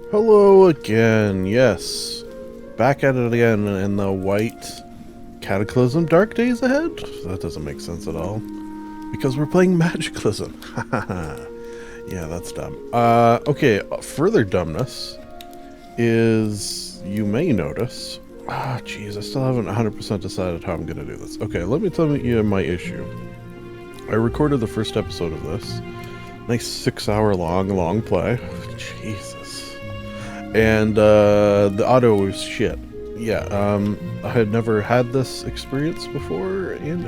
Hello again, yes. Back at it again in the white Cataclysm Dark Days Ahead? That doesn't make sense at all. Because we're playing Magicalism. Yeah, that's dumb. Okay, further dumbness is you may notice. Jeez, I still haven't 100% decided how I'm gonna do this. Okay, let me tell you my issue. I recorded the first episode of this. Nice 6-hour long play. Jesus. And the audio was shit. Yeah, I had never had this experience before in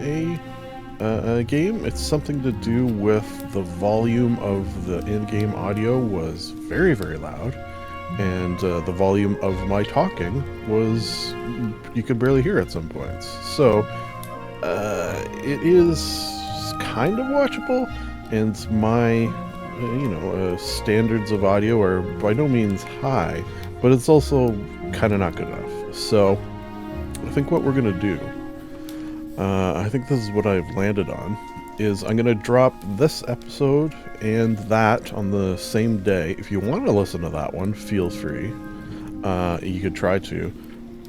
a game. It's something to do with the volume of the in-game audio was very, very loud, and the volume of my talking was you could barely hear at some points. So it is kind of watchable, and my standards of audio are by no means high, but it's also kind of not good enough. So I think what we're gonna do, I think this is what I've landed on, is I'm gonna drop this episode and that on the same day. If you want to listen to that one, feel free. You could try to,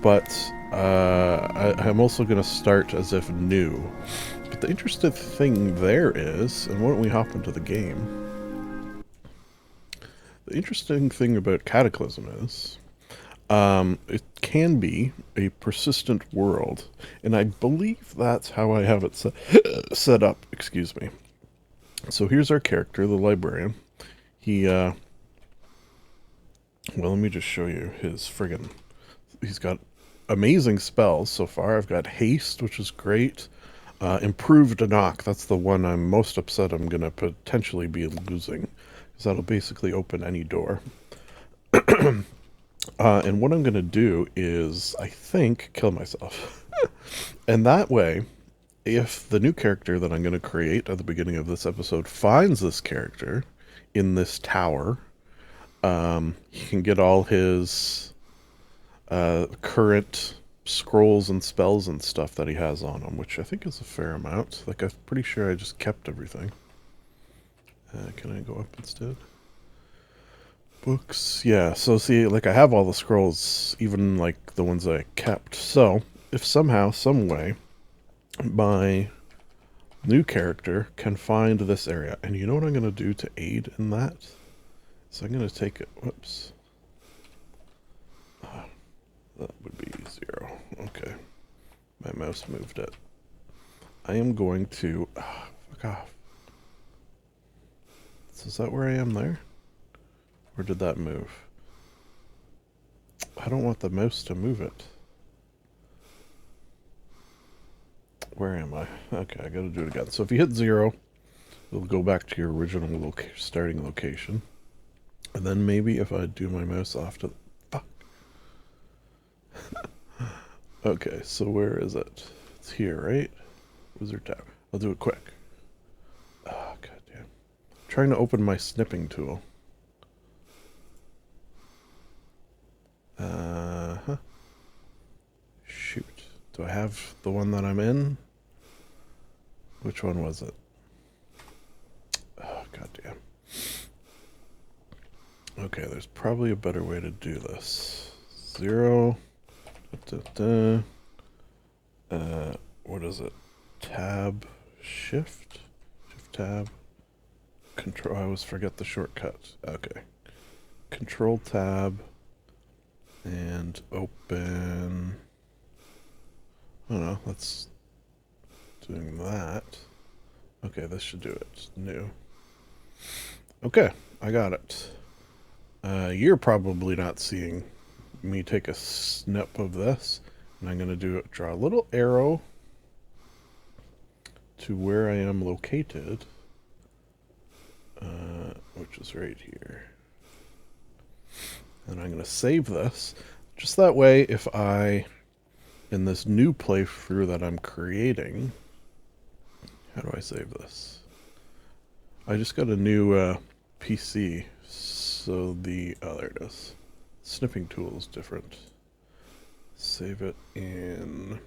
but I'm also gonna start as if new. But the interesting thing there is, and why don't we hop into the game? The interesting thing about Cataclysm is it can be a persistent world, and I believe that's how I have it set up. Excuse me. So here's our character, the Librarian. He, well, let me just show you his friggin'. He's got amazing spells so far. I've got Haste, which is great. Improved Knock, that's the one I'm most upset I'm going to potentially be losing, because that'll basically open any door. And what I'm going to do is, I think, kill myself. And that way, if the new character that I'm going to create at the beginning of this episode finds this character in this tower, he can get all his current scrolls and spells and stuff that he has on him, which I think is a fair amount. Like, I'm pretty sure I just kept everything. Can I go up instead? Books, yeah. So see, like, I have all the scrolls, even like the ones I kept. So if somehow, some way, my new character can find this area, and you know what I'm going to do to aid in that? So I'm going to take it. Whoops. That would be 0. Okay. My mouse moved it. I am going to... fuck off. So is that where I am there? Or did that move? I don't want the mouse to move it. Where am I? Okay, I gotta do it again. So if you hit 0, it'll go back to your original starting location. And then maybe if I do my mouse off to... Fuck. Okay, so where is it? It's here, right? Wizard tab. I'll do it quick. Oh, goddamn. I'm trying to open my snipping tool. Shoot. Do I have the one that I'm in? Which one was it? Oh, goddamn. Okay, there's probably a better way to do this. 0. What is it? Tab, shift tab, control. I always forget the shortcut. Okay, control tab, and open. Oh no, that's doing that. Okay, this should do it. New. Okay, I got it. You're probably not seeing me take a snip of this, and I'm going to draw a little arrow to where I am located, which is right here. And I'm going to save this, just that way if I, in this new playthrough that I'm creating, how do I save this? I just got a new PC, so there it is. Snipping tool is different. Save it in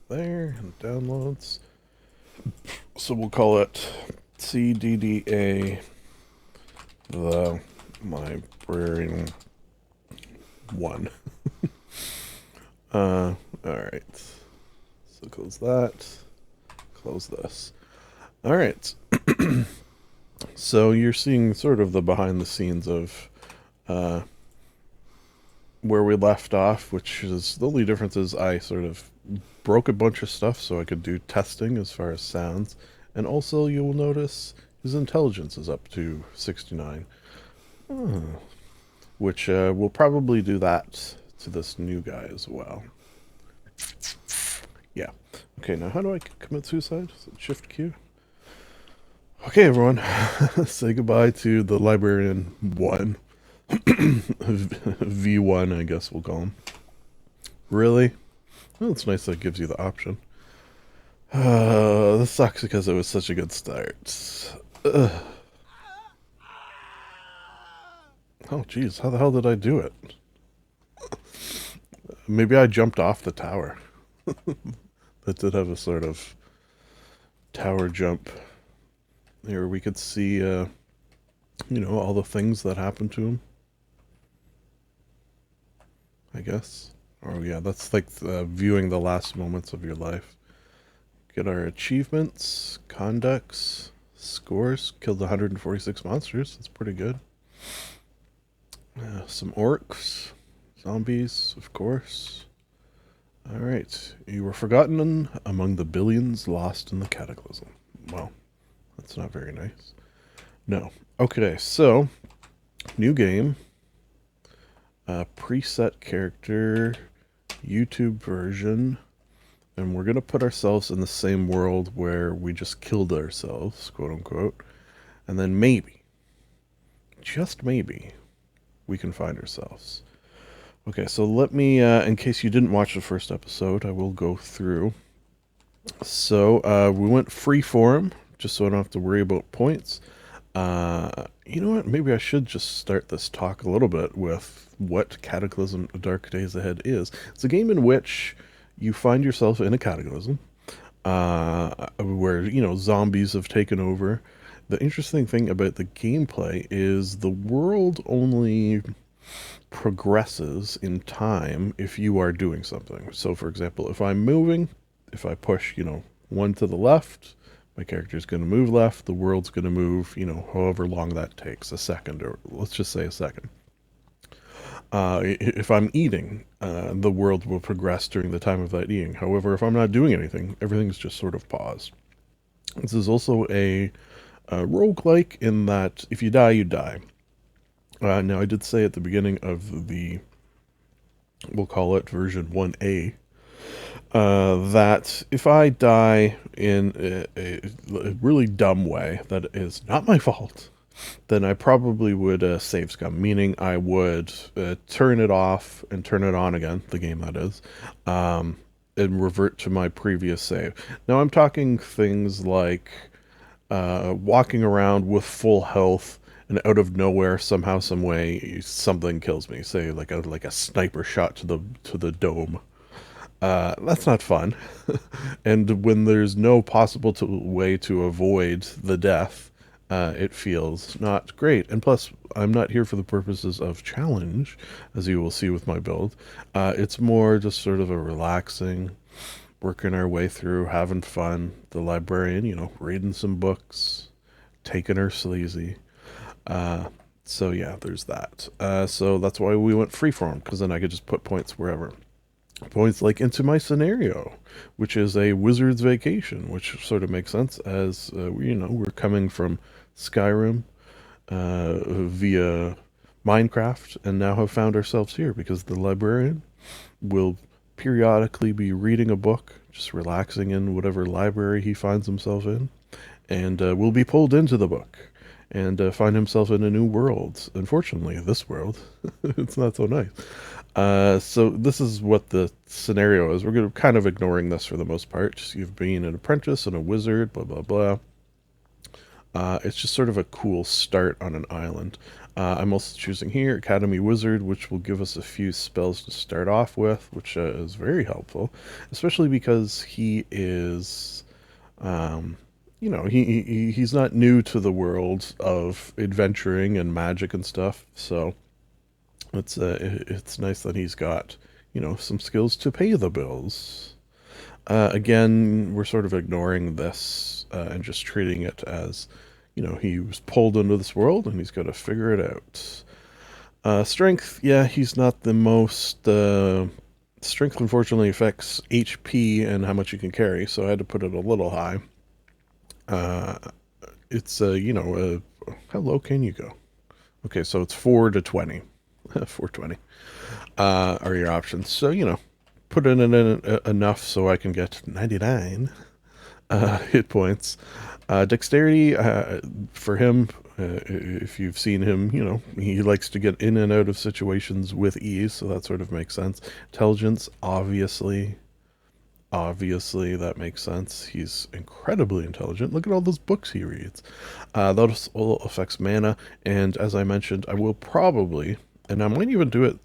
there, and downloads. So we'll call it CDDA, the Librarian 1. Alright. So close that. Close this. Alright. So you're seeing sort of the behind the scenes of where we left off, which is the only difference is I sort of broke a bunch of stuff so I could do testing as far as sounds. And also you will notice his intelligence is up to 69. Which we'll probably do that to this new guy as well. Yeah. Okay, now how do I commit suicide? Is it Shift Q? Okay, everyone. Say goodbye to the Librarian 1. V1, I guess we'll call him. Really? Well, it's nice that it gives you the option. This sucks because it was such a good start. Ugh. Oh, jeez, how the hell did I do it? Maybe I jumped off the tower. That did have a sort of tower jump. Here we could see, you know, all the things that happened to him. I guess. Oh yeah, that's like viewing the last moments of your life. Get our achievements, conducts, scores. Killed 146 monsters. That's pretty good. Some orcs, zombies, of course. Alright, you were forgotten among the billions lost in the Cataclysm. Well, that's not very nice. No. Okay, so, new game. Preset character, YouTube version. And we're going to put ourselves in the same world where we just killed ourselves, quote unquote. And then maybe, just maybe, we can find ourselves. Okay, so let me, in case you didn't watch the first episode, I will go through. So, we went freeform, just so I don't have to worry about points. You know what, maybe I should just start this talk a little bit with what Cataclysm Dark Days Ahead is. It's a game in which you find yourself in a cataclysm, where, you know, zombies have taken over. The interesting thing about the gameplay is the world only progresses in time if you are doing something. So, for example, if I'm moving, if I push, you know, one to the left, my character's going to move left, the world's going to move, you know, however long that takes, a second, or let's just say a second. If I'm eating, the world will progress during the time of that eating. However, if I'm not doing anything, everything's just sort of paused. This is also a roguelike in that if you die, you die. Now, I did say at the beginning of the, we'll call it version 1A, that if I die in a really dumb way that is not my fault, then I probably would save scum, meaning I would turn it off and turn it on again, the game that is, and revert to my previous save. Now I'm talking things like walking around with full health and out of nowhere, somehow, some way, something kills me. Say like a sniper shot to the dome. That's not fun. And when there's no possible way to avoid the death, it feels not great. And plus, I'm not here for the purposes of challenge, as you will see with my build. It's more just sort of a relaxing, working our way through, having fun. The librarian, you know, reading some books, taking her sleazy. So yeah, there's that. So that's why we went freeform, because then I could just put points wherever. Points like into my scenario, which is a wizard's vacation, which sort of makes sense as, you know, we're coming from Skyrim via Minecraft and now have found ourselves here because the librarian will periodically be reading a book, just relaxing in whatever library he finds himself in, and will be pulled into the book and find himself in a new world. Unfortunately, this world, it's not so nice. So this is what the scenario is. We're going to kind of ignoring this for the most part. Just you've been an apprentice and a wizard, blah, blah, blah. It's just sort of a cool start on an island. I'm also choosing here Academy Wizard, which will give us a few spells to start off with, which is very helpful, especially because he is he's not new to the world of adventuring and magic and stuff. So it's nice that he's got some skills to pay the bills. Again, we're sort of ignoring this and just treating it as he was pulled into this world and he's got to figure it out. Strength, yeah, he's not the most. Strength unfortunately affects HP and how much you can carry, so I had to put it a little high. Uh, it's how low can you go? Okay, so it's 4 to 20. 420 are your options. So put in enough so I can get 99 hit points. Dexterity for him, if you've seen him, he likes to get in and out of situations with ease, so that sort of makes sense. Intelligence, obviously that makes sense. He's incredibly intelligent. Look at all those books he reads. That all affects mana, and as I mentioned, I will probably, and I might even do it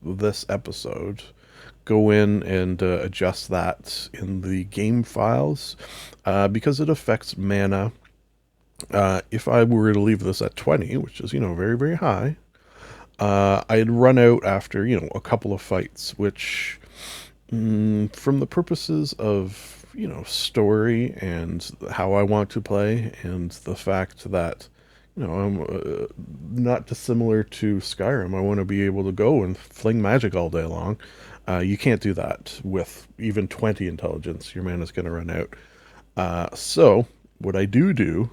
this episode, go in and adjust that in the game files because it affects mana. If I were to leave this at 20, which is, very, very high, I'd run out after, a couple of fights, which, from the purposes of, story and how I want to play, and the fact that, I'm not dissimilar to Skyrim. I want to be able to go and fling magic all day long. You can't do that with even 20 intelligence. Your mana's going to run out. So what I do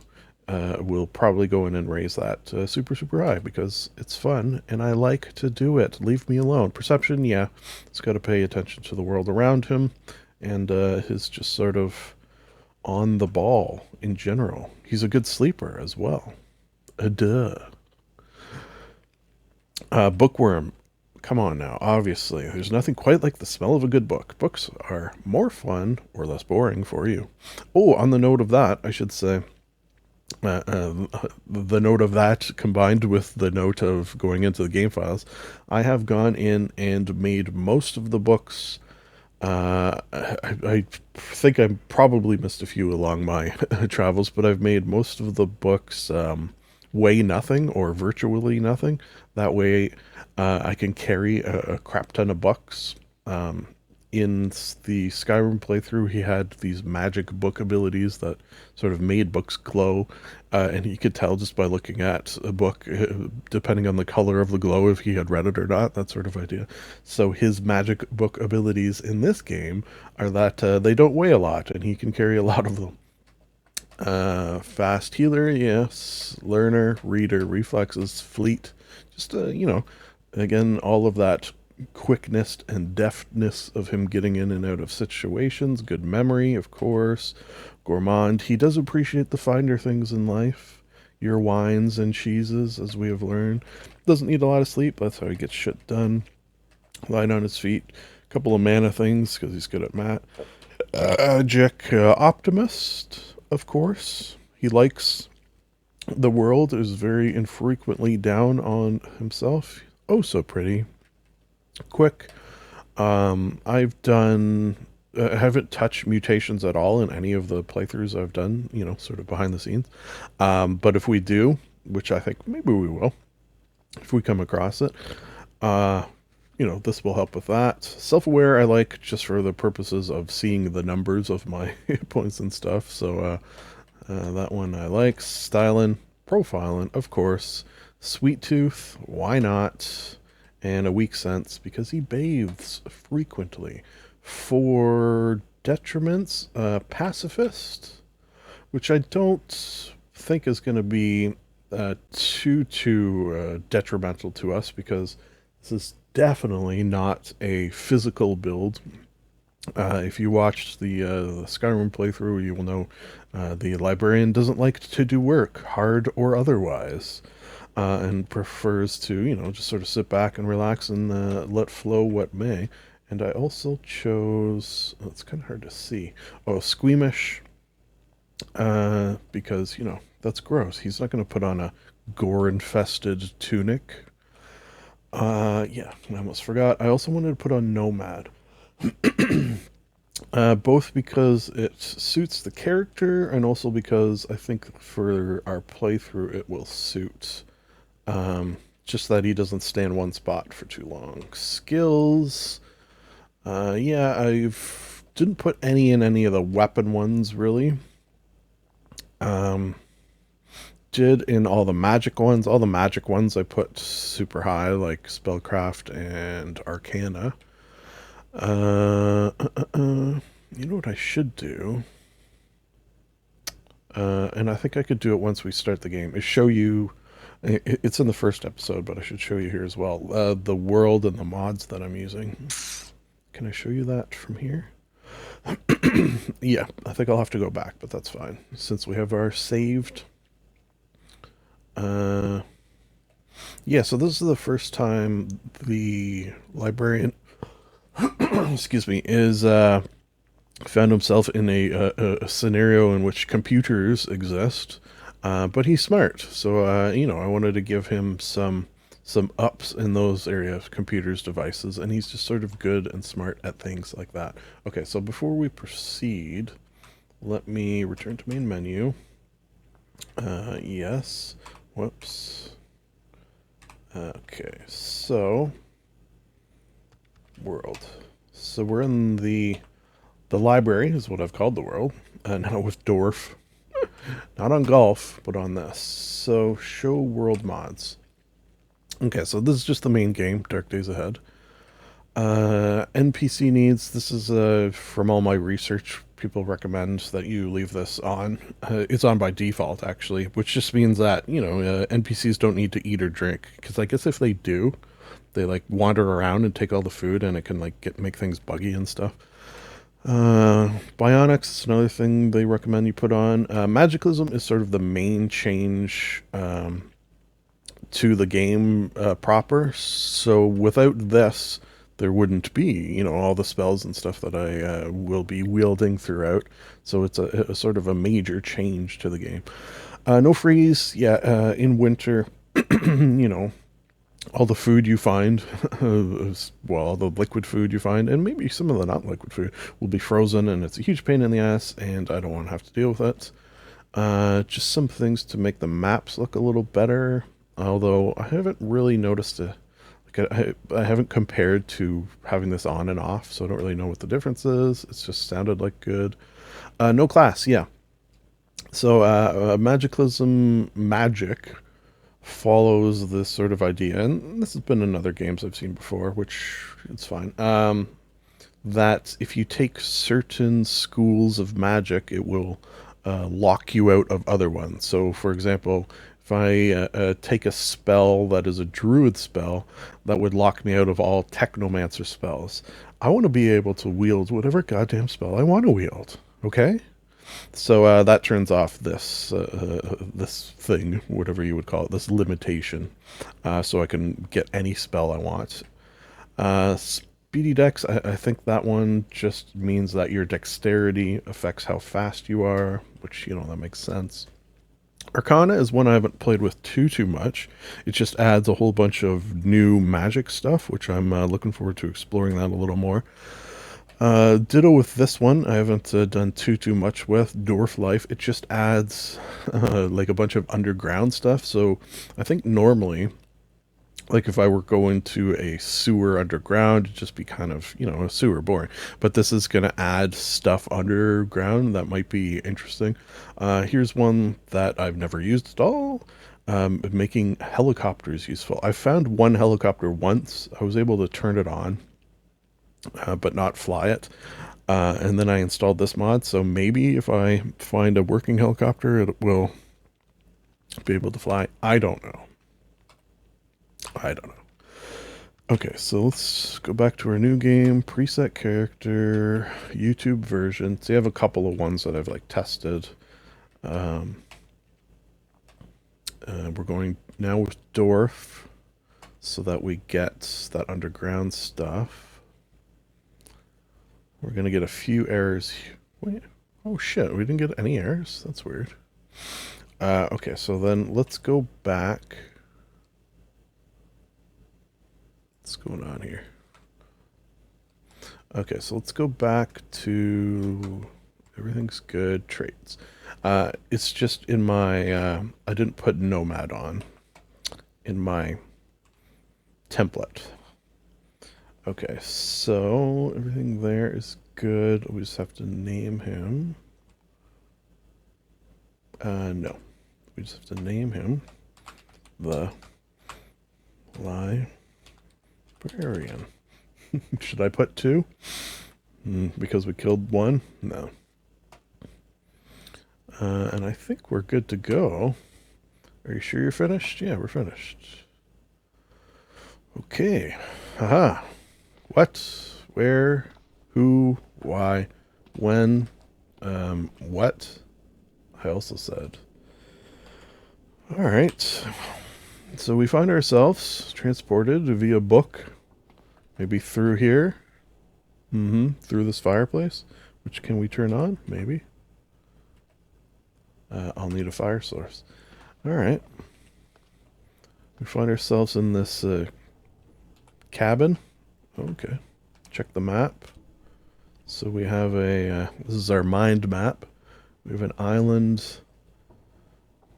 will probably go in and raise that super, super high because it's fun and I like to do it. Leave me alone. Perception, yeah, it's got to pay attention to the world around him and his just sort of on the ball in general. He's a good sleeper as well. Duh. Bookworm. Come on now, obviously. There's nothing quite like the smell of a good book. Books are more fun or less boring for you. Oh, on the note of that, I should say, the note of that combined with the note of going into the game files, I have gone in and made most of the books. I think I probably missed a few along my travels, but I've made most of the books weigh nothing or virtually nothing. That way, I can carry a crap ton of books. In the Skyrim playthrough, he had these magic book abilities that sort of made books glow, and he could tell just by looking at a book, depending on the color of the glow, if he had read it or not, that sort of idea. So his magic book abilities in this game are that they don't weigh a lot, and he can carry a lot of them. Fast healer, yes. Learner, reader, reflexes, fleet. Just, again, all of that quickness and deftness of him getting in and out of situations. Good memory, of course. Gourmand. He does appreciate the finer things in life. Your wines and cheeses, as we have learned. Doesn't need a lot of sleep. That's how he gets shit done. Light on his feet. A couple of mana things, because he's good at mat. Jack Optimist, of course. He likes the world, is very infrequently down on himself. Oh, so pretty. Quick. I've done. I haven't touched mutations at all in any of the playthroughs I've done, sort of behind the scenes. But if we do, which I think maybe we will, if we come across it, this will help with that. Self-aware I like just for the purposes of seeing the numbers of my hit points and stuff. So that one I like. Styling, profiling, of course. Sweet Tooth, why not? And a weak sense because he bathes frequently. For detriments, pacifist, which I don't think is going to be too detrimental to us because this is definitely not a physical build. If you watched the Skyrim playthrough, you will know the Librarian doesn't like to do work, hard or otherwise, and prefers to, just sort of sit back and relax and let flow what may. And I also chose, it's kind of hard to see, squeamish, because, that's gross. He's not going to put on a gore-infested tunic. Yeah, I almost forgot. I also wanted to put on nomad. Both because it suits the character and also because I think for our playthrough it will suit. Just that he doesn't stay in one spot for too long. Skills, yeah, I've didn't put any in any of the weapon ones really. Um, did in all the magic ones. All the magic ones I put super high, like spellcraft and arcana. You know what I should do? And I think I could do it once we start the game. Is show you. It's in the first episode, but I should show you here as well. The world and the mods that I'm using. Can I show you that from here? Yeah, I think I'll have to go back, but that's fine since we have our saved. Uh, yeah, so this is the first time the librarian, excuse me, is found himself in a scenario in which computers exist, but he's smart. So I wanted to give him some ups in those areas, computers, devices, and he's just sort of good and smart at things like that. Okay, so before we proceed, let me return to main menu. Yes. Whoops. Okay, so world. So we're in the library is what I've called the world. Now with Dorf. Not on golf, but on this. So show world mods. Okay, so this is just the main game, Dark Days Ahead. NPC needs, this is from all my research, people recommend that you leave this on. It's on by default, actually, which just means that, NPCs don't need to eat or drink. Because I guess if they do, they like wander around and take all the food and it can like make things buggy and stuff. Bionics is another thing they recommend you put on. Magicalism is sort of the main change to the game proper. So without this, there wouldn't be, all the spells and stuff that I will be wielding throughout. So it's a sort of a major change to the game. No freeze, yeah. In winter, you know, all the food you find, well, all the liquid food you find, and maybe some of the not liquid food will be frozen, and it's a huge pain in the ass, and I don't want to have to deal with it. Just some things to make the maps look a little better, although I haven't really noticed I haven't compared to having this on and off, so I don't really know what the difference is. It's just sounded like good. No class, yeah. So Magicalism magic follows this sort of idea, and this has been in other games I've seen before, which it's fine. That if you take certain schools of magic, it will lock you out of other ones. So, for example, if I take a spell that is a druid spell, that would lock me out of all technomancer spells. I want to be able to wield whatever goddamn spell I want to wield. Okay? So that turns off this thing, whatever you would call it, this limitation, so I can get any spell I want. Speedy Dex, I think that one just means that your dexterity affects how fast you are, which that makes sense. Arcana is one I haven't played with too much. It just adds a whole bunch of new magic stuff, which I'm looking forward to exploring that a little more. Ditto with this one. I haven't done too much with Dwarf Life. It just adds like a bunch of underground stuff. So I think normally, like if I were going to a sewer underground, it'd just be kind of a sewer boring. But this is going to add stuff underground that might be interesting. Here's one that I've never used at all. Making helicopters useful. I found one helicopter once. I was able to turn it on but not fly it. And then I installed this mod, so maybe if I find a working helicopter, it will be able to fly. I don't know. Okay, so let's go back to our new game, preset character, YouTube version. So you have a couple of ones that I've like tested. We're going now with Dorf so that we get that underground stuff. We're going to get a few errors. Wait. Oh shit, we didn't get any errors? That's weird. Okay, so then let's go back. What's going on here? Okay, so let's go back to everything's good. Traits. It's just in my, I didn't put Nomad on in my template. Okay, so everything there is good. We just have to name him. No. We just have to name him the Librarian. Should I put 2? Because we killed 1? No. And I think we're good to go. Are you sure you're finished? Yeah, we're finished. Okay. Haha. What? Where? Who? Why? When? What? I also said. Alright. So we find ourselves transported via book. Maybe through here. Through this fireplace. Which can we turn on? Maybe. I'll need a fire source. Alright. We find ourselves in this cabin. Okay. Check the map. So we have a... this is our mind map. We have an island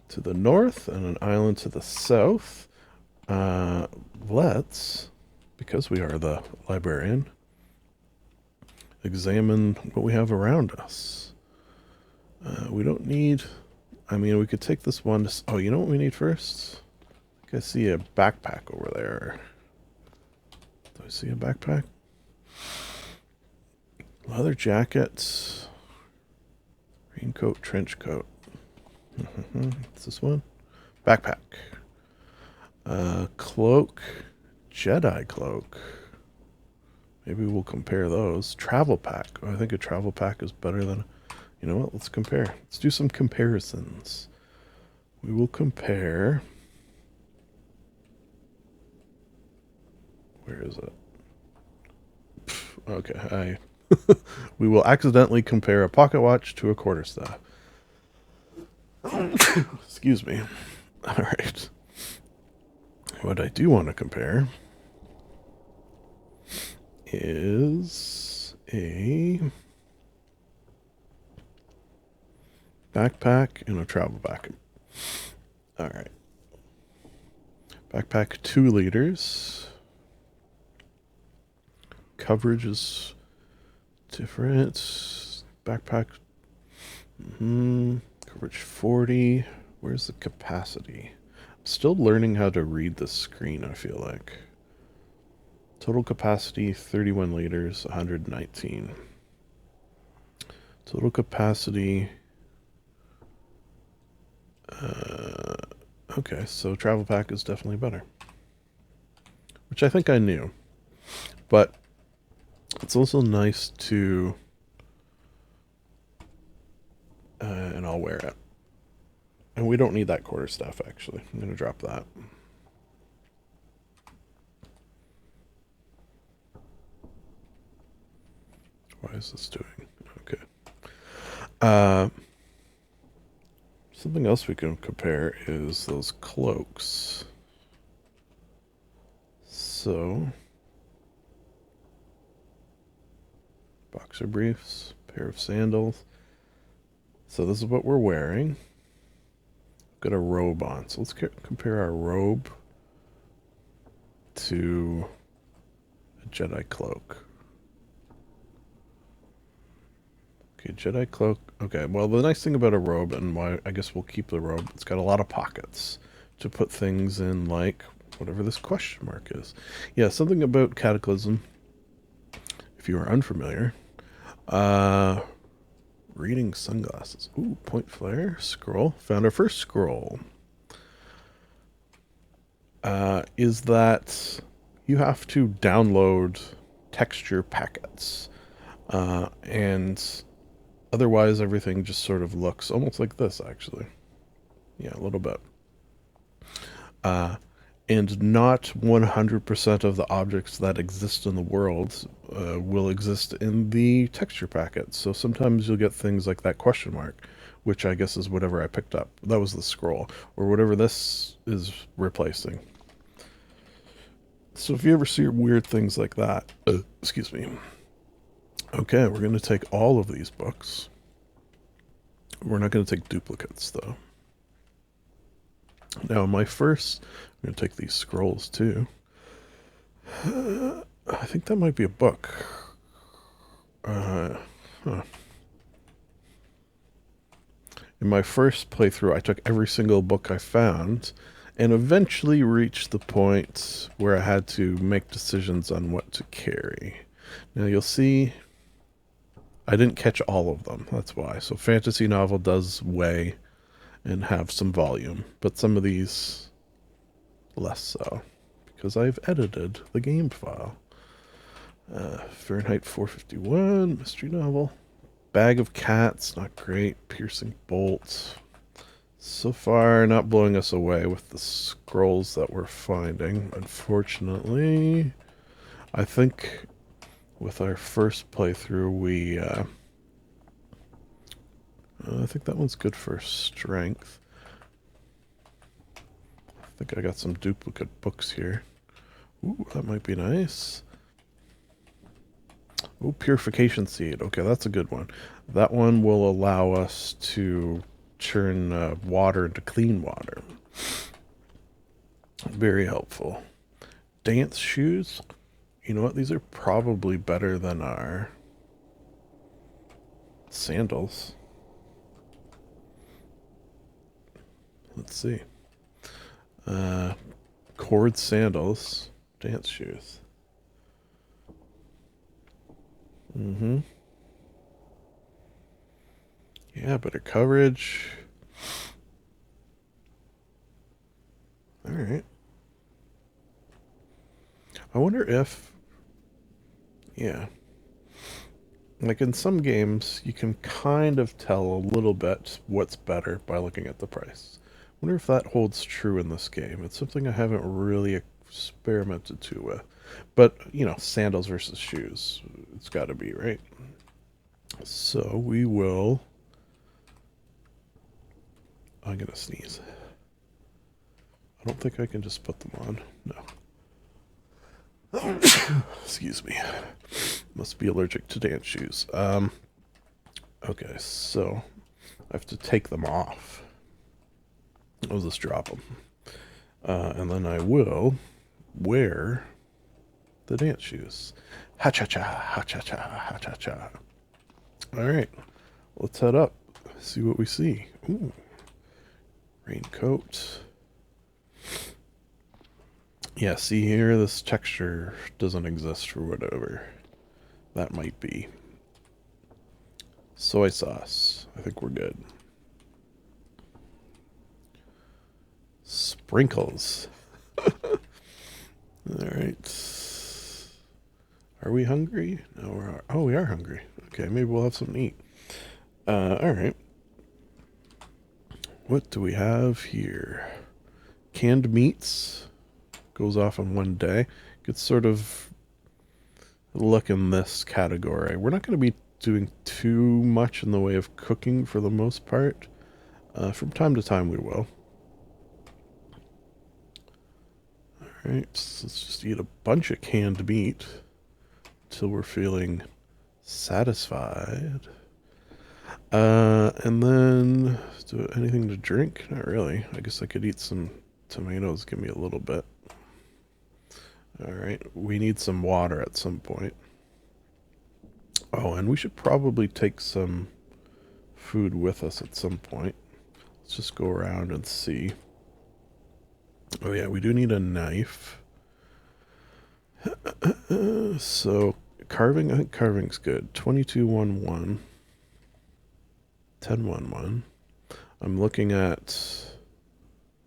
to the north and an island to the south. Let's, because we are the librarian, examine what we have around us. We don't need... I mean, we could take this one to... Oh, you know what we need first? I think I see a backpack over there. Do I see a backpack? Leather jacket. Raincoat, trench coat. What's this one? Backpack. Cloak. Jedi cloak. Maybe we'll compare those. Travel pack. Oh, I think a travel pack is better than... You know what? Let's compare. Let's do some comparisons. We will compare... Where is it? Okay, we will accidentally compare a pocket watch to a quarterstaff. Excuse me. Alright. What I do want to compare is a backpack and a travel bag. Alright. Backpack 2 liters. Coverage is different. Backpack. Coverage 40. Where's the capacity? I'm still learning how to read the screen, I feel like. Total capacity 31 liters, 119. Total capacity. Okay, so travel pack is definitely better. Which I think I knew. But it's also nice to... and I'll wear it. And we don't need that quarterstaff, actually. I'm going to drop that. Why is this doing? Okay. Something else we can compare is those cloaks. So... boxer briefs, pair of sandals. So this is what we're wearing. Got a robe on. So let's compare our robe to a Jedi cloak. Okay, Jedi cloak. Okay, well, the nice thing about a robe, and why I guess we'll keep the robe, it's got a lot of pockets to put things in, like whatever this question mark is. Yeah, something about Cataclysm, if you are unfamiliar. Reading sunglasses. Ooh, point flare. Scroll. Found our first scroll. Is that you have to download texture packets. And otherwise everything just sort of looks almost like this, actually. Yeah, a little bit. And not 100% of the objects that exist in the world will exist in the texture packet. So sometimes you'll get things like that question mark, which I guess is whatever I picked up. That was the scroll, or whatever this is replacing. So if you ever see weird things like that, excuse me, Okay, we're going to take all of these books. We're not going to take duplicates, though. Now, I'm going to take these scrolls, too. I think that might be a book. Huh. In my first playthrough, I took every single book I found and eventually reached the point where I had to make decisions on what to carry. Now, you'll see I didn't catch all of them. That's why. So fantasy novel does weigh and have some volume, but some of these less so because I've edited the game file. Fahrenheit 451, mystery novel. Bag of Cats, not great. Piercing Bolts. So far, not blowing us away with the scrolls that we're finding. Unfortunately, I think with our first playthrough, I think that one's good for strength. I think I got some duplicate books here. Ooh, that might be nice. Oh, Purification Seed. Okay, that's a good one. That one will allow us to turn water into clean water. Very helpful. Dance shoes. You know what? These are probably better than our sandals. Let's see. Cord sandals. Dance shoes. Mm-hmm. Yeah, better coverage. Alright. I wonder if... Yeah. Like in some games, you can kind of tell a little bit what's better by looking at the price. I wonder if that holds true in this game. It's something I haven't really experimented too with. But, you know, sandals versus shoes. It's got to be, right? So we will... I'm going to sneeze. I don't think I can just put them on. No. Excuse me. Must be allergic to dance shoes. Okay, so I have to take them off. I'll just drop them. And then I will wear the dance shoes. Ha-cha-cha, ha-cha-cha, ha-cha-cha. Alright, let's head up. See what we see. Ooh. Raincoat. Yeah, see here, this texture doesn't exist for whatever that might be. Soy sauce. I think we're good. Sprinkles. Alright. Are we hungry? No, we are hungry. Okay, maybe we'll have something to eat. Alright. What do we have here? Canned meats. Goes off in one day. Could sort of look in this category. We're not going to be doing too much in the way of cooking for the most part. From time to time we will. Alright, so let's just eat a bunch of canned meat until we're feeling satisfied. And then, do anything to drink? Not really. I guess I could eat some tomatoes. Give me a little bit. Alright, we need some water at some point. Oh, and we should probably take some food with us at some point. Let's just go around and see. Oh yeah, we do need a knife. So, carving, I think carving's good. 2211. 1011. I'm looking at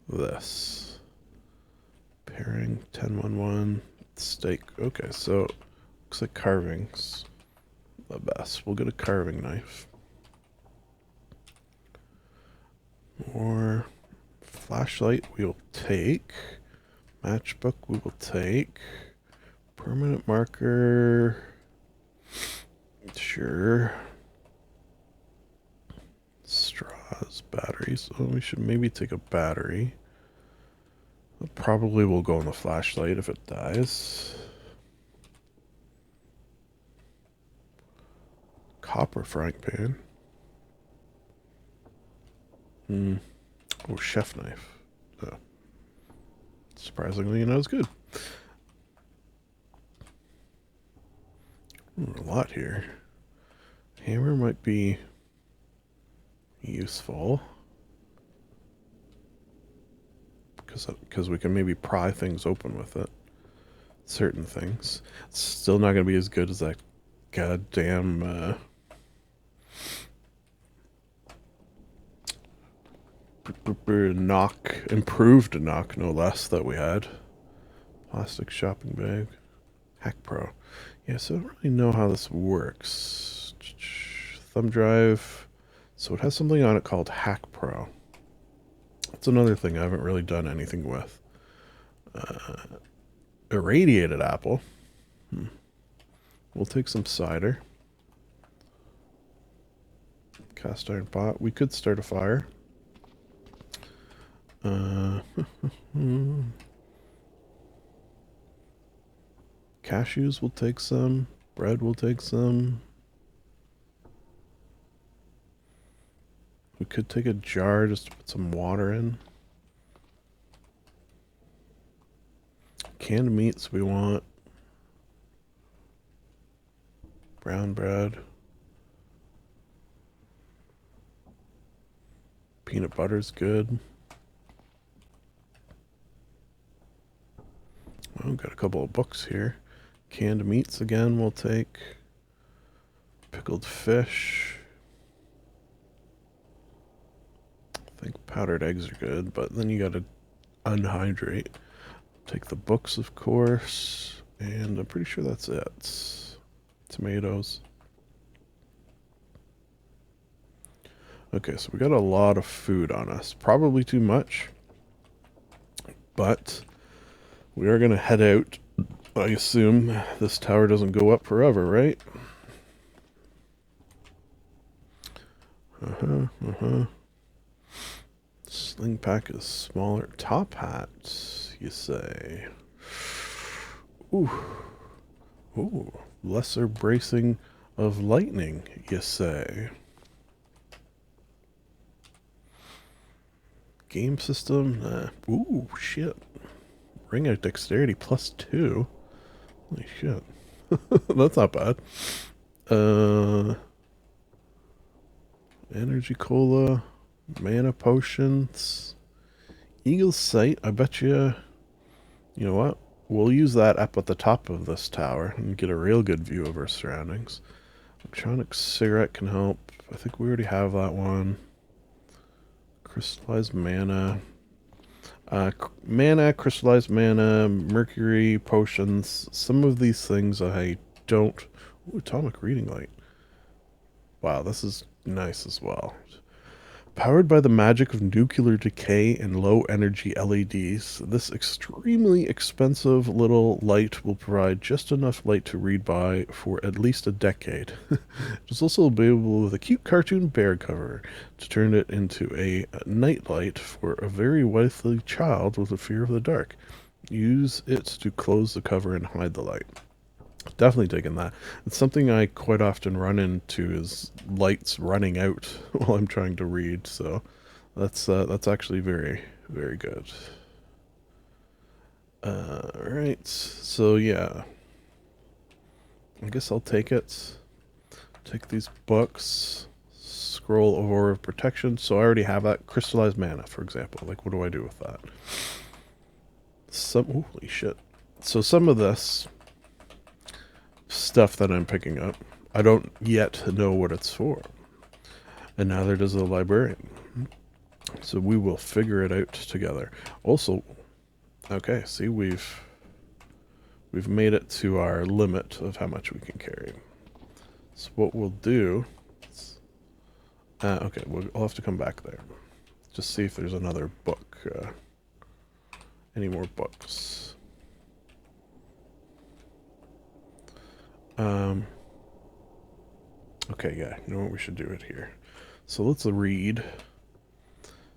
this. Pairing 1011. Steak. Okay, so looks like carving's the best. We'll get a carving knife. More flashlight we will take. Matchbook we will take. Permanent marker. Sure. Straws, batteries. Oh, we should maybe take a battery. It probably will go in the flashlight if it dies. copper frying pan. Oh, chef knife. Oh. Surprisingly, it's good. A lot here. Hammer might be useful. Because we can maybe pry things open with it. Certain things. It's still not going to be as good as that goddamn improved knock, no less, that we had. Plastic shopping bag. Hack Pro. Yeah, so I don't really know how this works. Thumb drive. So it has something on it called Hack Pro. That's another thing I haven't really done anything with. Irradiated apple. We'll take some cider. Cast iron pot. We could start a fire. Cashews will take some. Bread will take some. We could take a jar just to put some water in. Canned meats we want. Brown bread. Peanut butter's good. Oh, got a couple of books here. Canned meats again we'll take. Pickled fish. I think powdered eggs are good, but then you gotta unhydrate. Take the books, of course, and I'm pretty sure that's it. Tomatoes. Okay, so we got a lot of food on us. Probably too much, but we are going to head out. I assume this tower doesn't go up forever, right? Sling pack is smaller. Top hat, you say? Ooh. Ooh. Lesser bracing of lightning, you say? Game system? Ooh, shit. Ring of dexterity +2. Holy shit. That's not bad. Energy cola. Mana potions. Eagle's sight. I bet you know what? We'll use that up at the top of this tower and get a real good view of our surroundings. Electronic cigarette can help. I think we already have that one. Crystallized mana. Crystallized mana, mercury, potions. Some of these things I don't... Ooh, atomic reading light. Wow, this is nice as well. Powered by the magic of nuclear decay and low-energy LEDs, this extremely expensive little light will provide just enough light to read by for at least a decade. It is also available with a cute cartoon bear cover to turn it into a night light for a very wealthy child with a fear of the dark. Use it to close the cover and hide the light. Definitely taking that. It's something I quite often run into is lights running out while I'm trying to read, so that's actually very, very good. Alright, so yeah. I guess I'll take it. Take these books. Scroll of Aura of Protection. So I already have that. Crystallized mana, for example. Like, what do I do with that? Holy shit. So some of this stuff that I'm picking up, I don't yet know what it's for. And neither does the librarian. So we will figure it out together. Also, okay, see, we've made it to our limit of how much we can carry. So what we'll do is, okay, I'll have to come back there. Just see if there's another book. Any more books. Okay, yeah, you know what, we should do it here. So let's read.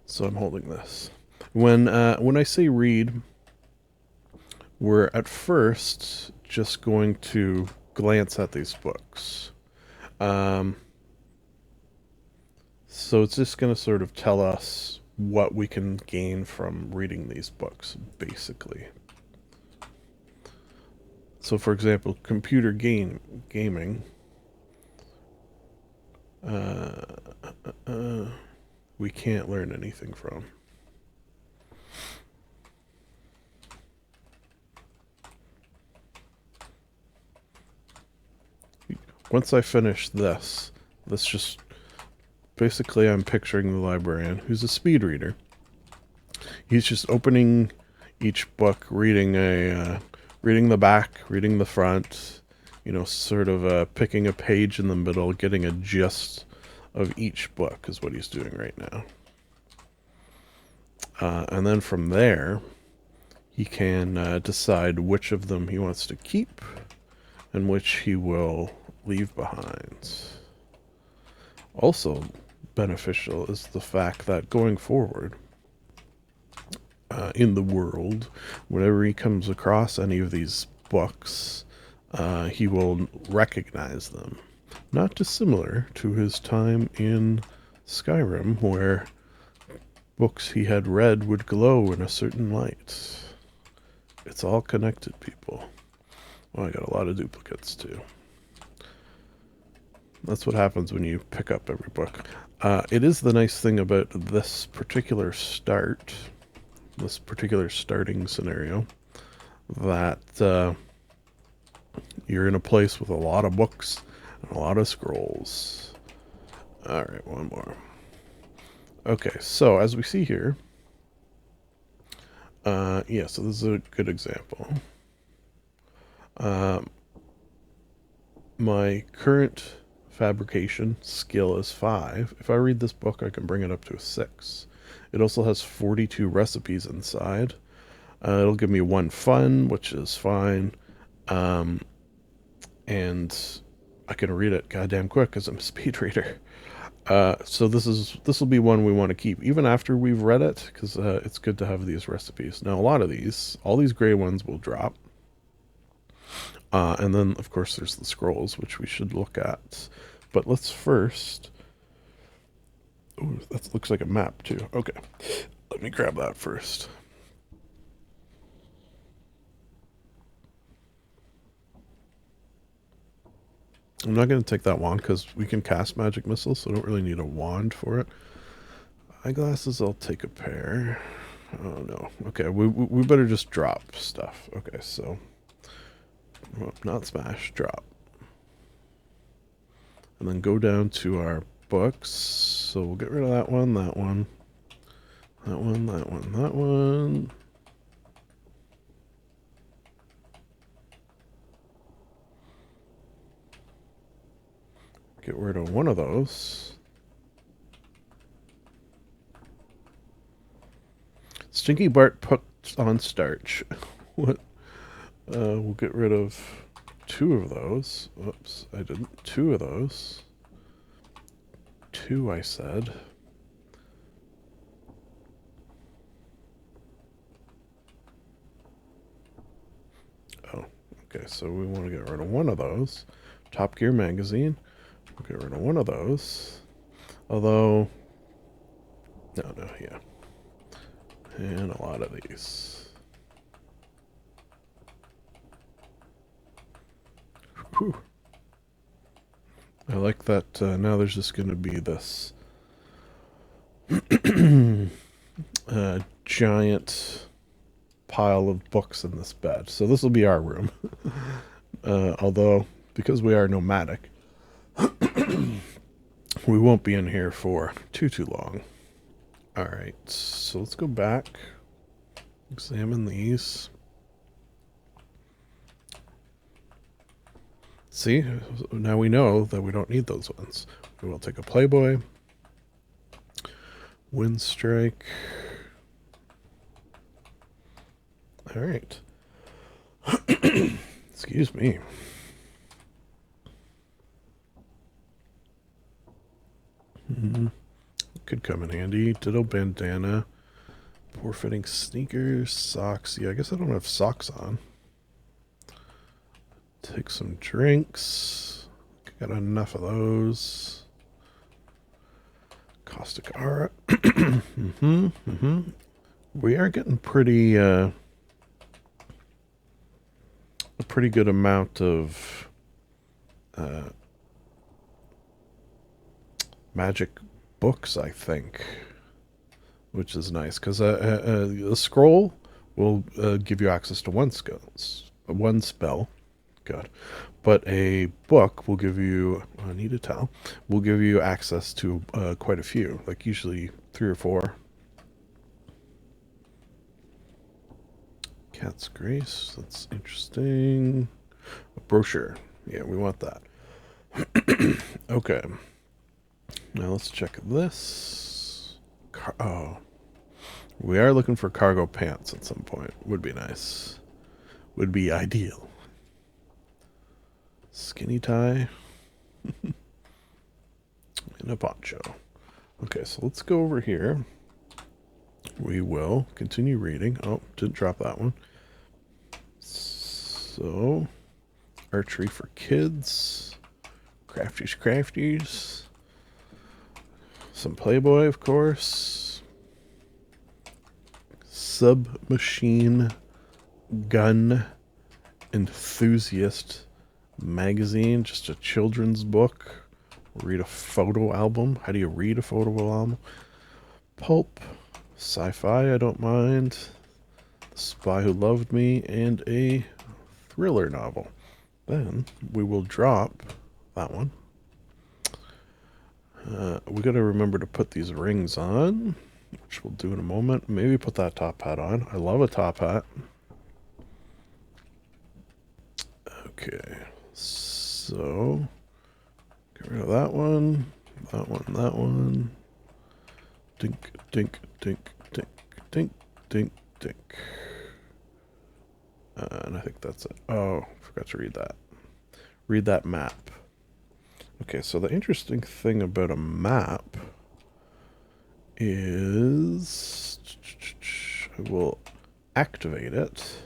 So I'm holding this. When I say read, we're at first just going to glance at these books. So it's just going to sort of tell us what we can gain from reading these books, basically. So, for example, computer gaming. We can't learn anything from. Once I finish this just basically I'm picturing the librarian who's a speed reader. He's just opening each book, reading reading the back, reading the front, you know, sort of picking a page in the middle, getting a gist of each book is what he's doing right now. And then from there, he can decide which of them he wants to keep and which he will leave behind. Also beneficial is the fact that going forward in the world, whenever he comes across any of these books, he will recognize them. Not dissimilar to his time in Skyrim, where books he had read would glow in a certain light. It's all connected, people. Well, I got a lot of duplicates, too. That's what happens when you pick up every book. It is the nice thing about this particular starting scenario, that you're in a place with a lot of books and a lot of scrolls. Alright, one more. Okay, so as we see here, yeah, so this is a good example. My current fabrication skill is 5. If I read this book, I can bring it up to a 6. It also has 42 recipes inside. It'll give me 1 fun, which is fine. And I can read it goddamn quick because I'm a speed reader. So this will be one we want to keep even after we've read it, because it's good to have these recipes. Now, all these gray ones will drop. And then, of course, there's the scrolls, which we should look at. But let's first... Ooh, that looks like a map, too. Okay, let me grab that first. I'm not going to take that wand because we can cast magic missiles, so I don't really need a wand for it. Eyeglasses, I'll take a pair. Oh, no. Okay, we better just drop stuff. Okay, so... Well, not smash, drop. And then go down to our books. So we'll get rid of that one, that one. That one, that one, that one. Get rid of one of those. Stinky Bart put on starch. What? We'll get rid of 2 of those. Oops, I didn't. 2 of those. 2, I said. Oh, okay, so we want to get rid of 1 of those. Top Gear magazine. We'll get rid of 1 of those. Although... No, yeah. And a lot of these. Whew. I like that now there's just going to be this giant pile of books in this bed. So this will be our room. Although, because we are nomadic, we won't be in here for too long. Alright, so let's go back. Examine these. See, now we know that we don't need those ones. We will take a Playboy. Windstrike. Alright. Excuse me. Could come in handy. Ditto bandana. Poor fitting sneakers. Socks. Yeah, I guess I don't have socks on. Take some drinks. Got enough of those. Caustic aura. We are getting pretty a pretty good amount of magic books, I think, which is nice because a scroll will give you access to one spell. God. But a book will give you, I need a towel, will give you access to quite a few, like usually 3 or 4. Cat's Grace, that's interesting. A brochure, yeah, we want that. Okay. Now let's check this. Oh. We are looking for cargo pants at some point. Would be nice. Would be ideal. Skinny tie. And a poncho. Okay, so let's go over here. We will continue reading. Oh, didn't drop that one. So, archery for kids. Crafties. Some Playboy, of course. Submachine Gun Enthusiast magazine, just a children's book. Read a photo album. How do you read a photo album? Pulp, sci-fi, I don't mind. The Spy Who Loved Me, and a thriller novel. Then we will drop that one. We gotta remember to put these rings on, which we'll do in a moment. Maybe put that top hat on. I love a top hat. Okay, so get rid of that one, that one. Dink, dink, dink, dink, dink, dink, dink. And I think that's it. Oh, forgot to read that. Read that map. Okay, so the interesting thing about a map is I will activate it.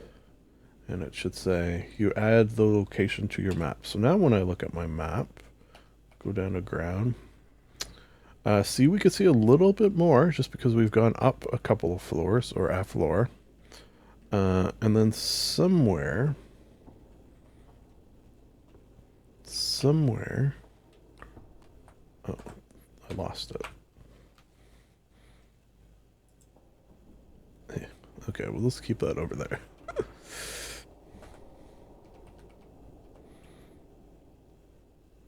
And it should say, you add the location to your map. So now when I look at my map, go down to ground. See, we can see a little bit more just because we've gone up a couple of floors, or a floor. And then somewhere, oh, I lost it. Okay, well, let's keep that over there.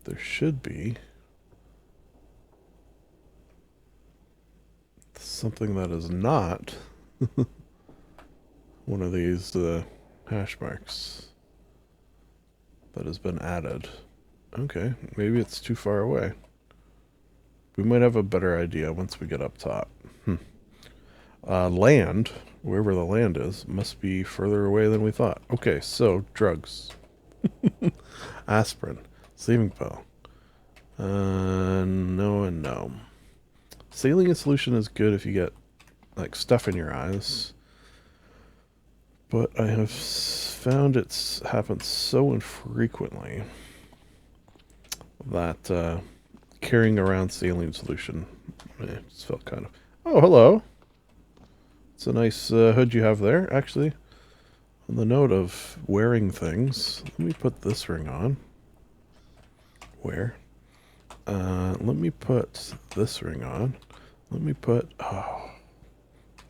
There should be something that is not one of these hash marks that has been added. Okay, maybe it's too far away. We might have a better idea once we get up top. Land, wherever the land is, must be further away than we thought. Okay, so drugs. Aspirin. Saving pill. No and no. Saline in solution is good if you get like stuff in your eyes. But I have found it's happened so infrequently that carrying around saline solution just felt kind of... Oh, hello. It's a nice hood you have there, actually. On the note of wearing things, let me put this ring on. Where? Let me put this ring on. Let me put... Oh,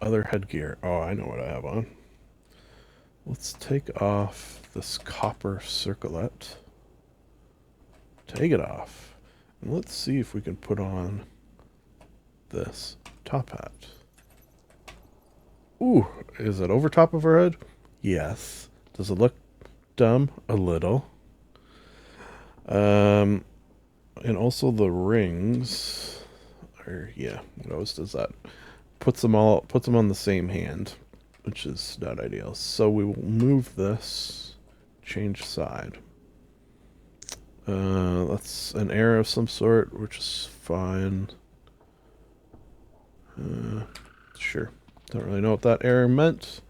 other headgear. Oh, I know what I have on. Let's take off this copper circlet. Take it off. And let's see if we can put on this top hat. Ooh, is it over top of her head? Yes. Does it look dumb? A little. And also the rings are, yeah, it always does that. Puts them on the same hand, which is not ideal. So we will move this, change side. That's an arrow of some sort, which is fine. Sure. Don't really know what that error meant.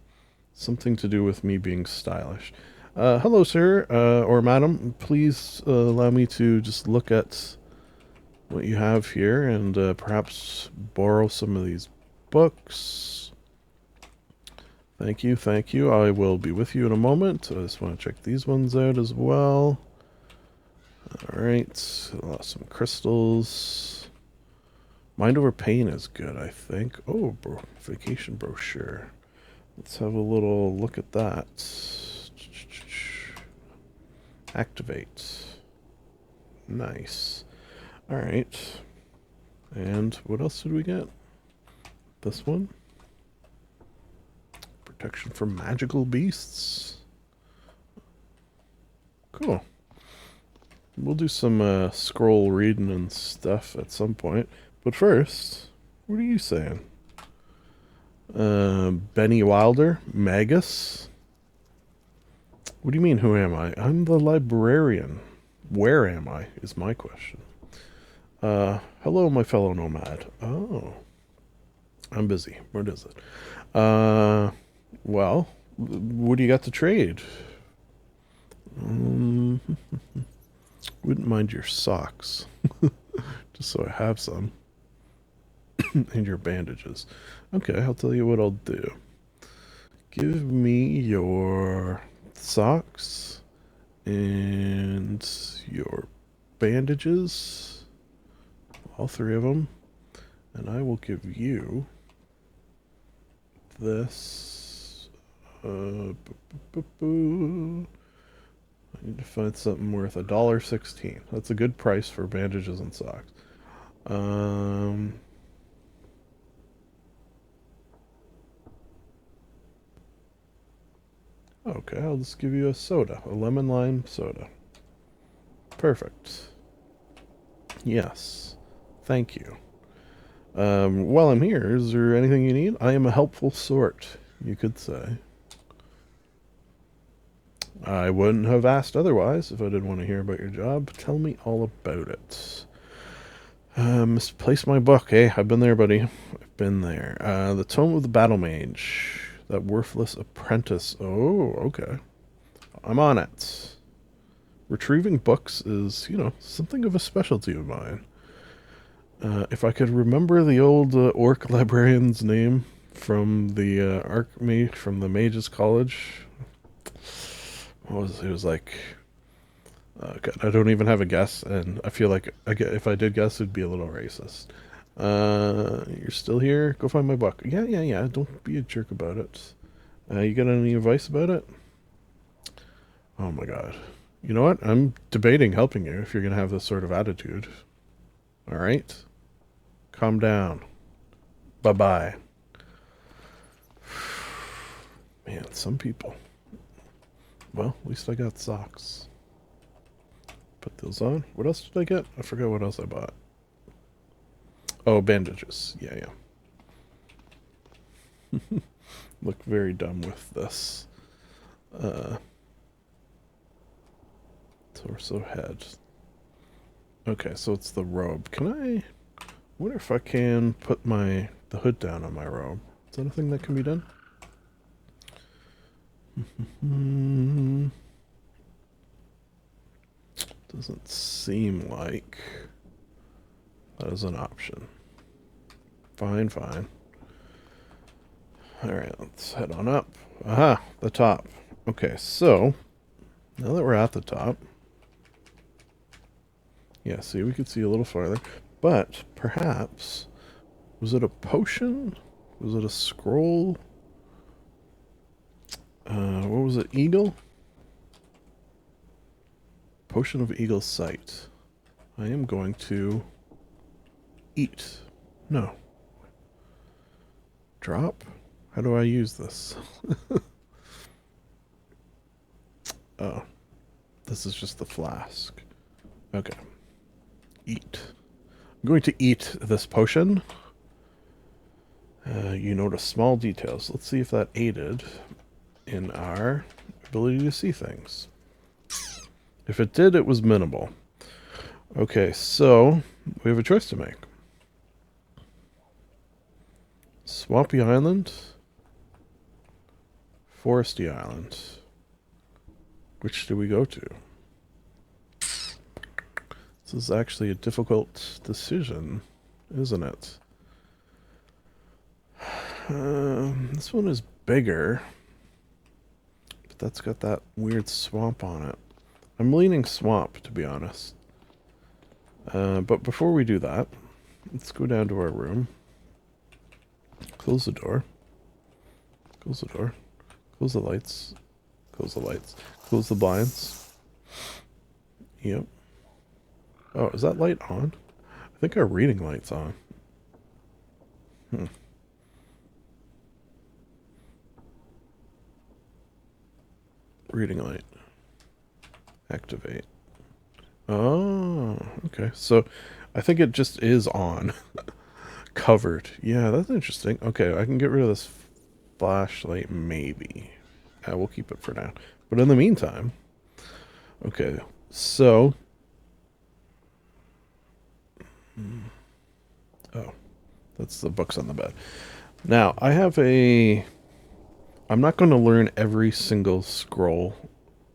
Something to do with me being stylish. Hello, sir, or madam. Please allow me to just look at what you have here and perhaps borrow some of these books. Thank you, thank you. I will be with you in a moment. I just want to check these ones out as well. Alright, some crystals. Mind over Pain is good, I think. Oh, vacation brochure. Let's have a little look at that. Activate. Nice. Alright. And what else did we get? This one? Protection from magical beasts. Cool. We'll do some scroll reading and stuff at some point. But first, what are you saying? Benny Wilder? Magus? What do you mean, who am I? I'm the librarian. Where am I, is my question. Hello, my fellow nomad. Oh. I'm busy. What is it? Well, what do you got to trade? Wouldn't mind your socks. Just so I have some. And your bandages. Okay, I'll tell you what I'll do. Give me your socks and your bandages. All three of them. And I will give you this. I need to find something worth $1.16. That's a good price for bandages and socks. Okay, I'll just give you a soda. A lemon lime soda. Perfect. Yes. Thank you. While I'm here, is there anything you need? I am a helpful sort, you could say. I wouldn't have asked otherwise if I didn't want to hear about your job. Tell me all about it. Misplaced my book. Eh, I've been there, buddy. I've been there. The Tome of the Battle Mage. That worthless apprentice. Oh, okay. I'm on it. Retrieving books is, you know, something of a specialty of mine. If I could remember the old orc librarian's name from the Archmage from the Mages College. What was it? It was like... God, I don't even have a guess, and I feel like if I did guess, it'd be a little racist. You're still here? Go find my book. Yeah. Don't be a jerk about it. You got any advice about it? Oh my god. You know what? I'm debating helping you if you're going to have this sort of attitude. Alright? Calm down. Bye-bye. Man, some people. Well, at least I got socks. Put those on. What else did I get? I forgot what else I bought. Oh, bandages. Yeah. Look very dumb with this. Torso head. Okay, so it's the robe. I wonder if I can put the hood down on my robe. Is that a thing that can be done? Doesn't seem like that is an option. Fine. Alright, let's head on up. Aha, the top. Okay, so now that we're at the top, yeah, see, we could see a little farther. But perhaps, was it a potion? Was it a scroll? What was it? Eagle? Potion of Eagle Sight. I am going to eat. No. Drop? How do I use this? Oh. This is just the flask. Okay. Eat. I'm going to eat this potion. You notice small details. Let's see if that aided in our ability to see things. If it did, it was minimal. Okay, so we have a choice to make. Swampy Island, Foresty Island. Which do we go to? This This is actually a difficult decision, isn't it? This one is bigger, but that's got that weird swamp on it. I'm leaning swamp, to be honest. But before we do that, let's go down to our room. Close the door. Close the door. Close the lights. Close the lights. Close the blinds. Yep. Oh, is that light on? I think our reading light's on. Reading light. Activate. Oh, okay. So, I think it just is on. Covered. Yeah, that's interesting. Okay, I can get rid of this flashlight, maybe. We'll keep it for now. But in the meantime... Okay, so... Oh, that's the books on the bed. Now, I have a... I'm not going to learn every single scroll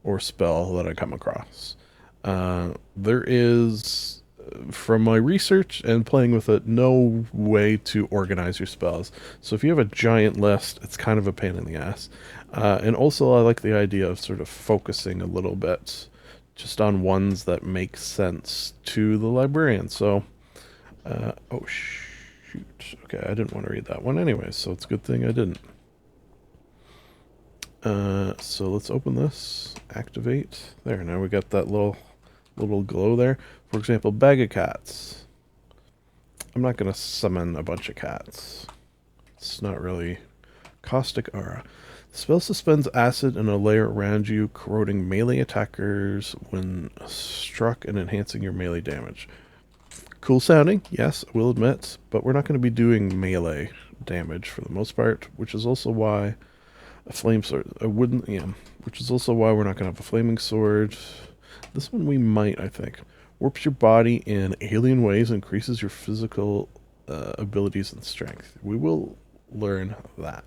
or spell that I come across. There is, from my research and playing with it, no way to organize your spells. So if you have a giant list, it's kind of a pain in the ass. And also I like the idea of sort of focusing a little bit just on ones that make sense to the librarian. So, oh shoot. Okay, I didn't want to read that one anyway, so it's a good thing I didn't. So let's open this, activate. There, now we got that little glow there. For example, bag of cats. I'm not going to summon a bunch of cats. It's not really... Caustic aura. The spell suspends acid in a layer around you, corroding melee attackers when struck and enhancing your melee damage. Cool sounding, yes, I will admit, but we're not going to be doing melee damage for the most part, which is also why a flame sword, which is also why we're not going to have a flaming sword. This one we might, I think. Warps your body in alien ways, increases your physical abilities and strength. We will learn that.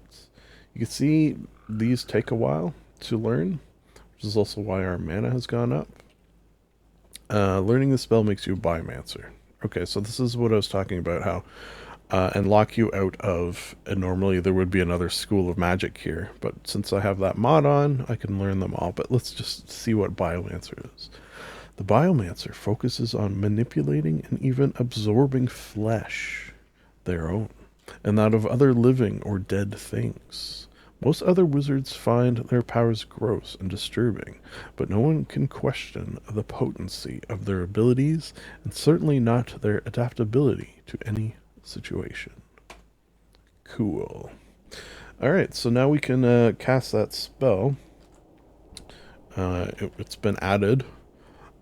You can see these take a while to learn, which is also why our mana has gone up. Learning the spell makes you a biomancer. Okay, so this is what I was talking about, how and lock you out of, and normally there would be another school of magic here, but since I have that mod on, I can learn them all. But let's just see what Biomancer is. The Biomancer focuses on manipulating and even absorbing flesh, their own, and that of other living or dead things. Most other wizards find their powers gross and disturbing, but no one can question the potency of their abilities, and certainly not their adaptability to any situation. Cool. Alright, so now we can cast that spell. It's been added,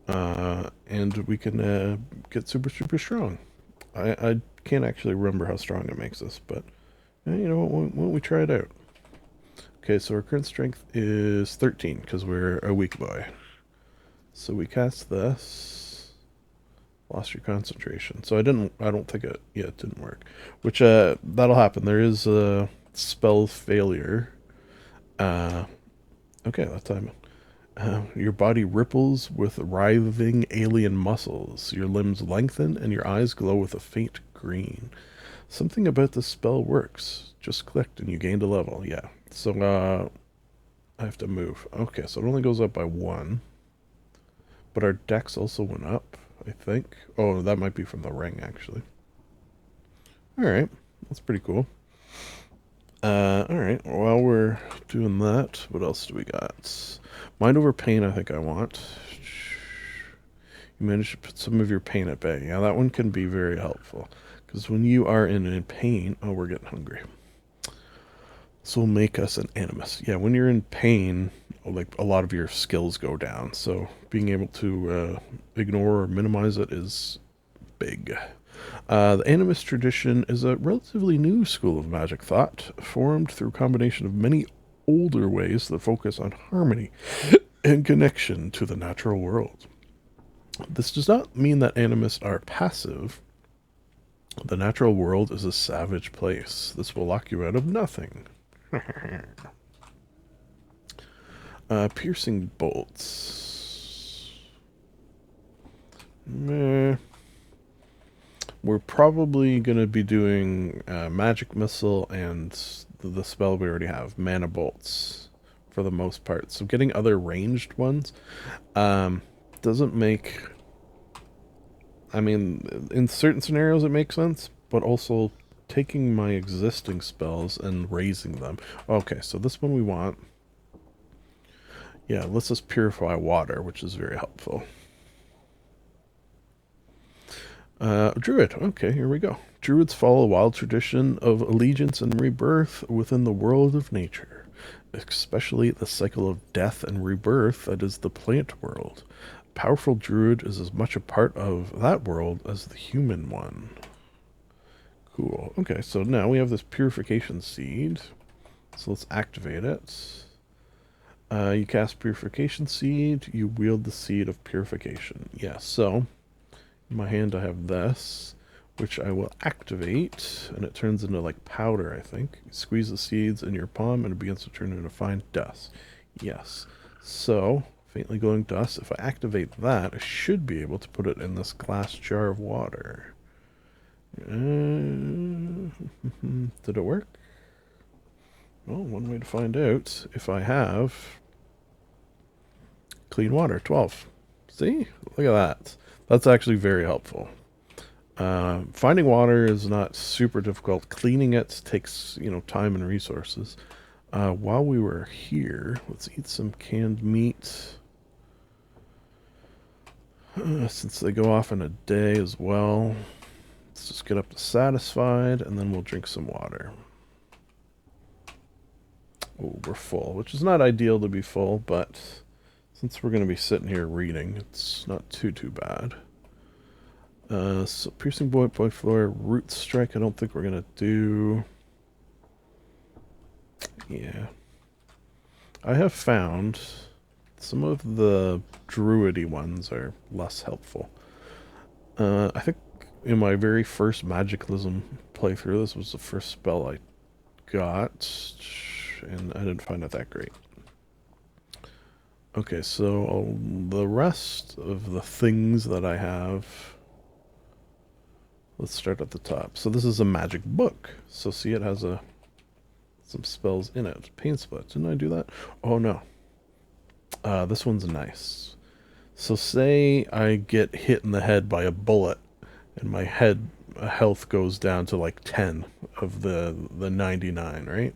and we can get super, super strong. I can't actually remember how strong it makes us, but you know, why don't we try it out? Okay, so our current strength is 13, because we're a weak boy. So we cast this. Lost your concentration. So I don't think it didn't work. Which, that'll happen. There is a spell failure. Okay, that time. Your body ripples with writhing alien muscles. Your limbs lengthen and your eyes glow with a faint green. Something about the spell works. Just clicked and you gained a level. Yeah. So, I have to move. Okay, so it only goes up by 1. But our dex also went up, I think. Oh, that might be from the ring, actually. Alright, that's pretty cool. Alright, while we're doing that, what else do we got? Mind over pain, I think I want. You manage to put some of your pain at bay. Yeah, that one can be very helpful. Because when you are in pain... Oh, we're getting hungry. This will make us an animus. Yeah, when you're in pain, like, a lot of your skills go down. So being able to ignore or minimize it is big. The animus tradition is a relatively new school of magic thought, formed through a combination of many older ways that focus on harmony and connection to the natural world. This does not mean that animus are passive. The natural world is a savage place. This will lock you out of nothing. Piercing bolts. Meh. We're probably going to be doing Magic Missile and the spell we already have, Mana Bolts, for the most part. So getting other ranged ones um, doesn't make... I mean, in certain scenarios it makes sense, but also taking my existing spells and raising them. Okay, so this one we want. Yeah, let's just purify water, which is very helpful. Druid. Okay, here we go. Druids follow a wild tradition of allegiance and rebirth within the world of nature, especially the cycle of death and rebirth that is the plant world. Powerful druid is as much a part of that world as the human one. Cool. Okay, so now we have this purification seed. So let's activate it. You cast purification seed, you wield the seed of purification. Yeah, so in my hand I have this, which I will activate, and it turns into like powder, I think. You squeeze the seeds in your palm and it begins to turn into fine dust. Yes. So, faintly glowing dust, if I activate that, I should be able to put it in this glass jar of water. Did it work? Well, one way to find out if I have clean water, 12. See? Look at that. That's actually very helpful. Finding water is not super difficult. Cleaning it takes, time and resources. While we were here, let's eat some canned meat. Since they go off in a day as well. Let's just get up to satisfied, and then we'll drink some water. Oh, we're full, which is not ideal to be full, but since we're going to be sitting here reading, it's not too bad. So piercing point floor, root strike. I don't think we're going to do. Yeah, I have found some of the druidy ones are less helpful. I think in my very first Magicalism playthrough, this was the first spell I got, and I didn't find it that great. Okay, so the rest of the things that I have, let's start at the top. So this is a magic book. So see, it has some spells in it. Pain split. Didn't I do that? Oh no. This one's nice. So say I get hit in the head by a bullet, and my head health goes down to like 10 of the 99, right?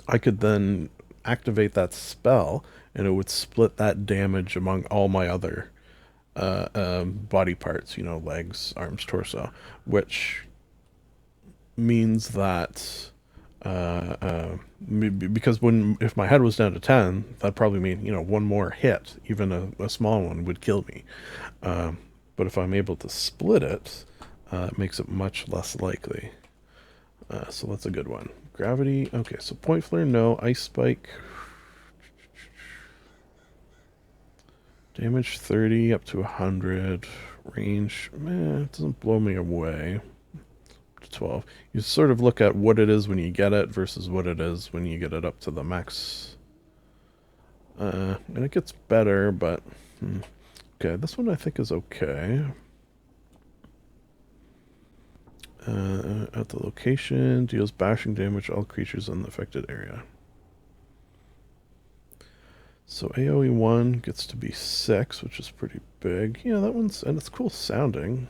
I could then activate that spell, and it would split that damage among all my other body parts, legs, arms, torso, which means that because if my head was down to 10, that'd probably mean, one more hit, even a small one, would kill me. But if I'm able to split it, it makes it much less likely. So that's a good one. Gravity, okay, so point flare, no. Ice spike. Damage 30 up to 100. Range, it doesn't blow me away. 12. You sort of look at what it is when you get it versus what it is when you get it up to the max. And it gets better, but... Okay, this one I think is okay. At the location, deals bashing damage to all creatures in the affected area. So AoE 1 gets to be 6, which is pretty big. Yeah, that one's... and it's cool sounding.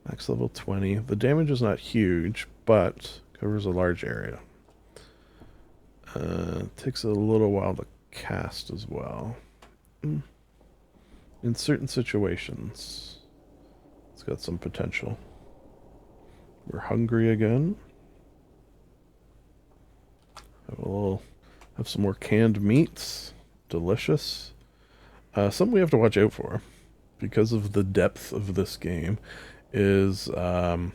Max level 20. The damage is not huge, but covers a large area. Takes a little while to cast as well. In certain situations, it's got some potential. We're hungry again. Have some more canned meats. Delicious. Something we have to watch out for, because of the depth of this game, is I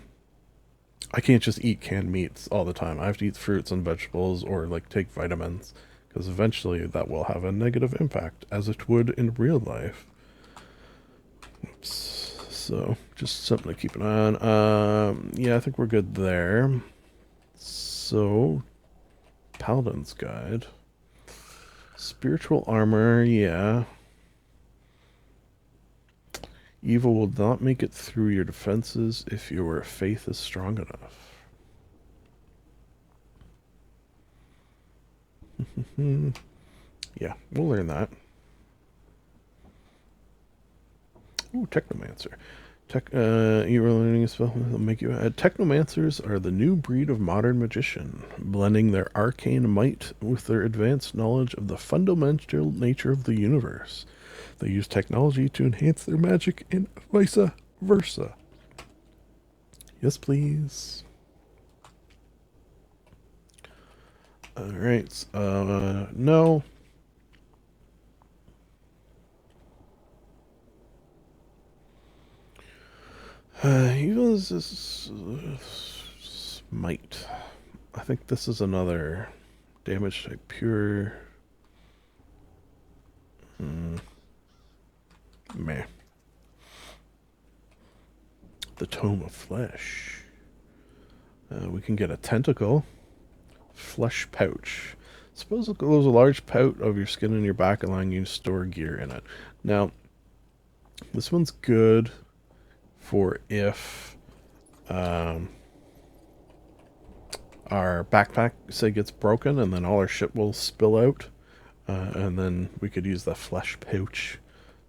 can't just eat canned meats all the time. I have to eat fruits and vegetables, or like take vitamins, because eventually that will have a negative impact, as it would in real life. Oops. So just something to keep an eye on. Yeah, I think we're good there. So Paladin's Guide. Spiritual armor, yeah. Evil will not make it through your defenses if your faith is strong enough. Yeah, we'll learn that. Ooh, Technomancer. You were learning a spell that'll make you. Technomancers are the new breed of modern magician, blending their arcane might with their advanced knowledge of the fundamental nature of the universe. They use technology to enhance their magic and vice versa. Yes, please. Alright, no. He was smite. I think this is another damage type pure. Meh. The Tome of Flesh. We can get a tentacle. Flesh pouch. Suppose it goes a large pout of your skin on your back, allowing you to store gear in it. Now, this one's good for if our backpack, say, gets broken and then all our shit will spill out. And then we could use the flesh pouch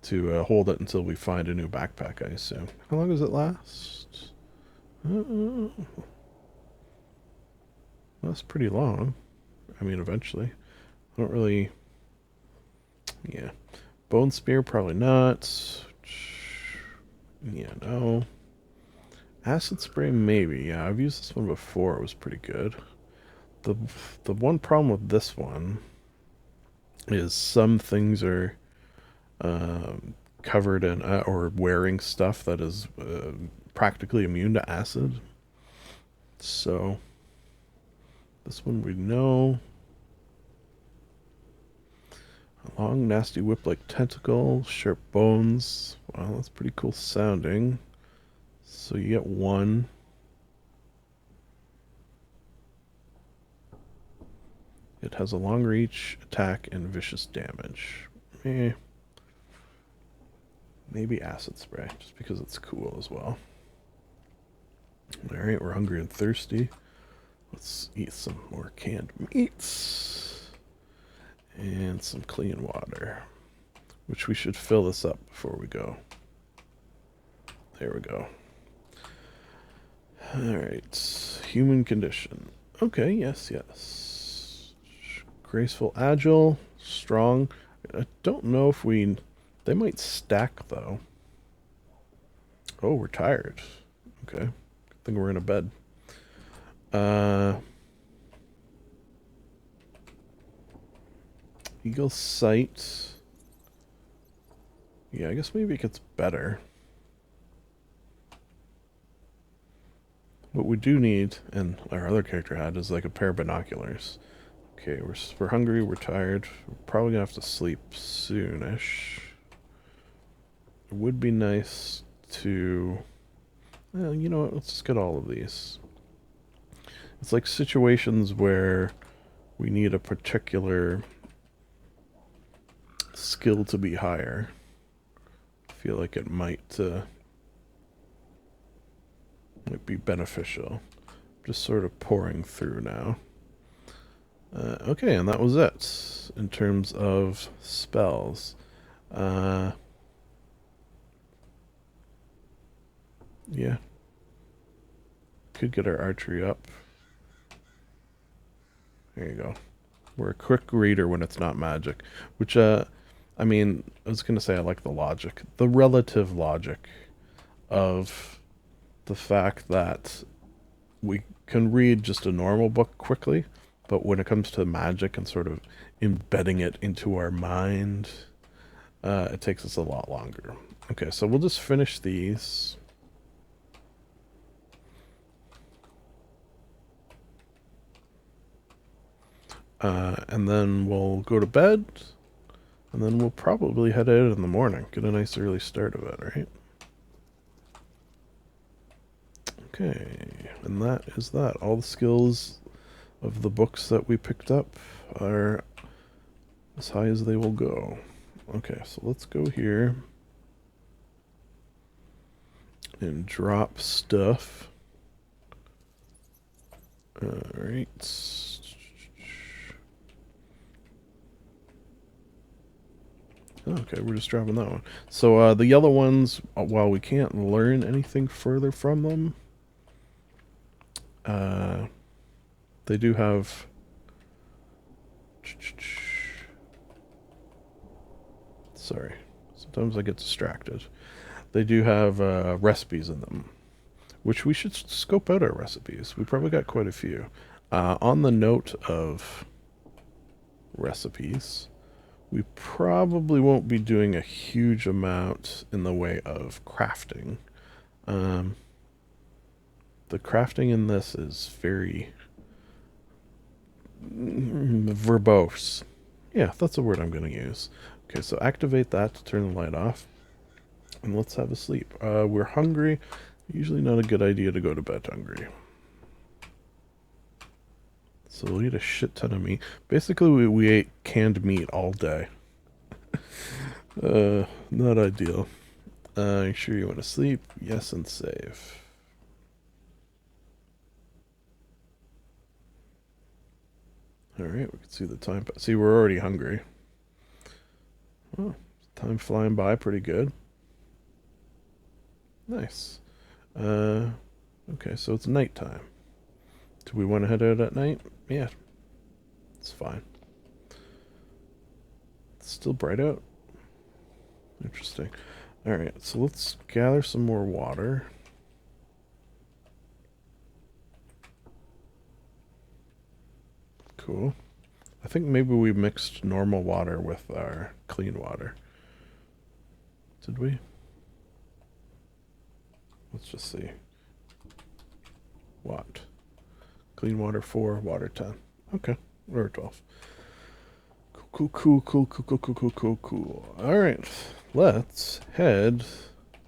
to hold it until we find a new backpack, I assume. How long does it last? That's pretty long. I mean, eventually. I don't really... Yeah. Bone Spear, probably not. Yeah, no. Acid Spray, maybe. Yeah, I've used this one before. It was pretty good. The one problem with this one is some things are covered in or wearing stuff that is practically immune to acid. So this one we know. A long, nasty whip-like tentacle, sharp bones. Wow, that's pretty cool sounding. So you get one. It has a long reach, attack, and vicious damage. Maybe acid spray, just because it's cool as well. Alright, we're hungry and thirsty. Let's eat some more canned meats. And some clean water. Which we should fill this up before we go. There we go. Alright, human condition. Okay, yes, yes. Graceful, agile, strong. I don't know if we... They might stack, though. Oh, we're tired. Okay. Good thing we're in a bed. Eagle sight. Yeah, I guess maybe it gets better. What we do need, and our other character had, is like a pair of binoculars. Okay, we're hungry, we're tired. We're probably gonna have to sleep soonish. It would be nice to... Well, you know what, let's just get all of these. It's like situations where we need a particular skill to be higher. I feel like it might be beneficial. Just sort of pouring through now. Okay, and that was it in terms of spells. Yeah. Could get our archery up. There you go. We're a quick reader when it's not magic. Which, I mean, I was going to say I like the logic. The relative logic of the fact that we can read just a normal book quickly, but when it comes to magic and sort of embedding it into our mind, it takes us a lot longer. Okay, so we'll just finish these. And then we'll go to bed, and then we'll probably head out in the morning. Get a nice early start of it, right? Okay, and that is that. All the skills of the books that we picked up are as high as they will go. Okay, so let's go here. and drop stuff. Alright. Okay, we're just dropping that one. So the yellow ones, while we can't learn anything further from them, they do have... Sorry, sometimes I get distracted. They do have recipes in them, which we should scope out our recipes. We probably got quite a few. On the note of recipes, we probably won't be doing a huge amount in the way of crafting. The crafting in this is very verbose. Yeah, that's a word I'm going to use. Okay, so activate that to turn the light off. And let's have a sleep. We're hungry. Usually not a good idea to go to bed hungry. So we'll eat a shit ton of meat. Basically, we ate canned meat all day. Not ideal. You sure you want to sleep? Yes, and save. Alright, we can see the time. See, we're already hungry. Oh, time flying by pretty good. Nice. Okay, so it's nighttime. Do we want to head out at night? Yeah. It's fine. It's still bright out. Interesting. Alright, so let's gather some more water. Cool. I think maybe we mixed normal water with our clean water. Did we? Let's just see. What? Clean water 4, water 10. Okay, or 12. Cool. Alright, let's head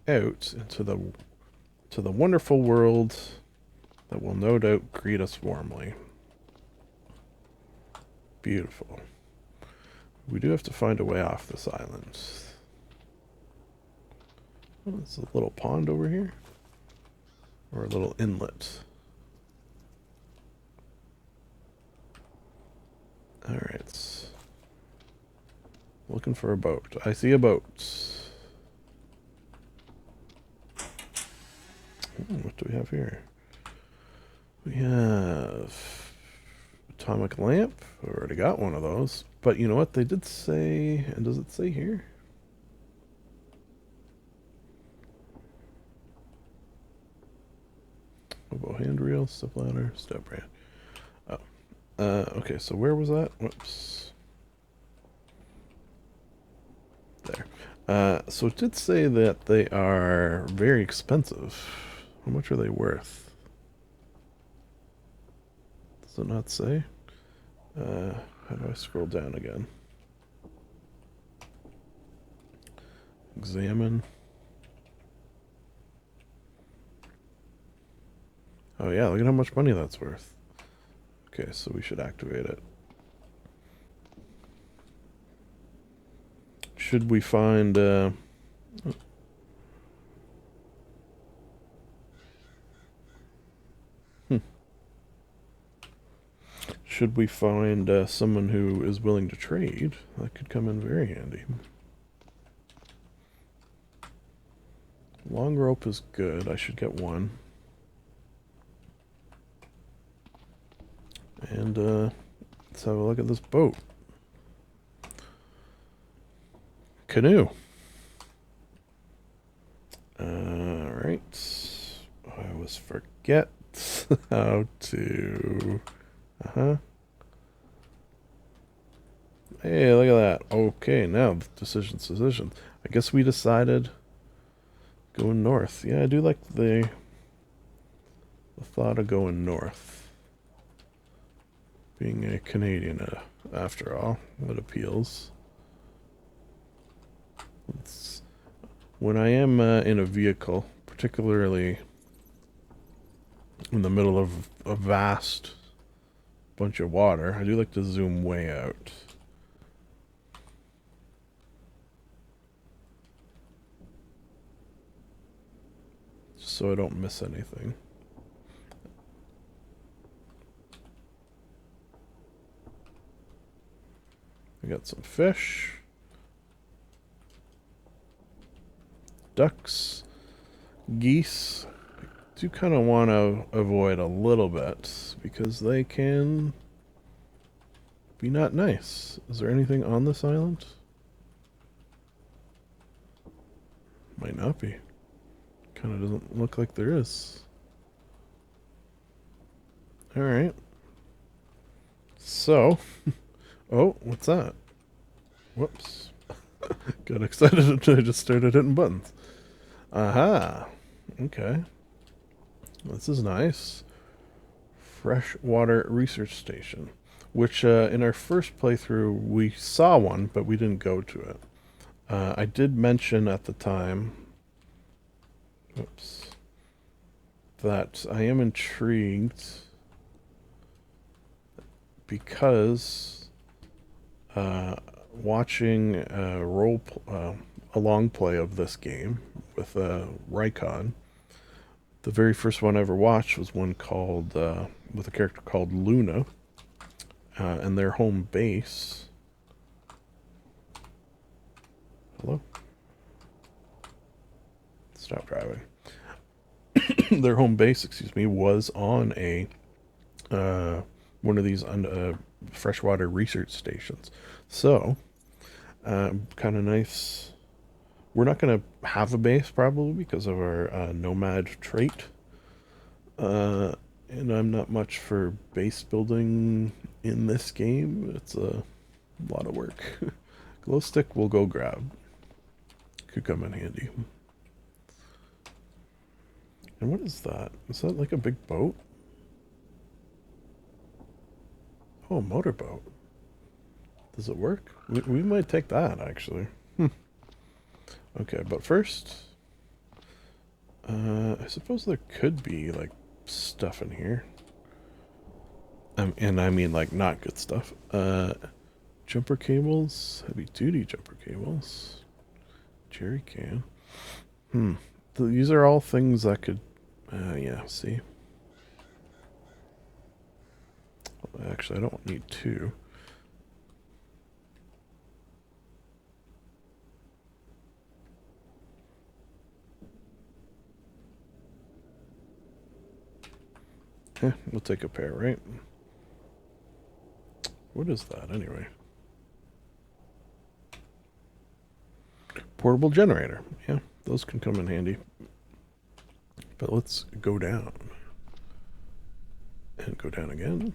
out into the wonderful world that will no doubt greet us warmly. Beautiful. We do have to find a way off this island. Oh, there's a little pond over here. Or a little inlet. Alright. Looking for a boat. I see a boat. Ooh, what do we have here? We have atomic lamp. We already got one of those. But you know what? They did say... And does it say here? Hobo handrail, step ladder, step ramp. Oh. Okay, so where was that? Whoops. There. So it did say that they are very expensive. How much are they worth? Does it not say? How do I scroll down again? Examine. Oh yeah, look at how much money that's worth. Okay, so we should activate it. Should we find... Should we find someone who is willing to trade, that could come in very handy. Long rope is good. I should get one. And let's have a look at this boat. Canoe. Alright. I always forget how to... Hey, look at that. Okay, now decisions. I guess we decided going north. Yeah, I do like the thought of going north. Being a Canadian, after all, it appeals. When I am in a vehicle, particularly in the middle of a vast bunch of water, I do like to zoom way out. so I don't miss anything. We got some fish, ducks, geese. I do kind of want to avoid a little bit because they can be not nice. Is there anything on this island? Might not be. Kind of doesn't look like there is. Alright. So, oh, what's that? Whoops. Got excited until I just started hitting buttons. Aha. Okay. This is nice. Freshwater research station. Which, in our first playthrough, we saw one, but we didn't go to it. I did mention at the time, oops, that I am intrigued because watching a long play of this game with Rykon, the very first one I ever watched was one called with a character called Luna, and their home base. Hello? Stop driving. Their home base, excuse me, was on a one of these freshwater research stations. So, kind of nice. We're not going to have a base probably because of our nomad trait. And I'm not much for base building in this game. It's a lot of work. Glow stick we'll go grab. Could come in handy. And what is that? Is that like a big boat? Oh, motorboat. Does it work? We might take that, actually. Okay, but first... I suppose there could be, like, stuff in here. And I mean, like, not good stuff. Jumper cables. Heavy-duty jumper cables. Jerry can. These are all things that could... yeah, see? Actually, I don't need two. We'll take a pair, right? What is that, anyway? Portable generator. Yeah, those can come in handy. But let's go down. And go down again.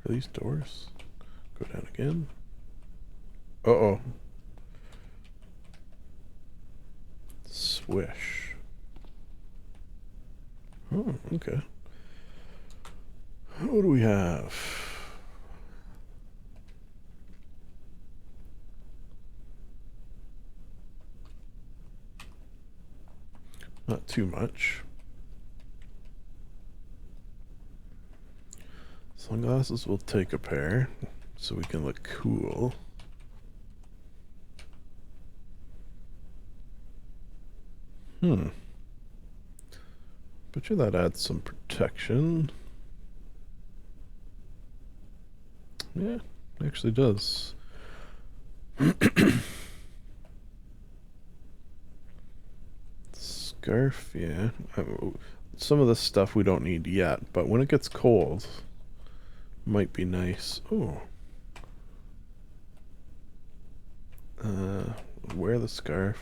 Are these doors? Go down again. Uh-oh. Swish. Oh, okay. What do we have? Not too much. Sunglasses, we'll take a pair so we can look cool. Bet you that adds some protection. Yeah, it actually does. Scarf, yeah. Some of this stuff we don't need yet, but when it gets cold, might be nice. Oh. Wear the scarf,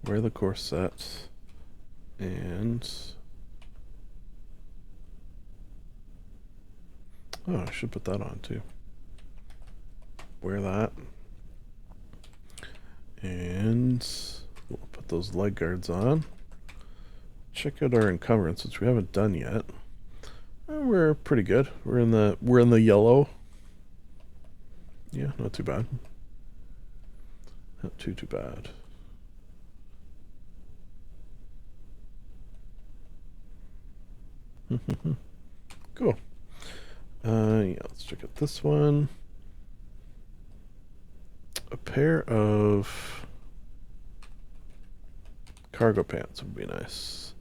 wear the corset, and... oh, I should put that on too. Wear that. And we'll put those leg guards on. Check out our encumbrance, which we haven't done yet. We're pretty good. We're in the yellow. Yeah, not too bad. Not too bad. Cool. Yeah, let's check out this one. A pair of Cargo pants would be nice.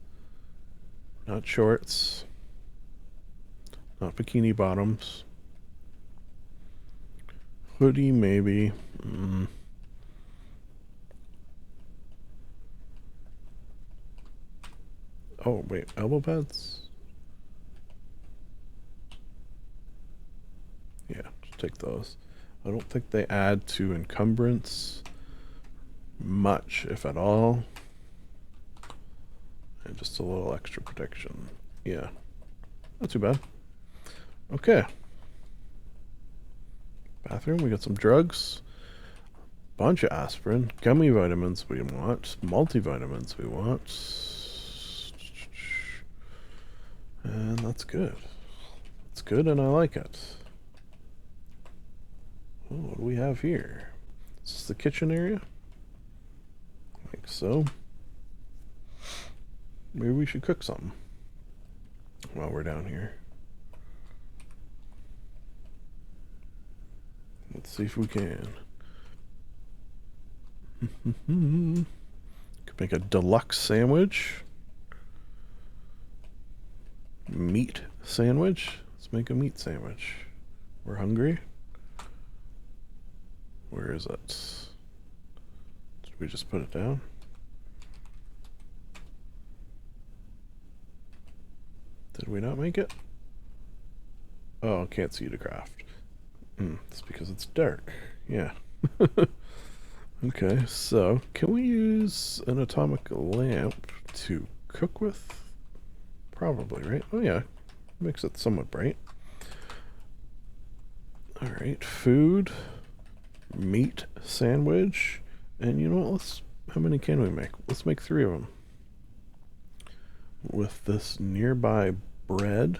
Not shorts. Not bikini bottoms. Hoodie, maybe. Oh, wait. Elbow pads? Yeah, just take those. I don't think they add to encumbrance much, if at all. And just a little extra protection. Yeah. Not too bad. Okay. Bathroom, we got some drugs. Bunch of aspirin. Gummy vitamins we want. Multivitamins we want. And that's good. It's good and I like it. Oh, what do we have here? Is this the kitchen area? I think so. Maybe we should cook something while we're down here. Let's see if we can. Could make a deluxe sandwich. Meat sandwich. Let's make a meat sandwich. We're hungry. Where is it? Did we just put it down? Did we not make it? Oh, can't see to craft. It's because it's dark. Yeah. Okay, so can we use an atomic lamp to cook with? Probably, right? Oh yeah, makes it somewhat bright. Alright, food, meat sandwich, and you know what, how many can we make? Let's make 3 of them. With this nearby bread.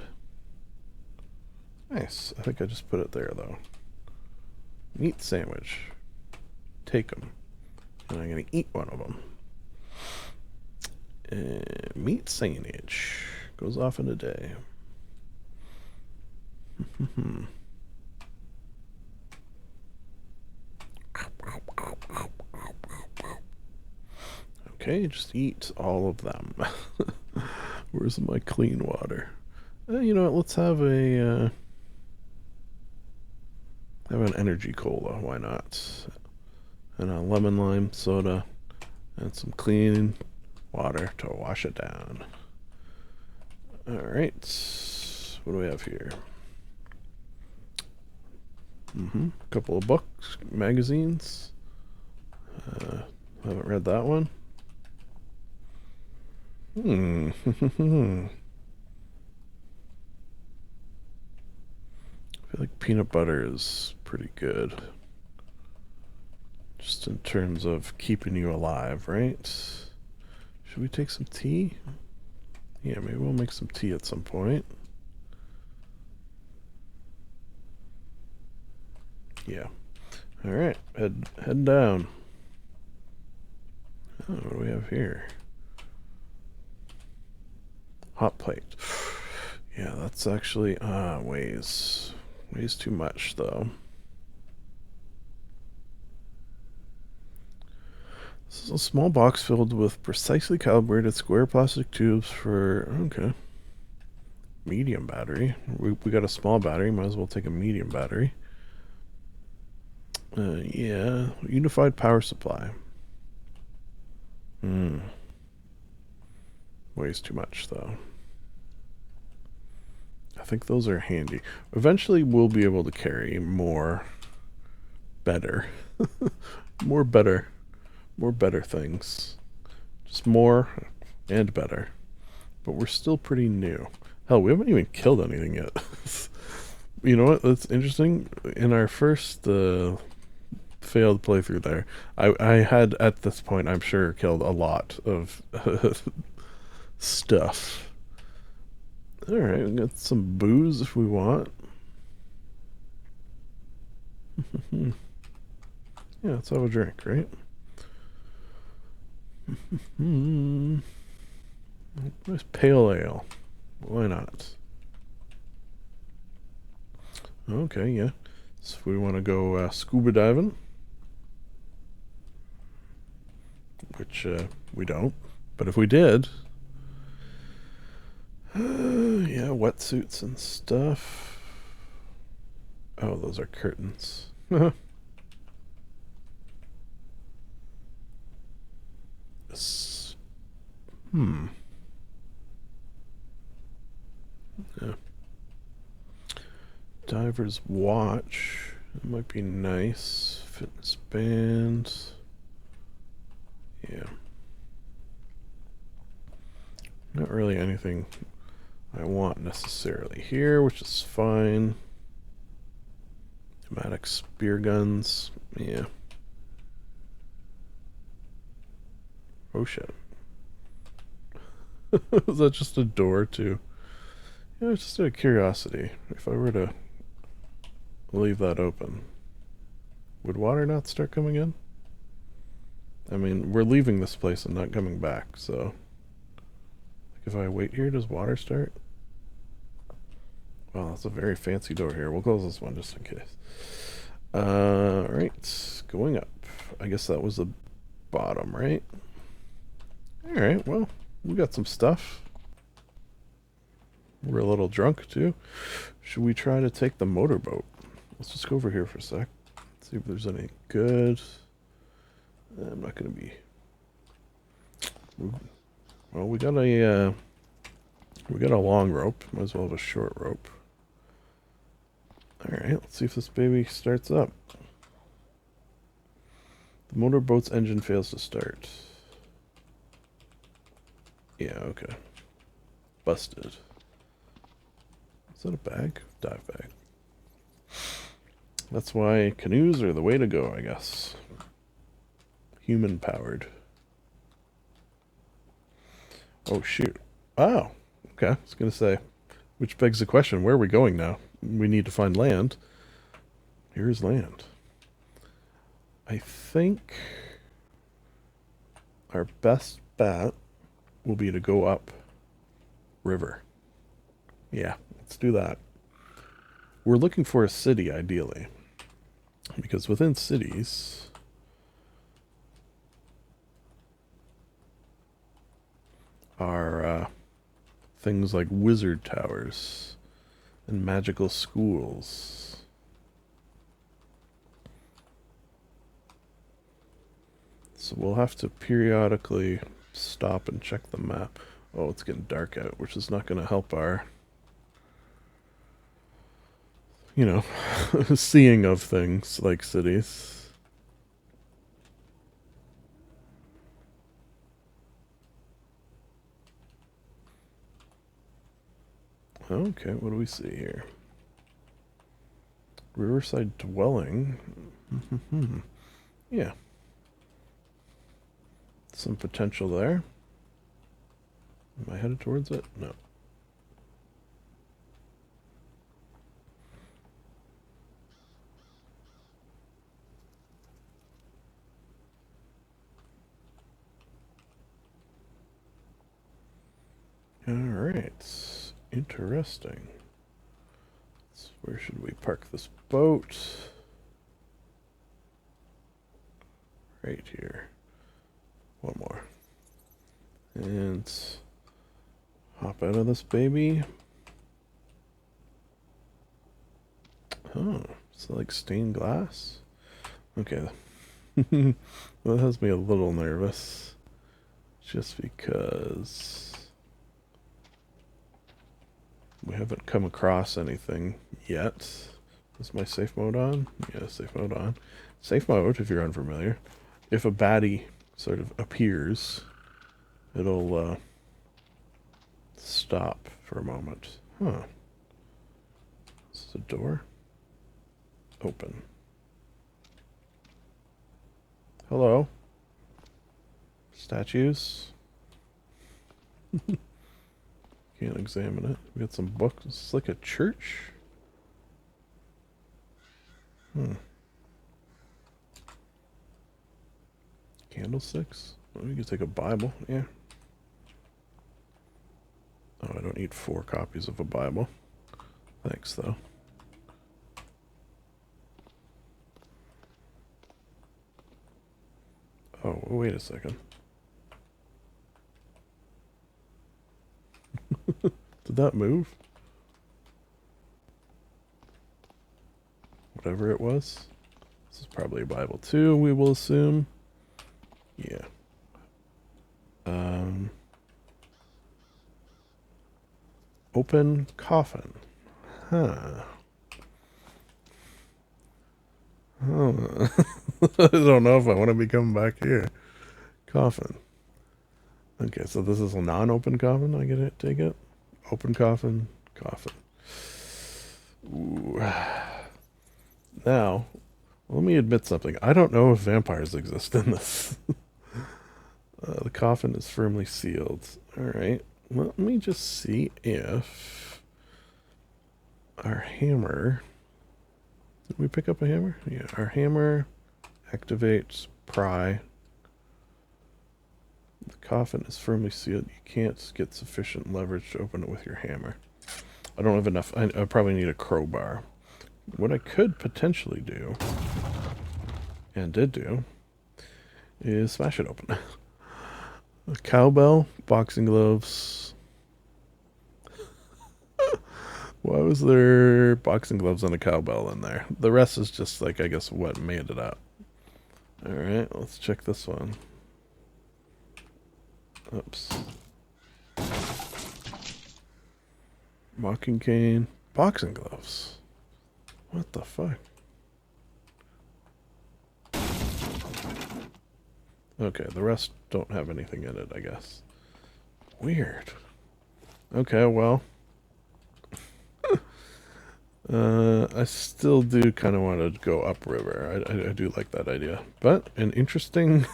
Nice, I think I just put it there though. Meat sandwich. Take them. And I'm gonna eat one of them. Meat sandwich. Goes off in a day. Okay, just eat all of them. Where's my clean water? You know what, let's have an energy cola, why not? And a lemon lime soda and some clean water to wash it down. Alright, what do we have here? A couple of books, magazines. Haven't read that one. I feel like peanut butter is pretty good. Just in terms of keeping you alive, right? Should we take some tea? Yeah, maybe we'll make some tea at some point. Yeah. Alright, head down. Oh, what do we have here? Hot plate. Yeah, that's actually weighs too much though. This is a small box filled with precisely calibrated square plastic tubes for okay. Medium battery. We got a small battery, might as well take a medium battery. Yeah, unified power supply. Weighs too much though. I think those are handy. Eventually we'll be able to carry more better. more better things. Just more and better. But we're still pretty new. Hell, we haven't even killed anything yet. You know what? That's interesting. In our first failed playthrough there, I had at this point, I'm sure, killed a lot of stuff. Alright, we got some booze if we want. Yeah, let's have a drink, right? Nice pale ale. Why not? Okay, yeah. So if we want to go scuba diving, which we don't, But if we did... yeah, wetsuits and stuff. Oh, those are curtains. Hmm. Yeah. Diver's watch. That might be nice. Fitness band. Yeah. Not really anything I want necessarily here, which is fine. Pneumatic spear guns. Yeah. Oh shit. Is that just a door too? Yeah, just out of curiosity. If I were to leave that open, would water not start coming in? I mean, we're leaving this place and not coming back, so... if I wait here, does water start? Well, that's a very fancy door here. We'll close this one just in case. Alright, going up. I guess that was the bottom, right? Alright, well, we got some stuff. We're a little drunk, too. Should we try to take the motorboat? Let's just go over here for a sec. See if there's any good. I'm not going to be... well, we got a long rope. Might as well have a short rope. Alright, let's see if this baby starts up. The motorboat's engine fails to start. Yeah, okay. Busted. Is that a bag? Dive bag. That's why canoes are the way to go, I guess. Human powered. Oh, shoot. Oh, okay. I was going to say, which begs the question, where are we going now? We need to find land. Here's land. I think our best bet will be to go up river. Yeah, let's do that. We're looking for a city, ideally. Because within cities... are things like wizard towers and magical schools. So we'll have to periodically stop and check the map. Oh, it's getting dark out, which is not going to help our, you know, seeing of things like cities. Okay, what do we see here? Riverside dwelling. Yeah. Some potential there. Am I headed towards it? No. Alright. Interesting. So where should we park this boat? Right here. One more. And hop out of this baby. Oh, it's like stained glass? Okay. That has me a little nervous. Just because we haven't come across anything yet. Is my safe mode on? Yeah, safe mode on. Safe mode, if you're unfamiliar. If a baddie sort of appears, it'll stop for a moment. Huh. This is a door. Open. Hello. Statues. Can't examine it. We got some books. It's like a church. Candlesticks. Oh, you can take a Bible. Yeah. Oh, I don't need 4 copies of a Bible. Thanks, though. Oh, wait a second. Did that move? Whatever it was. This is probably a Bible too, we will assume. Yeah. Open coffin. Huh. Oh. I don't know if I want to be coming back here. Coffin. Okay, so this is a non-open coffin, I get it, take it? Open coffin, coffin. Ooh. Now, let me admit something. I don't know if vampires exist in this. The coffin is firmly sealed. Alright, let me just see if our hammer... Did we pick up a hammer? Yeah, our hammer activates pry. The coffin is firmly sealed. You can't get sufficient leverage to open it with your hammer. I don't have enough. I probably need a crowbar. What I could potentially do, and did do, is smash it open. A cowbell, boxing gloves. Why was there boxing gloves and a cowbell in there? The rest is just like, I guess, what made it up. Alright, let's check this one. Oops. Walking cane. Boxing gloves. What the fuck? Okay, the rest don't have anything in it, I guess. Weird. Okay, well. I still do kind of want to go upriver. I do like that idea. But an interesting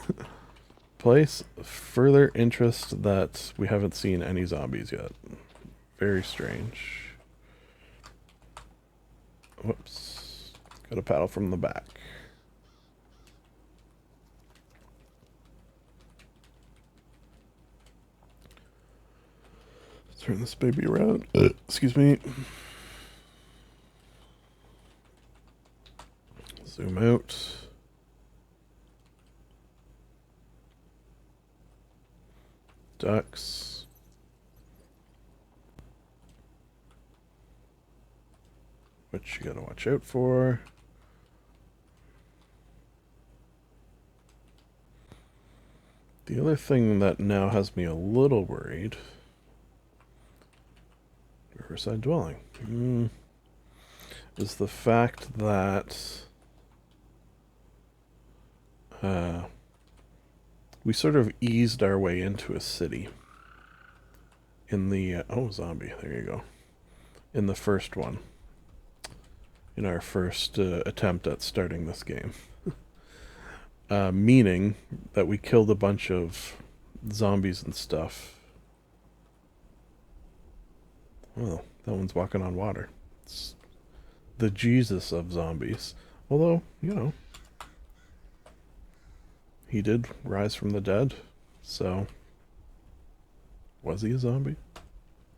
place. Further interest that we haven't seen any zombies yet. Very strange. Whoops. Got a paddle from the back. Let's turn this baby around. Excuse me. Zoom out. Ducks. What you gotta watch out for. The other thing that now has me a little worried. Riverside dwelling. Is the fact that we sort of eased our way into a city in the oh, zombie, there you go, in the first one, in our first attempt at starting this game. Meaning that we killed a bunch of zombies and stuff. Well, that one's walking on water. It's the Jesus of zombies. Although, you know, he did rise from the dead, so was he a zombie?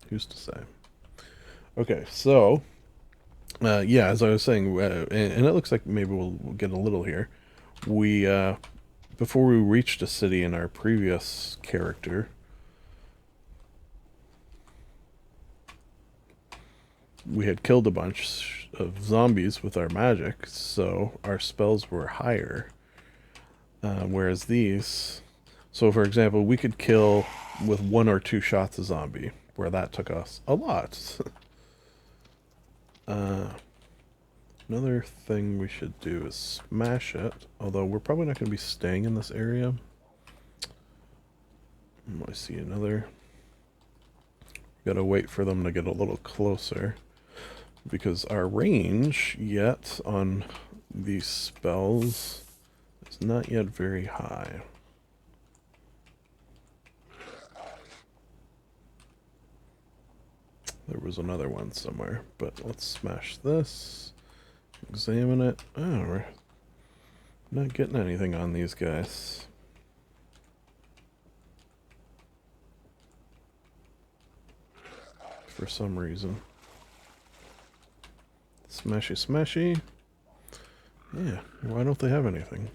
Who's to say? Okay, so yeah, as I was saying, and it looks like maybe we'll get a little here. We before we reached a city in our previous character, we had killed a bunch of zombies with our magic, so our spells were higher. Whereas these, so for example, we could kill with 1 or 2 shots a zombie, where that took us a lot. Another thing we should do is smash it, although we're probably not going to be staying in this area. I see another. Gotta wait for them to get a little closer, because our range yet on these spells is not yet very high. There was another one somewhere, but let's smash this. Examine it. Oh, we're not getting anything on these guys. For some reason. Smashy, smashy. Yeah, why don't they have anything?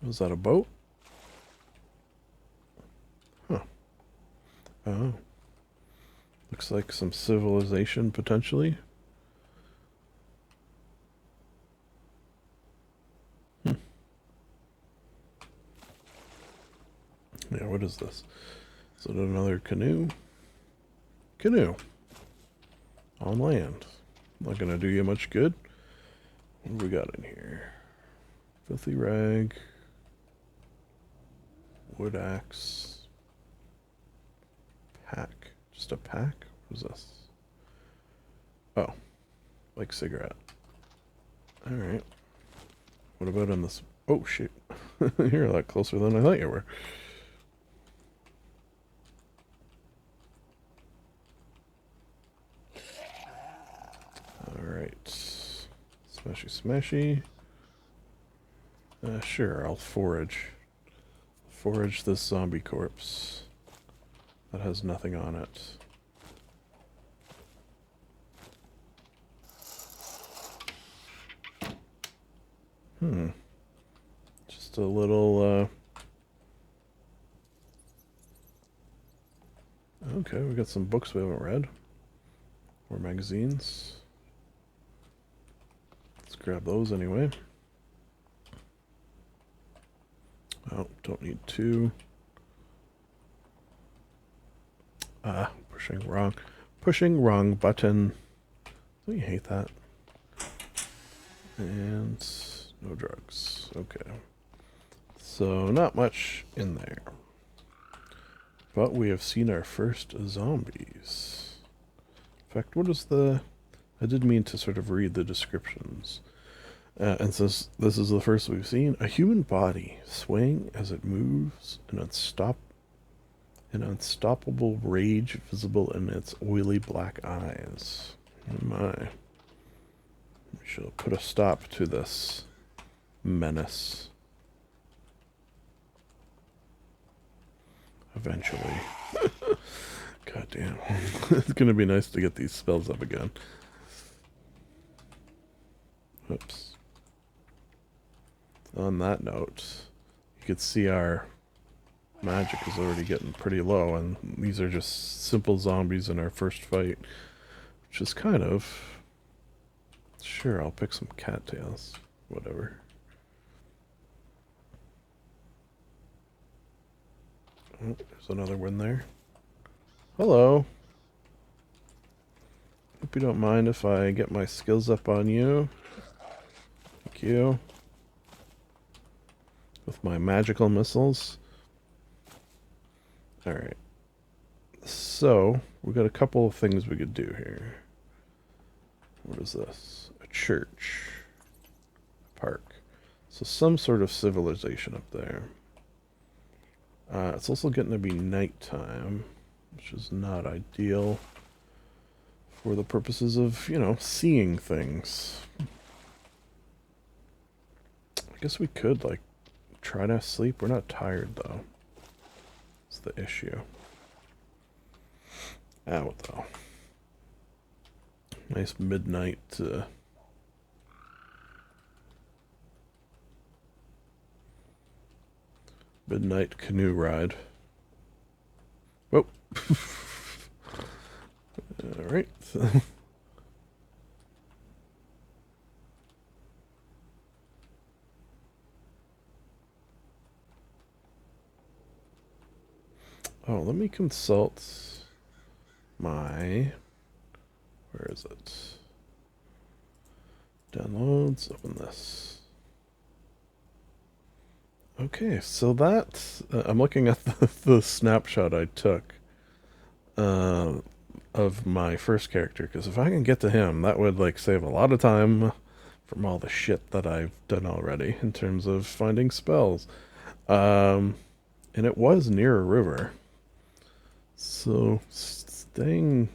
Was that a boat? Huh. Oh. Looks like some civilization, potentially. Yeah, what is this? Is it another canoe? Canoe. On land. Not gonna do you much good. What do we got in here? Filthy rag. Wood axe. Pack. Just a pack? What is this? Oh. Like cigarette. Alright. What about in this? Oh, shit. You're a lot closer than I thought you were. Alright. Smashy, smashy. Sure, I'll forage. Forage this zombie corpse. That has nothing on it. Just a little, okay, we got some books we haven't read. Or magazines. Let's grab those anyway. Oh, don't need two. Pushing wrong button. Don't you hate that? And no drugs. Okay. So not much in there. But we have seen our first zombies. In fact, what is the... I did mean to sort of read the descriptions. And says, this is the first we've seen. A human body swaying as it moves, an unstoppable rage visible in its oily black eyes. Oh my. We shall put a stop to this menace. Eventually. God damn. It's gonna be nice to get these spells up again. Oops. On that note, you can see our magic is already getting pretty low, and these are just simple zombies in our first fight, which is kind of... Sure, I'll pick some cattails. Whatever. Oh, there's another one there. Hello. Hope you don't mind if I get my skills up on you. Thank you. With my magical missiles. Alright. So, we've got a couple of things we could do here. What is this? A church. A park. So some sort of civilization up there. It's also getting to be nighttime, which is not ideal for the purposes of, you know, seeing things. I guess we could, like, try to sleep. We're not tired, though. It's the issue. Out, though. Nice midnight, midnight canoe ride. Whoa. Alright. Oh, let me consult my... Where is it? Downloads, open this. Okay, so that... I'm looking at the snapshot I took of my first character, because if I can get to him, that would, like, save a lot of time from all the shit that I've done already in terms of finding spells. And it was near a river. So, staying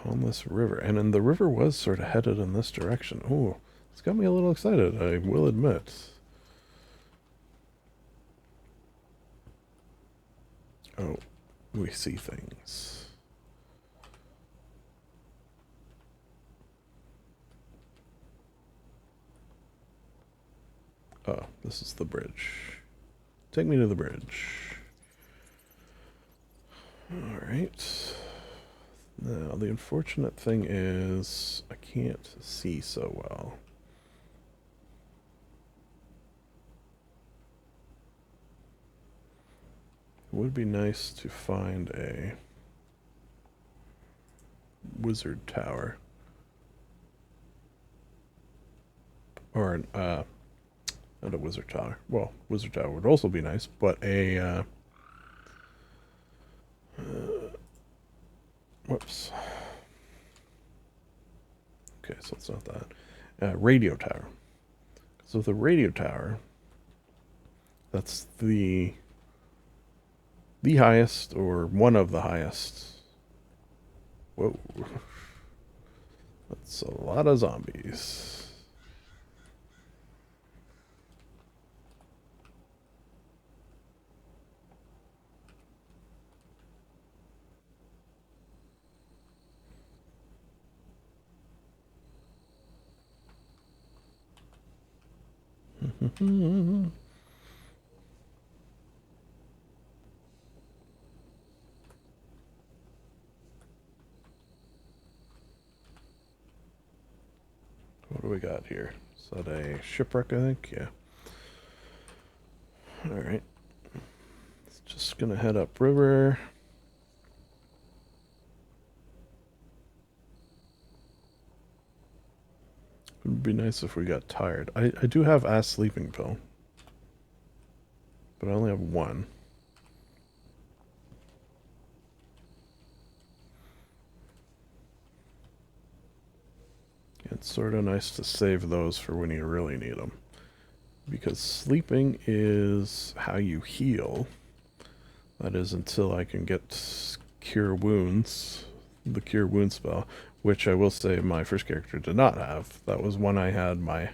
on this river. And then the river was sort of headed in this direction. Oh, it's got me a little excited, I will admit. Oh, we see things. Oh, this is the bridge. Take me to the bridge. Alright. Now, the unfortunate thing is I can't see so well. It would be nice to find a wizard tower. Or an, not a wizard tower. Well, wizard tower would also be nice, but a, whoops. Okay, so it's not that. Radio tower. So the radio tower, that's the highest, or one of the highest. Whoa. That's a lot of zombies. What do we got here? Is that a shipwreck, I think? Yeah. Alright. Just gonna head upriver. It would be nice if we got tired. I do have a sleeping pill. But I only have one. It's sort of nice to save those for when you really need them. Because sleeping is how you heal. That is until I can get Cure Wounds, the Cure Wound spell, which I will say my first character did not have. That was one I had my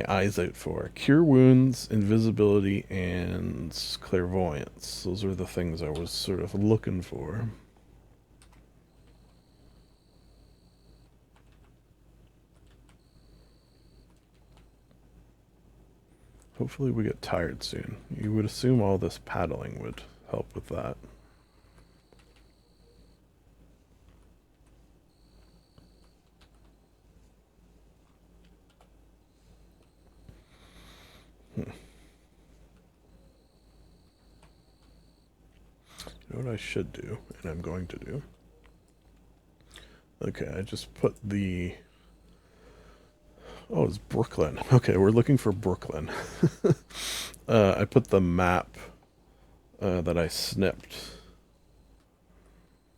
eyes out for. Cure Wounds, Invisibility, and Clairvoyance. Those are the things I was sort of looking for. Hopefully we get tired soon. You would assume all this paddling would help with that. You know what I should do, and I'm going to do? Okay, I just put the... Oh, it's Brooklyn. Okay, we're looking for Brooklyn. I put the map that I snipped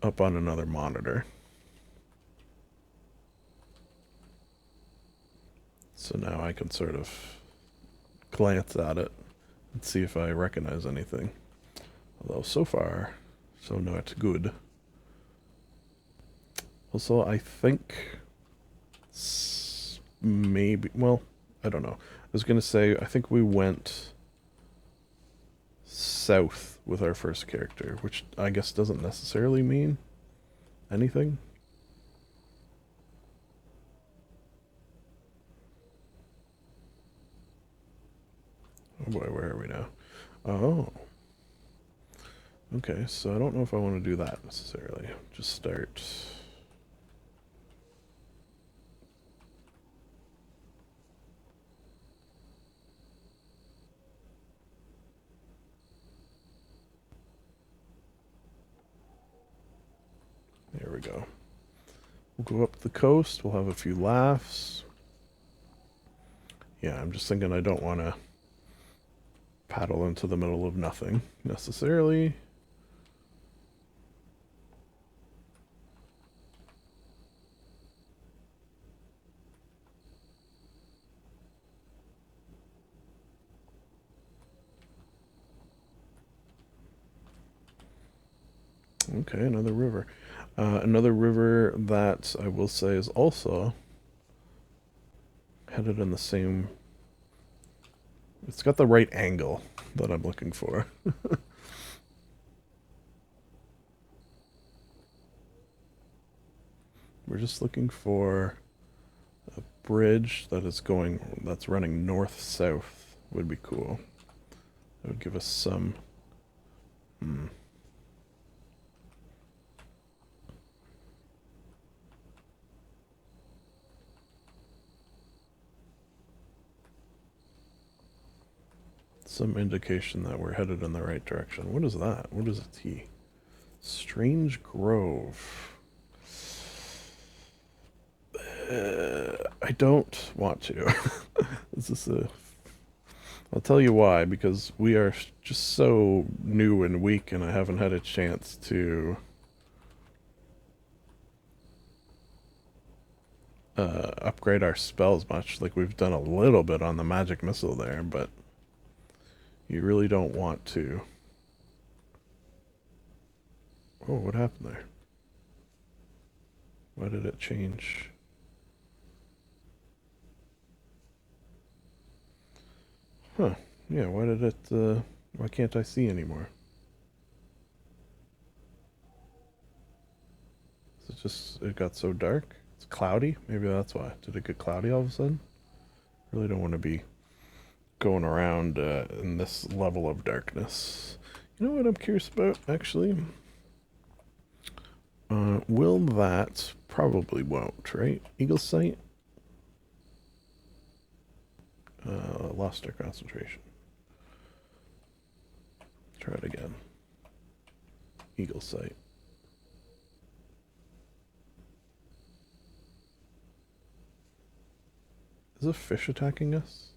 up on another monitor. So now I can sort of glance at it and see if I recognize anything. Although so far, so not good. Also, I think maybe, well, I don't know. I was going to say, I think we went south with our first character, which I guess doesn't necessarily mean anything. Oh boy, where are we now? Oh. Okay, so I don't know if I want to do that necessarily. Just start... There we go. We'll go up the coast. We'll have a few laughs. Yeah, I'm just thinking I don't want to paddle into the middle of nothing necessarily. Okay, another river. Another river that I will say is also headed in the same... It's got the right angle that I'm looking for. We're just looking for a bridge that is that's running north-south would be cool. That would give us some... some indication that we're headed in the right direction. What is that? What is a T? Strange Grove. I don't want to. This is a... I'll tell you why, because we are just so new and weak and I haven't had a chance to upgrade our spells much. Like, we've done a little bit on the magic missile there, but you really don't want to. Oh, what happened there? Why did it change? Huh. Yeah, why did it, why can't I see anymore? Is it just, it got so dark? It's cloudy? Maybe that's why. Did it get cloudy all of a sudden? Really don't want to be going around in this level of darkness. You know what I'm curious about, actually? Will that... Probably won't, right? Eagle sight? Lost our concentration. Try it again. Eagle sight. Is a fish attacking us?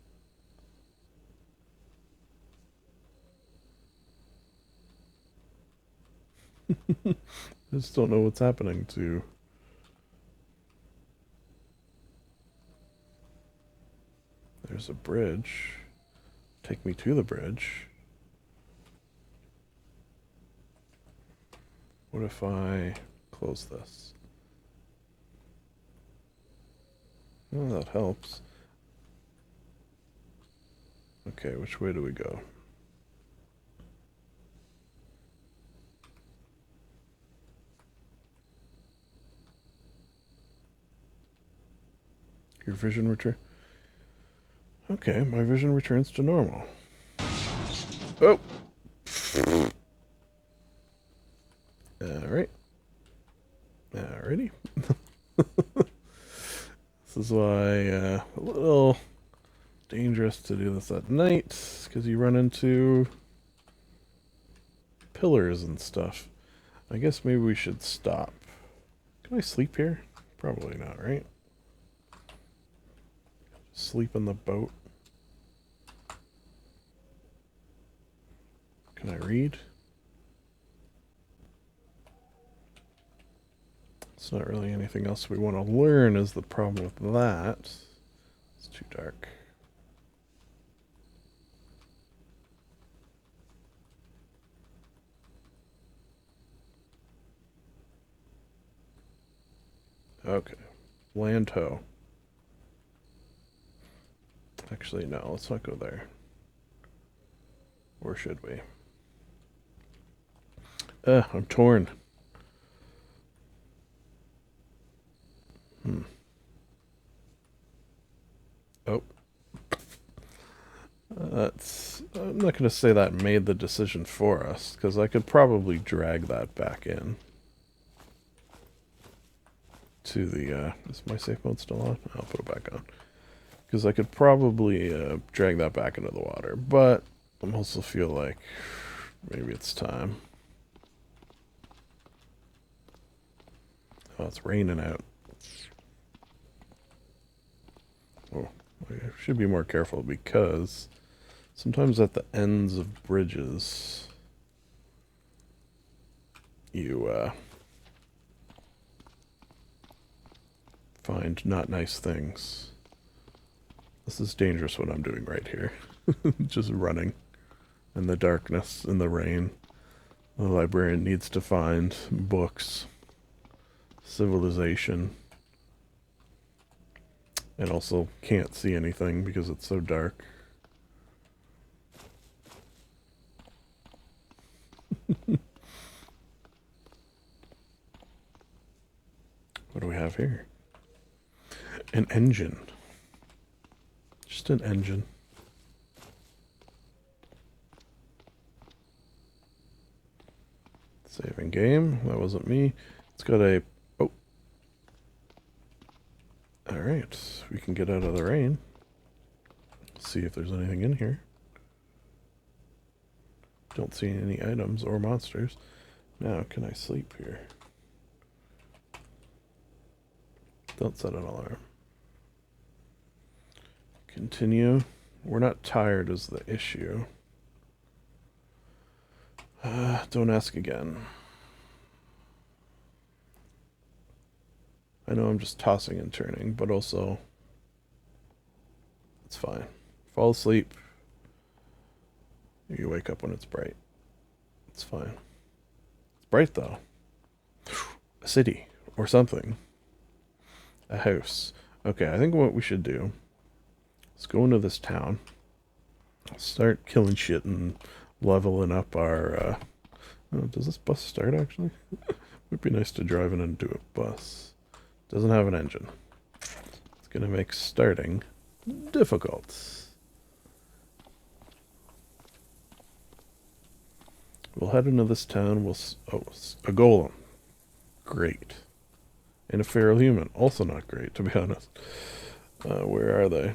I just don't know what's happening to... There's a bridge. Take me to the bridge. What if I close this? Well, that helps. Okay, which way do we go? Your vision return. Okay, my vision returns to normal. Oh! Alright. Alrighty. This is why a little dangerous to do this at night, because you run into pillars and stuff. I guess maybe we should stop. Can I sleep here? Probably not, right? Sleep in the boat. Can I read? It's not really anything else we want to learn is the problem with that. It's too dark. Okay. Land ho. Actually, no, let's not go there. Or should we? I'm torn. Oh. I'm not going to say that made the decision for us, because I could probably drag that back in. To the, is my safe mode still on? I'll put it back on. Because I could probably drag that back into the water, but I also feel like maybe it's time. Oh, it's raining out. Oh, I should be more careful because sometimes at the ends of bridges you find not nice things. This is dangerous what I'm doing right here. Just running in the darkness, in the rain. The librarian needs to find books, civilization, and also can't see anything because it's so dark. What do we have here? An engine. Just an engine. Saving game. That wasn't me. It's got a... Oh. Alright. We can get out of the rain. See if there's anything in here. Don't see any items or monsters. Now, can I sleep here? Don't set an alarm. Continue. We're not tired is the issue. Don't ask again. I know I'm just tossing and turning, but also it's fine. Fall asleep. You wake up when it's bright. It's fine. It's bright though. A city or something. A house. Okay, I think what we should do is go into this town. Start killing shit and leveling up our... oh, does this bus start actually? Would be nice to drive in and do a bus. Doesn't have an engine. It's going to make starting difficult. We'll head into this town. Oh, a golem. Great. And a feral human. Also not great, to be honest. Where are they?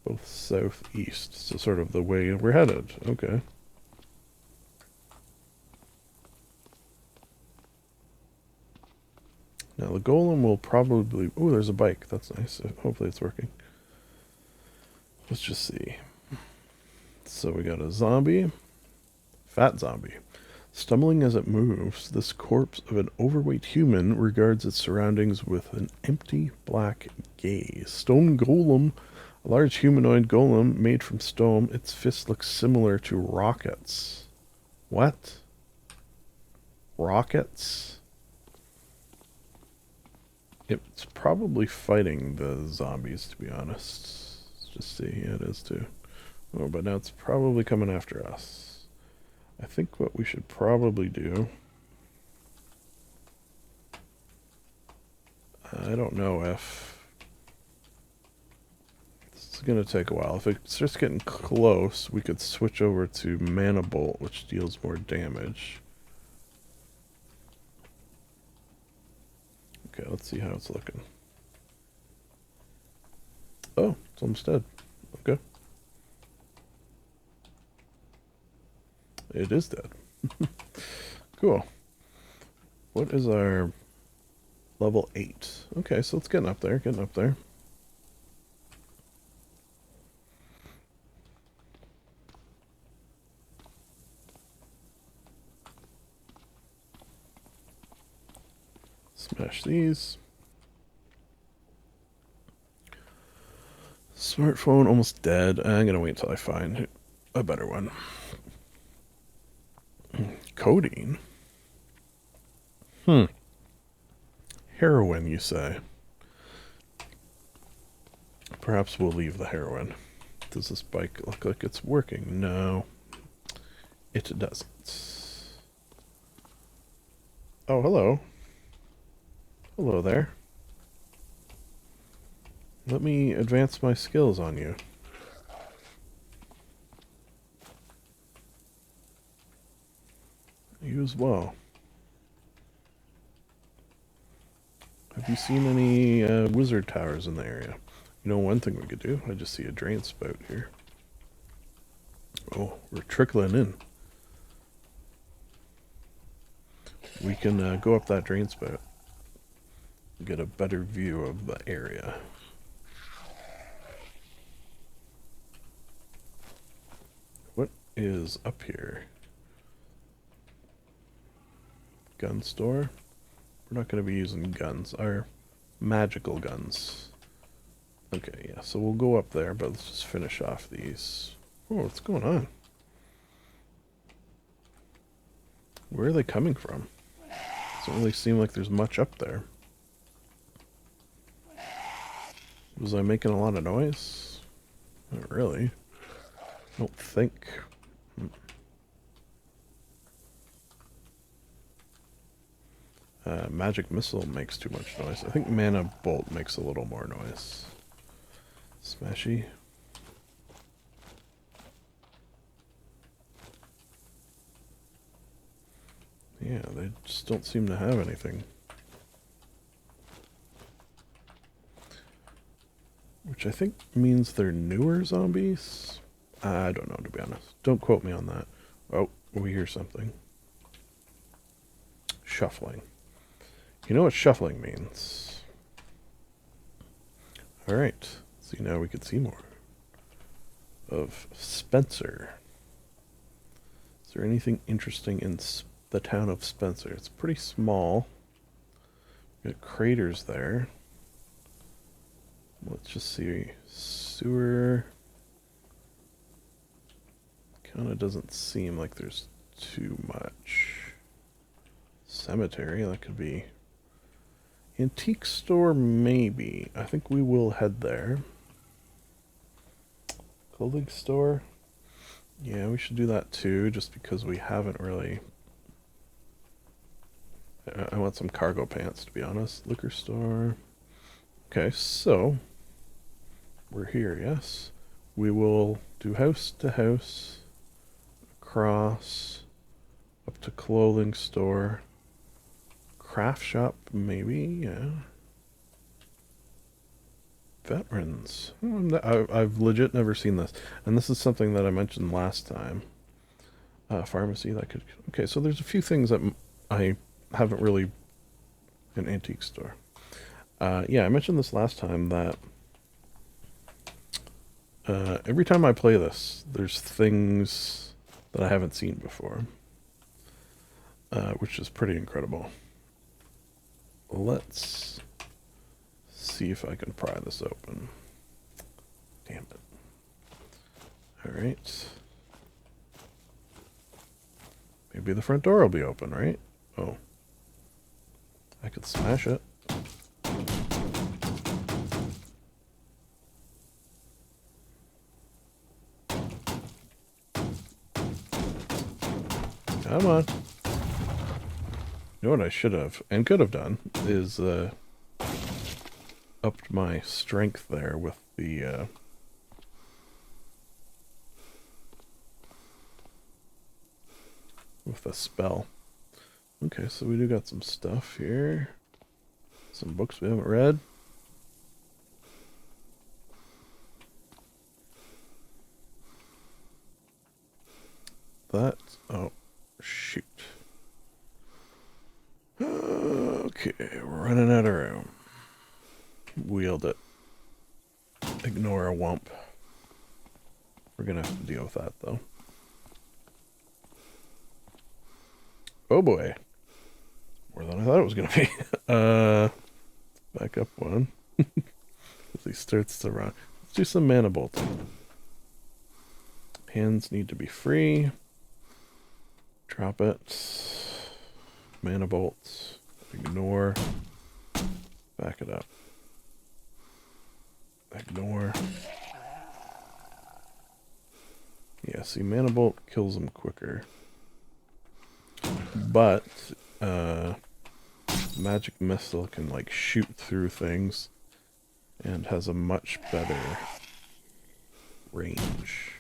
Both southeast. So sort of the way we're headed. Okay. Now the golem will probably... oh, there's a bike. That's nice. Hopefully it's working. Let's just see. So we got a zombie. Fat zombie. Stumbling as it moves, this corpse of an overweight human regards its surroundings with an empty black gaze. Stone golem. A large humanoid golem made from stone. Its fist looks similar to rockets. What? Rockets? It's probably fighting the zombies, to be honest. Let's just see. Yeah, it is too. Oh, but now it's probably coming after us. I think what we should probably do... I don't know if... this is going to take a while. If it starts getting close, we could switch over to Mana Bolt, which deals more damage. Okay, let's see how it's looking. Oh, it's almost dead. Okay. It is dead. Cool. What is our level 8? Okay, so it's getting up there, getting up there. Smash these. Smartphone almost dead. I'm gonna wait until I find a better one. Codeine? Heroin, you say? Perhaps we'll leave the heroin. Does this bike look like it's working? No, it doesn't. Oh, hello. Hello there. Let me advance my skills on you. You as well. Have you seen any wizard towers in the area? You know, one thing we could do. I just see a drain spout here. Oh, we're trickling in. We can go up that drain spout. Get a better view of the area. What is up here? Gun store. We're not going to be using guns. Our magical guns. Okay, yeah, so we'll go up there, but let's just finish off these. Oh, what's going on? Where are they coming from? Doesn't really seem like there's much up there. Was I making a lot of noise? Not really. I don't think. Magic Missile makes too much noise. I think Mana Bolt makes a little more noise. Smashy. Yeah, they just don't seem to have anything. Which I think means they're newer zombies. I don't know, to be honest. Don't quote me on that. Oh, we hear something. Shuffling. You know what shuffling means. Alright. See, now we can see more of Spencer. Is there anything interesting in the town of Spencer? It's pretty small. Got craters there. Let's just see. Sewer. Kind of doesn't seem like there's too much. Cemetery, that could be. Antique store, maybe. I think we will head there. Clothing store. Yeah, we should do that too, just because we haven't really... I want some cargo pants, to be honest. Liquor store. Okay, so... we're here, yes? We will do house to house. Across. Up to clothing store. Craft shop, maybe, yeah. Veterans. I've legit never seen this. And this is something that I mentioned last time. Pharmacy, that could... Okay, so there's a few things that I haven't really... An antique store. Yeah, I mentioned this last time that... every time I play this, there's things that I haven't seen before. Which is pretty incredible. Let's see if I can pry this open. Damn it. Alright. Maybe the front door will be open, right? Oh. I could smash it. Come on. You know what I should have and could have done is upped my strength there with the spell. Okay, so we do got some stuff here. Some books we haven't read. That, oh, shoot. Okay, we're running out of room. Wield it. Ignore a wump. We're gonna have to deal with that, though. Oh boy. More than I thought it was gonna be. Back up one. As he starts to run. Let's do some mana bolting. Hands need to be free. Drop it. Mana bolts. Ignore. Back it up. Ignore. Yeah, see, mana bolt kills them quicker. But, magic missile can, like, shoot through things and has a much better range.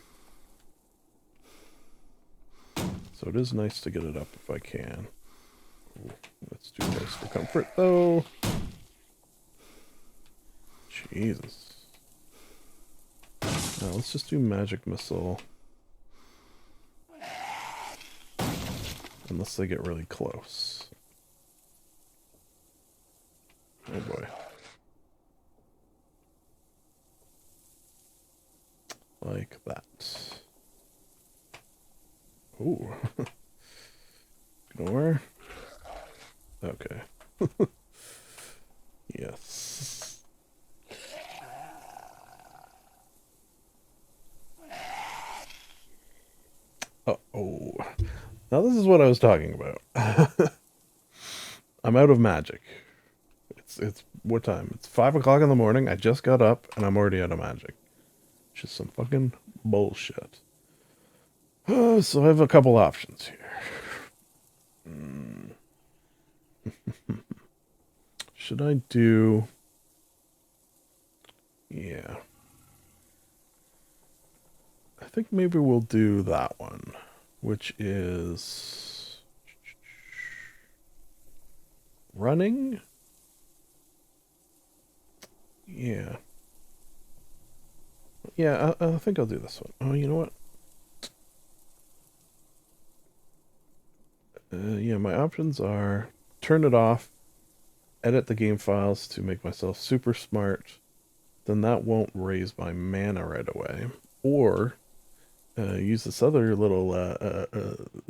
So it is nice to get it up if I can. Ooh, let's do this for comfort, though. Jesus. Now let's just do magic missile. Unless they get really close. Oh boy. Like that. Ooh. Ignore. Okay. Yes. Uh-oh. Now this is what I was talking about. I'm out of magic. It's what time? It's 5 o'clock in the morning. I just got up and I'm already out of magic. Which is some fucking bullshit. So I have a couple options here. Should I do... Yeah. I think maybe we'll do that one. Which is... running? Yeah. Yeah, I think I'll do this one. Oh, you know what? Yeah, my options are turn it off, edit the game files to make myself super smart, then that won't raise my mana right away. Or use this other little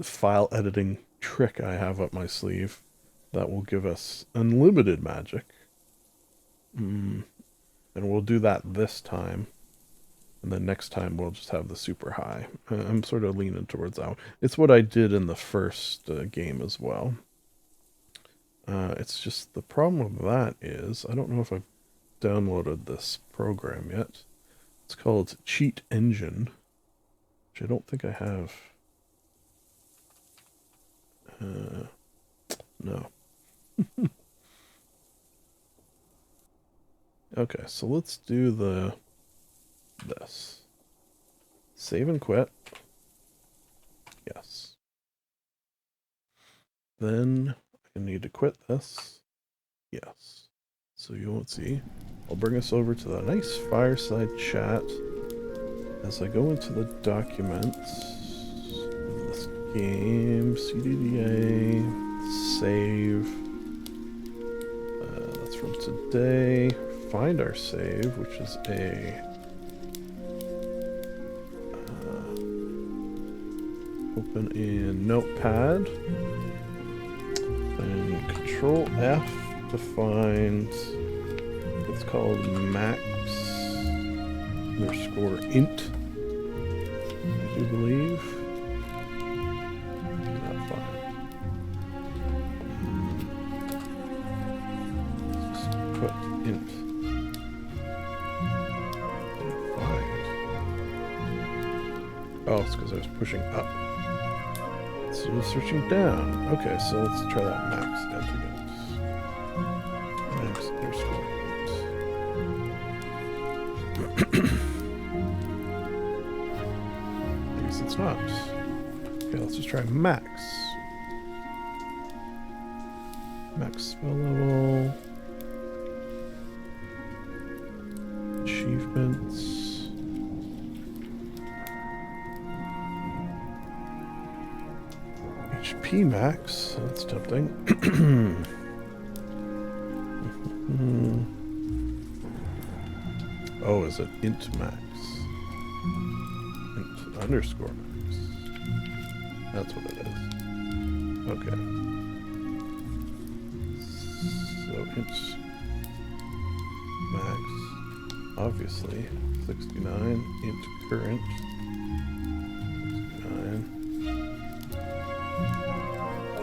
file editing trick I have up my sleeve that will give us unlimited magic. Mm, and we'll do that this time. And then next time we'll just have the super high. I'm sort of leaning towards that. It's what I did in the first game as well. It's just the problem with that is I don't know if I've downloaded this program yet. It's called Cheat Engine, which I don't think I have. No. Okay, so let's do this. Save and quit. Yes. Then I need to quit this. Yes. So you won't see. I'll bring us over to the nice fireside chat as I go into the documents of this game. CDDA. Save. That's from today. Find our save, which is a open in Notepad, and Control F to find what's called max_int, I do believe. Not find. Let's just put int. Oh, it's because I was pushing up. So searching down. Okay, so let's try that max int again. Max_int. I guess it's not. Okay, let's just try max. Max spell level. Achievements. HP max. That's tempting. Oh, is it int max? int_max. That's what it is. Okay. So int max, obviously, 69. Int current, 69.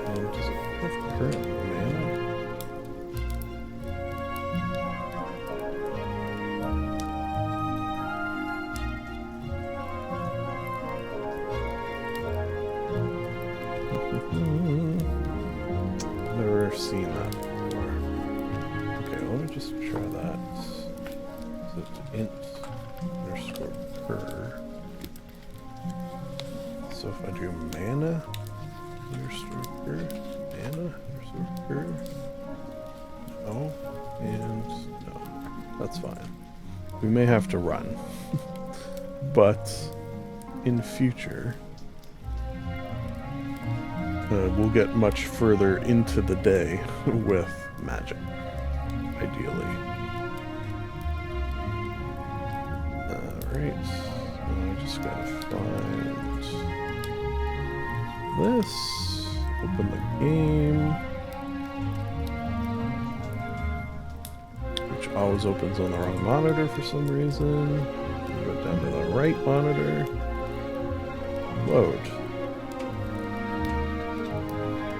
And does it have current mana? Never seen that before. Okay, let me just try that. So int_per. So if I do mana_per, mana_per, no, and no, that's fine. We may have to run, but in future, we'll get much further into the day with magic, ideally. Alright, so I just gotta find this, open the game, which always opens on the wrong monitor for some reason. Go down to the right monitor, load.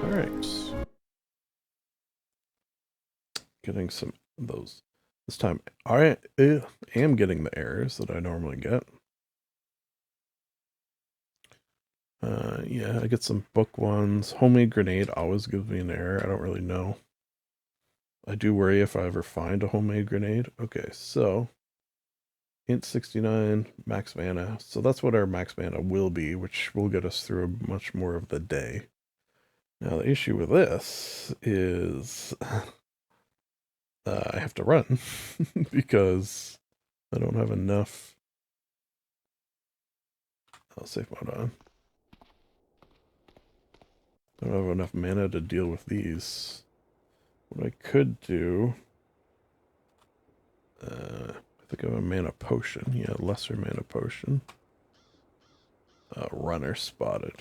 Alright. Getting some of those. This time I am getting the errors that I normally get. Yeah, I get some book ones. Homemade grenade always gives me an error. I don't really know. I do worry if I ever find a homemade grenade. Okay, so int 69, max mana. So that's what our max mana will be, which will get us through much more of the day. Now the issue with this is I have to run because I don't have enough Safe mode on. Don't have enough mana to deal with these. What I could do... I think I have a mana potion. Yeah, lesser mana potion. Runner spotted.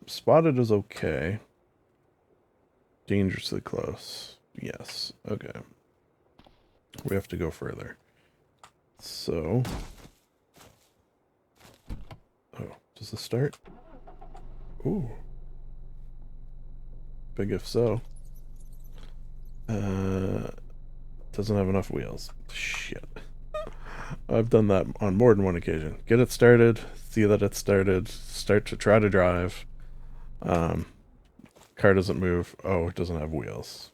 Spotted is okay. Dangerously close. Yes. Okay. We have to go further. So... Oh, does this start? Ooh. Big if so. Doesn't have enough wheels. Shit. I've done that on more than one occasion. Get it started, see that it's started, start to try to drive. Car doesn't move. Oh, it doesn't have wheels.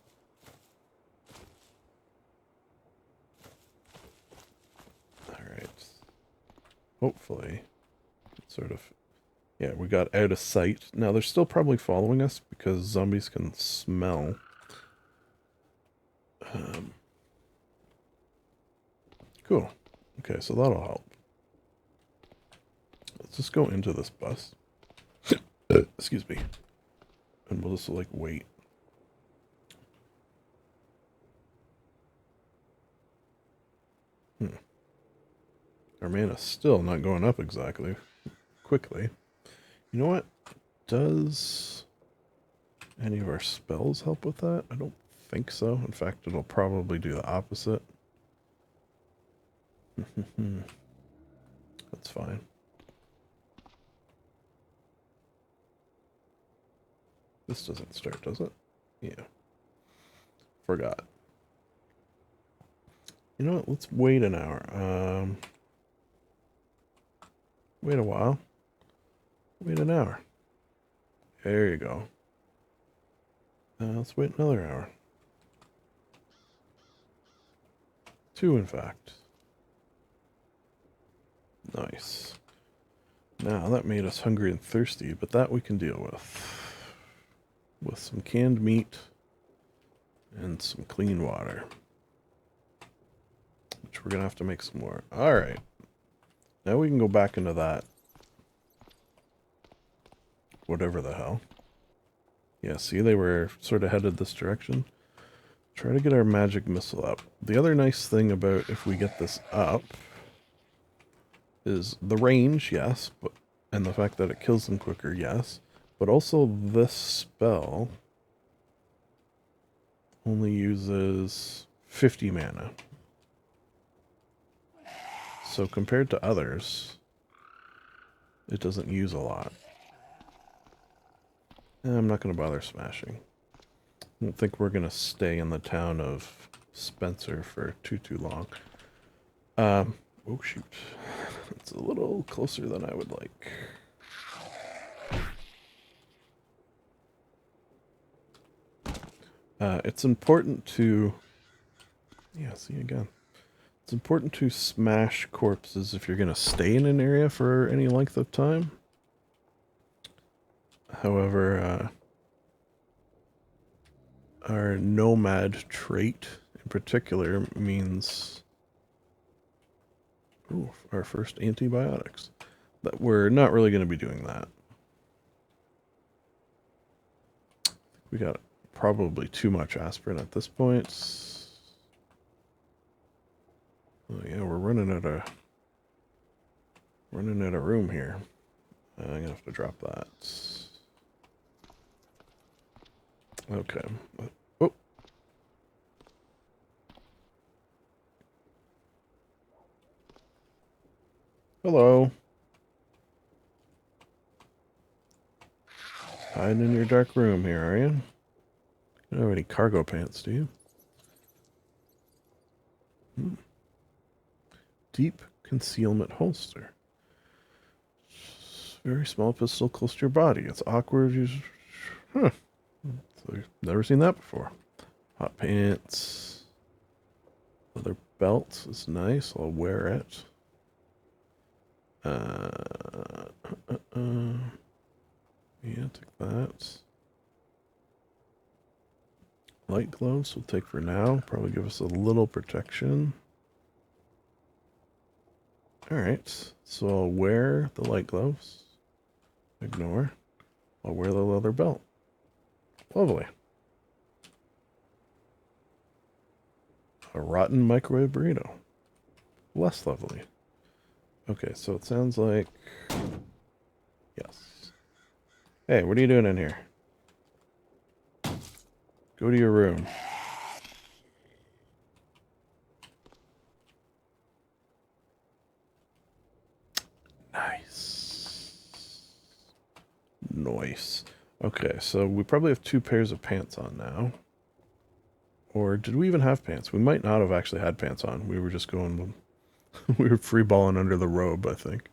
Alright. Hopefully. Sort of... Yeah, we got out of sight. Now, they're still probably following us because zombies can smell. Cool. Okay, so that'll help. Let's just go into this bus. Excuse me. And we'll just, like, wait. Our mana's still not going up exactly quickly. You know what? Does any of our spells help with that? I don't think so. In fact, it'll probably do the opposite. That's fine. This doesn't start, does it? Yeah. Forgot. You know what? Let's wait an hour. Wait a while. Wait an hour. There you go. Let's wait another hour. 2, in fact. Nice. Now, that made us hungry and thirsty, but that we can deal with. With some canned meat and some clean water. Which we're going to have to make some more. Alright. Now we can go back into that. Whatever the hell. Yeah, see, they were sort of headed this direction. Try to get our magic missile up. The other nice thing about if we get this up is the range, yes, but and the fact that it kills them quicker, yes. But also this spell only uses 50 mana. So compared to others, it doesn't use a lot. And I'm not going to bother smashing. I don't think we're going to stay in the town of Spencer for too long. Oh shoot. It's a little closer than I would like. It's important to... Yeah, see again. It's important to smash corpses if you're going to stay in an area for any length of time. However, our nomad trait in particular means... Ooh, our first antibiotics. But we're not really going to be doing that. We got probably too much aspirin at this point. Oh yeah, we're running out of room here. I'm gonna have to drop that. Okay. Oh. Hello. Hiding in your dark room here, are you? You don't have any cargo pants, do you? Deep concealment holster. Very small pistol close to your body. It's awkward. Huh. So I've never seen that before. Hot pants. Leather belt is nice. I'll wear it. Yeah, take that. Light gloves we'll take for now. Probably give us a little protection. Alright, so I'll wear the light gloves. Ignore. I'll wear the leather belt. Lovely. A rotten microwave burrito. Less lovely. Okay, so it sounds like... Yes. Hey, what are you doing in here? Go to your room. Nice. Nice. Okay, so we probably have 2 pairs of pants on now. Or did we even have pants? We might not have actually had pants on. We were just going... we were free-balling under the robe, I think.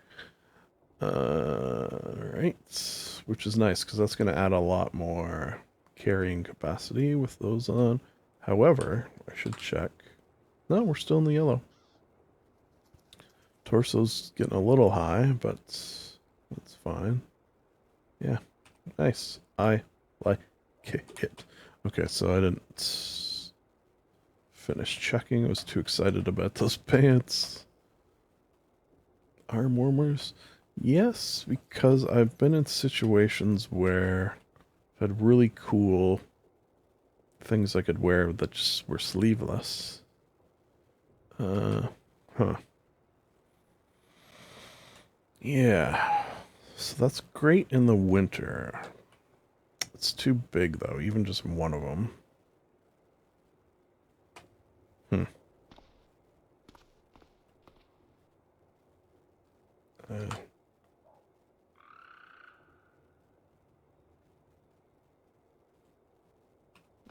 Right. Which is nice, because that's going to add a lot more carrying capacity with those on. However, I should check. No, we're still in the yellow. Torso's getting a little high, but that's fine. Yeah, nice. I like it. Okay, so I didn't finish checking. I was too excited about those pants. Arm warmers? Yes, because I've been in situations where I've had really cool things I could wear that just were sleeveless. Huh. Yeah. So that's great in the winter. It's too big, though, even just one of them.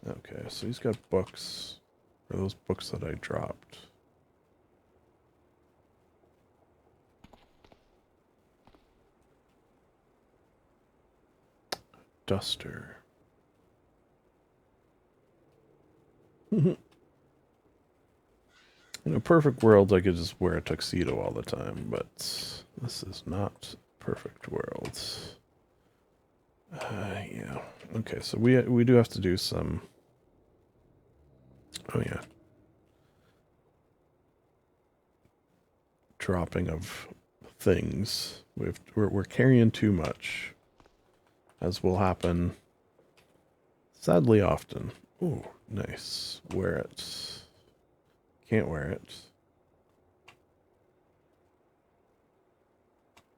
Okay, so he's got books. Are those books that I dropped? Duster. In a perfect world, I could just wear a tuxedo all the time, but this is not perfect world. Yeah. Okay, so we do have to do some... Oh, yeah. Dropping of things. We're carrying too much, as will happen sadly often. Ooh, nice. Wear it. Can't wear it.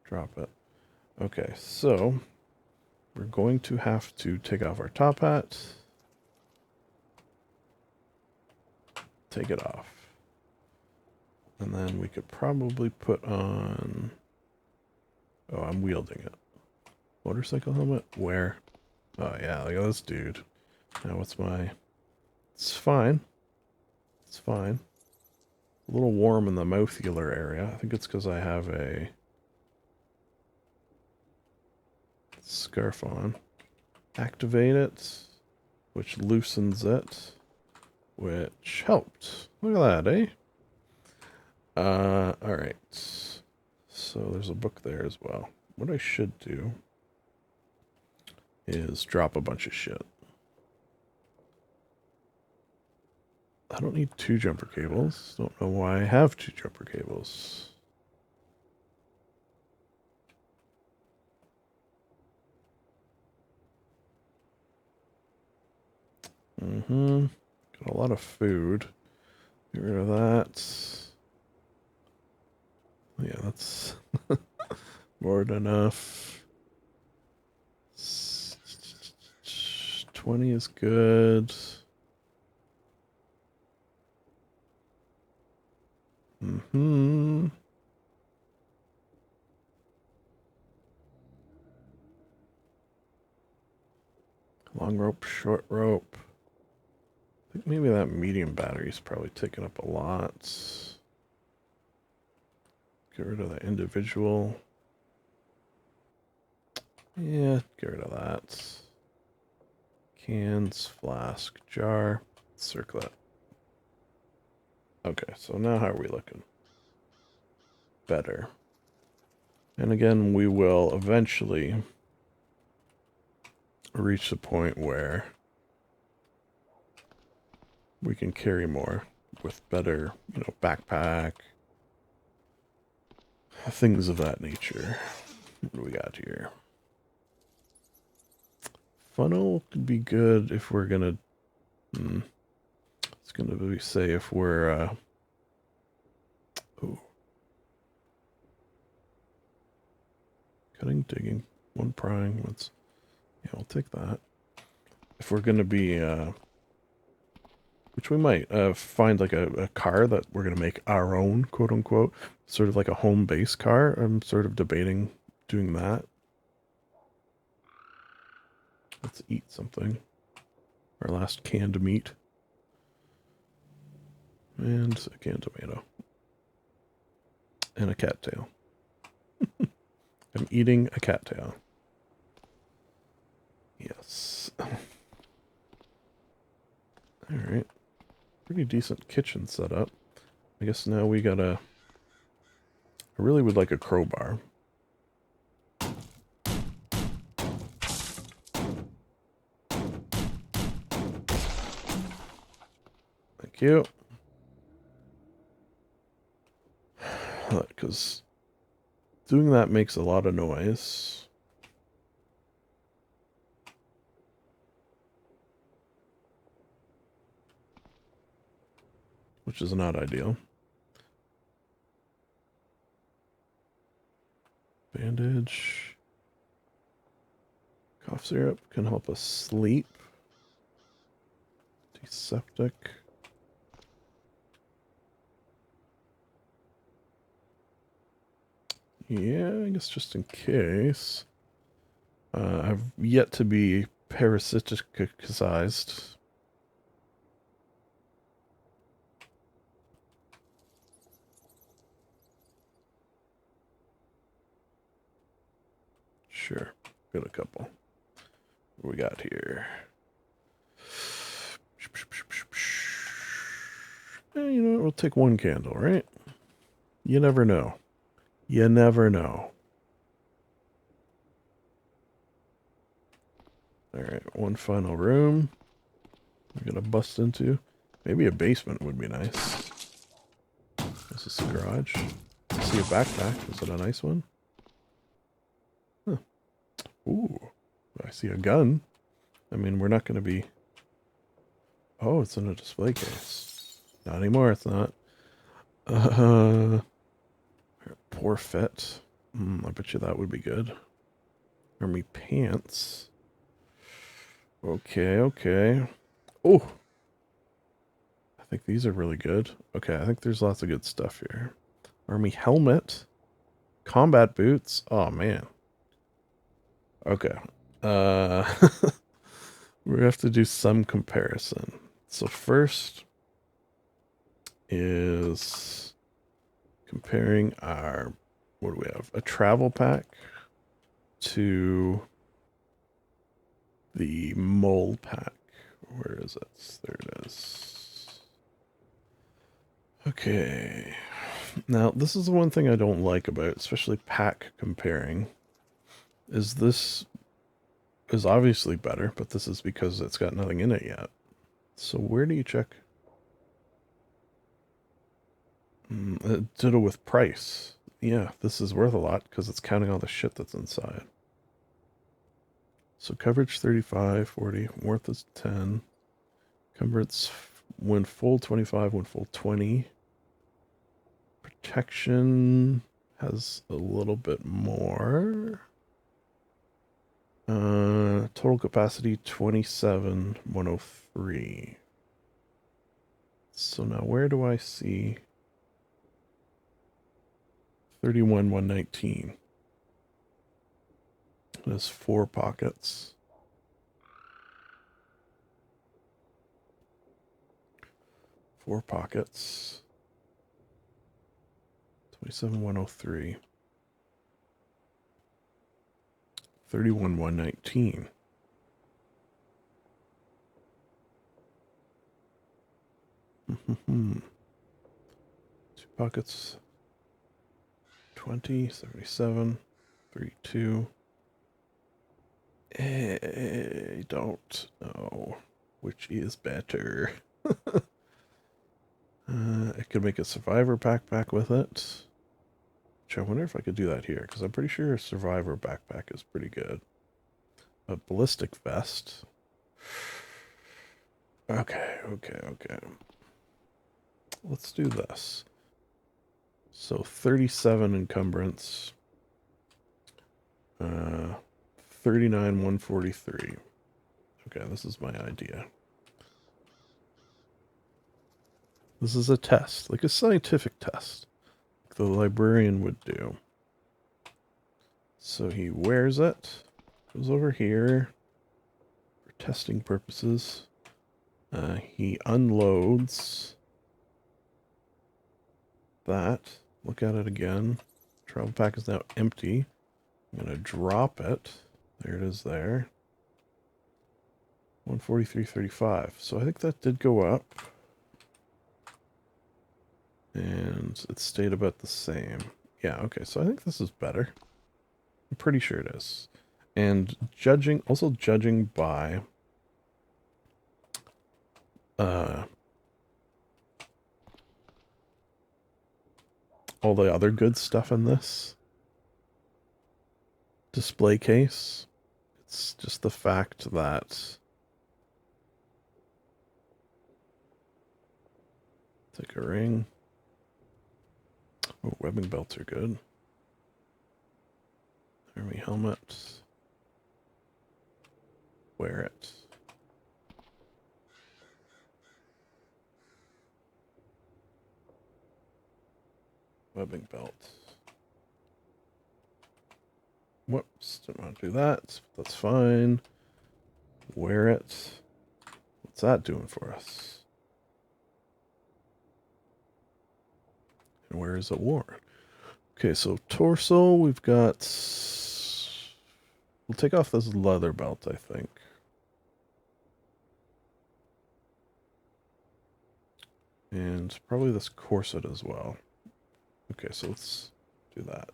Drop it. Okay, so we're going to have to take off our top hat. Take it off. And then we could probably put on... Oh, I'm wielding it. Motorcycle helmet? Where? Oh, yeah, look at this dude. Now, what's my... It's fine. It's fine. A little warm in the mouthular area. I think it's because I have a scarf on. Activate it, which loosens it, which helped. Look at that, eh? Alright. So there's a book there as well. What I should do is drop a bunch of shit. I don't need 2 jumper cables. Don't know why I have 2 jumper cables. Got a lot of food. Get rid of that. Yeah, that's more than enough. 20 is good. Long rope, short rope. I think maybe that medium battery's probably taking up a lot. Get rid of the individual. Yeah, get rid of that. Cans, flask, jar, circlet. Okay, so now how are we looking? Better. And again, we will eventually reach the point where we can carry more with better, backpack, things of that nature. What do we got here? funnel could be good if we're gonna... it's gonna be, say, if we're... oh. Cutting, digging, one prying, let's... yeah, we'll take that. If we're gonna be, which we might, find like a car that we're gonna make our own, quote unquote, sort of like a home base car. I'm sort of debating doing that. Let's eat something. Our last canned meat. And a canned tomato. And a cattail. I'm eating a cattail. Yes. Alright. Pretty decent kitchen setup. I guess now we gotta... I really would like a crowbar. Thank you. Because doing that makes a lot of noise. Which is not ideal. Bandage. Cough syrup can help us sleep. Antiseptic. Yeah, I guess just in case. I've yet to be parasiticized. Sure, got a couple. What we got here? You know what? We'll take one candle, right? You never know. You never know. Alright, one final room. We're gonna bust into. Maybe a basement would be nice. This is the garage. I see a backpack. Is it a nice one? Huh. Ooh. I see a gun. I mean, we're not gonna be... oh, it's in a display case. Not anymore, it's not. Poor fit. I bet you that would be good. Army pants. Okay, okay. Oh! I think these are really good. Okay, I think there's lots of good stuff here. Army helmet. Combat boots. Oh, man. Okay. We have to do some comparison. So first is comparing our, what do we have? A travel pack to the mole pack. Where is it? There it is. Okay. Now, this is the one thing I don't like about, especially pack comparing, is this is obviously better, but this is because it's got nothing in it yet. So where do you check? Ditto with price. Yeah, this is worth a lot because it's counting all the shit that's inside. So coverage 35, 40, worth is 10. Coverage when full 25, when full 20. Protection has a little bit more. Total capacity 27,103. So now where do I see 31,119? It has 4 pockets. 4 pockets. 27,103. 31,119. Two pockets. 20, 77, 32. I don't know which is better. I could make a survivor backpack with it. Which I wonder if I could do that here, because I'm pretty sure a survivor backpack is pretty good. a ballistic vest. Okay. Let's do this. So 37 encumbrance. 39, 143. Okay, this is my idea. This is a test, like a scientific test, like the librarian would do. So he wears it, goes over here for testing purposes. He unloads that. Look at it again. Travel pack is now empty. I'm going to drop it. There it is there. 143.35. So I think that did go up. And it stayed about the same. Yeah, okay, so I think this is better. I'm pretty sure it is. And also judging by all the other good stuff in this display case, it's just the fact that take a ring. Oh, webbing belts are good. Army helmet. Wear it. Webbing belt. Whoops, didn't want to do that. That's fine. Wear it. What's that doing for us? And where is it worn? Okay, so torso, we've got... We'll take off this leather belt, I think. And probably this corset as well. Okay, so let's do that.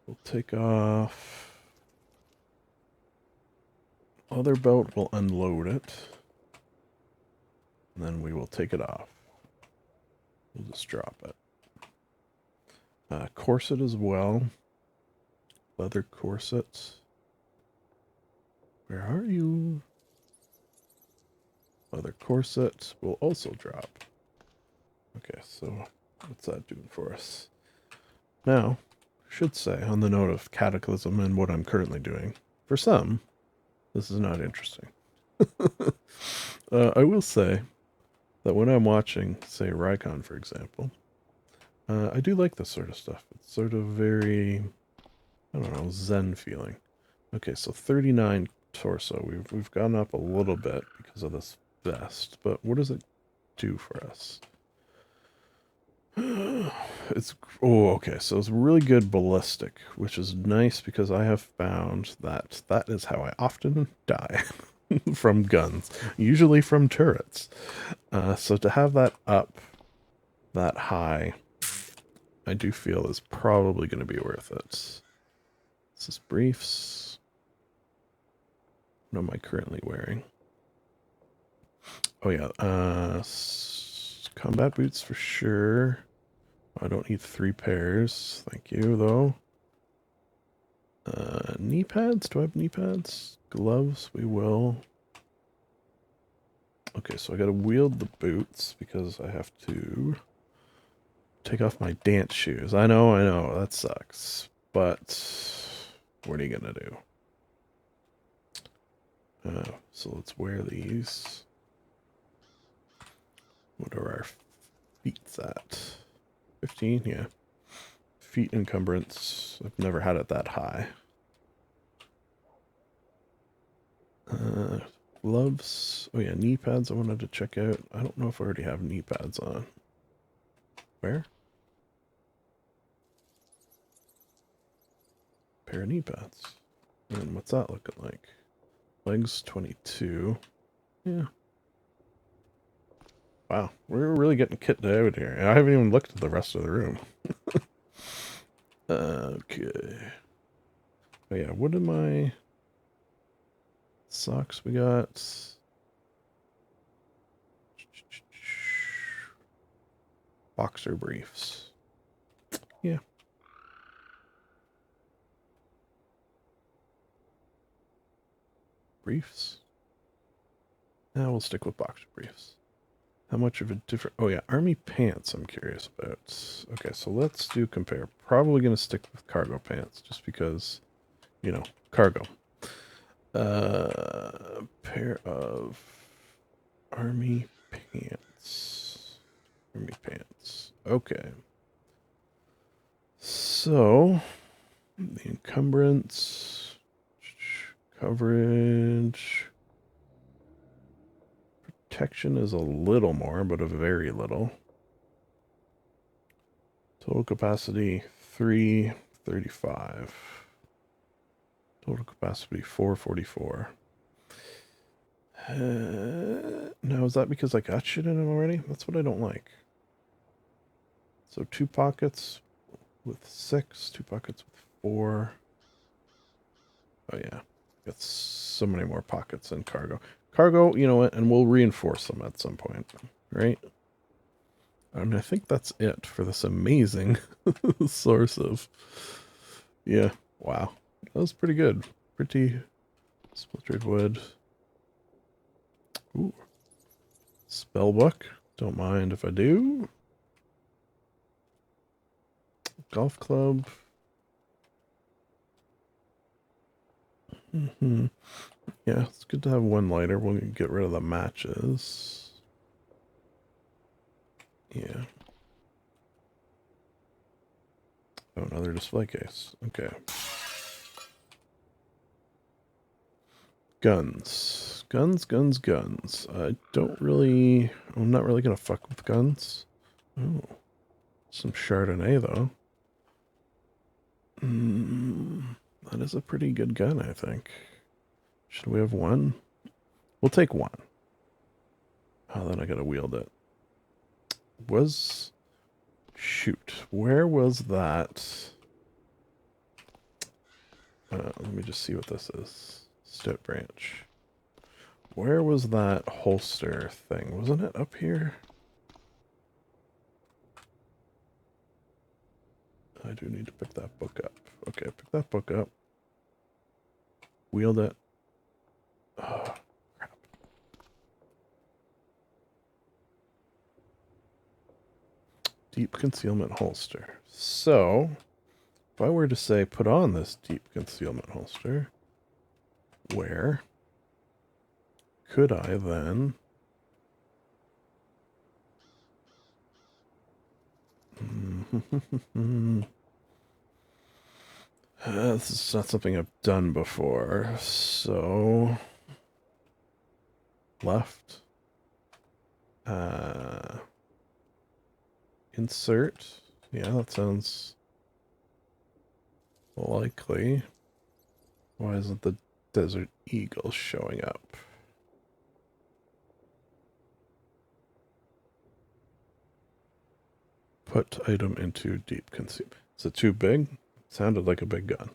We'll take off... Leather belt, we'll unload it. And then we will take it off. We'll just drop it. Corset as well. Leather corset. Where are you? Leather corset will also drop. Okay, so what's that doing for us? Now, I should say, on the note of Cataclysm and what I'm currently doing, for some, this is not interesting. I will say that when I'm watching, say, Rykon, for example, I do like this sort of stuff. It's sort of very, I don't know, zen feeling. Okay, so 39 torso. We've gone up a little bit because of this vest, but what does it do for us? Okay, so it's really good ballistic, which is nice because I have found that that is how I often die from guns, usually from turrets. So to have that up that high, I do feel is probably going to be worth it. This is briefs. What am I currently wearing? Oh yeah, combat boots for sure. I don't need 3 pairs. Thank you, though. Knee pads? Do I have knee pads? Gloves? We will. Okay, so I gotta wield the boots because I have to take off my dance shoes. I know, that sucks. But what are you gonna do? So let's wear these. What are our feet at? 15, yeah. Feet encumbrance. I've never had it that high. Gloves. Oh yeah, knee pads I wanted to check out. I don't know if I already have knee pads on. Where? Pair of knee pads. And what's that looking like? Legs 22. Yeah. Wow, we're really getting kitted out here. I haven't even looked at the rest of the room. Okay. Oh yeah, what am I... Socks we got... Boxer briefs. Yeah. briefs. Now we'll stick with boxer briefs. How much of a different... Oh yeah, army pants I'm curious about. Okay, so let's do compare. Probably going to stick with cargo pants, just because, you know, cargo. Pair of army pants. Army pants. Okay. So, the encumbrance, coverage, protection is a little more, but a very little. Total capacity 335. Total capacity 444. Now, is that because I got shit in it already? That's what I don't like. So 2 pockets with 6, 2 pockets with 4. Oh yeah, got so many more pockets in cargo. Cargo, you know what, and we'll reinforce them at some point, right? I mean, I think that's it for this amazing source of... Yeah, wow. That was pretty good. Pretty splintered wood. Ooh. Spellbook. Don't mind if I do. Golf club. Mm-hmm. Yeah, it's good to have one lighter. We'll get rid of the matches. Yeah. Oh, another display case. Okay. Guns. Guns. I don't really... I'm not really gonna fuck with guns. Oh. Some Chardonnay, though. That is a pretty good gun, I think. Should we have one? We'll take one. Oh, then I gotta wield it. Shoot. Where was that? Let me just see what this is. Stout branch. Where was that holster thing? Wasn't it up here? I do need to pick that book up. Okay, pick that book up. Wield it. Oh, crap. Deep concealment holster. So, if I were to say put on this deep concealment holster, where could I then... This is not something I've done before, so... Left. Insert. Yeah, that sounds likely. Why isn't the Desert Eagle showing up? Put item into deep concealment. Is it too big? Sounded like a big gun.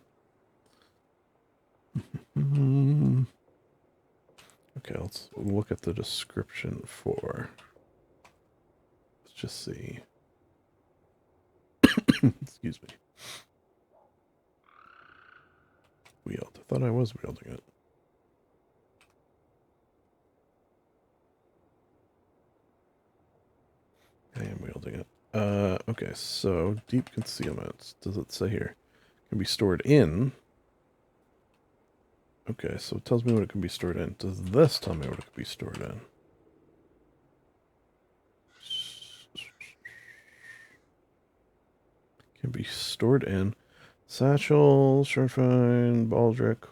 Okay, let's look at the description for... Let's just see. Excuse me. Wield. I thought I was wielding it. I am wielding it. Okay, so deep concealment. Does it say here? Can be stored in. Okay, so it tells me what it can be stored in. Does this tell me what it can be stored in? Can be stored in satchel, shortfine, baldric,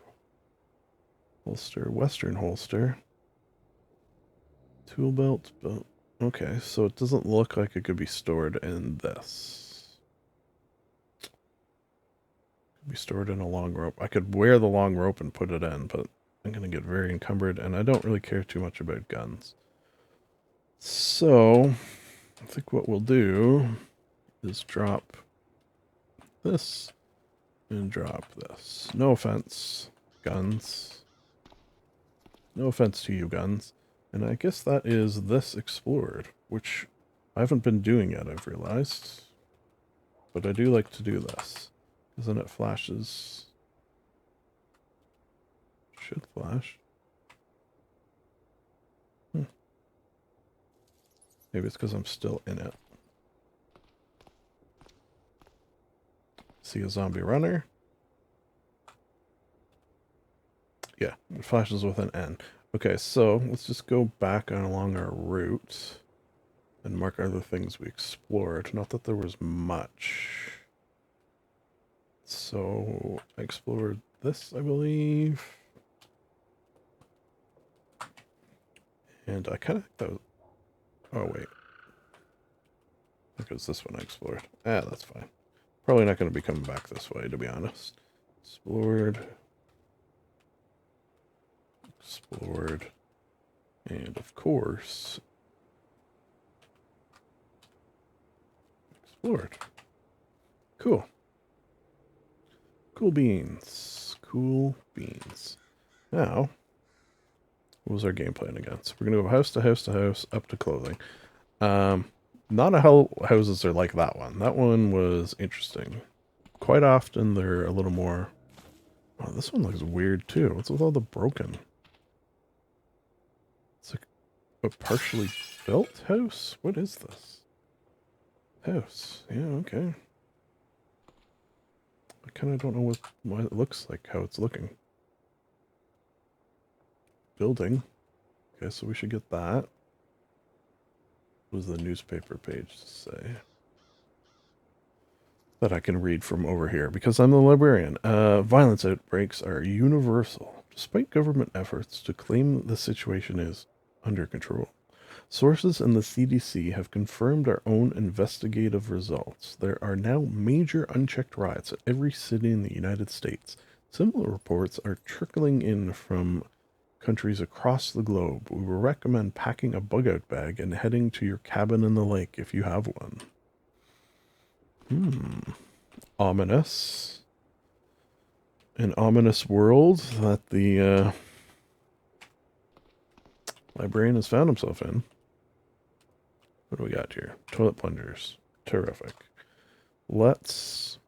holster, western holster, tool belt. Okay, so it doesn't look like it could be stored in this. It could be stored in a long rope. I could wear the long rope and put it in, but I'm going to get very encumbered, and I don't really care too much about guns. So, I think what we'll do is drop this and drop this. No offense, guns. No offense to you, guns. And I guess that is this explored, which I haven't been doing yet, I've realized. But I do like to do this, because then it flashes. Should flash. Maybe it's because I'm still in it. See a zombie runner. Yeah, it flashes with an N. Okay, so let's just go back along our route and mark other things we explored. Not that there was much. So I explored this, I believe. And I kind of think that was... Oh, wait. I think it was this one I explored. Ah, that's fine. Probably not going to be coming back this way, to be honest. Explored. Explored. And, of course... explored. Cool. Cool beans. Cool beans. Now, what was our game plan again? So we're going to go house to house to house, up to clothing. Not all houses are like that one. That one was interesting. Quite often they're a little more... Oh, this one looks weird too. What's with all the broken? It's like a partially built house? What is this? House. Yeah, okay. I kind of don't know what it looks like, how it's looking. Building. Okay, so we should get that. What does the newspaper page say? That I can read from over here, because I'm the librarian. Violence outbreaks are universal, despite government efforts to claim the situation is under control. Sources in the CDC have confirmed our own investigative results. There are now major unchecked riots at every city in the United States. Similar reports are trickling in from countries across the globe. We will recommend packing a bug-out bag and heading to your cabin in the lake if you have one. Ominous. An ominous world that the librarian has found himself in. What do we got here? Toilet plungers. Terrific. Let's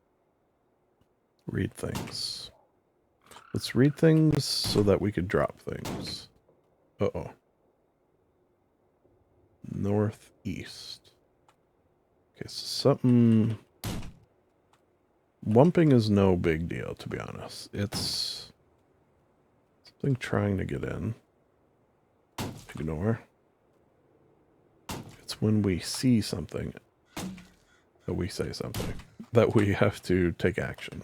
read things. Let's read things so that we could drop things. Uh-oh. Northeast. Okay, so something... Lumping is no big deal, to be honest. It's something trying to get in. Ignore. It's when we see something that we say something. That we have to take action.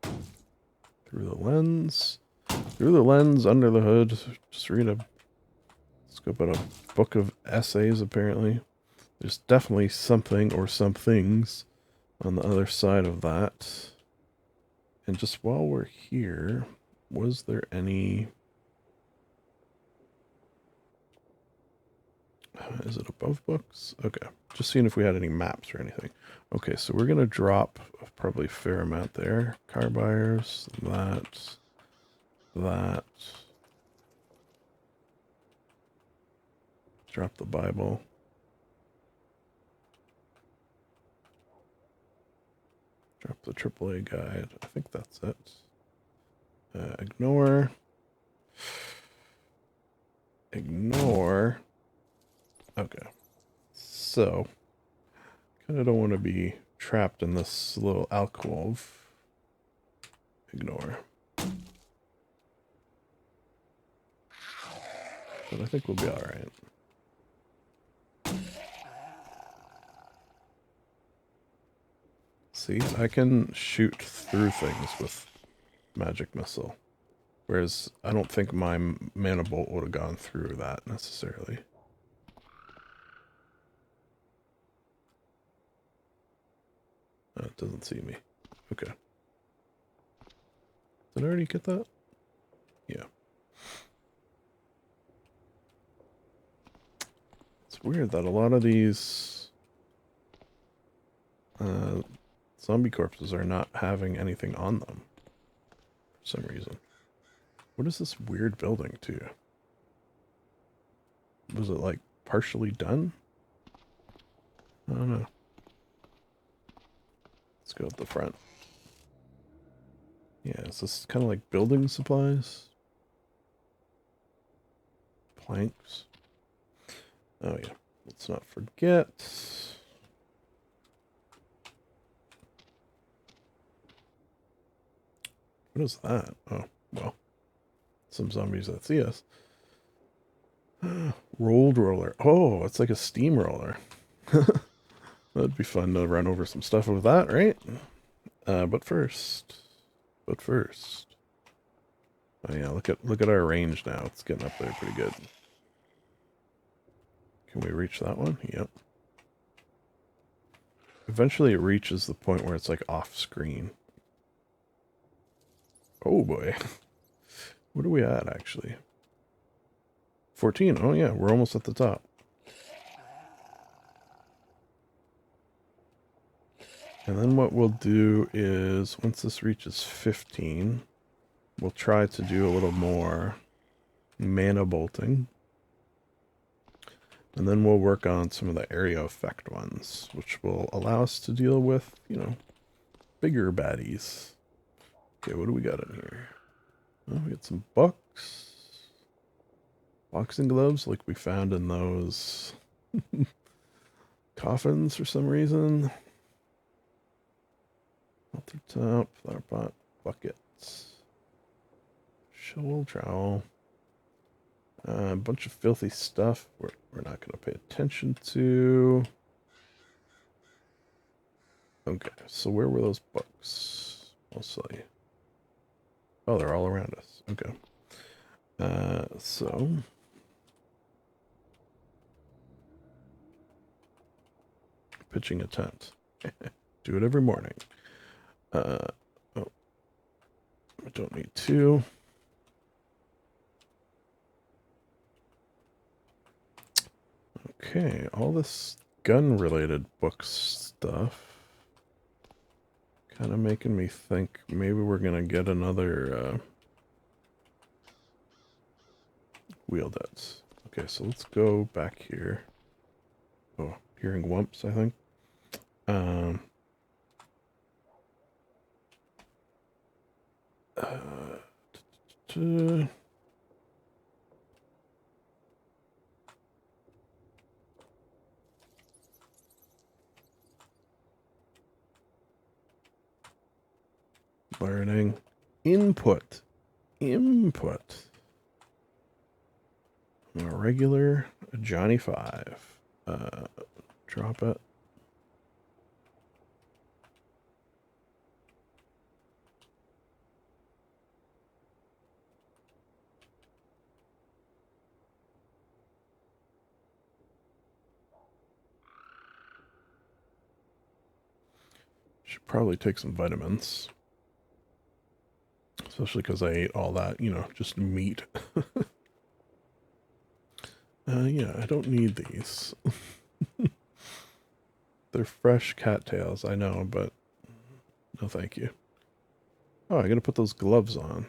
Through the lens. Through the lens, under the hood. Just read a... Let's go about a book of essays, apparently. There's definitely something or some things on the other side of that. And just while we're here, was there any... Is it above books? Okay. Just seeing if we had any maps or anything. Okay, so we're going to drop probably a fair amount there. Car buyers, that. Drop the Bible. Drop the AAA guide. I think that's it. Ignore. Ignore. Okay. So, kind of don't want to be trapped in this little alcove. Ignore. But I think we'll be alright. See, I can shoot through things with magic missile. Whereas I don't think my mana bolt would have gone through that necessarily. It doesn't see me. Okay. Did I already get that? Yeah. It's weird that a lot of these zombie corpses are not having anything on them for some reason. What is this weird building too? Was it like partially done? I don't know. Let's go up the front. Yeah, is this kind of like building supplies? Planks. Oh yeah, let's not forget. What is that? Oh, well, some zombies that see us. Rolled roller. Oh, it's like a steamroller. That'd be fun to run over some stuff with that, right? But first. Oh yeah, look at our range now. It's getting up there pretty good. Can we reach that one? Yep. Eventually it reaches the point where it's like off screen. Oh boy. What are we at actually? 14. Oh yeah, we're almost at the top. And then what we'll do is, once this reaches 15, we'll try to do a little more mana bolting. And then we'll work on some of the area effect ones, which will allow us to deal with, you know, bigger baddies. Okay, what do we got in here? Oh, we got some books. Boxing gloves like we found in those coffins for some reason. Altar top, flower pot, buckets. Shovel trowel. A bunch of filthy stuff we're not going to pay attention to. Okay, so where were those books? Mostly. Oh, they're all around us. Okay. So... pitching a tent. Do it every morning. Oh. I don't need two. Okay, all this gun-related book stuff kind of making me think maybe we're going to get another wheeldettes. Okay, so let's go back here. Oh, hearing whumps, I think. Learning. Input. A regular Johnny 5. Drop it. Should probably take some vitamins. Especially because I ate all that, you know, just meat. Yeah, I don't need these. They're fresh cattails, I know, but no thank you. Oh, I gotta put those gloves on.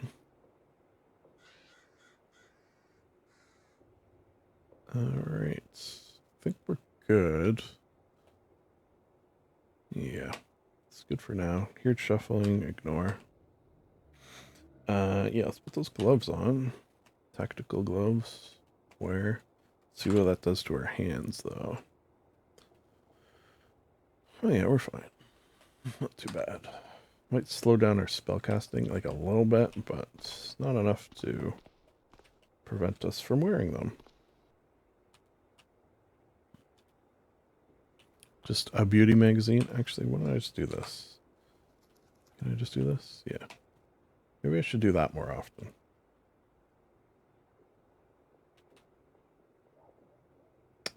Alright. I think we're good. Yeah. It's good for now. Here shuffling, ignore. Yeah, let's put those gloves on. Tactical gloves. Where? See what that does to our hands, though. Oh yeah, we're fine. Not too bad. Might slow down our spellcasting like a little bit, but not enough to prevent us from wearing them. Just a beauty magazine. Actually, why don't I just do this? Can I just do this? Yeah. Maybe I should do that more often.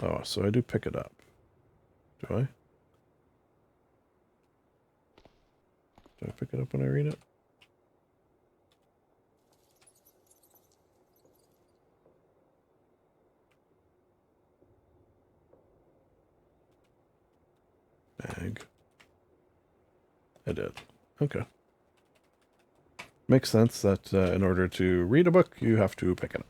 Oh, so I do pick it up. Do I? Do I pick it up when I read it? Bag. I did. Okay. Makes sense that in order to read a book, you have to pick it up.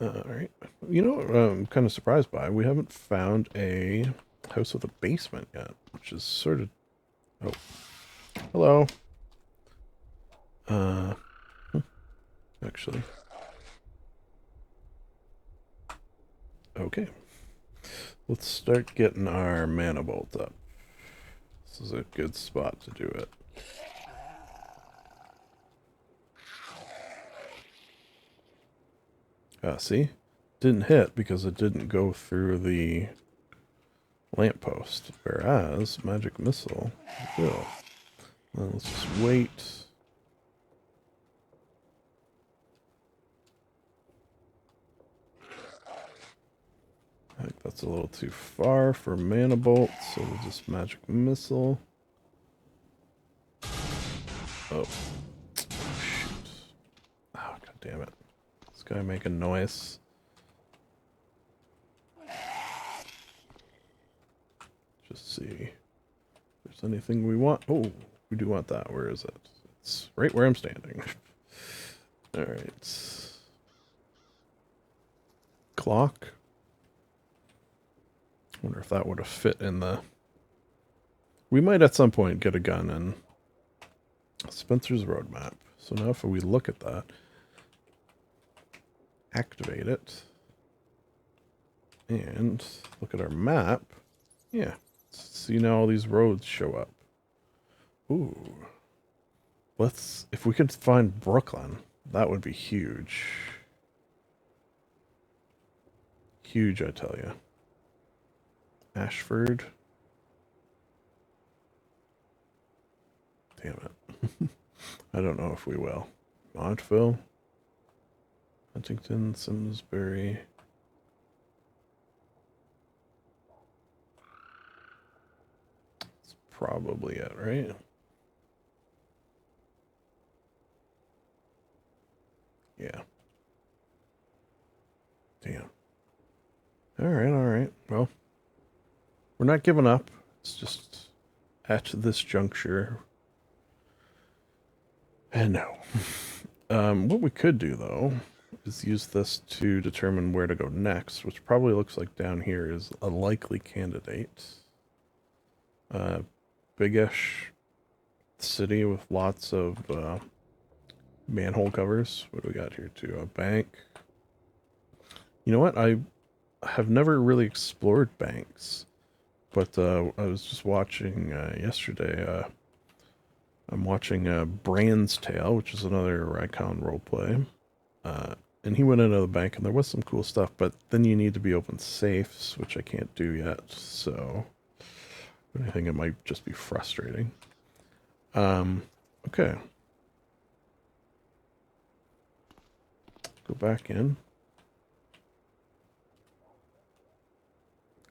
Alright. You know what I'm kind of surprised by? We haven't found a house with a basement yet, which is sort of... Oh. Hello. Actually. Okay. Let's start getting our mana bolt up. This is a good spot to do it. See? Didn't hit because it didn't go through the lamppost. Whereas magic missile will. Well, let's just wait. I think that's a little too far for mana bolt, so we'll just magic missile. Oh. Shoot. Oh, god damn it. This guy making noise. Just see if there's anything we want. Oh, we do want that. Where is it? It's right where I'm standing. Alright. Clock. Wonder if that would have fit in the... We might at some point get a gun in Spencer's roadmap. So now if we look at that, activate it, and look at our map, yeah, see now all these roads show up. Ooh. Let's, if we could find Brooklyn, that would be huge. Huge, I tell you. Ashford. Damn it. I don't know if we will. Montville. Huntington, Simsbury. That's probably it, right? Yeah. Damn. Alright. Well, we're not giving up. It's just at this juncture. And no. What we could do, though, is use this to determine where to go next, which probably looks like down here is a likely candidate. Big-ish city with lots of manhole covers. What do we got here, too? A bank. You know what? I have never really explored banks, but I was just watching yesterday. I'm watching Brand's Tale, which is another Raycon roleplay. And he went into the bank, and there was some cool stuff, but then you need to be open safes, which I can't do yet, so I think it might just be frustrating. Okay. Go back in.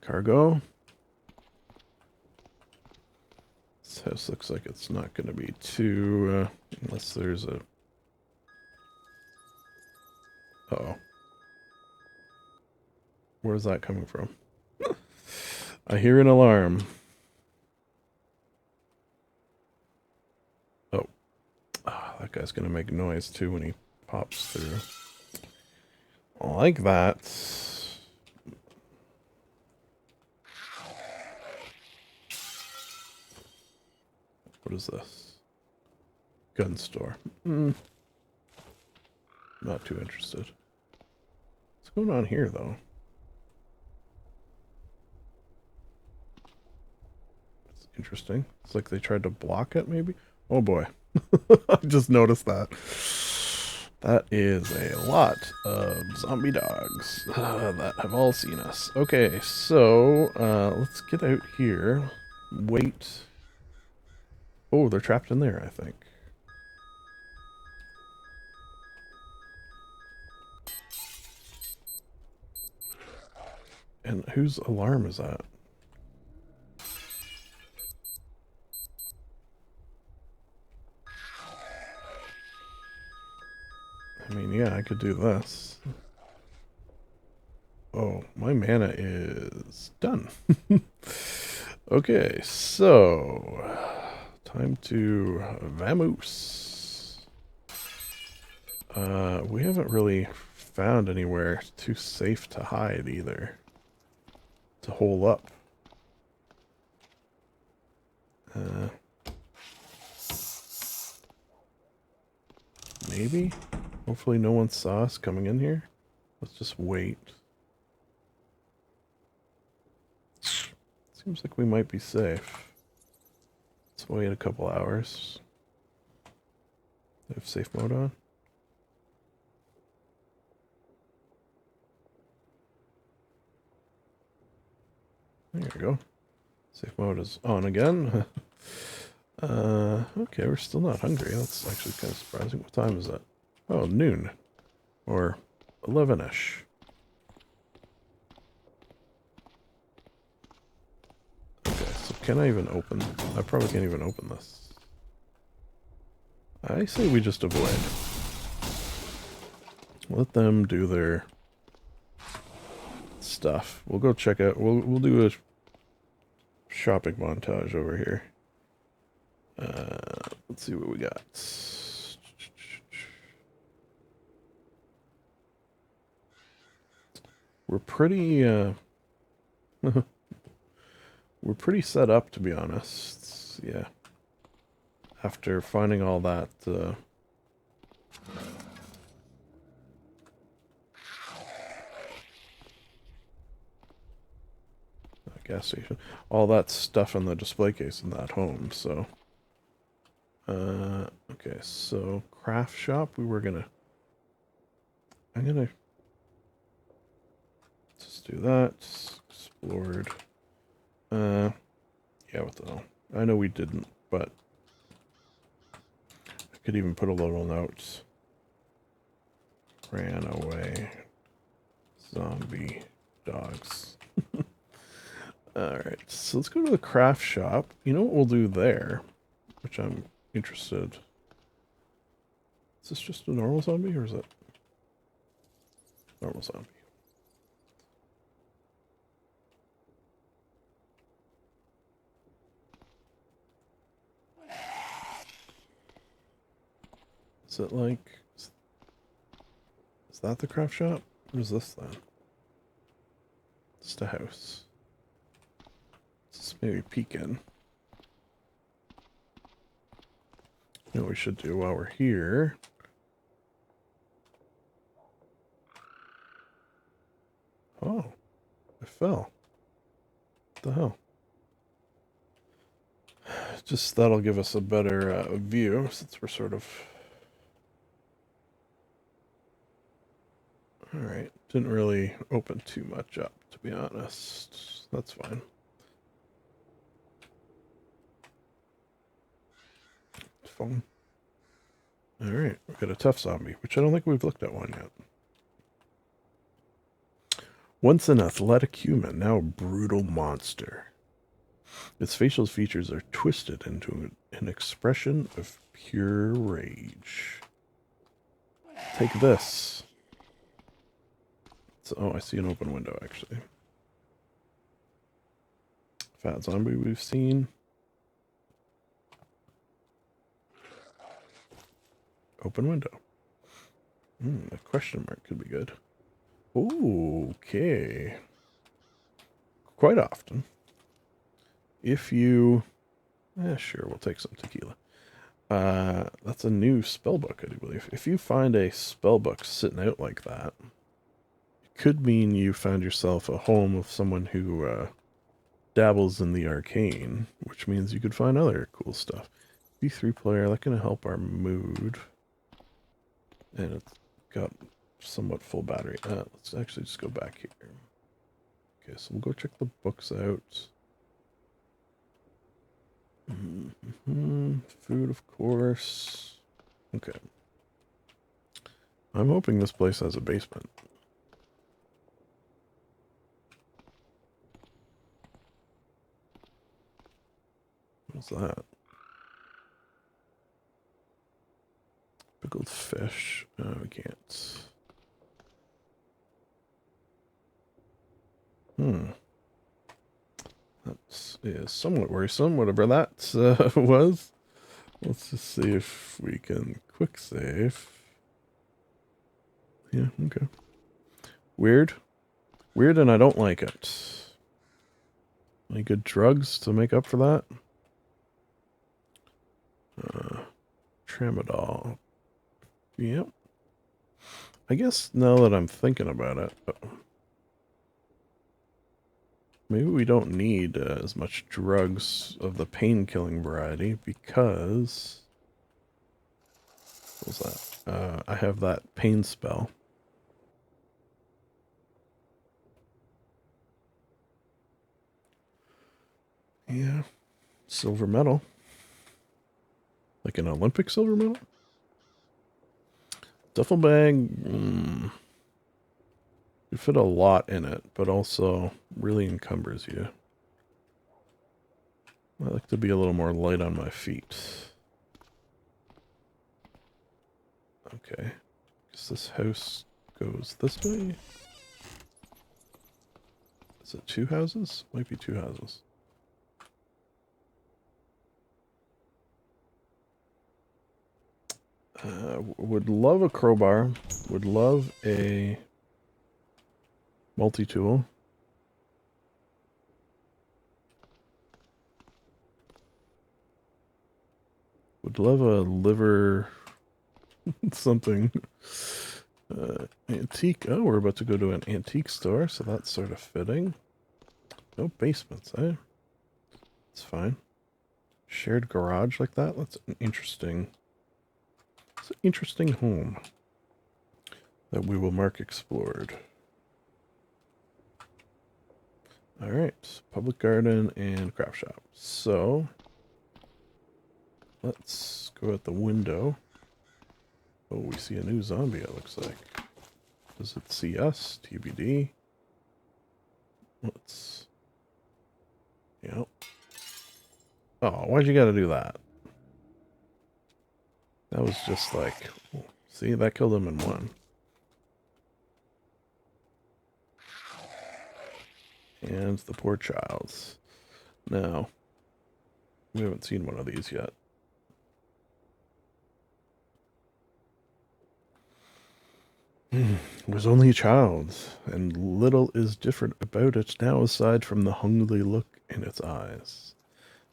Cargo. This house looks like it's not going to be too, unless there's a... Uh-oh. Where's that coming from? I hear an alarm. Oh. Oh, that guy's going to make noise, too, when he pops through. Like that. What is this? Gun store. Not too interested. What's going on here, though? It's interesting. It's like they tried to block it, maybe? Oh, boy. I just noticed that. That is a lot of zombie dogs that have all seen us. Okay, so let's get out here. Wait. Oh, they're trapped in there, I think. And whose alarm is that? I mean, yeah, I could do this. Oh, my mana is done. Okay, so time to vamoose. We haven't really found anywhere too safe to hide either. To hole up. Maybe? Hopefully no one saw us coming in here. Let's just wait. Seems like we might be safe. Let's wait a couple hours. They have safe mode on. There you go. Safe mode is on again. Okay, we're still not hungry. That's actually kind of surprising. What time is that? Oh, noon. Or 11-ish. Okay, so can I even open? I probably can't even open this. I say we just avoid. Let them do their stuff. We'll go check out. We'll do a shopping montage over here. Let's see what we got. We're pretty we're pretty set up, to be honest. Yeah. After finding all that gas station, all that stuff in the display case in that home, so okay, so craft shop, I'm gonna just do that. Explored. Yeah, what the hell. I know we didn't, but I could even put a little note. Ran away. Zombie dogs. Alright, so let's go to the craft shop. You know what we'll do there, which I'm interested. Is this just a normal zombie, or is it normal zombie? Is it like... Is that the craft shop? What is this then? Just a house. Let's maybe peek in. You know what we should do while we're here? Oh, I fell. What the hell? Just that'll give us a better view, since we're sort of... Alright, didn't really open too much up, to be honest. That's fine. Phone. Alright, we've got a tough zombie, which I don't think we've looked at one yet. Once an athletic human, now a brutal monster. Its facial features are twisted into an expression of pure rage. Take this. Oh, I see an open window, actually. Fat zombie we've seen. Open window. A question mark could be good. Okay. Quite often. If you... sure, we'll take some tequila. That's a new spellbook, I do believe. If you find a spellbook sitting out like that, it could mean you found yourself a home of someone who dabbles in the arcane, which means you could find other cool stuff. B3 player, that's going to help our mood. And it's got somewhat full battery. Let's actually just go back here. Okay, so we'll go check the books out. Food, of course. Okay. I'm hoping this place has a basement. What's that? Pickled fish. We can't. That is somewhat worrisome, whatever that was. Let's just see if we can quick save. Yeah, okay. Weird. Weird, and I don't like it. Any good drugs to make up for that? Tramadol. Yep. I guess now that I'm thinking about it... maybe we don't need as much drugs of the pain-killing variety because... What was that? I have that pain spell. Yeah. Silver medal. Like an Olympic silver medal? Duffel bag... You fit a lot in it, but also really encumbers you. I like to be a little more light on my feet. Okay. Guess this house goes this way. Is it 2 houses? Might be 2 houses. Would love a crowbar. Would love a multi-tool. Would love a liver something. Antique. Oh, we're about to go to an antique store, so that's sort of fitting. No basements, eh? It's fine. Shared garage like that? That's an interesting... It's an interesting home that we will mark explored. Alright, public garden and craft shop. So, let's go out the window. Oh, we see a new zombie, it looks like. Does it see us? TBD. Let's... Yep. Oh, why'd you gotta do that? That was just like... See, that killed him in one. And the poor child's. Now, we haven't seen one of these yet. It was only a child, and little is different about it now aside from the hungry look in its eyes.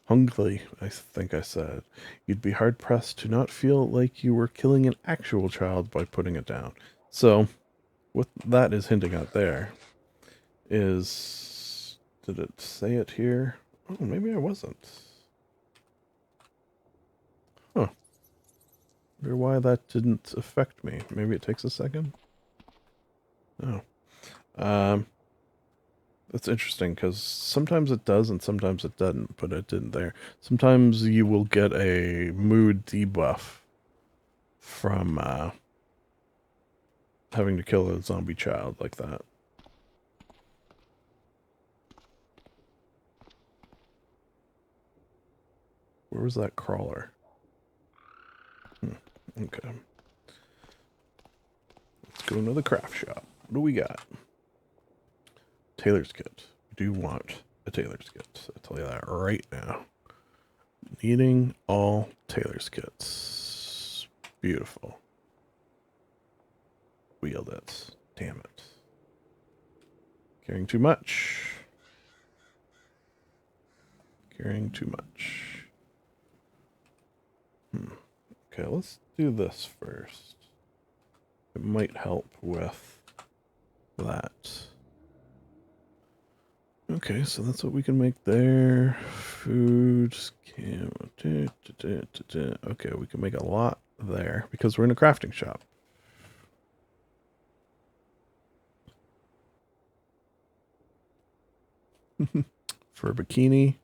Hungry, I think I said. You'd be hard-pressed to not feel like you were killing an actual child by putting it down. So, what that is hinting at there is... Did it say it here? Oh, maybe I wasn't. Huh. Wonder why that didn't affect me. Maybe it takes a second? Oh. That's interesting, because sometimes it does and sometimes it doesn't, but it didn't there. Sometimes you will get a mood debuff from having to kill a zombie child like that. Where was that crawler? Okay. Let's go into the craft shop. What do we got? Tailor's kit. We do want a tailor's kit. I'll tell you that right now. Needing all tailor's kits. Beautiful. Wield it. Damn it. Carrying too much. Carrying too much. Okay, let's do this first. It might help with that. Okay, so that's what we can make there. Food, okay, we can make a lot there because we're in a crafting shop. For a bikini.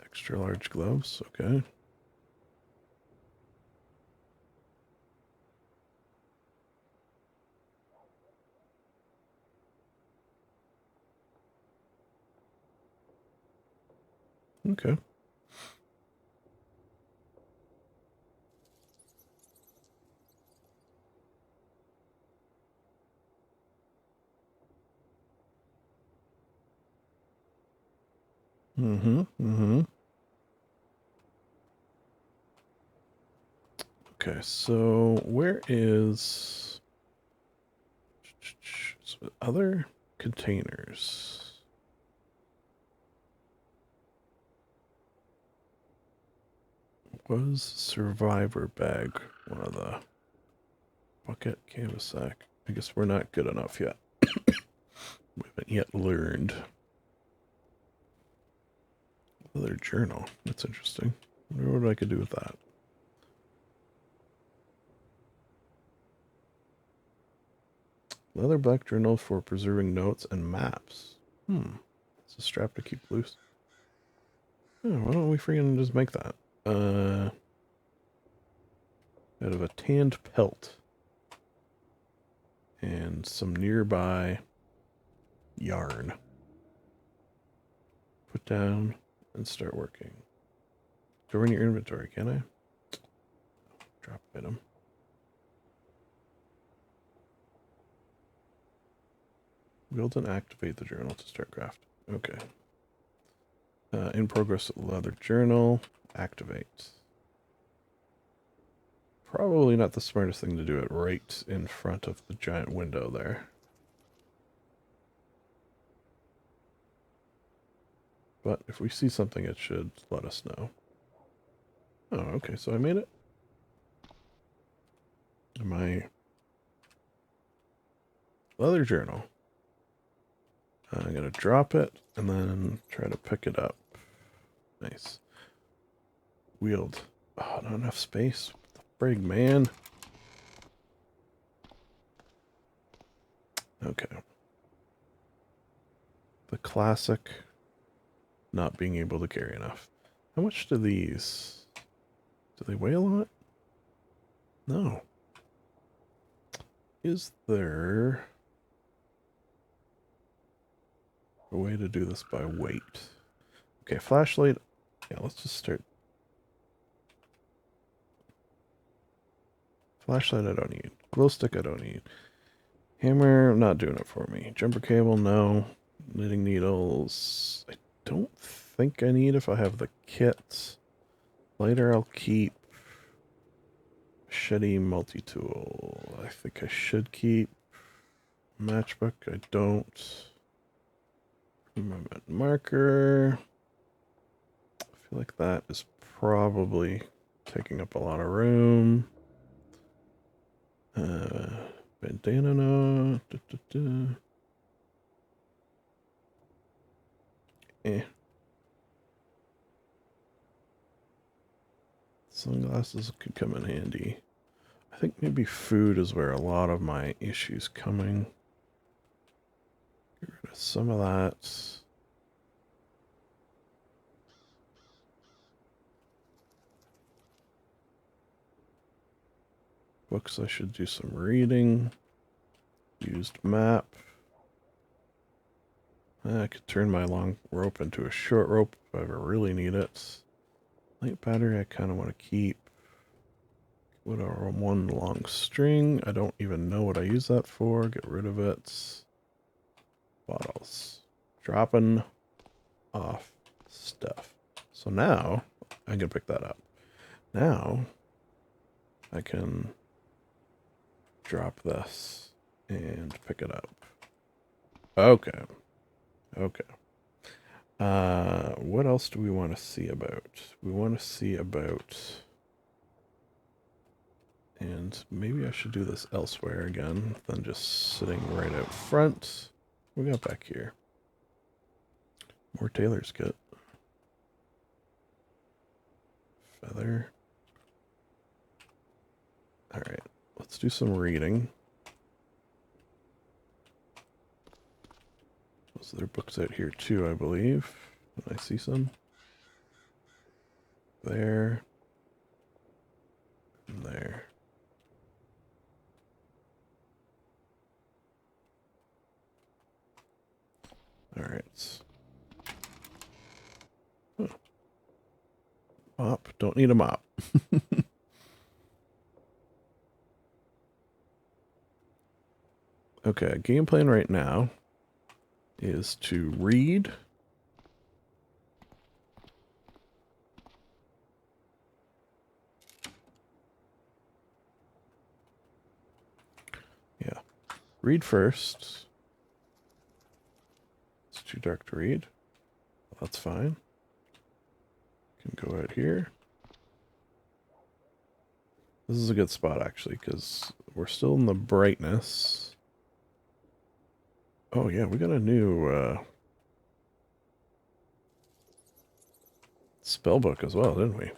Extra large gloves, okay. Okay. Okay, so where is other containers? Was survivor bag? one of the bucket canvas sack. I guess we're not good enough yet. We haven't yet learned. Leather journal. That's interesting. I wonder what I could do with that. Leather black journal for preserving notes and maps. It's a strap to keep loose. Oh, why don't we freaking just make that? Out of a tanned pelt. And some nearby yarn. Put down and start working. Go in your inventory, can I? Drop item. Build and activate the journal to start craft. Okay. In progress leather journal. Activate. Probably not the smartest thing to do it right in front of the giant window there. But if we see something, it should let us know. Oh, okay, so I made it. My leather journal. I'm going to drop it and then try to pick it up. Nice. Wield. Oh, not enough space. What the frig, man? Okay. The classic not being able to carry enough. How much do these... Do they weigh a lot? No. Is there a way to do this by weight? Okay, flashlight. Yeah, let's just start. Flashlight I don't need. Glow stick I don't need. Hammer, not doing it for me. Jumper cable, no. Knitting needles, I don't think I need if I have the kits. Lighter I'll keep. Machete multi-tool, I think I should keep. Matchbook, I don't. Movement marker. I feel like that is probably taking up a lot of room. Bandana, no. Sunglasses could come in handy. I think maybe food is where a lot of my issues coming. Get rid of some of that. Books, I should do some reading. Used map. I could turn my long rope into a short rope if I ever really need it. Light battery I kind of want to keep. What are one long string? I don't even know what I use that for. Get rid of it. Bottles. Dropping off stuff. So now I can pick that up. Now I can drop this and pick it up. Okay. Okay. What else do we want to see about? We want to see about... And maybe I should do this elsewhere again than just sitting right out front. What we got back here? More tailor's kit. Feather. Alright, let's do some reading. So there are books out here too, I believe. I see some. There. And there. Alright. Huh. Mop. Don't need a mop. Okay, game plan right now is to read. Yeah. Read first. It's too dark to read. Well, that's fine. Can go out here. This is a good spot, actually, because we're still in the brightness. Oh, yeah, we got a new spell book as well, didn't we?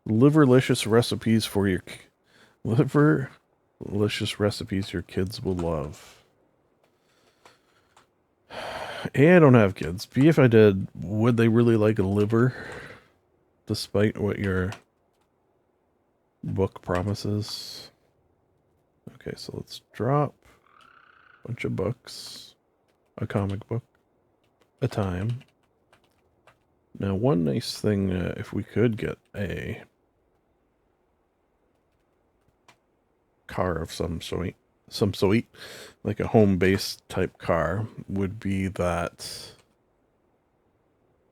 Liverlicious recipes for your... Liverlicious recipes your kids will love. A, I don't have kids. B, if I did, would they really like a liver? Despite what your book promises. Okay, so let's drop a bunch of books. A comic book. A time. Now, one nice thing, if we could get a car of some sort, like a home-based type car, would be that...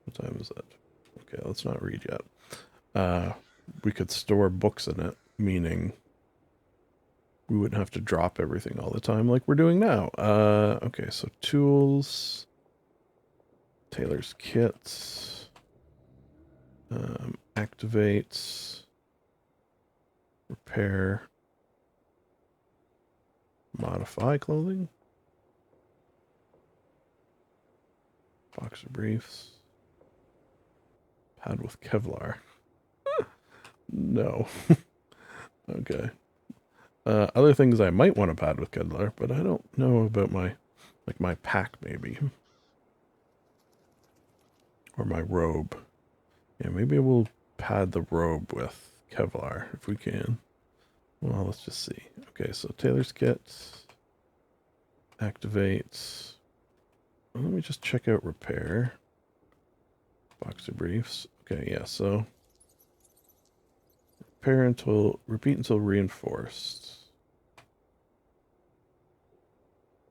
What time is it? Okay, let's not read yet. We could store books in it, meaning we wouldn't have to drop everything all the time like we're doing now. Okay, so tools, Taylor's kits, activates, repair, modify clothing, boxer briefs, pad with Kevlar. No. Okay. Other things I might want to pad with Kevlar, but I don't know about my pack maybe. Or my robe. Yeah, maybe we'll pad the robe with Kevlar if we can. Well, let's just see. Okay, so Taylor's kit. Activates. Well, let me just check out repair. Boxer briefs. Okay, yeah, so repeat until reinforced.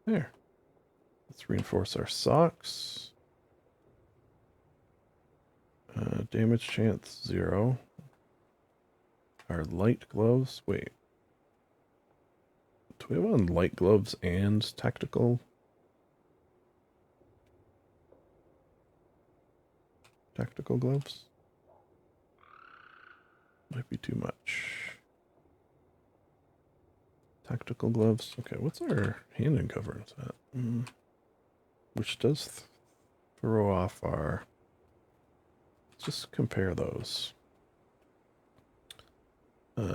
There. Let's reinforce our socks. Damage chance 0. Our light gloves. Wait. Do we have on light gloves and tactical? Tactical gloves? Might be too much. Tactical gloves. Okay, what's our hand encumbrance at? Which does throw off our... Let's just compare those.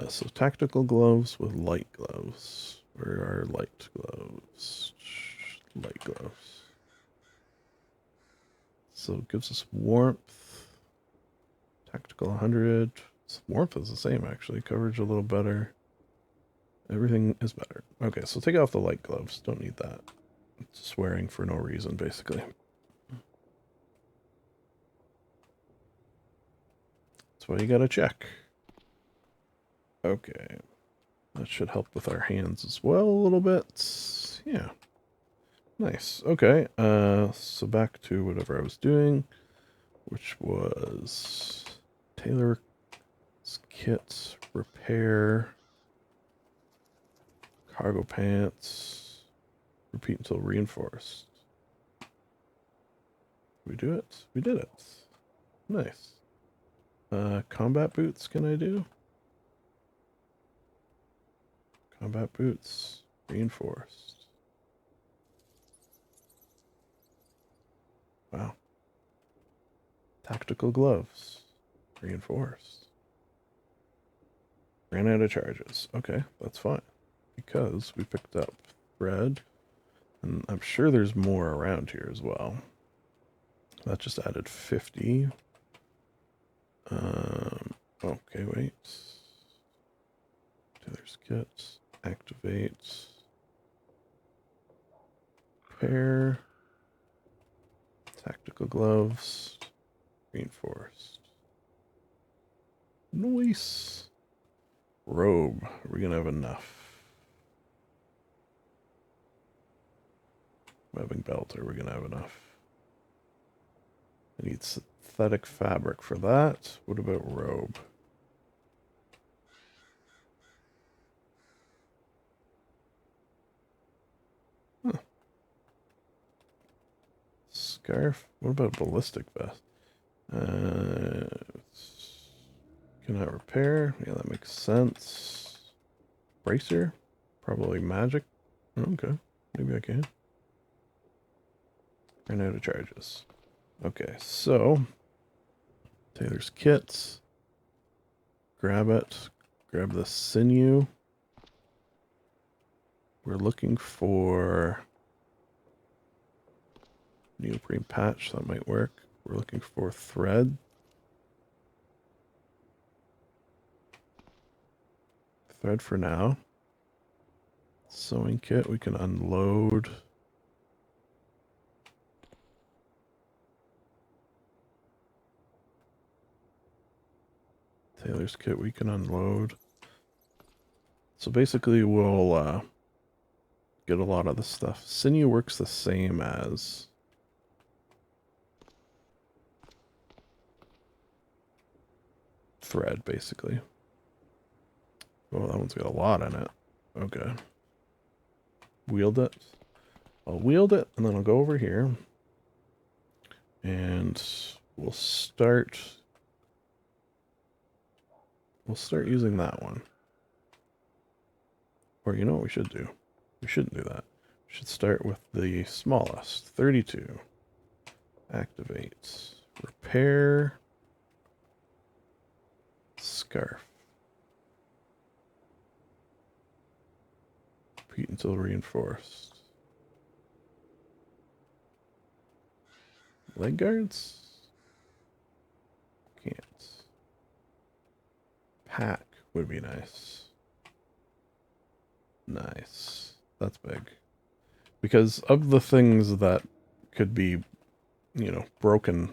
So tactical gloves with light gloves. Where are light gloves? Light gloves. So it gives us warmth. Tactical 100. Warmth is the same, actually. Coverage a little better. Everything is better. Okay, so take off the light gloves. Don't need that. It's swearing for no reason, basically. That's why you gotta check. Okay. That should help with our hands as well a little bit. Yeah. Nice. Okay. So back to whatever I was doing, which was Taylor's kits, repair, cargo pants, repeat until reinforced. Did we do it? We did it. Nice. Combat boots can I do? Combat boots, reinforced. Wow. Tactical gloves, reinforced. Ran out of charges. Okay, that's fine. Because we picked up thread, and I'm sure there's more around here as well. That just added 50. Okay, wait. Taylor's kits. Activate. Repair. Tactical gloves. Reinforced. Nice. Robe. Are we gonna have enough? Webbing belt. Are we gonna have enough? I need synthetic fabric for that. What about robe? Huh. Scarf. What about ballistic vest? Cannot repair. Yeah, that makes sense. Bracer? Probably magic. Okay, maybe I can. Ran out of charges. Okay, so Taylor's kits. Grab it. Grab the sinew. We're looking for neoprene patch. That might work. We're looking for thread. Thread for now. Sewing kit. We can unload. Taylor's kit we can unload. So basically we'll get a lot of the stuff. Sinew works the same as thread, basically. Oh, that one's got a lot in it. Okay. Wield it. I'll wield it, and then I'll go over here. And we'll start using that one. Or you know what we should do? We shouldn't do that. We should start with the smallest. 32. Activate. Repair. Scarf. Repeat until reinforced. Leg guards? Can't. Pack would be nice. Nice. That's big. Because of the things that could be, you know, broken.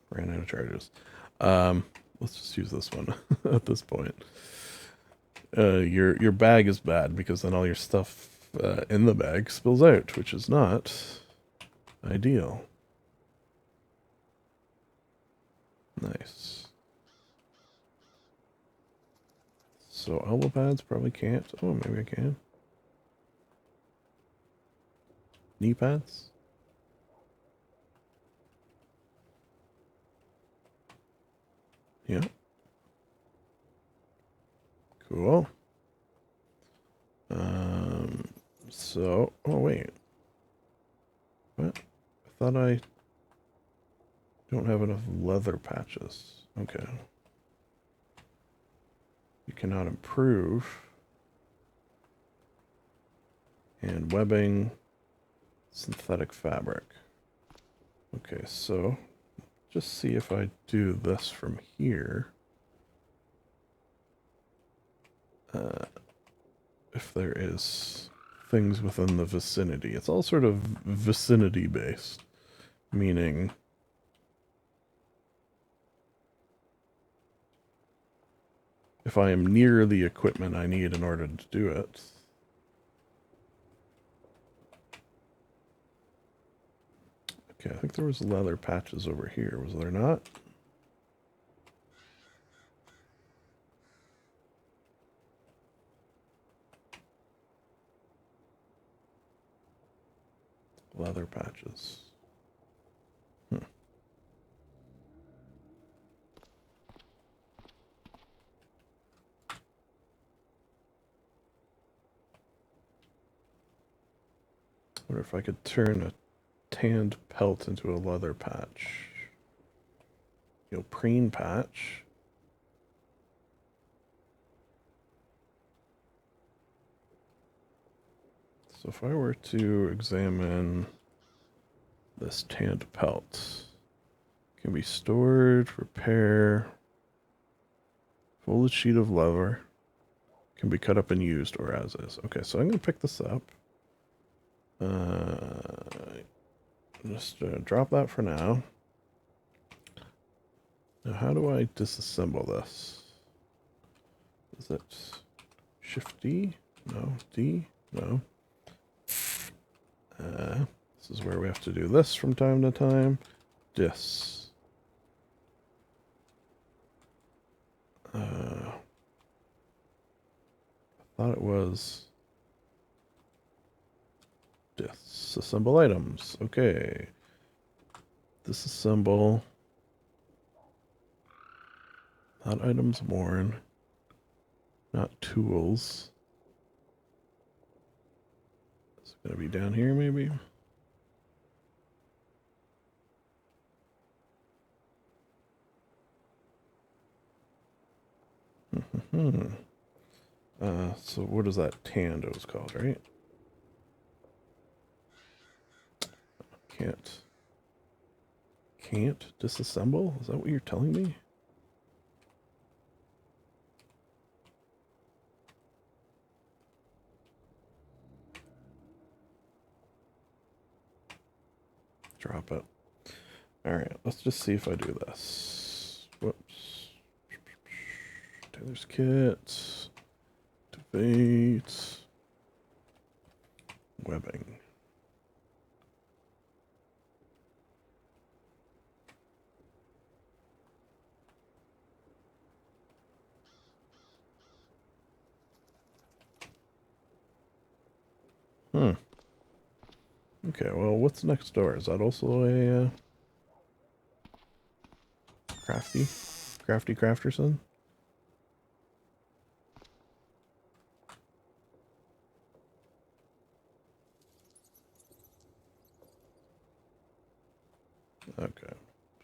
Ran out of charges. Let's just use this one at this point. Your bag is bad because then all your stuff in the bag spills out, which is not ideal. Nice. So elbow pads probably can't. Oh, maybe I can. Knee pads? Yeah. Cool. So, oh wait. What? I thought I don't have enough leather patches. Okay. You cannot improve. And webbing, synthetic fabric. Okay, so just see if I do this from here. If there is things within the vicinity. It's all sort of vicinity based, meaning if I am near the equipment I need in order to do it. Okay, I think there was leather patches over here, was there not? Leather patches. I wonder if I could turn a tanned pelt into a leather patch. Neoprene patch. So if I were to examine this tanned pelt, can be stored, repair, folded sheet of leather, can be cut up and used or as is. Okay, so I'm going to pick this up. Just drop that for now. Now, how do I disassemble this? Is it Shift D? No. D? No. This is where we have to do this from time to time. Dis. I thought it was Disassemble items. Okay. Disassemble. Not items worn. Not tools. It's gonna be down here, maybe? So what is that Tando's called, right? Can't disassemble? Is that what you're telling me? Drop it. Alright, let's just see if I do this. Whoops. Taylor's kit. Debate. Webbing. Okay, well, what's next door? Is that also a crafty crafterson? Okay,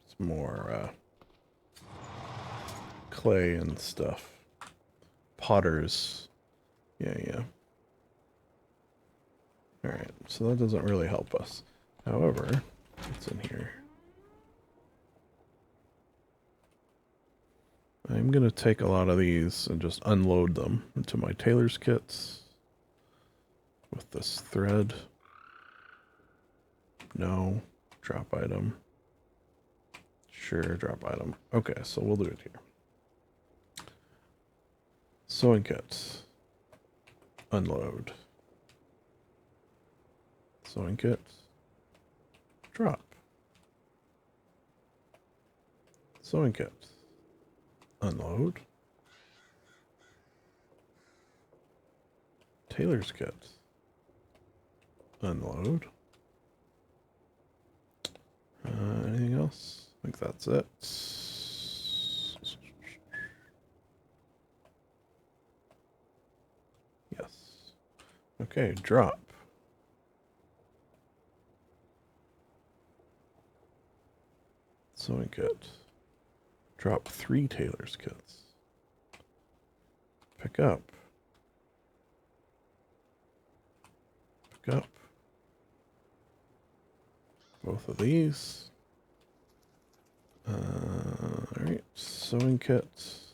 it's more clay and stuff. Potters. Yeah. Alright, so that doesn't really help us. However, what's in here? I'm going to take a lot of these and just unload them into my tailor's kits. With this thread. No. Drop item. Sure, drop item. Okay, so we'll do it here. Sewing kits. Unload. Sewing kits. Drop. Sewing kits. Unload. Tailor's kit. Unload. Anything else? I think that's it. Yes. Okay, drop. Sewing kit. Drop 3 tailor's kits. Pick up. Pick up. Both of these. Alright, sewing kits.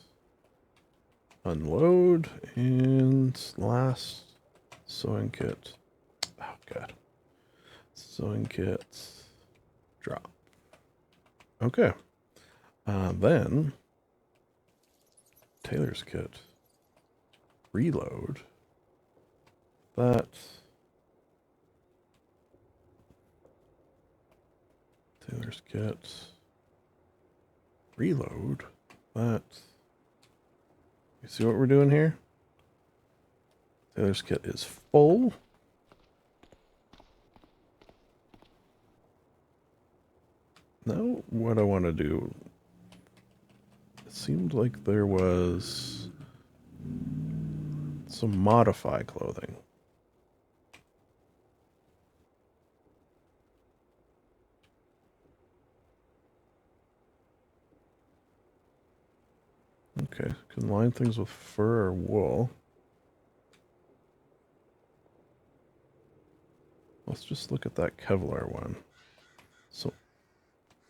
Unload. And last sewing kit. Oh, God. Sewing kits. Drop. Okay. Then, tailor's kit. Reload. That. Tailor's kit. Reload. That. You see what we're doing here? Tailor's kit is full. Now, what I want to do, it seemed like there was some modify clothing. Okay, can line things with fur or wool. Let's just look at that Kevlar one. So,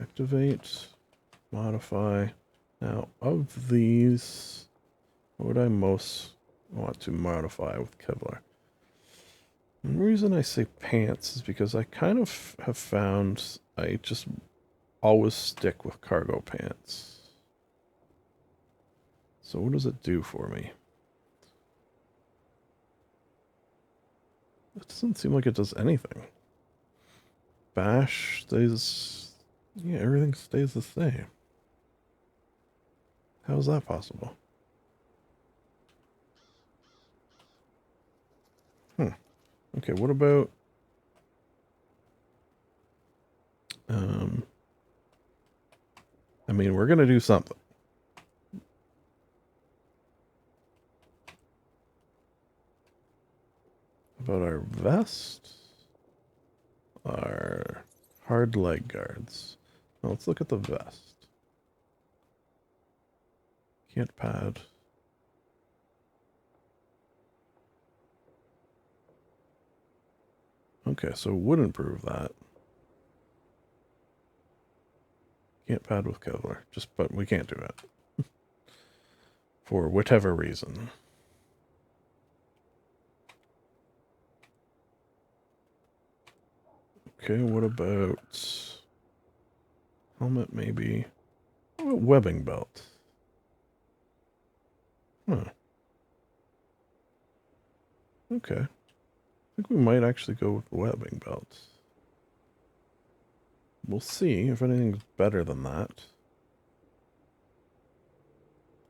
activate, modify. Now, of these, what would I most want to modify with Kevlar? And the reason I say pants is because I kind of have found I just always stick with cargo pants. So what does it do for me? It doesn't seem like it does anything. Bash stays... Yeah, everything stays the same. How is that possible? Okay, what about mean, we're going to do something. About our vest? Our hard leg guards. Well, let's look at the vest. Can't pad. Okay, so would improve that. Can't pad with Kevlar. But we can't do it. For whatever reason. Okay, what about helmet maybe? What about webbing belt? Huh. Okay. I think we might actually go with the webbing belt. We'll see if anything's better than that.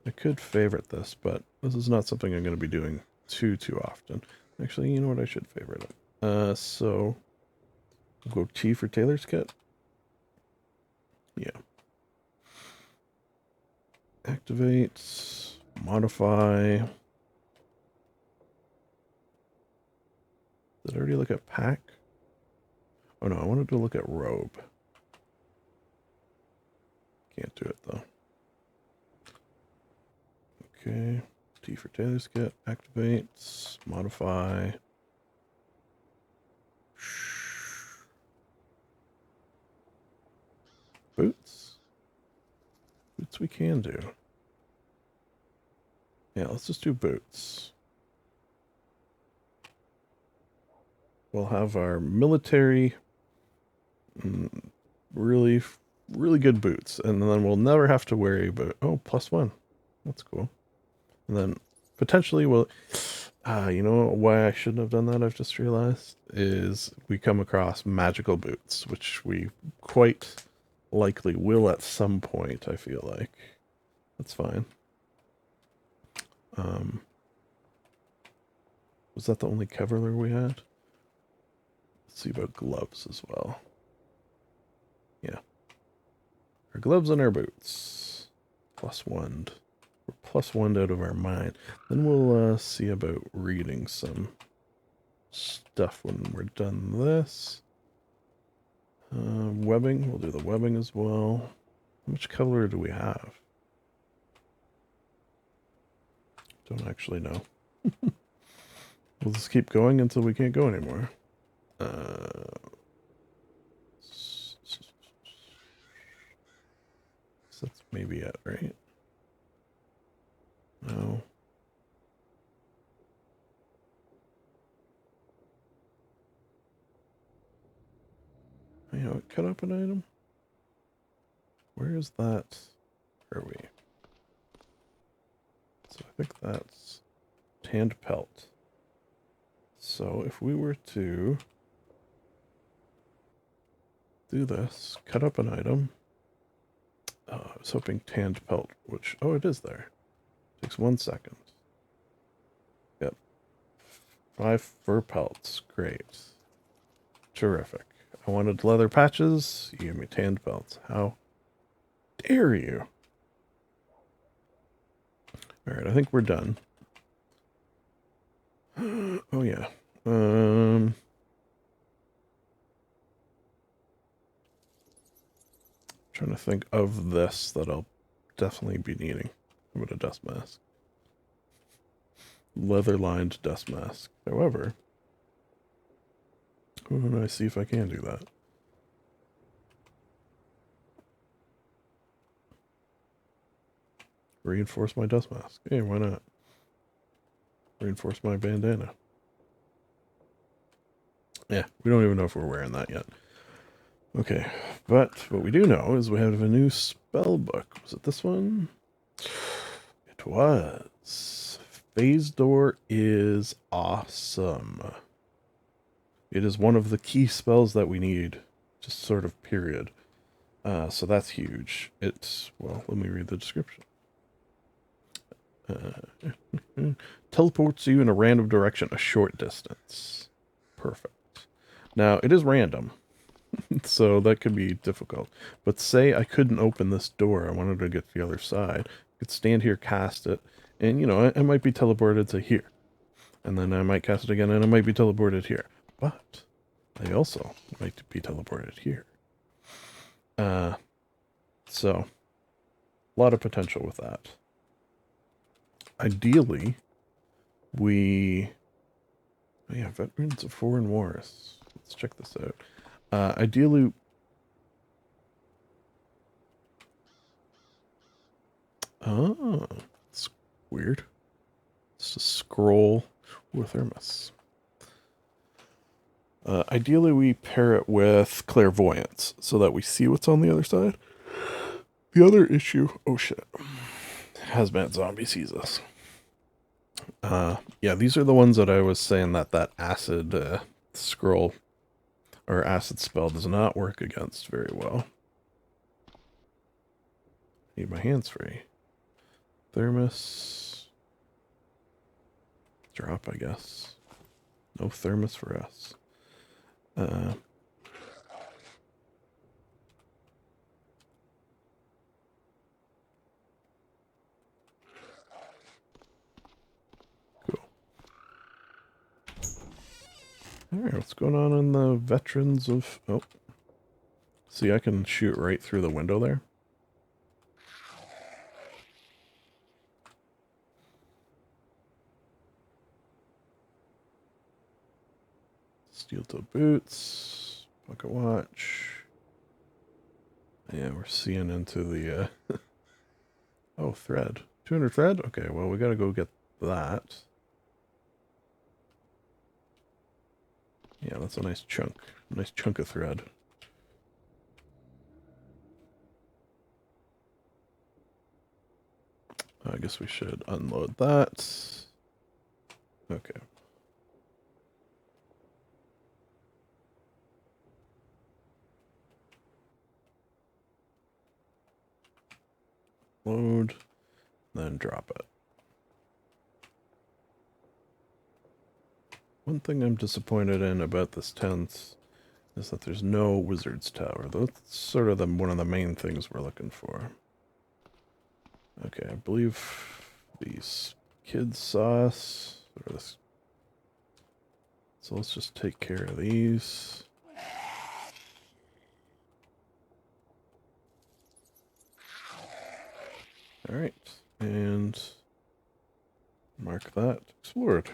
I could favorite this, but this is not something I'm going to be doing too often. Actually, you know what? I should favorite it. So we'll go T for Taylor's kit. Yeah. Activate, modify. Did I already look at pack? Oh no, I wanted to look at robe. Can't do it though. Okay, T for Taylor's kit, activates, modify. Boots? Boots we can do. Yeah, let's just do boots. We'll have our military, really good boots. And then we'll never have to worry about, oh, +1. That's cool. And then potentially we'll, you know why I shouldn't have done that, I've just realized, is we come across magical boots, which we quite likely will at some point, I feel like. That's fine. Was that the only Kevlar we had? Let's see about gloves as well. Yeah. Our gloves and our boots. +1. We're +1 out of our mind. Then we'll see about reading some stuff when we're done this. Webbing. We'll do the webbing as well. How much Kevlar do we have? Don't actually know. We'll just keep going until we can't go anymore. So that's maybe it, right? No. You know, cut up an item. Where is that? Where are we? So I think that's tanned pelt. So if we were to do this, cut up an item. I was hoping tanned pelt, which, oh, it is there. Takes 1 second. Yep. 5 fur pelts. Great. Terrific. I wanted leather patches. You gave me tanned pelts. How dare you? Alright, I think we're done. Oh, yeah. Trying to think of this that I'll definitely be needing. How about a dust mask? Leather-lined dust mask. However, I see if I can do that. Reinforce my dust mask. Hey, why not? Reinforce my bandana. Yeah, we don't even know if we're wearing that yet. Okay, but what we do know is we have a new spell book. Was it this one? It was. Phase Door is awesome. It is one of the key spells that we need, just sort of period. So that's huge. It's, well, let me read the description. Teleports you in a random direction a short distance. Perfect. Now, it is random. So that could be difficult. But say I couldn't open this door, I wanted to get to the other side. I could stand here, cast it, and you know, I might be teleported to here. And then I might cast it again, and I might be teleported here. But I also might be teleported here. So, a lot of potential with that. Ideally, we... Oh yeah, Veterans of Foreign Wars. Let's check this out. Ideally... Oh, it's weird. It's a scroll with thermos. Ideally, we pair it with clairvoyance so that we see what's on the other side. The other issue... Oh, shit. Hazmat zombie sees us. Yeah, these are the ones that I was saying that acid scroll or acid spell does not work against very well. Need my hands free. Thermos. Drop, I guess. No thermos for us. Cool. Alright, what's going on in the veterans of... Oh. See, I can shoot right through the window there. Steel-toe boots. Pocket watch. Yeah, we're seeing into the... Oh, thread. 200 thread? Okay, well, we gotta go get that. Yeah, that's a nice chunk. Nice chunk of thread. I guess we should unload that. Okay. Load, then drop it. One thing I'm disappointed in about this tent is that there's no wizard's tower. That's sort of one of the main things we're looking for. Okay, I believe these kids saw us. So let's just take care of these. Alright, and mark that explored.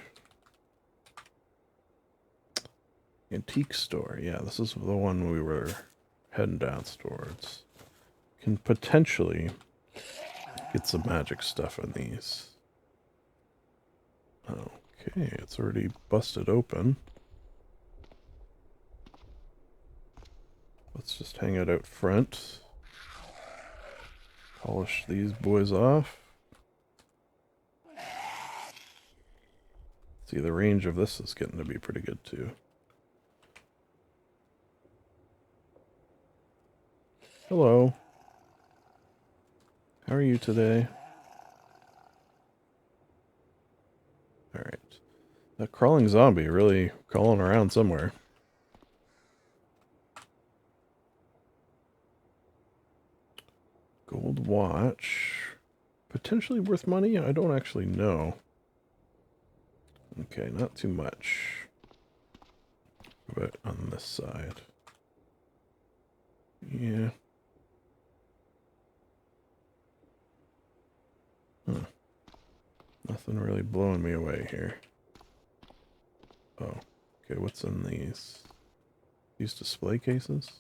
Antique store. Yeah, this is the one we were heading down towards. Can potentially get some magic stuff in these. Okay, it's already busted open. Let's just hang it out front. Polish these boys off. See, the range of this is getting to be pretty good too. Hello. How are you today? Alright. That crawling zombie really crawling around somewhere. Gold watch. Potentially worth money? I don't actually know. Okay, not too much. But on this side. Yeah. Huh. Nothing really blowing me away here. Oh. Okay, what's in these? These display cases?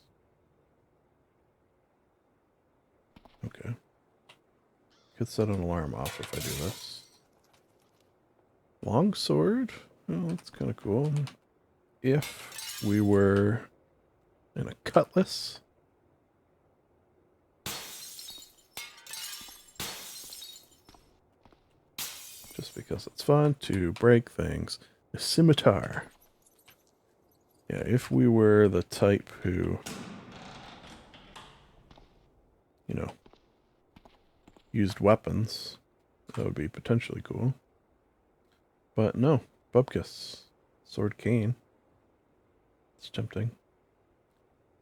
Okay. Could set an alarm off if I do this. Longsword? Oh, that's kind of cool. If we were in a cutlass. Just because it's fun to break things. A scimitar. Yeah, if we were the type who, you know, used weapons, that would be potentially cool. But no, Bubkus. Sword cane. It's tempting.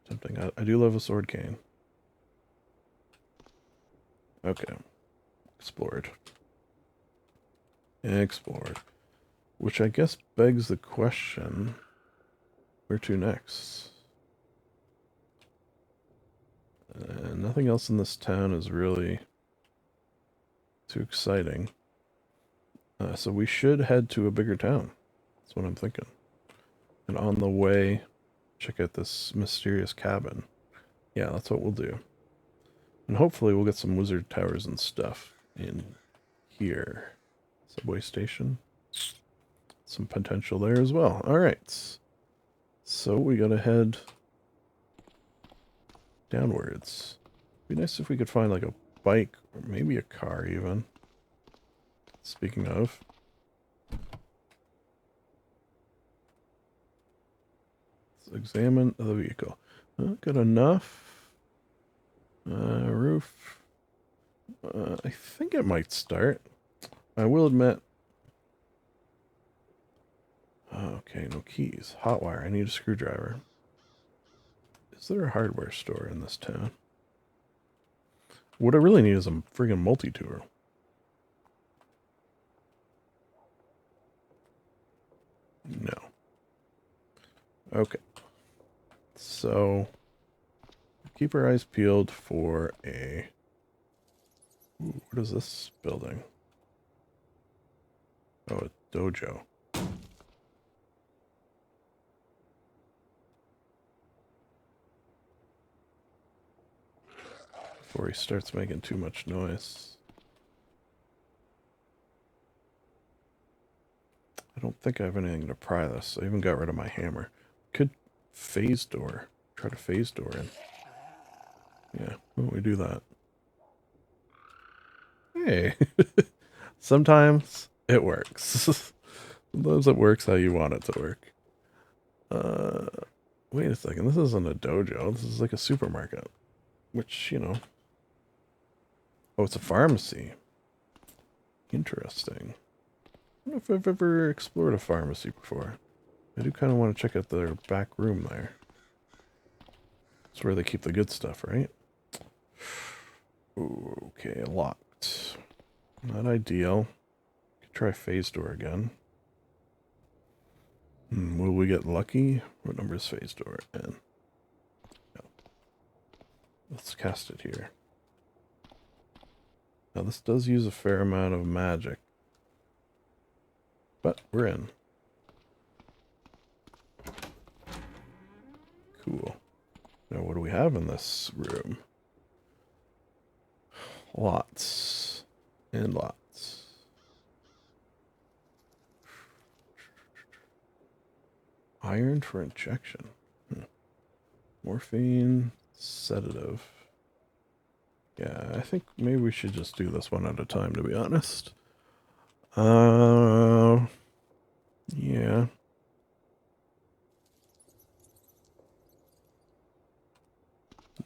Tempting. I do love a sword cane. Okay. Explored. Explored. Which I guess begs the question, where to next? Nothing else in this town is really too exciting. So we should head to a bigger town. That's what I'm thinking. And on the way, check out this mysterious cabin. Yeah, that's what we'll do. And hopefully we'll get some wizard towers and stuff in here. Subway station. Some potential there as well. Alright. So we gotta head downwards. Be nice if we could find like a bike or maybe a car even. Speaking of. Let's examine the vehicle. Good enough. Roof. I think it might start. I will admit. Okay, no keys. Hotwire. I need a screwdriver. Is there a hardware store in this town? What I really need is a friggin' multi-tool. No. Okay. So, keep our eyes peeled for a... Ooh, what is this building? Oh, a dojo. Before he starts making too much noise. I don't think I have anything to pry this. I even got rid of my hammer. Could phase door. Try to phase door in. Yeah, why don't we do that? Hey. Sometimes it works. Sometimes it works how you want it to work. Wait a second. This isn't a dojo. This is like a supermarket. Which, you know. Oh, it's a pharmacy. Interesting. I don't know if I've ever explored a pharmacy before. I do kind of want to check out their back room there. It's where they keep the good stuff, right? Ooh, okay, locked. Not ideal. Could try phase door again. Will we get lucky? What number is phase door? N. No. Let's cast it here. Now this does use a fair amount of magic. But we're in. Cool. Now what do we have in this room? Lots. And lots. Iron for injection. Morphine. Sedative. Yeah, I think maybe we should just do this one at a time, to be honest. Yeah.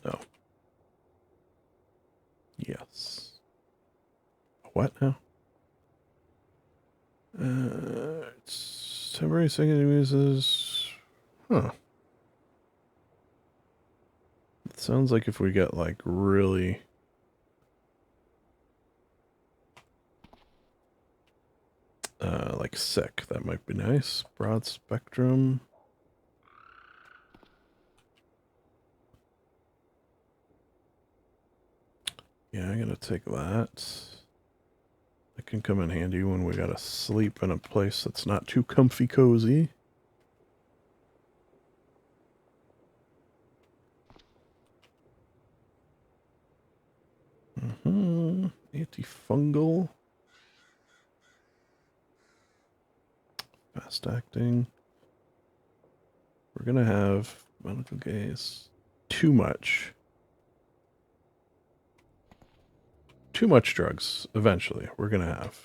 No. Yes. What now? It's temporary secondary uses. Huh. It sounds like if we get like really like sick, that might be nice. Broad spectrum. Yeah, I'm gonna take that. That can come in handy when we gotta sleep in a place that's not too comfy cozy. Antifungal. Fast acting. We're gonna have medical gaze. Too much. Too much drugs, eventually. We're gonna have.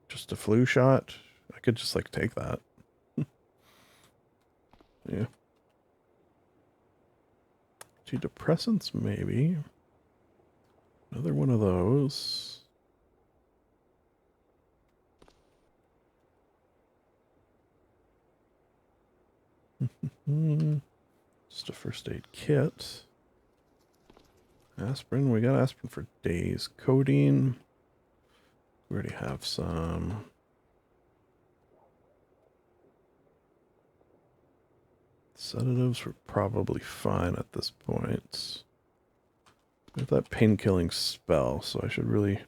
Just a flu shot. I could just like take that. Yeah. Antidepressants, maybe. Another one of those. Just a first aid kit. Aspirin. We got aspirin for days. Codeine. We already have some. Sedatives were probably fine at this point. We have that pain-killing spell, so I should really...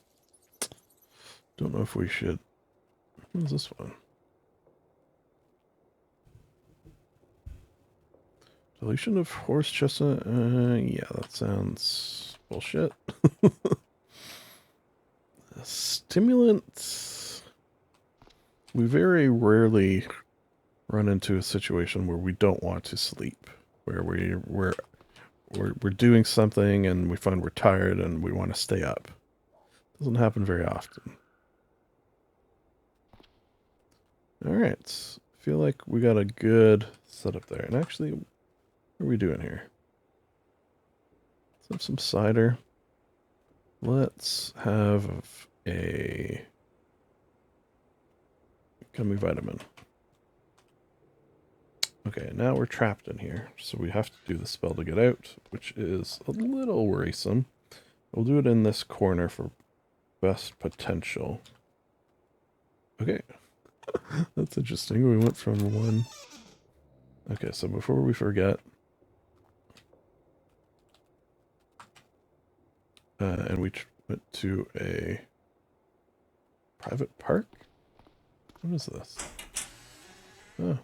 Don't know if we should... What is this one? Deletion of horse chestnut. Yeah, that sounds bullshit. Stimulant. We very rarely run into a situation where we don't want to sleep, where we're doing something and we find we're tired and we want to stay up. Doesn't happen very often. All right, feel like we got a good setup there. And actually, what are we doing here? Let's have some cider. Let's have a gummy vitamin. Okay, now we're trapped in here, so we have to do the spell to get out, which is a little worrisome. We'll do it in this corner for best potential. Okay. That's interesting. We went from one... Okay, so before we forget... and we went to a private park? What is this? Oh.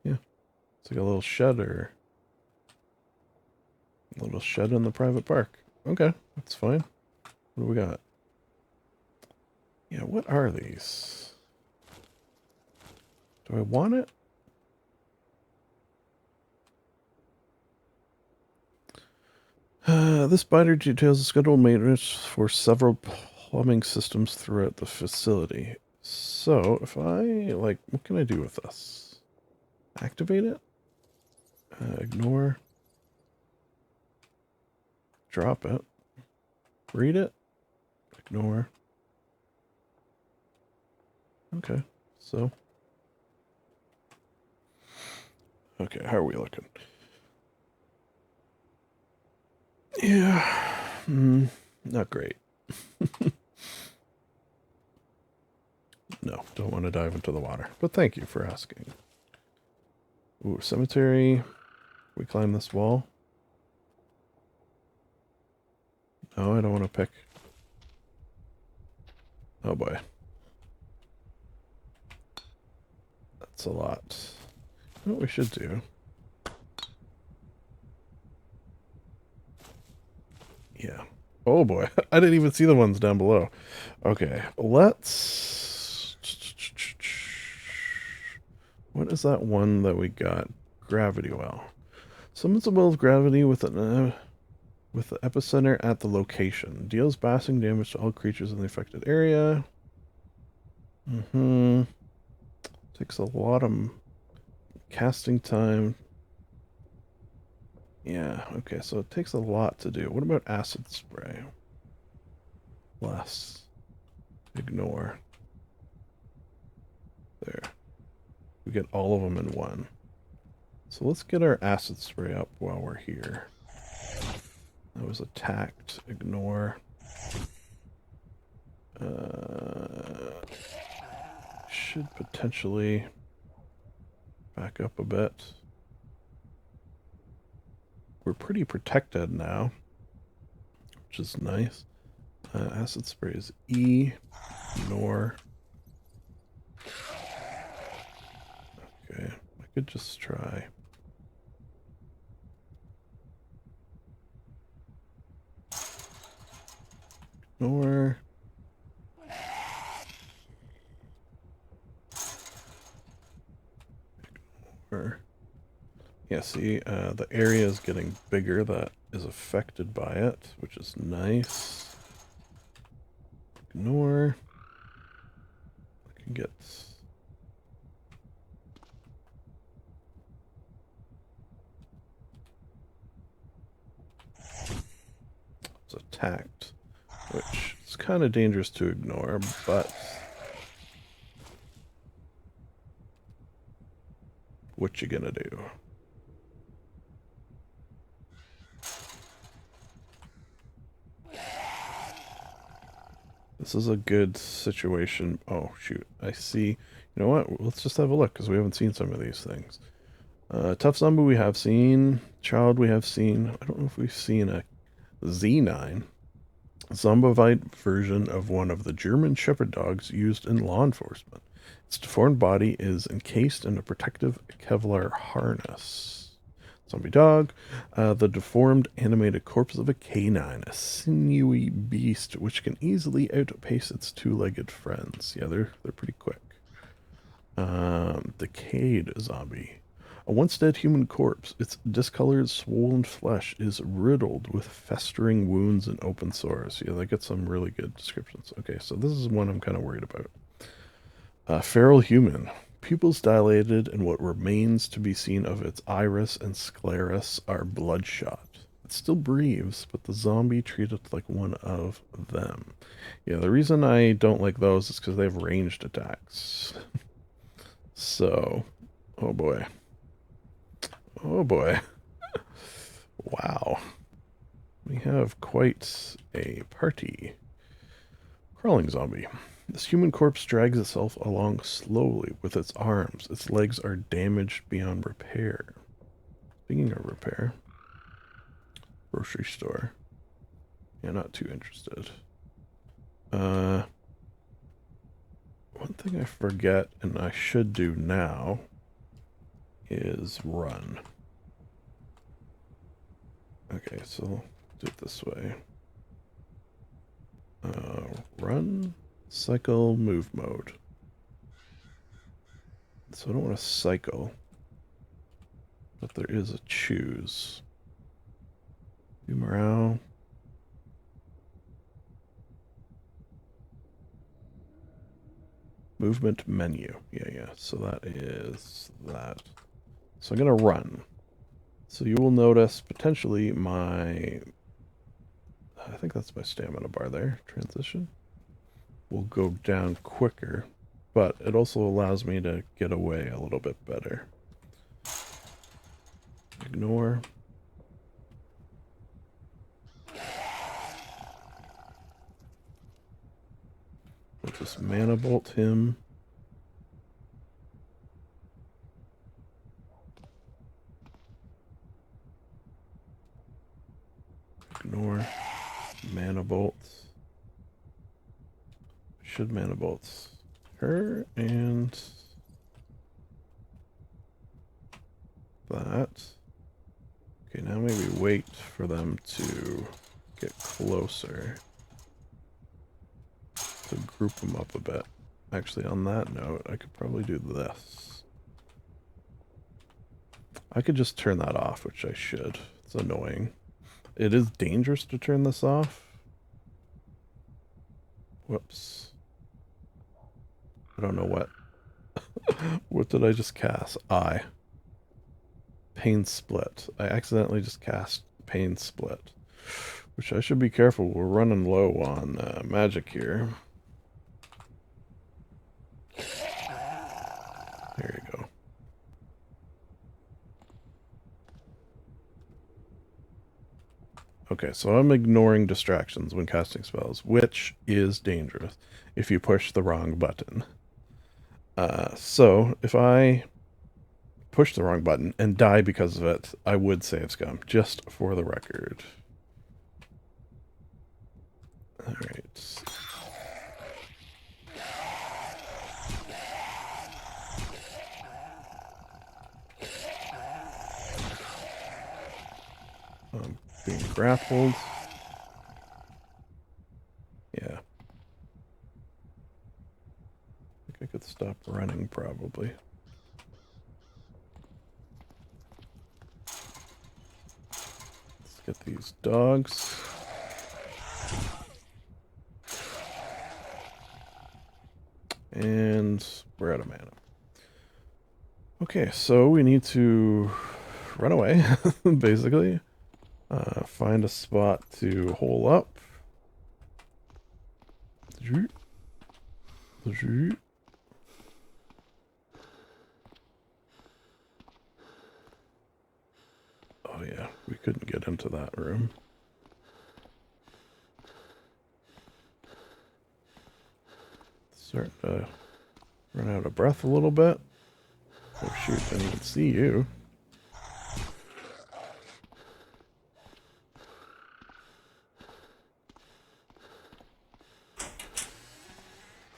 Yeah. It's like a little shed or... A little shed in the private park. Okay, that's fine. What do we got? Yeah, what are these? Do I want it? This binder details the scheduled maintenance for several plumbing systems throughout the facility. So, if I, like, what can I do with this? Activate it? Ignore. Drop it. Read it? Ignore. Okay, so. Okay, how are we looking? Yeah, not great. No, don't want to dive into the water. But thank you for asking. Ooh, cemetery. We climb this wall. No, I don't want to pick. Oh boy. That's a lot. You know what we should do? Yeah. Oh boy. I didn't even see the ones down below. Okay, let's... What is that one that we got? Gravity well. Summons a well of gravity with the epicenter at the location. Deals blasting damage to all creatures in the affected area. Takes a lot of casting time. Yeah, okay, so it takes a lot to do. What about acid spray? Less. Ignore. There. We get all of them in one. So let's get our acid spray up while we're here. That was attacked. Ignore. Should potentially back up a bit. We're pretty protected now, which is nice. Acid spray is E. Ignore. Okay, I could just try. Ignore. Ignore. Yeah, see, the area is getting bigger that is affected by it, which is nice. Ignore. I can get... It's attacked, which is kind of dangerous to ignore, but... What you gonna do? This is a good situation. Oh, shoot. I see. You know what? Let's just have a look, because we haven't seen some of these things. Tough Zombie we have seen. Child we have seen. I don't know if we've seen a Z9. Zombivite version of one of the German Shepherd dogs used in law enforcement. Its deformed body is encased in a protective Kevlar harness. Zombie dog, the deformed animated corpse of a canine, a sinewy beast which can easily outpace its two-legged friends. Yeah, they're pretty quick. Decayed zombie. A once-dead human corpse, its discolored, swollen flesh is riddled with festering wounds and open sores. Yeah, they get some really good descriptions. Okay, so this is one I'm kind of worried about. Feral human. Pupils dilated, and what remains to be seen of its iris and scleras are bloodshot. It still breathes, but the zombie treated like one of them. Yeah, the reason I don't like those is because they have ranged attacks. So, oh boy. Oh boy. Wow. We have quite a party. Crawling zombie. This human corpse drags itself along slowly with its arms. Its legs are damaged beyond repair. Speaking of repair, grocery store. Yeah, not too interested. One thing I forget and I should do now is run. Okay, so do it this way. Run, cycle, move mode. So I don't want to cycle, but there is a choose. Do morale. Movement menu. Yeah. So that is that. So I'm going to run. So you will notice potentially my... I think that's my stamina bar there. Transition. Will go down quicker, but it also allows me to get away a little bit better. Ignore. We'll just mana bolt him. Ignore. Mana bolts. Should mana bolts her and that. Okay, now maybe wait for them to get closer to group them up a bit. Actually, on that note, I could probably do this. I could just turn that off, which I should. It's annoying. It is dangerous to turn this off. Whoops. I don't know what. What did I just cast? Pain Split. I accidentally just cast Pain Split. Which I should be careful. We're running low on magic here. There you go. Okay, so I'm ignoring distractions when casting spells, which is dangerous if you push the wrong button. So if I push the wrong button and die because of it, I would save scum, just for the record. Alright. Being grappled. Yeah. I think I could stop running, probably. Let's get these dogs. And we're out of mana. Okay, so we need to run away, basically. Find a spot to hole up. Oh yeah, we couldn't get into that room. Start to run out of breath a little bit. Oh shoot, I didn't even see you.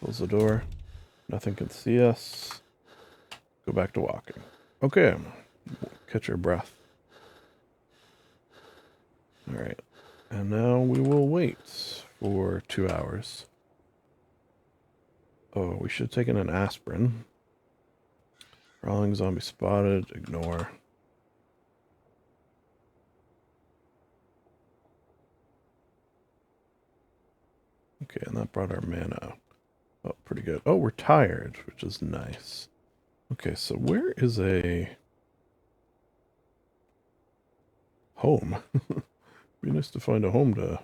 Close the door. Nothing can see us. Go back to walking. Okay. Catch your breath. Alright. And now we will wait for 2 hours. Oh, we should have taken an aspirin. Crawling zombie spotted. Ignore. Okay, and that brought our mana up pretty good. Oh, we're tired, which is nice. Okay, so where is a home? Be nice to find a home to...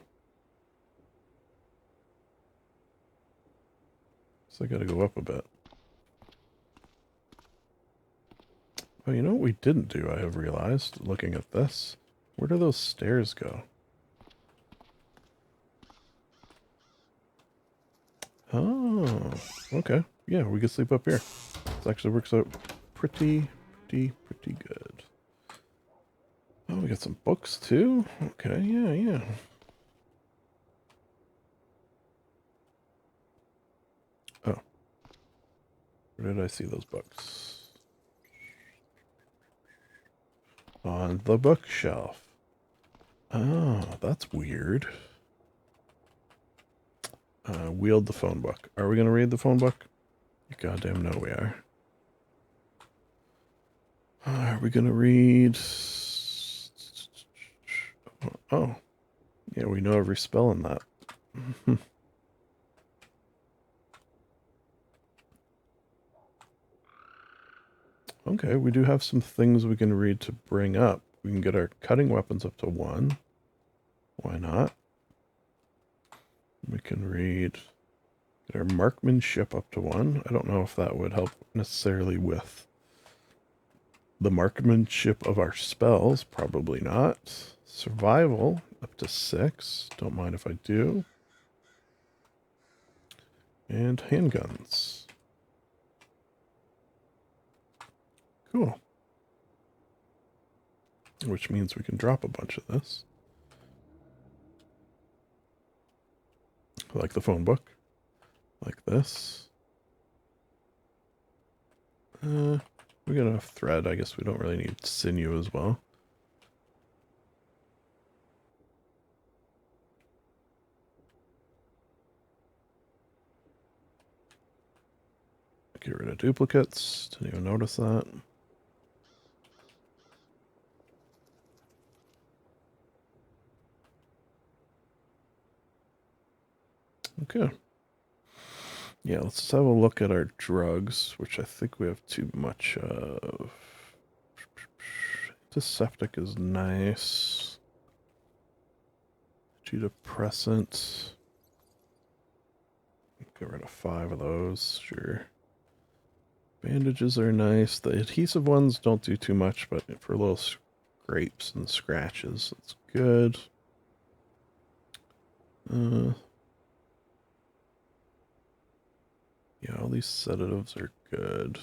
So I gotta go up a bit. Oh, you know what we didn't do, I have realized, looking at this? Where do those stairs go? Oh, okay. Yeah, we can sleep up here. This actually works out pretty good. Oh, we got some books too? Okay, yeah. Oh. Where did I see those books? On the bookshelf. Oh, that's weird. Wield the phone book. Are we going to read the phone book? You goddamn know we are. Are we going to read... Oh. Yeah, we know every spell in that. Okay, we do have some things we can read to bring up. We can get our cutting weapons up to 1. Why not? We can read... Get our marksmanship up to 1. I don't know if that would help necessarily with the marksmanship of our spells. Probably not. Survival up to 6. Don't mind if I do. And handguns. Cool. Which means we can drop a bunch of this. Like the phone book. Like this. We got enough thread. I guess we don't really need sinew as well. Get rid of duplicates. Didn't even notice that. Okay. Yeah, let's just have a look at our drugs, which I think we have too much of. Antiseptic is nice. Antidepressant. Get rid of 5 of those, sure. Bandages are nice. The adhesive ones don't do too much, but for little scrapes and scratches, it's good. Yeah, all these sedatives are good.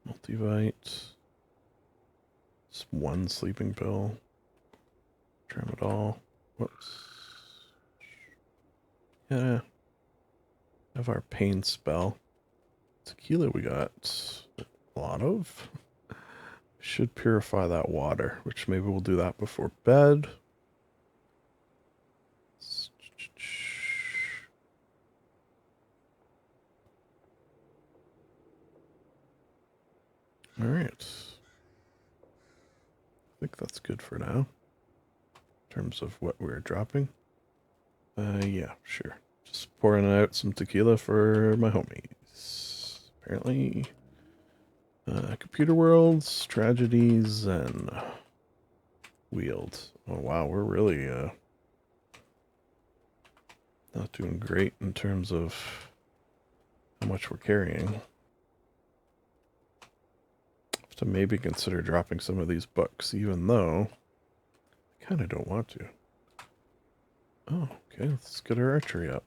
Multivite. Just 1 sleeping pill. Tramadol. Whoops. Yeah. Have our pain spell. Tequila we got a lot of. Should purify that water, which maybe we'll do that before bed. All right. I think that's good for now. In terms of what we're dropping. Yeah, sure. Just pouring out some tequila for my homies. Apparently, Computer Worlds, Tragedies, and Wield. Oh wow, we're really not doing great in terms of how much we're carrying. Have to maybe consider dropping some of these books, even though I kind of don't want to. Oh, okay, let's get our archery up.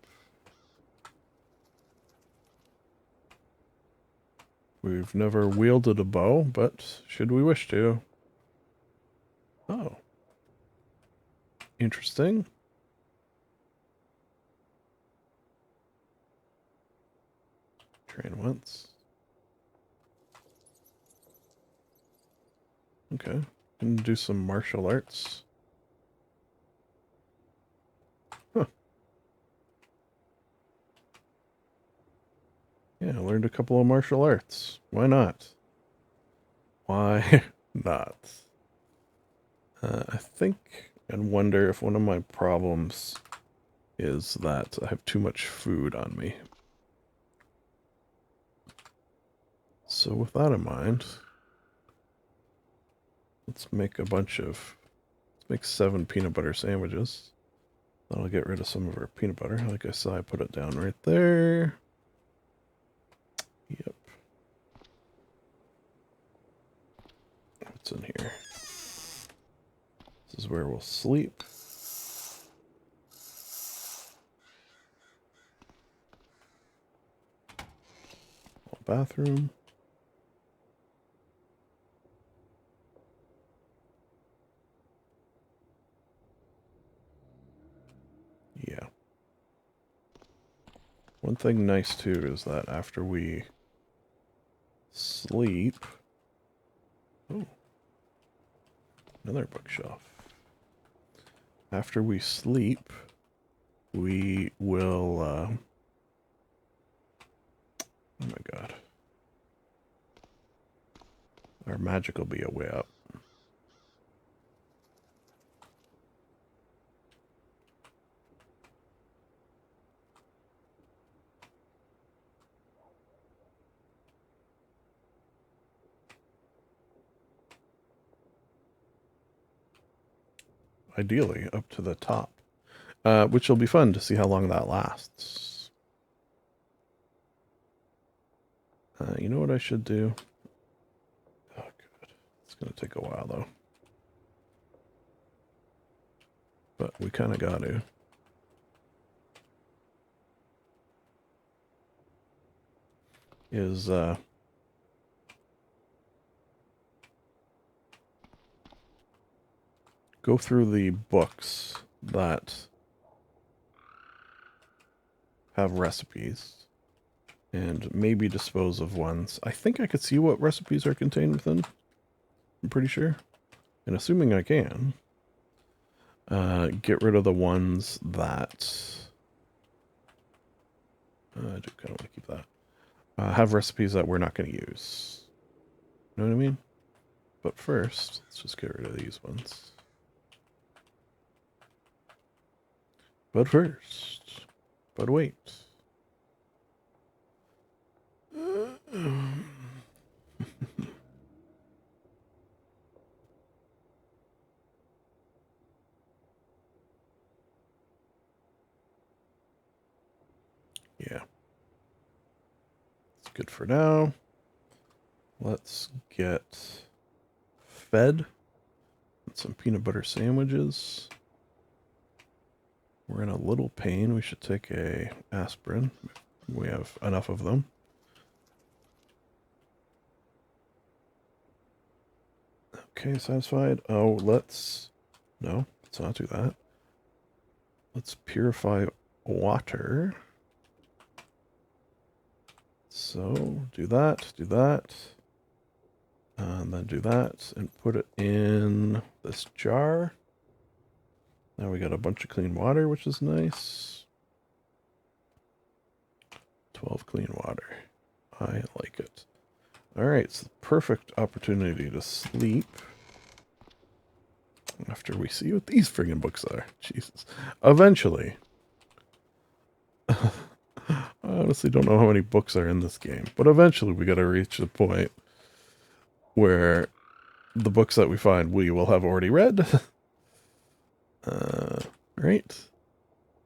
We've never wielded a bow, but should we wish to? Oh. Interesting. Train once. Okay. Can do some martial arts. Huh. Yeah, I learned a couple of martial arts. Why not? Why not? I think and wonder if one of my problems is that I have too much food on me. So with that in mind, let's make 7 peanut butter sandwiches. That'll get rid of some of our peanut butter. Like I said, I put it down right there. Yep. What's in here? This is where we'll sleep. Bathroom. Yeah. One thing nice too is that after we sleep... Oh. Another bookshelf. After we sleep, we will... oh my god. Our magic will be a way up. Ideally, up to the top. Which will be fun to see how long that lasts. You know what I should do? Oh, God. It's going to take a while, though. But we kind of got to. Go through the books that have recipes and maybe dispose of ones. I think I could see what recipes are contained within. I'm pretty sure. And assuming I can, get rid of the ones that... I do kind of want to keep that. Have recipes that we're not going to use. You know what I mean? But first, let's just get rid of these ones. But first, but wait. Yeah. It's good for now. Let's get fed. Some peanut butter sandwiches. We're in a little pain. We should take a aspirin. We have enough of them. Okay, satisfied. Oh, no, let's not do that. Let's purify water. So, do that, and then do that, and put it in this jar. Now we got a bunch of clean water, which is nice. 12 clean water. I like it. Alright, it's the perfect opportunity to sleep. After we see what these friggin' books are. Jesus. Eventually. I honestly don't know how many books are in this game. But eventually we gotta reach the point where the books that we find we will have already read. Right.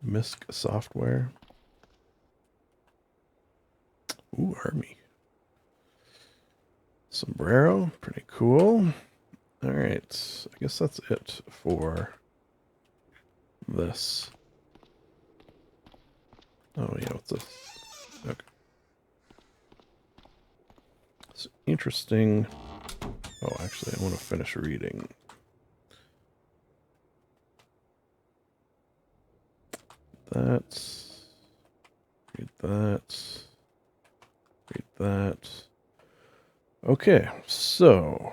MISC software. Ooh, army. Sombrero. Pretty cool. Alright. I guess that's it for this. Oh, yeah, what's this? Okay. It's interesting. Oh, actually, I want to finish reading. That's... Read that. Read that. Okay, so...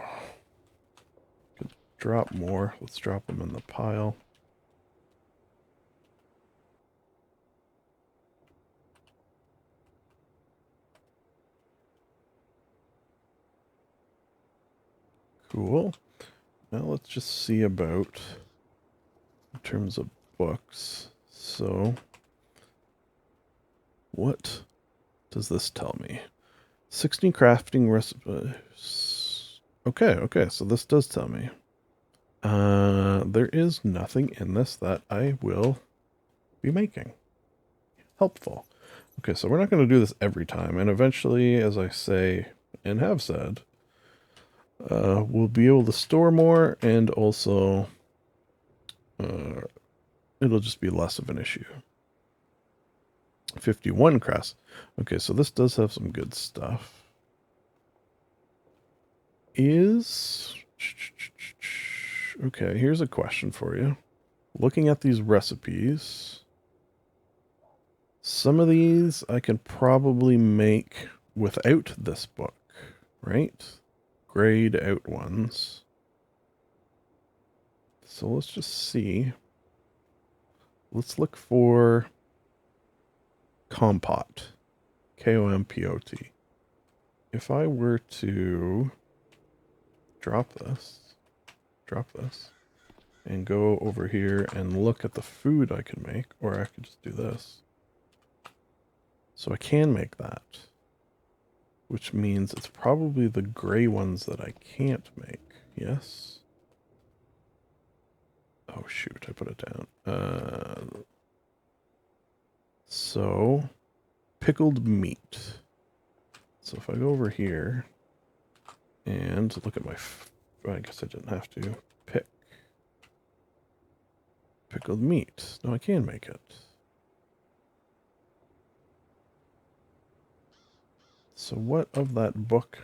Could drop more. Let's drop them in the pile. Cool. Now let's just see about in terms of books. So, what does this tell me? 16 crafting recipes. Okay, so this does tell me. There is nothing in this that I will be making. Helpful. Okay, so we're not going to do this every time, and eventually, as I say and have said, we'll be able to store more, and also it'll just be less of an issue. 51 crafts. Okay, so this does have some good stuff. Okay, here's a question for you. Looking at these recipes, some of these I can probably make without this book, right? Grayed out ones. So let's just see. Let's look for Kompot. K-O-M-P-O-T. If I were to drop this, and go over here and look at the food I can make, or I could just do this. So I can make that, which means it's probably the gray ones that I can't make. Yes? Oh shoot, I put it down. So, pickled meat. So if I go over here and look at my... I guess I didn't have to pick. Pickled meat. No, I can make it. So what of that book,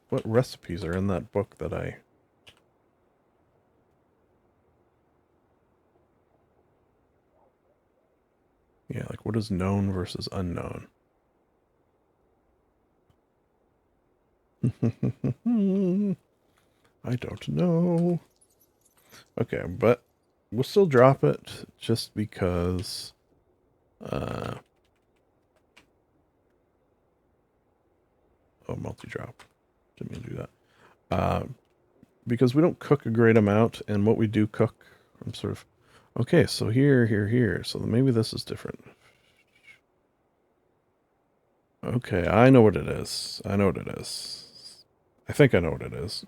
what recipes are in that book that I... Yeah, like what is known versus unknown? I don't know. Okay, but we'll still drop it just because... Oh, multi-drop. Didn't mean to do that. Because we don't cook a great amount, and what we do cook, I'm sort of... Okay, so here. So maybe this is different. Okay, I know what it is. I think I know what it is.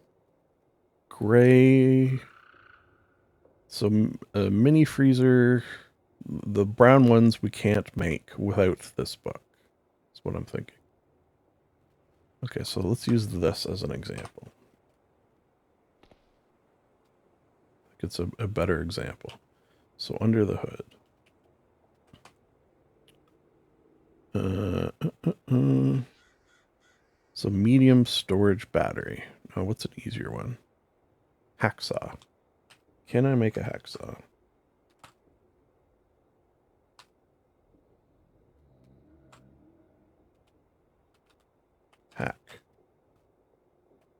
Gray... So, a mini freezer... The brown ones we can't make without this book. That's what I'm thinking. Okay, so let's use this as an example. I think it's a better example. So under the hood. So medium storage battery. Oh, what's an easier one? Hacksaw. Can I make a hacksaw?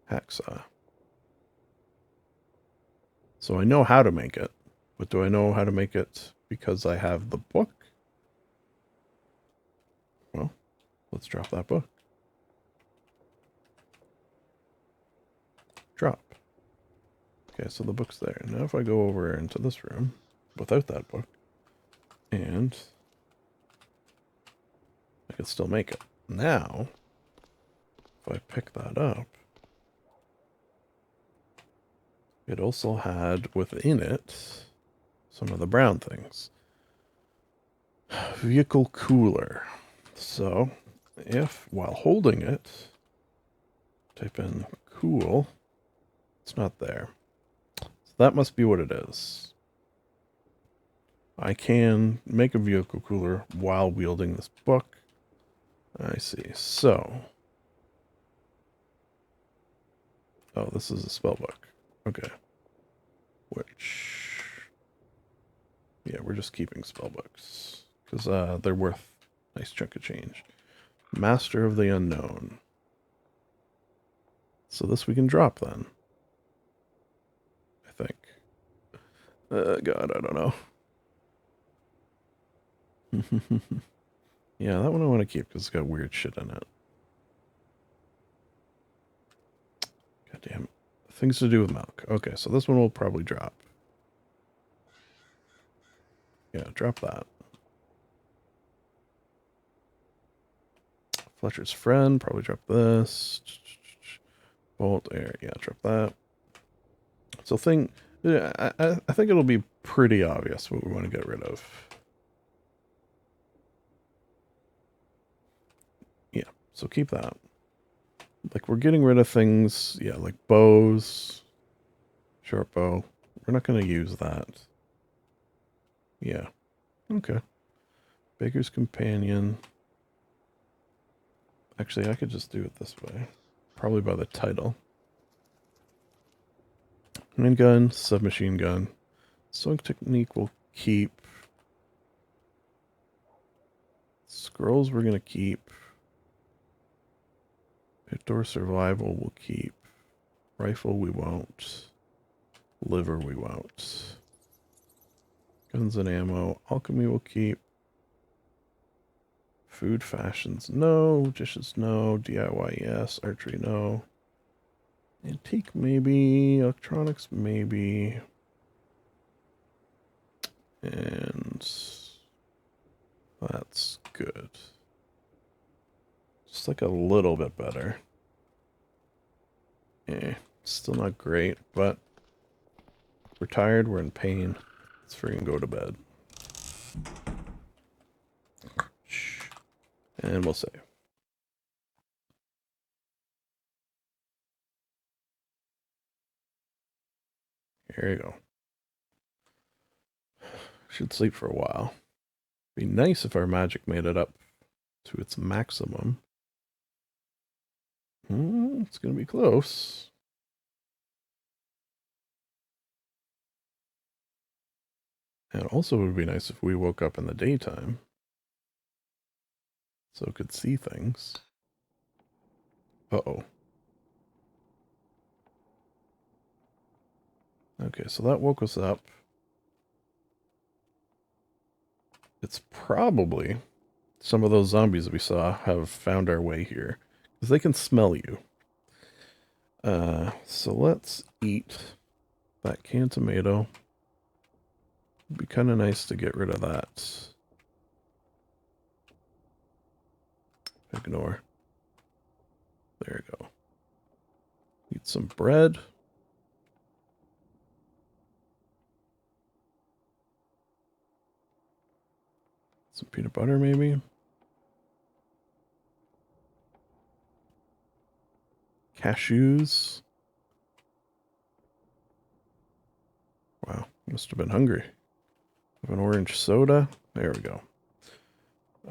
Hacksaw. So I know how to make it, but do I know how to make it because I have the book? Well, let's drop that book. Drop. Okay, so the book's there. Now if I go over into this room without that book, and I can still make it. Now, if I pick that up, it also had within it some of the brown things. Vehicle cooler. So, if while holding it, type in cool, it's not there. So that must be what it is. I can make a vehicle cooler while wielding this book. I see. So, Oh, this is a spell book. Okay. Which... yeah, we're just keeping spell books. Because they're worth a nice chunk of change. Master of the Unknown. So this we can drop then. I think. God, I don't know. Yeah, that one I want to keep because it's got weird shit in it. God damn it. Things to do with milk. Okay, so this one will probably drop. Yeah, drop that. Fletcher's Friend, probably drop this. Bolt Air, yeah, drop that. So I think it'll be pretty obvious what we want to get rid of. Yeah, so keep that. Like, we're getting rid of things, yeah, like bows, short bow. We're not going to use that. Yeah, okay. Baker's Companion. Actually, I could just do it this way. Probably by the title. Handgun, submachine gun. Sewing technique will keep. Scrolls we're going to keep. Outdoor survival we'll keep. Rifle we won't. Liver we won't. Guns and ammo. Alchemy we'll keep. Food fashions no. Dishes no. DIY yes. Archery no. Antique maybe. Electronics maybe. And that's good. Just like a little bit better. Still not great, but we're tired, we're in pain. Let's freaking go to bed. And we'll save. Here you go. Should sleep for a while. Be nice if our magic made it up to its maximum. It's gonna be close. And also it would be nice if we woke up in the daytime. So could see things. Uh-oh. Okay, so that woke us up. It's probably some of those zombies that we saw have found our way here. Because they can smell you. So let's eat that canned tomato. It'd be kind of nice to get rid of that. Ignore. There you go. Eat some bread. Some peanut butter, maybe. Cashews. Wow, must have been hungry. Have an orange soda. There we go.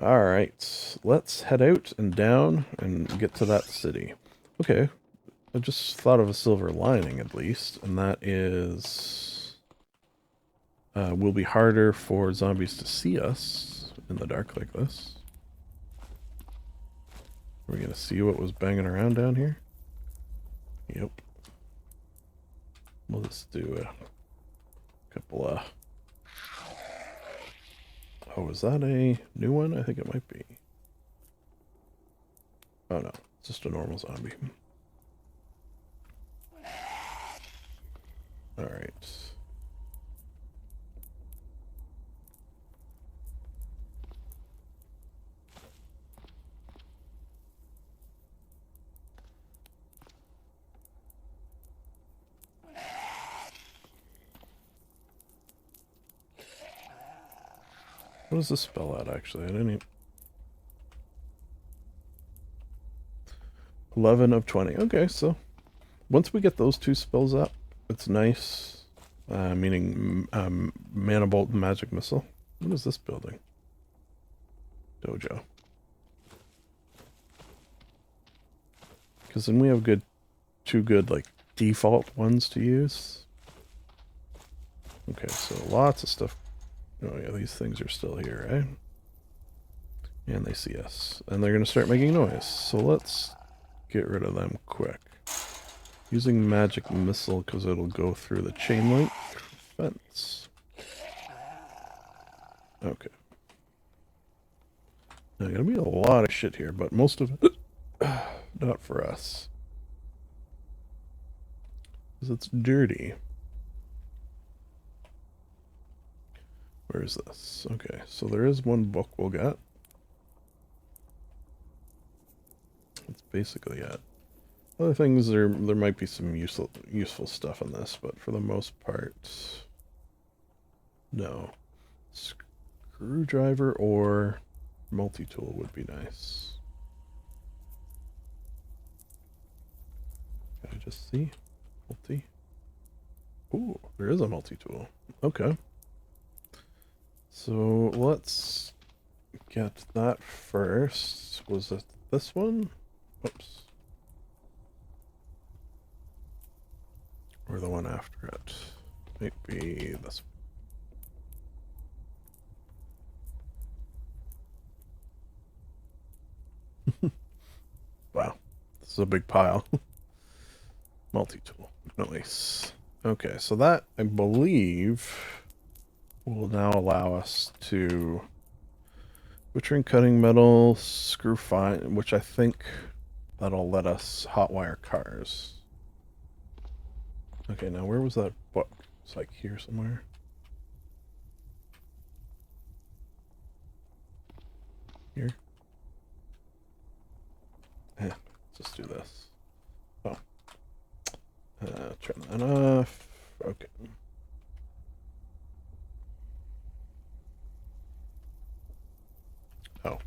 All right, let's head out and down and get to that city. Okay, I just thought of a silver lining at least, and that is will be harder for zombies to see us in the dark like this. Are we gonna see what was banging around down here? Yep. We'll just do a couple of... oh, is that a new one? I think it might be. Oh no, it's just a normal zombie. Alright. What does this spell out, actually? I didn't even... 11 of 20. Okay, so once we get those two spells up, it's nice. Meaning Mana Bolt and Magic Missile. What is this building? Dojo. Because then we have two good, like, default ones to use. Okay, so lots of stuff. Oh yeah, these things are still here, right? And they see us. And they're going to start making noise. So let's get rid of them quick. Using magic missile because it'll go through the chain link fence. Okay. Now, going to be a lot of shit here, but most of it not for us. Because it's dirty. Where is this? Okay, so there is one book we'll get. That's basically it. Other things, there might be some useful stuff in this, but for the most part, no. Screwdriver or multi-tool would be nice. Can I just see? Multi? Ooh, there is a multi-tool. Okay. So let's get that first. Was it this one? Oops. Or the one after it. Might be this one. Wow. This is a big pile. Multi-tool. Nice. Okay, so that, I believe, will now allow us to butchering, cutting metal, screw fine, which I think that'll let us hotwire cars. Okay, now where was that book? It's like here somewhere. Here. Let's just do this. Oh. Turn that off. Okay. Oh.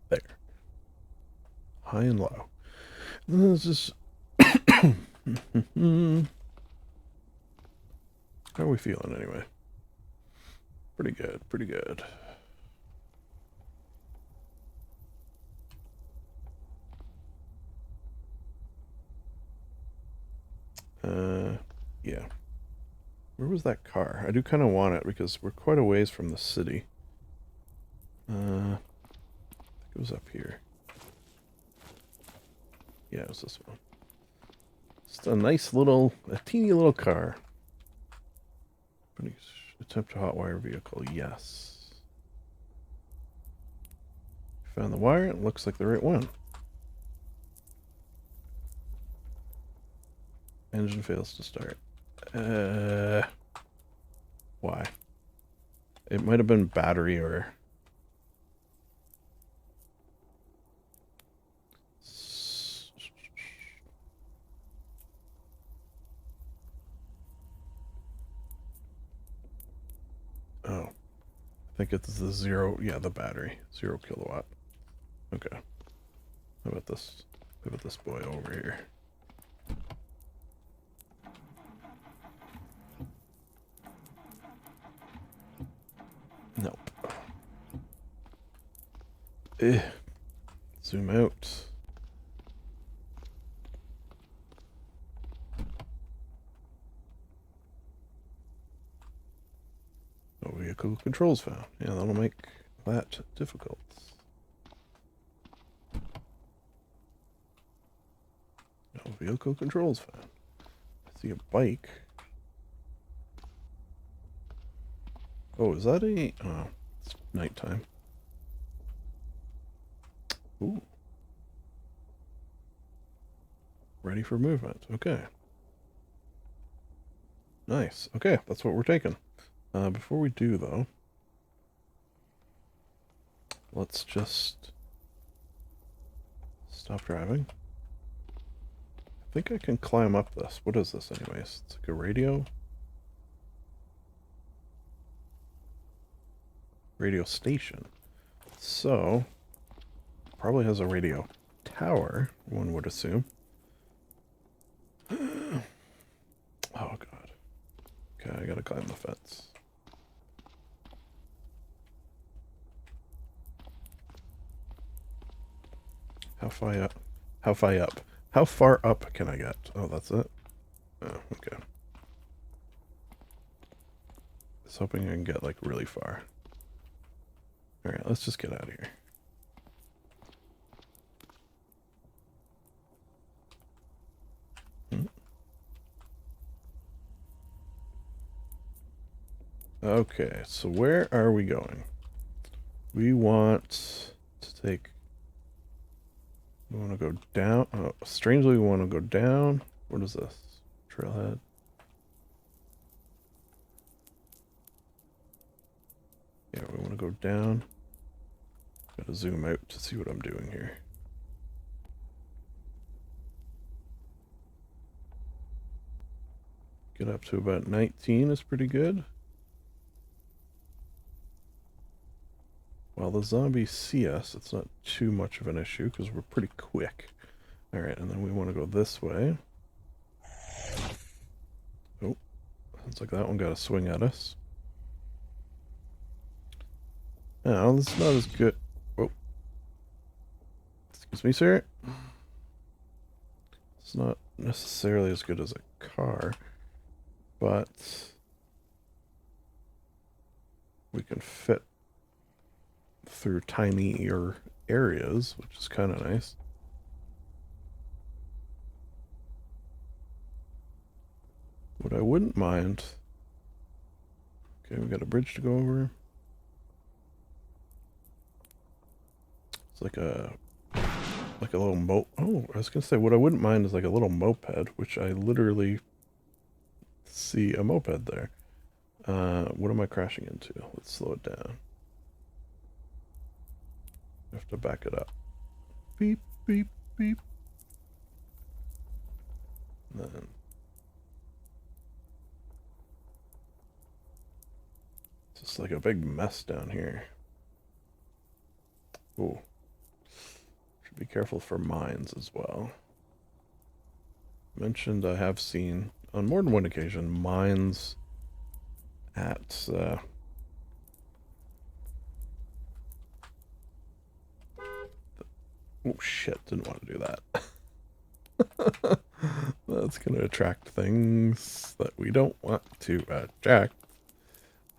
There. High and low. This is... How are we feeling anyway? Pretty good, pretty good. Yeah. Where was that car? I do kind of want it because we're quite a ways from the city. I think it was up here. Yeah, it was this one. Just a nice little, a teeny little car. Attempt to hotwire vehicle, yes. Found the wire, it looks like the right one. Engine fails to start. Why? It might have been battery or... Oh. I think it's the zero, yeah, the battery. 0 kilowatt. Okay. How about this? How about this boy over here? Nope. Zoom out. No vehicle controls found. Yeah, that'll make that difficult. No vehicle controls found. I see a bike. Oh, is that a... Oh, it's nighttime. Ooh. Ready for movement. Okay. Nice. Okay, that's what we're taking. Before we do, though, let's just stop driving. I think I can climb up this. What is this, anyways? It's like a radio. Radio station. So, probably has a radio tower, one would assume. Oh, God. Okay, I gotta climb the fence. How far up? How far up? How far up can I get? Oh, that's it? Oh, okay. I was hoping I can get, like, really far. Alright, let's just get out of here. Okay, so where are we going? We want to take... We want to go down. Oh, strangely, we want to go down. What is this? Trailhead. Yeah, we want to go down. Gotta zoom out to see what I'm doing here. Get up to about 19 is pretty good. While the zombies see us, it's not too much of an issue because we're pretty quick. Alright, and then we want to go this way. Oh, sounds like that one got a swing at us. Oh, this is not as good. Oh. Excuse me, sir. It's not necessarily as good as a car, but we can fit through tinier areas, which is kind of nice. What I wouldn't mind... Okay, we got a bridge to go over. It's like a little oh, I was gonna say, what I wouldn't mind is like a little moped, which I literally see a moped there. What am I crashing into? Let's slow it down. I have to back it up. Beep, beep, beep. And then it's just like a big mess down here. Oh. Should be careful for mines as well. Mentioned I have seen on more than one occasion mines at oh shit, didn't want to do that. That's going to attract things that we don't want to attract.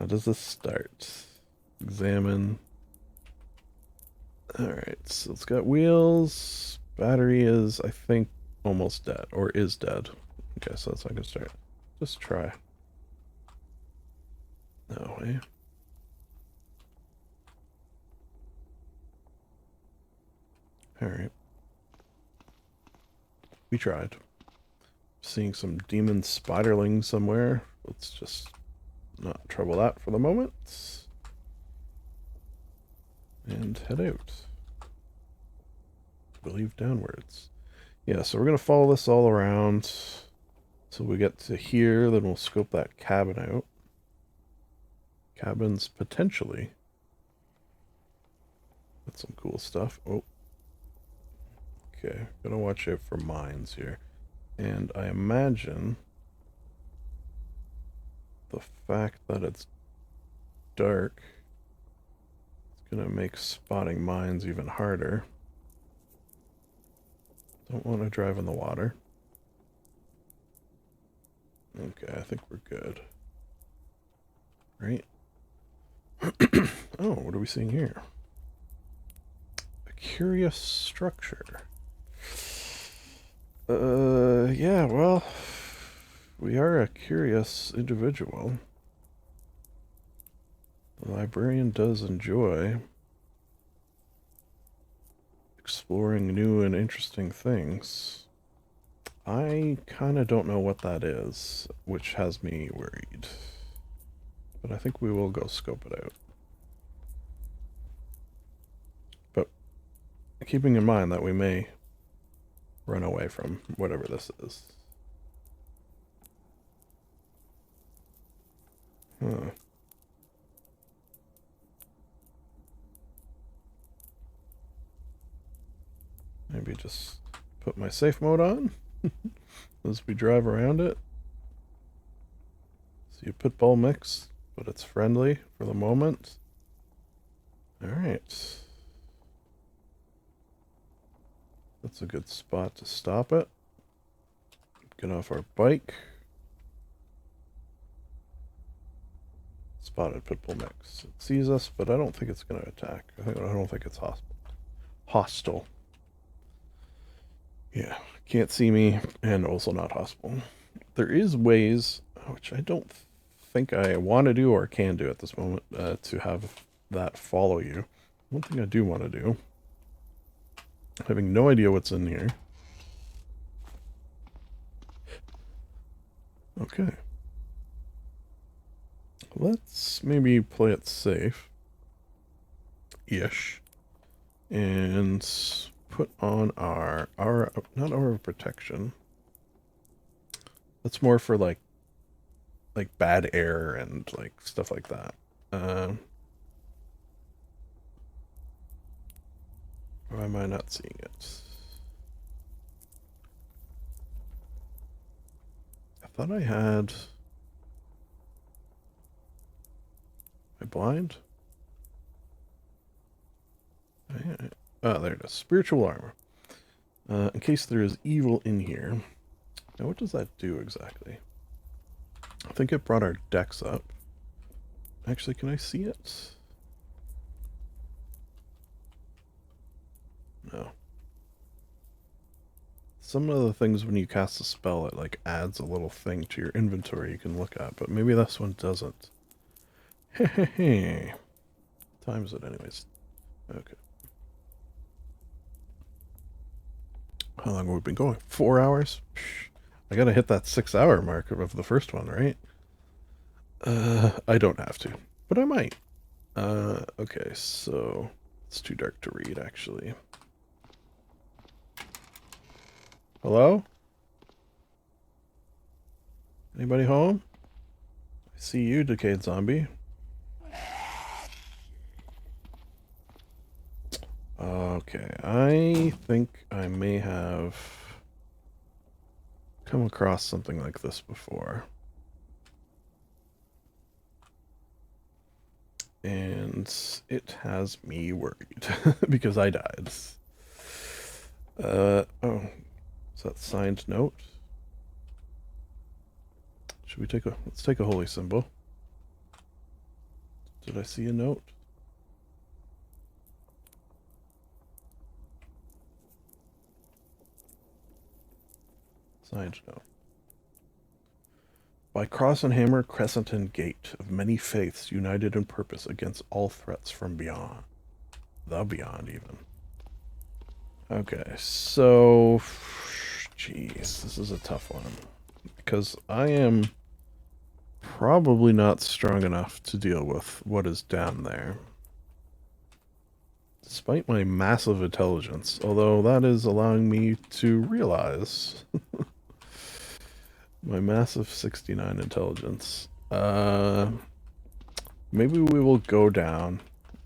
How does this start? Examine. Alright, so it's got wheels. Battery is, I think, almost dead. Or is dead. Okay, so that's not going to start. Just try. No way. Alright. We tried. Seeing some demon spiderling somewhere. Let's just not trouble that for the moment. And head out. I believe downwards. Yeah, so we're going to follow this all around. So we get to here, then we'll scope that cabin out. Cabins potentially. That's some cool stuff. Oh. Okay, gotta watch out for mines here. And I imagine the fact that it's dark is gonna make spotting mines even harder. Don't want to drive in the water. Okay, I think we're good. Right? Oh, what are we seeing here? A curious structure. Yeah, well, we are a curious individual. The librarian does enjoy exploring new and interesting things. I kind of don't know what that is, which has me worried. But I think we will go scope it out. But keeping in mind that we may run away from whatever this is. Huh. Maybe just put my safe mode on as we drive around it. See a pitbull mix, but it's friendly for the moment. Alright. That's a good spot to stop it. Get off our bike. Spotted pitbull mix. It sees us, but I don't think it's going to attack. I don't think it's hostile. Yeah, can't see me, and also not hostile. There is ways, which I don't think I want to do or can do at this moment, to have that follow you. One thing I do want to do, having no idea what's in here. Okay. Let's maybe play it safe-ish. And put on our not aura protection. That's more for like bad air and like stuff like that. Why am I not seeing it? I thought I had. Am I blind? Oh, there it is. Spiritual armor. In case there is evil in here. Now, what does that do exactly? I think it brought our decks up. Actually, can I see it? No. Some of the things when you cast a spell, it like adds a little thing to your inventory you can look at, but maybe this one doesn't. Hey. Time is it anyways? Okay. How long have we been going? 4 hours? I gotta hit that 6-hour mark of the first one, right? I don't have to, but I might. Okay, so it's too dark to read, actually. Hello? Anybody home? I see you, decayed zombie. Okay, I think I may have come across something like this before. And it has me worried because I died. Oh, is that signed note? Should we let's take a holy symbol. Did I see a note? Signed note. By cross and hammer, crescent and gate of many faiths united in purpose against all threats from beyond. The beyond, even. Okay, so... Jeez, this is a tough one. Because I am probably not strong enough to deal with what is down there. Despite my massive intelligence, although that is allowing me to realize my massive 69 intelligence. Maybe we will go down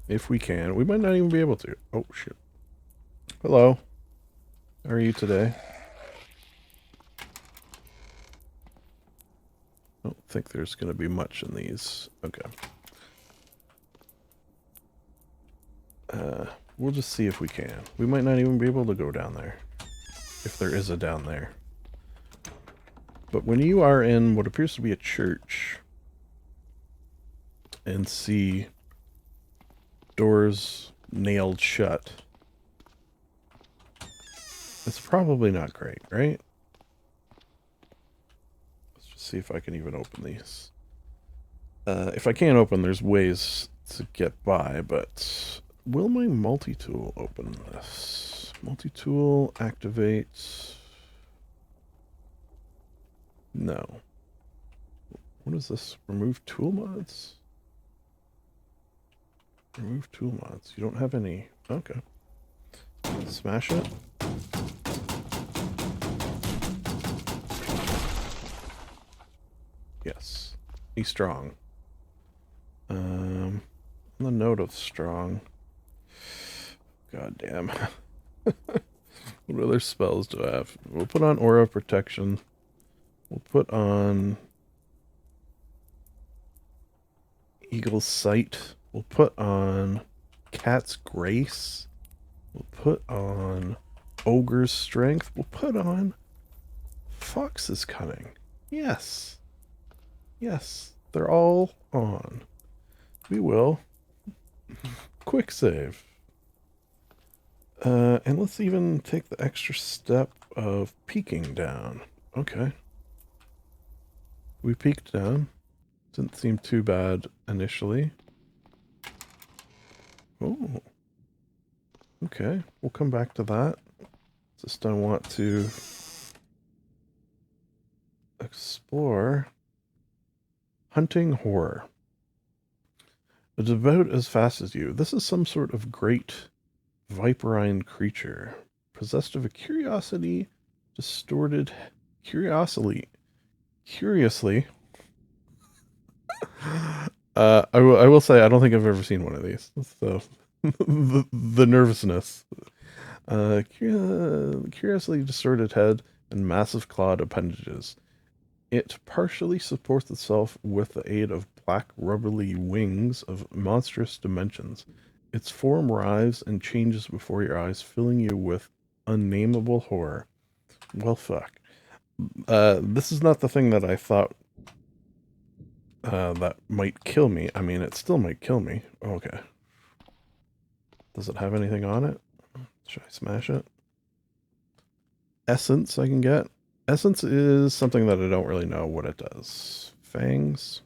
if we can. We might not even be able to. Oh, shit. Hello. How are you today? I don't think there's going to be much in these. Okay. We'll just see if we can. We might not even be able to go down there. If there is a down there. But when you are in what appears to be a church and see doors nailed shut, it's probably not great, right? Let's just see if I can even open these. If I can't open, there's ways to get by, but will my multi-tool open this? Multi-tool activates... No. What is this? Remove tool mods? Remove tool mods. You don't have any. Okay. Smash it. Yes. Be strong. On the note of strong. God damn. What other spells do I have? We'll put on Aura Protection. We'll put on Eagle's Sight. We'll put on Cat's Grace. We'll put on Ogre's strength. We'll put on Fox's cunning. Yes. Yes. They're all on. We will quick save. And let's even take the extra step of peeking down. Okay. We peeked down. Didn't seem too bad initially. Oh. Okay. We'll come back to that. Just don't want to explore hunting horror. It's about as fast as you. This is some sort of great viperine creature, possessed of a distorted, curiously. I will say I don't think I've ever seen one of these. So the nervousness, curiously distorted head and massive clawed appendages. It partially supports itself with the aid of black rubbly wings of monstrous dimensions. Its form writhes and changes before your eyes, filling you with unnameable horror. Well, fuck. This is not the thing that I thought that might kill me. I mean, it still might kill me. Okay. Does it have anything on it? Should I smash it? Essence I can get. Essence is something that I don't really know what it does. Fangs.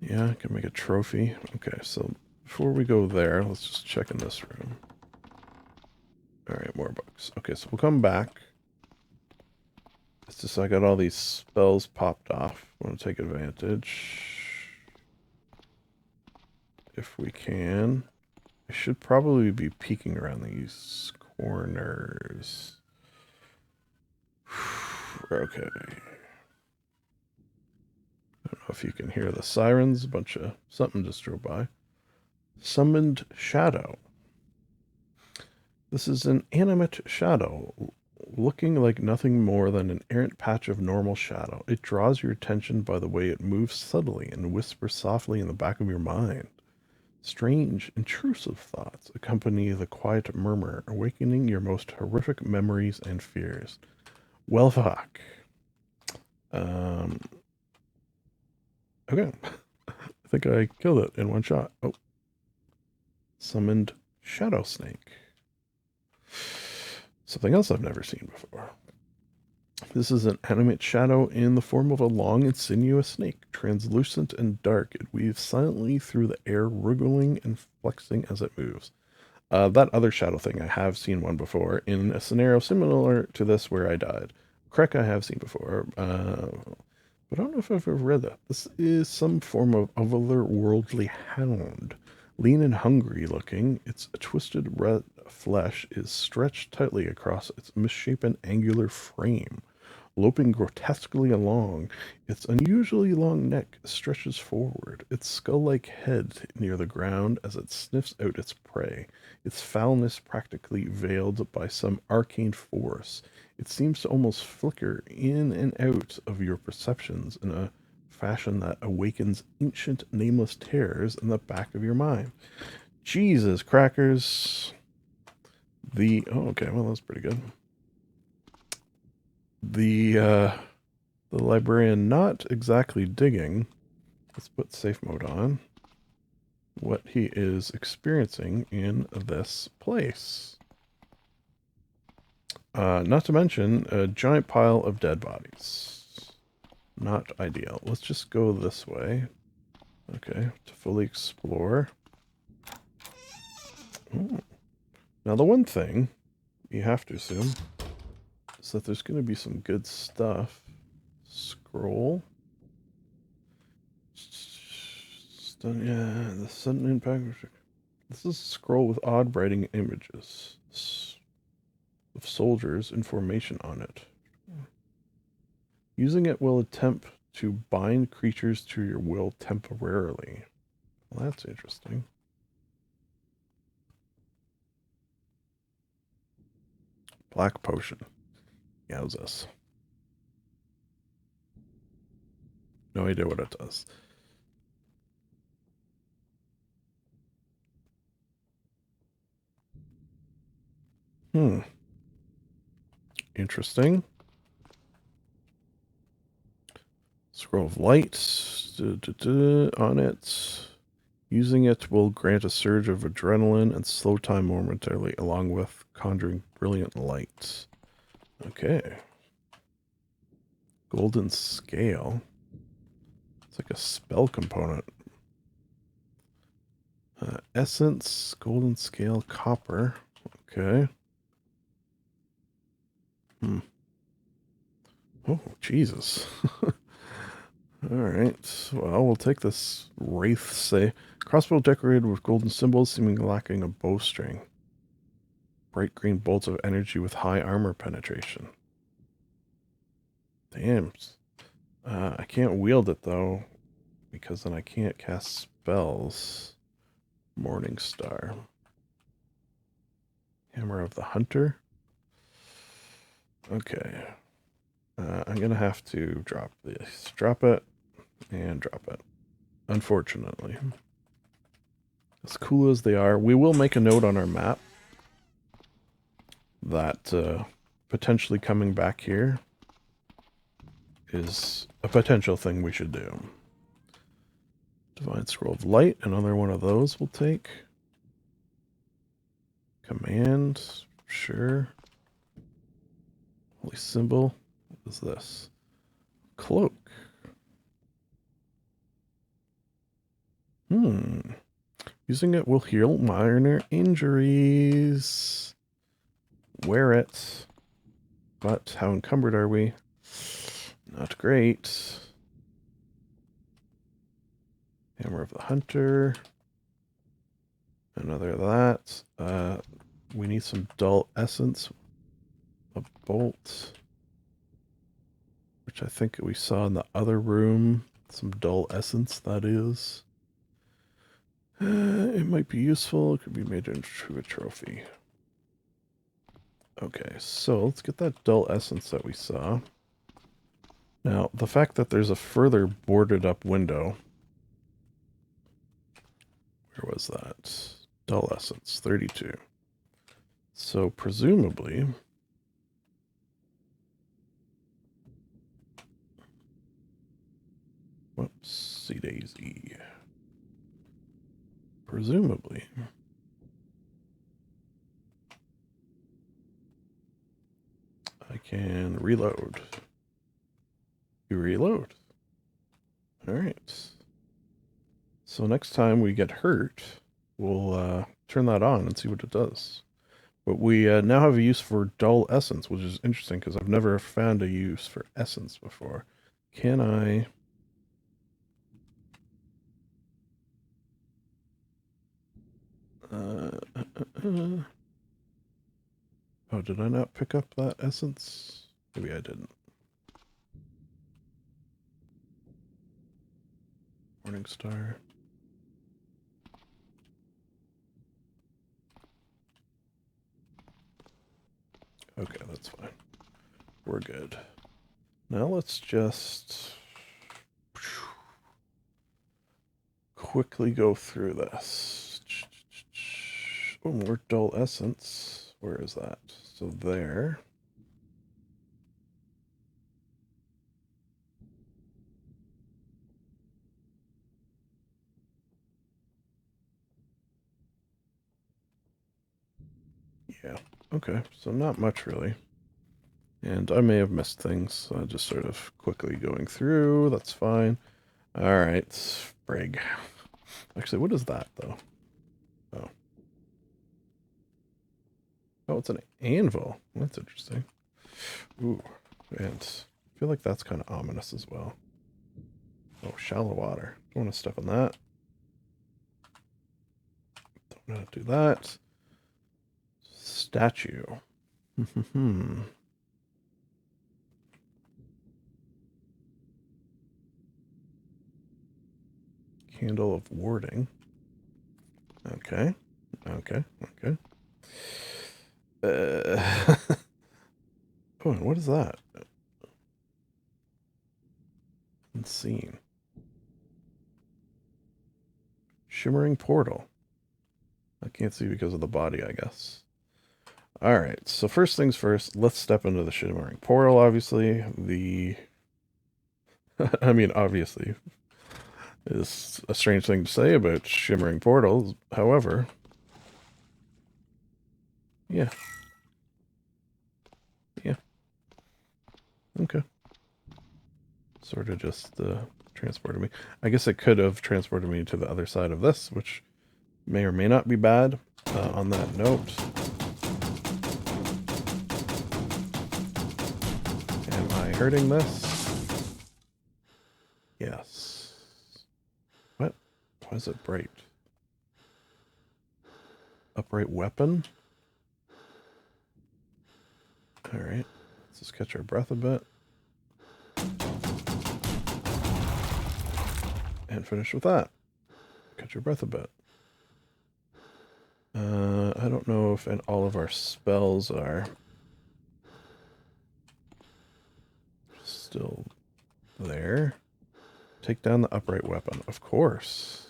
Yeah, I can make a trophy. Okay, so before we go there, let's just check in this room. Alright, more books. Okay, so we'll come back. It's just I got all these spells popped off. I want to take advantage. If we can. I should probably be peeking around these corners. Okay. I don't know if you can hear the sirens. A bunch of something just drove by. Summoned Shadow. This is an animate shadow, looking like nothing more than an errant patch of normal shadow. It draws your attention by the way it moves subtly and whispers softly in the back of your mind. Strange, intrusive thoughts accompany the quiet murmur, awakening your most horrific memories and fears. Well, fuck. Okay. I think I killed it in one shot. Oh. Summoned Shadow Snake. Something else I've never seen before. This is an animate shadow in the form of a long and sinuous snake, translucent and dark. It weaves silently through the air, wriggling and flexing as it moves. That other shadow thing, I have seen one before in a scenario similar to this where I died. Krek I have seen before, but I don't know if I've ever read that. This is some form of otherworldly hound. Lean and hungry looking, its twisted red flesh is stretched tightly across its misshapen angular frame. Loping grotesquely along, its unusually long neck stretches forward, its skull-like head near the ground as it sniffs out its prey, its foulness practically veiled by some arcane force. It seems to almost flicker in and out of your perceptions in a fashion that awakens ancient nameless terrors in the back of your mind. Jesus crackers. Oh, okay, well, that's pretty good. The librarian not exactly digging. Let's put safe mode on. What he is experiencing in this place. Not to mention a giant pile of dead bodies. Not ideal. Let's just go this way. Okay, to fully explore. Ooh. Now the one thing you have to assume is that there's going to be some good stuff. Scroll. Yeah, the sudden impact. This is a scroll with odd writing images of soldiers in formation on it. Using it will attempt to bind creatures to your will temporarily. Well, that's interesting. Black potion. Yowzas. No idea what it does. Interesting. Scroll of light. On it. Using it will grant a surge of adrenaline and slow time momentarily, along with conjuring brilliant light. Okay. Golden scale. It's like a spell component. Essence, golden scale, copper. Okay. Oh, Jesus. Alright. Well, we'll take this wraith, say. Crossbow decorated with golden symbols, seemingly lacking a bowstring. Bright green bolts of energy with high armor penetration. Damn. I can't wield it, though, because then I can't cast spells. Morning Star. Hammer of the Hunter. Okay. I'm going to have to drop this. Drop it and drop it. Unfortunately. As cool as they are, we will make a note on our map that potentially coming back here is a potential thing we should do. Divine Scroll of Light, another one of those we'll take. Command, sure. Holy Symbol, what is this? Cloak. Using it will heal minor injuries. Wear it. But how encumbered are we? Not great. Hammer of the Hunter. Another of that. We need some dull essence. A bolt. Which I think we saw in the other room. Some dull essence, that is. It might be useful. It could be made into a trophy. Okay, so let's get that dull essence that we saw. Now, the fact that there's a further boarded up window. Where was that? Dull essence, 32. So presumably... Whoopsie daisy. Presumably... I can reload. You reload. Alright. So next time we get hurt, we'll turn that on and see what it does. But we now have a use for dull essence, which is interesting because I've never found a use for essence before. Can I... Oh, did I not pick up that essence? Maybe I didn't. Morning Star. Okay, that's fine. We're good. Now let's just quickly go through this. Oh, more dull essence. Where is that? So there. Yeah. Okay, so not much really. And I may have missed things. Just sort of quickly going through. That's fine. Alright, Sprig. Actually, what is that, though? Oh. Oh, it's an anvil. That's interesting. Ooh, and I feel like that's kind of ominous as well. Oh, shallow water. Don't want to step on that. Don't want to do that. Statue. Candle of warding. Okay. Okay. Okay. Oh, what is that? Unseen. Shimmering portal. I can't see because of the body, I guess. Alright, so first things first, let's step into the shimmering portal, obviously. I mean, obviously, is a strange thing to say about shimmering portals. However, yeah. Yeah. Okay. Sort of just transported me. I guess it could have transported me to the other side of this, which may or may not be bad. On that note, am I hurting this? Yes. What? Why is it bright? Upright weapon? Alright. Let's just catch our breath a bit. And finish with that. Catch your breath a bit. I don't know if all of our spells are still there. Take down the upright weapon. Of course.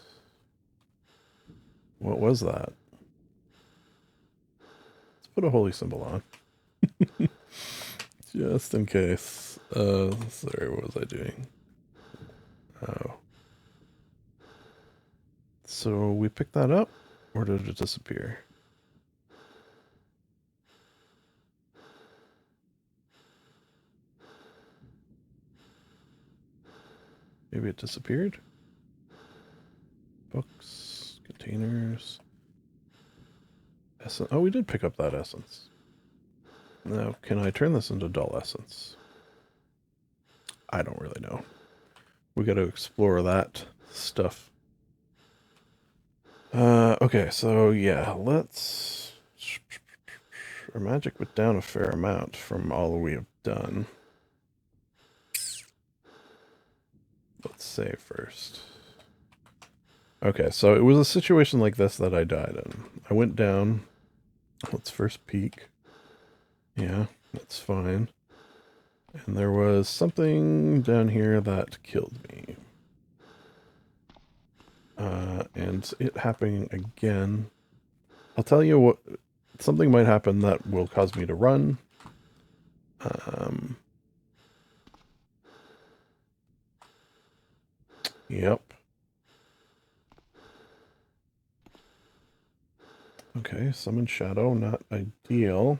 What was that? Let's put a holy symbol on. Just in case. Sorry, what was I doing? Oh. So we picked that up? Or did it disappear? Maybe it disappeared? Books, containers. Essence. Oh, we did pick up that essence. Now, can I turn this into dull essence? I don't really know. We got to explore that stuff. Okay, so yeah, let's... Our magic went down a fair amount from all we have done. Let's save first. Okay, so it was a situation like this that I died in. I went down. Let's first peek. Yeah, that's fine. And there was something down here that killed me. And it happening again. I'll tell you what, something might happen that will cause me to run. Yep. Okay, summon shadow, not ideal.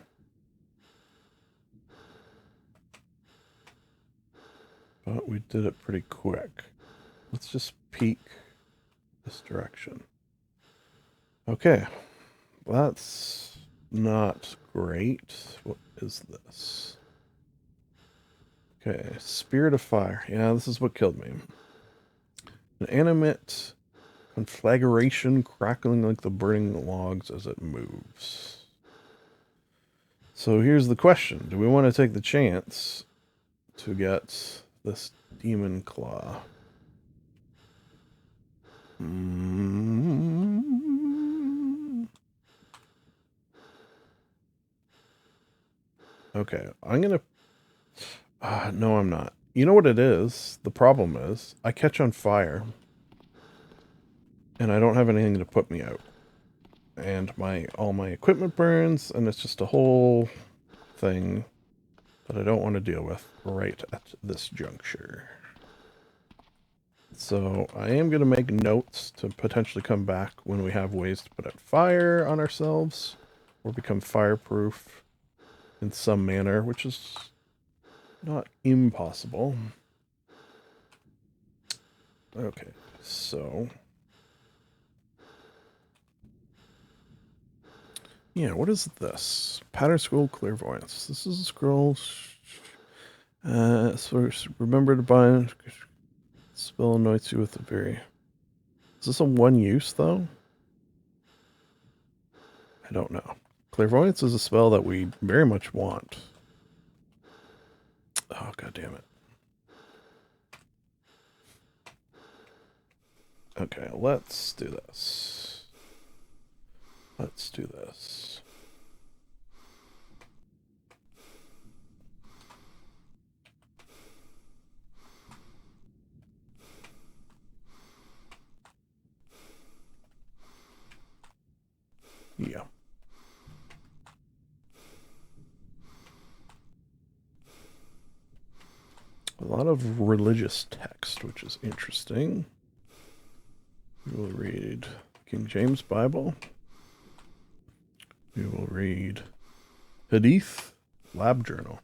But we did it pretty quick. Let's just peek this direction. Okay, that's not great. What is this? Okay, Spirit of Fire. Yeah, this is what killed me. An animate conflagration crackling like the burning logs as it moves. So here's the question. Do we want to take the chance to get this demon claw? Okay, I'm gonna... no, I'm not. You know what it is? The problem is, I catch on fire, and I don't have anything to put me out. And all my equipment burns, and it's just a whole thing that I don't want to deal with right at this juncture. So I am going to make notes to potentially come back when we have ways to put out fire on ourselves, or become fireproof in some manner, which is not impossible. Okay, so... yeah, what is this? Pattern Scroll Clairvoyance. This is a scroll. So remember to bind. Spell anoints you with a very... Is this a one use, though? I don't know. Clairvoyance is a spell that we very much want. Oh, god damn it. Okay, let's do this. Let's do this. Yeah. A lot of religious text, which is interesting. We will read King James Bible. We will read Hadith Lab Journal.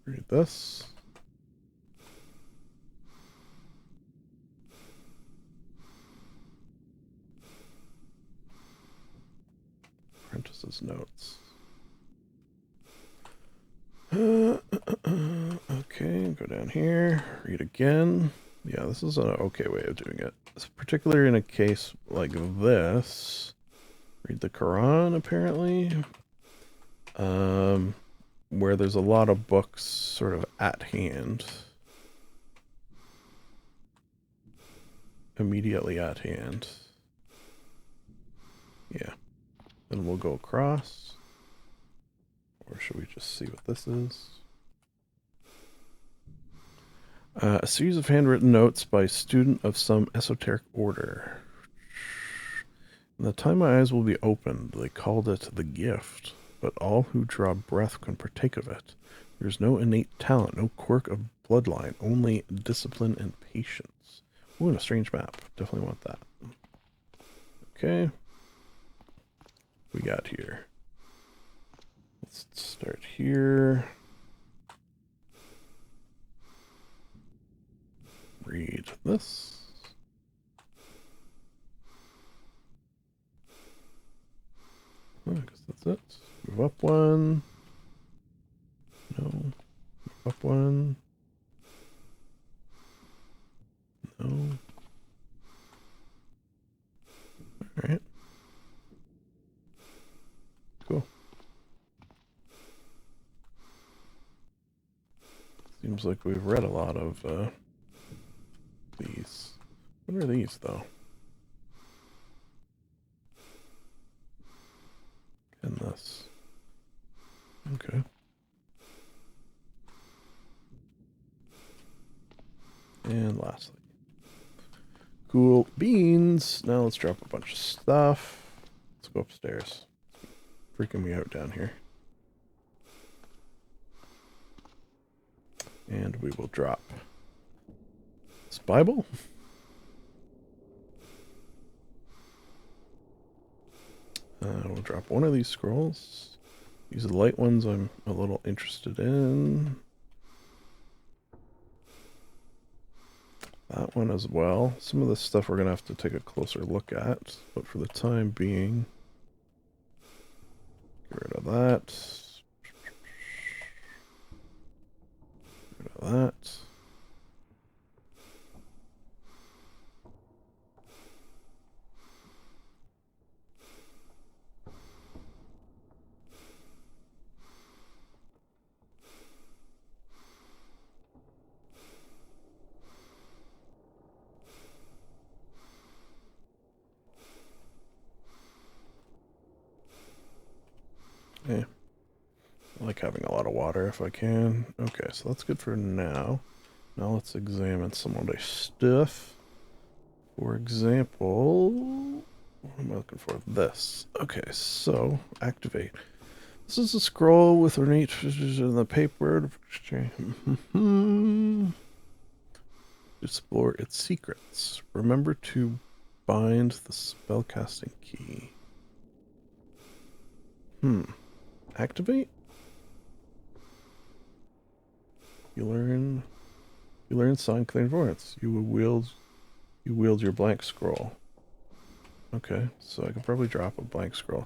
Read this. Apprentice's notes. Okay, go down here. Read again. Yeah, this is an okay way of doing it. Particularly in a case like this. Read the Quran, apparently. Where there's a lot of books sort of at hand. Immediately at hand. Yeah. Then we'll go across. Or should we just see what this is? A series of handwritten notes by a student of some esoteric order. In the time my eyes will be opened, they called it the gift, but all who draw breath can partake of it. There is no innate talent, no quirk of bloodline, only discipline and patience. Ooh, and a strange map. Definitely want that. Okay. We got here. Let's start here. Read this. Oh, I guess that's it. Move up one. No. Move up one. No. Alright. Cool. Seems like we've read a lot of these. What are these, though? And this. Okay. And lastly. Cool beans. Now let's drop a bunch of stuff. Let's go upstairs. Freaking me out down here. And we will drop this Bible. We'll drop one of these scrolls. These are the light ones I'm a little interested in. That one as well. Some of this stuff we're going to have to take a closer look at. But for the time being, get rid of that. Get rid of that. Yeah. I like having a lot of water if I can. Okay, so that's good for now. Now let's examine some of the stuff. For example, what am I looking for? This. Okay, so activate. This is a scroll with ornate in the paper. Explore its secrets. Remember to bind the spellcasting key. Activate? You learn sign clairvoyance. You wield your blank scroll. Okay, so I can probably drop a blank scroll.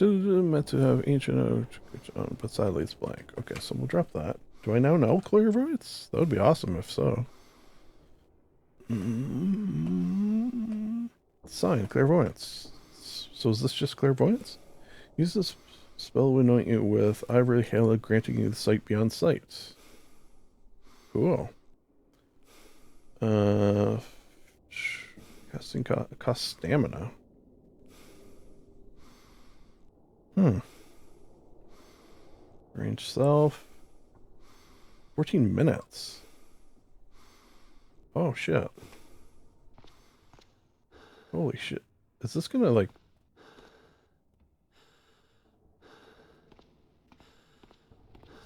Meant to have ancient, but sadly it's blank. Okay, so we'll drop that. Do I now know clairvoyance? That would be awesome if so. Sign clairvoyance. So is this just clairvoyance? Use this spell to anoint you with ivory halo, granting you the sight beyond sight. Cool. Casting cost stamina. Range self. 14 minutes. Oh, shit. Holy shit. Is this gonna, like...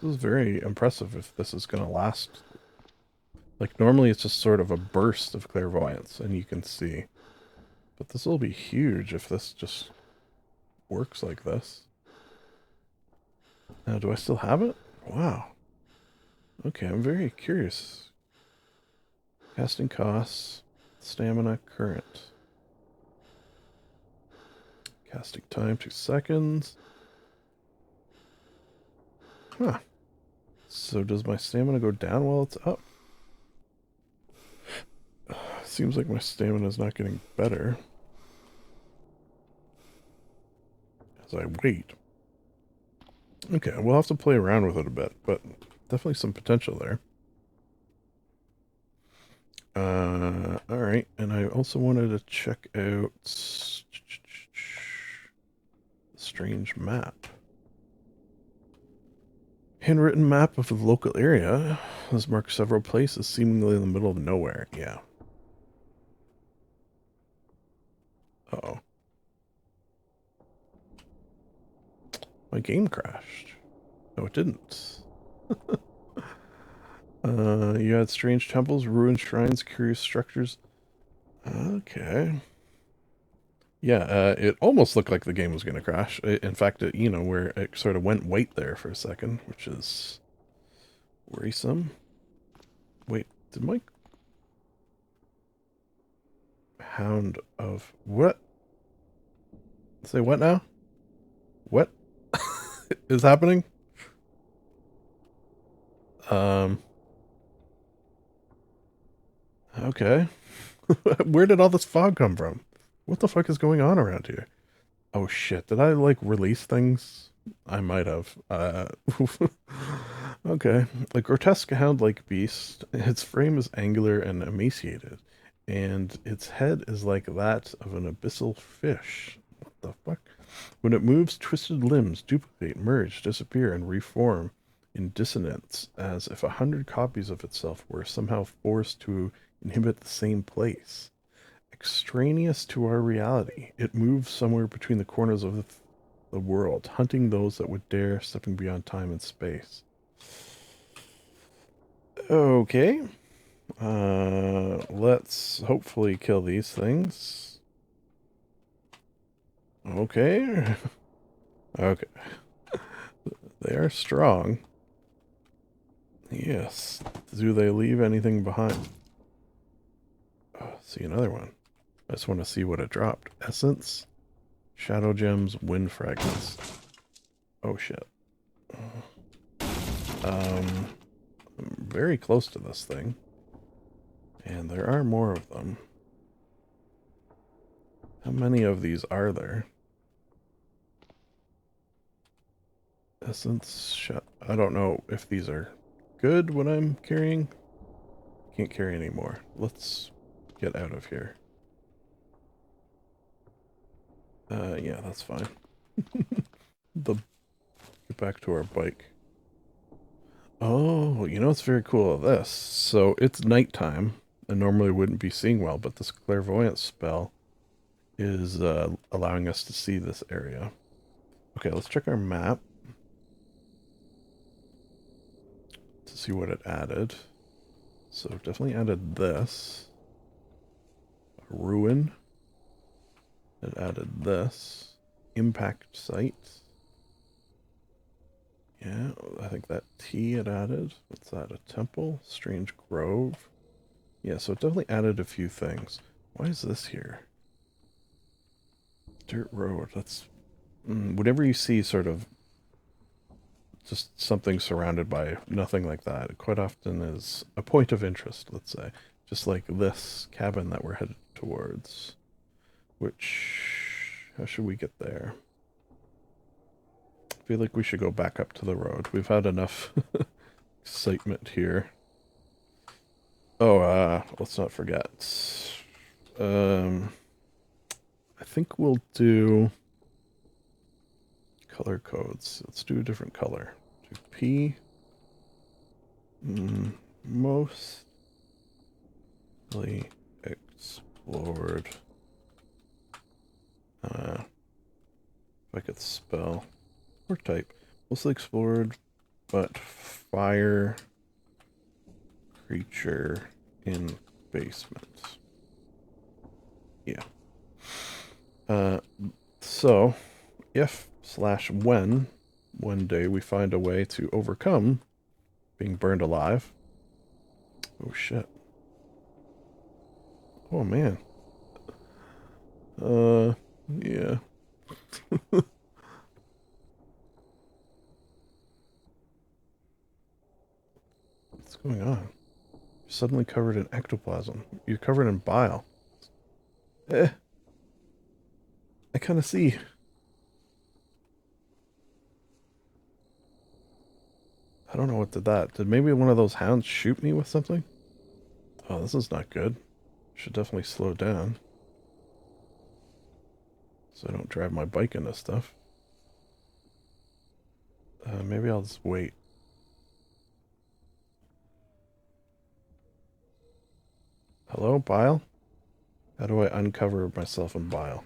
This is very impressive if this is gonna last. Like, normally it's just sort of a burst of clairvoyance, and you can see. But this will be huge if this just works like this. Now, do I still have it? Wow. Okay, I'm very curious. Casting costs, stamina, current. Casting time, 2 seconds. Huh. So does my stamina go down while it's up? Seems like my stamina is not getting better as I wait. Okay, we'll have to play around with it a bit, but definitely some potential there. Alright, and I also wanted to check out strange map. Handwritten map of the local area has marked several places seemingly in the middle of nowhere. Yeah. Uh-oh. My game crashed. No, it didn't. You had strange temples, ruined shrines, curious structures. Okay. Yeah, it almost looked like the game was going to crash. In fact, you know, where it sort of went white there for a second, which is worrisome. Wait, did my Hound of what? Say what now? What is happening? Okay. Where did all this fog come from? What the fuck is going on around here? Oh shit, did I, like, release things? I might have. Okay. A grotesque hound-like beast. Its frame is angular and emaciated, and its head is like that of an abyssal fish. What the fuck? When it moves, twisted limbs duplicate, merge, disappear, and reform in dissonance, as if 100 copies of itself were somehow forced to inhabit the same place. Extraneous to our reality, it moves somewhere between the corners of the world, hunting those that would dare, stepping beyond time and space. Okay. Let's hopefully kill these things. Okay. Okay. They are strong. Yes. Do they leave anything behind? Oh, see another one. I just want to see what it dropped. Essence, shadow gems, wind fragments. Oh shit. I'm very close to this thing. And there are more of them. How many of these are there? Essence, I don't know if these are good what I'm carrying. Can't carry anymore. Let's get out of here. Yeah, that's fine. Get back to our bike. Oh, you know what's very cool of this? So it's nighttime, and normally wouldn't be seeing well, but this clairvoyance spell is allowing us to see this area. Okay, let's check our map to see what it added. So definitely added this. A ruin. It added this. Impact site. Yeah, I think that T it added. What's that? A temple? Strange grove? Yeah, so it definitely added a few things. Why is this here? Dirt road. That's... whatever you see sort of just something surrounded by nothing like that. It quite often is a point of interest, let's say. Just like this cabin that we're headed towards. Which... how should we get there? I feel like we should go back up to the road. We've had enough excitement here. Oh, let's not forget. I think we'll do color codes. Let's do a different color. Do P. Mostly explored. If I could spell or type. Mostly explored, but fire creature in basement. Yeah. So, if/when one day we find a way to overcome being burned alive. Oh shit. Oh man. Yeah. What's going on? You're suddenly covered in ectoplasm. You're covered in bile. I kind of see. I don't know what did that. Did maybe one of those hounds shoot me with something? Oh, this is not good. Should definitely slow down. So I don't drive my bike into stuff. Maybe I'll just wait. Hello, bile? How do I uncover myself in bile?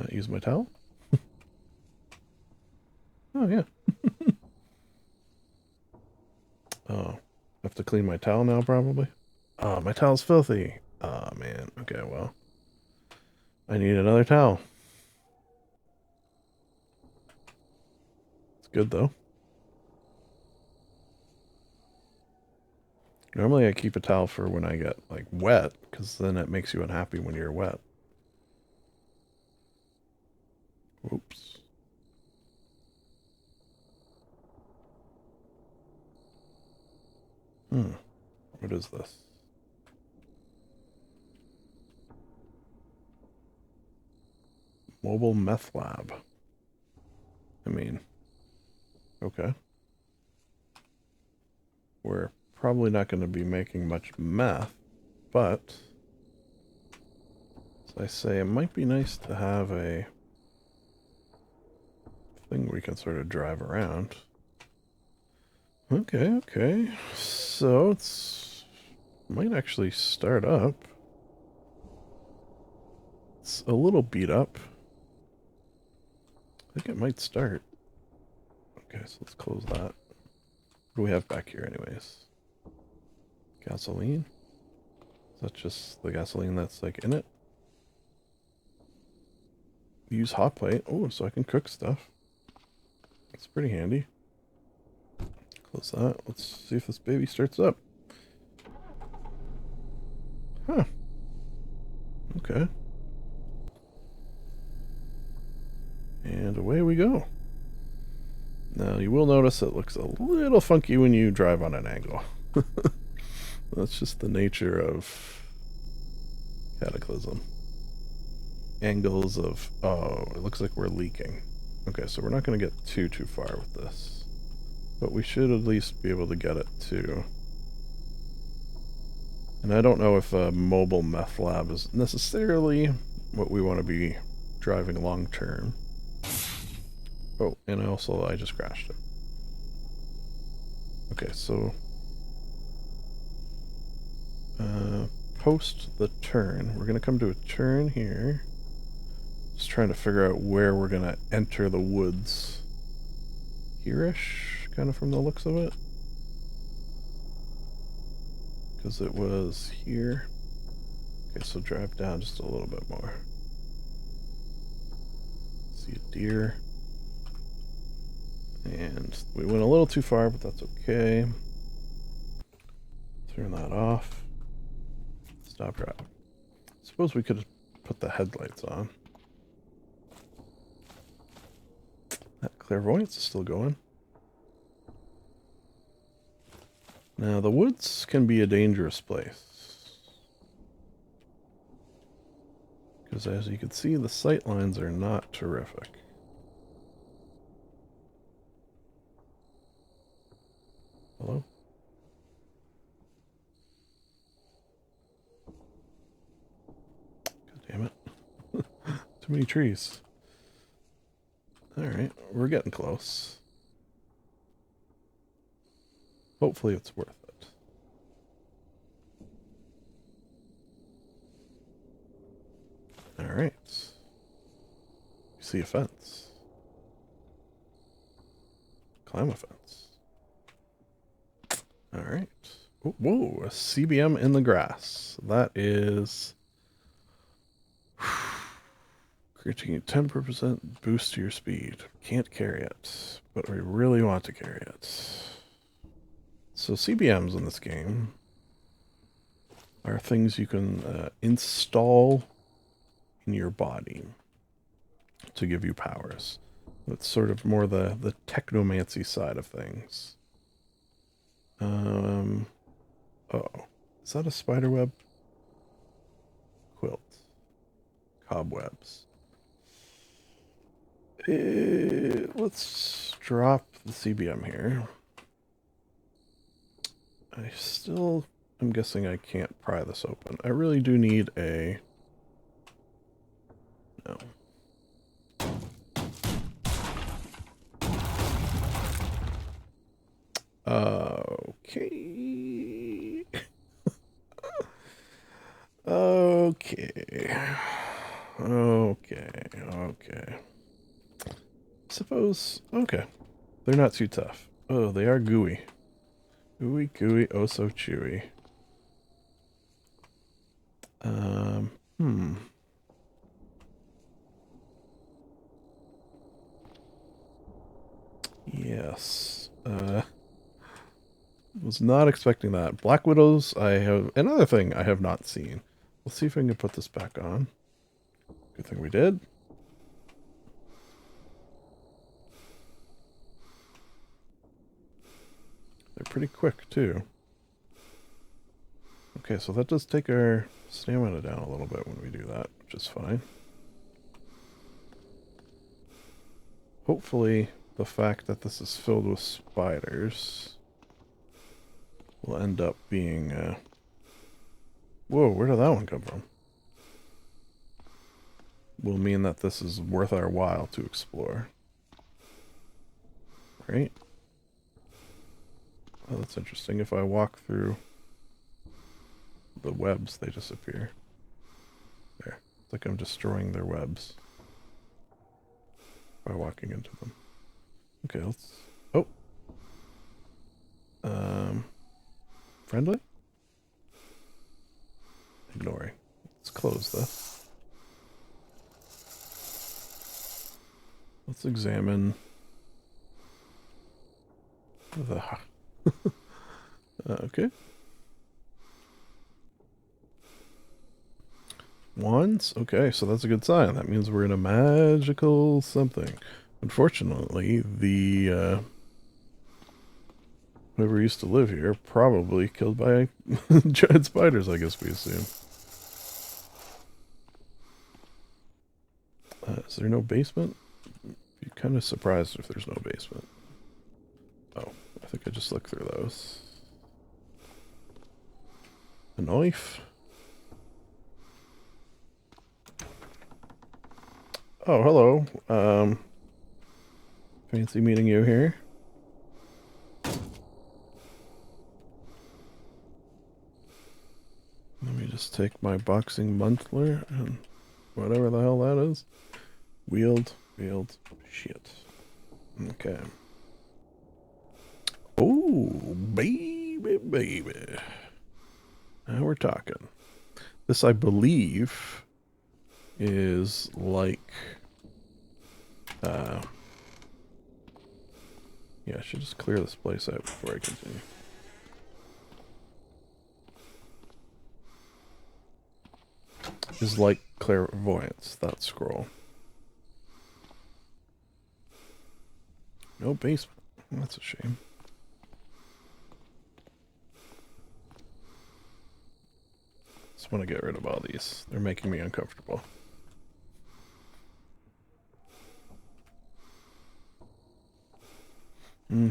Use my towel? Oh, yeah. Oh, I have to clean my towel now, probably? Oh, my towel's filthy. Oh, man. Okay, well. I need another towel. It's good, though. Normally I keep a towel for when I get, like, wet, because then it makes you unhappy when you're wet. Oops. What is this? Mobile meth lab. I mean, okay. We're probably not going to be making much meth, but as I say, it might be nice to have a thing we can sort of drive around. Okay, okay. So it's might actually start up. It's a little beat up. I think it might start. Okay, so let's close that. What do we have back here anyways? Gasoline? Is that just the gasoline that's like in it? Use hot plate. Oh, so I can cook stuff. That's pretty handy. Close that. Let's see if this baby starts up. Huh. Okay. And away we go. Now, you will notice it looks a little funky when you drive on an angle. That's just the nature of Cataclysm. Angles of... Oh, it looks like we're leaking. Okay, so we're not going to get too far with this. But we should at least be able to get it to... And I don't know if a mobile meth lab is necessarily what we want to be driving long term. Oh, and also I just crashed it. Okay, so post the turn. We're going to come to a turn here. Just trying to figure out where we're going to enter the woods. Here-ish, kind of from the looks of it. Because it was here. Okay, so drive down just a little bit more. See a deer. And we went a little too far, but that's okay. Turn that off. Stop driving. Suppose we could put the headlights on. That clairvoyance is still going. Now, the woods can be a dangerous place. Because as you can see, the sight lines are not terrific. Hello? God damn it. Too many trees. Alright, we're getting close. hopefully it's worth it. All right. You see a fence. Climb a fence. All right. Oh, whoa, a CBM in the grass. That is granting you 10% boost to your speed. Can't carry it, but we really want to carry it. So CBMs in this game are things you can install in your body to give you powers. It's sort of more the technomancy side of things. Uh-oh. Is that a spider web? Quilt. Cobwebs. Let's drop the CBM here. I still am guessing I can't pry this open. I really do need a... No. Okay. Okay. Okay. Suppose... Okay. They're not too tough. Oh, they are gooey. Ooey gooey, oh so chewy. Yes. Was not expecting that. Black Widows, I have... Another thing I have not seen. Let's see if I can put this back on. Good thing we did. They're pretty quick, too. Okay, so that does take our stamina down a little bit when we do that, which is fine. Hopefully, the fact that this is filled with spiders will end up being... Whoa, where did that one come from? Will mean that this is worth our while to explore. Right? Oh, that's interesting. If I walk through the webs, they disappear. There. It's like I'm destroying their webs by walking into them. Okay, let's... Oh! Friendly? Ignoring. Let's close this. Let's examine the... okay. Wands? Okay, so that's a good sign. That means we're in a magical something. Unfortunately, the whoever used to live here probably killed by giant spiders, I guess we assume. Is there no basement? Be kind of surprised if there's no basement. Oh, I think I just looked through those. A knife? Oh, hello. Fancy meeting you here. Let me just take my boxing monthler and whatever the hell that is. Wield, shit. Okay. Oh, baby. Now we're talking. This, I believe, is like... yeah, I should just clear this place out before I continue. Is like clairvoyance, that scroll. No basement. That's a shame. Just want to get rid of all these. They're making me uncomfortable.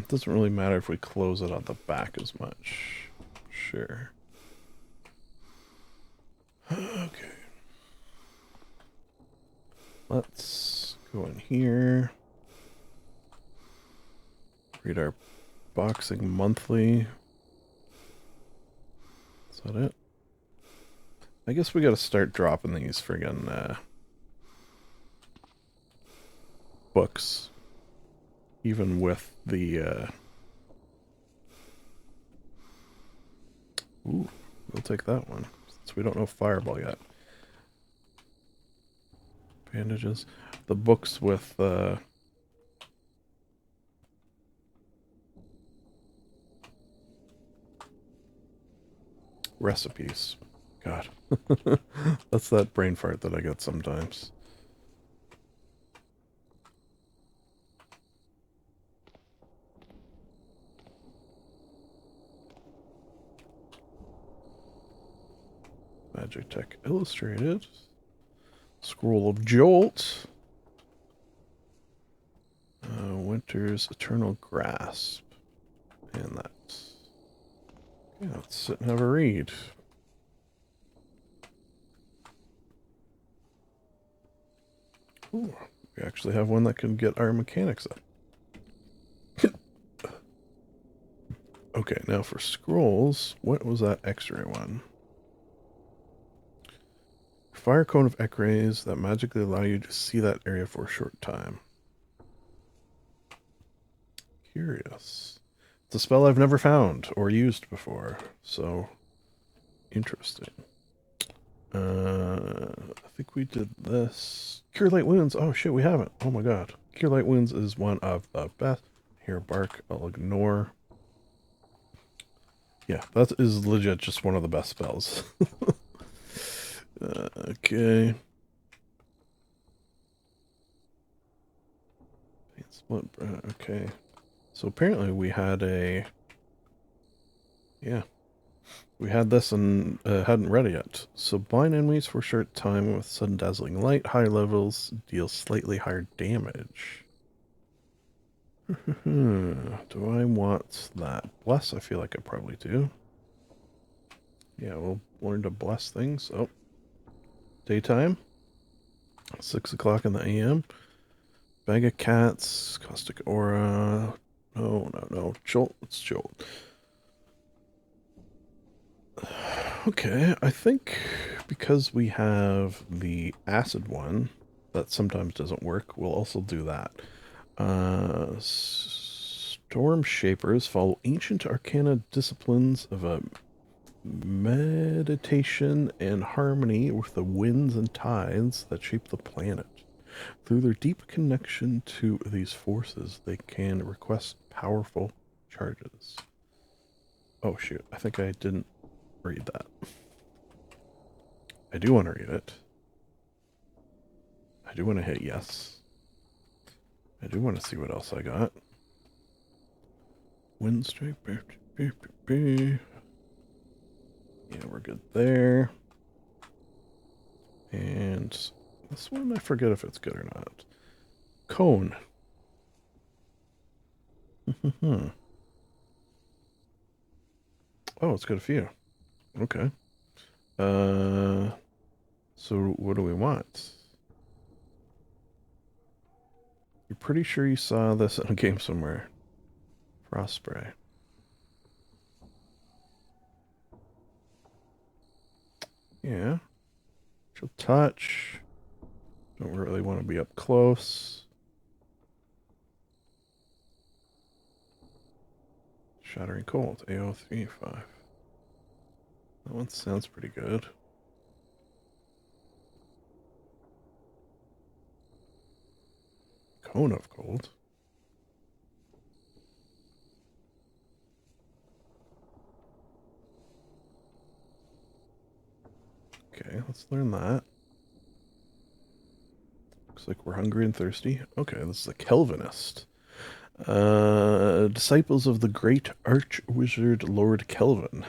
Doesn't really matter if we close it on the back as much. Sure. Okay. Let's go in here. Read our boxing monthly. Is that it? I guess we gotta start dropping these friggin' books. Even with the, Ooh, we'll take that one. Since we don't know Fireball yet. Bandages. The books with, recipes. God. That's that brain fart that I get sometimes. Magic Tech Illustrated. Scroll of Jolt. Winter's Eternal Grasp. And that's... Yeah, let's sit and have a read. Ooh, we actually have one that can get our mechanics up. Okay, now for scrolls, what was that X-ray one? Fire cone of X-rays that magically allow you to see that area for a short time. Curious. It's a spell I've never found or used before, so interesting. I think we did this. Cure Light Wounds. Oh shit, we haven't. Oh my god. Cure Light Wounds is one of the best. Here, Bark, I'll ignore. Yeah, that is legit just one of the best spells. Okay. Split, okay. So apparently we had a... Yeah. We had this and hadn't read it yet. So blind enemies for a short time with sudden dazzling light. High levels deal slightly higher damage. Do I want that? Bless, I feel like I probably do. Yeah, we'll learn to bless things. Oh. Daytime. 6 o'clock in the AM. Bag of cats. Caustic aura. No. Jolt. Let's jolt. Okay, I think because we have the acid one that sometimes doesn't work, we'll also do that. Storm Shapers follow ancient arcana disciplines of a meditation and harmony with the winds and tides that shape the planet. Through their deep connection to these forces, they can request powerful charges. Oh shoot, I think I didn't read that. I do want to read it. I do want to hit yes. I do want to see what else I got. Windstrike. Yeah, we're good there. And this one, I forget if it's good or not. Cone. Oh, it's got a few. Okay. So what do we want? You're pretty sure you saw this in a game somewhere. Frost spray. Yeah. She'll touch. Don't really want to be up close. Shattering Cold, AO35. That one sounds pretty good. Cone of Cold. Okay, let's learn that. Looks like we're hungry and thirsty. Okay, this is a Kelvinist. Disciples of the great arch-wizard Lord Kelvin.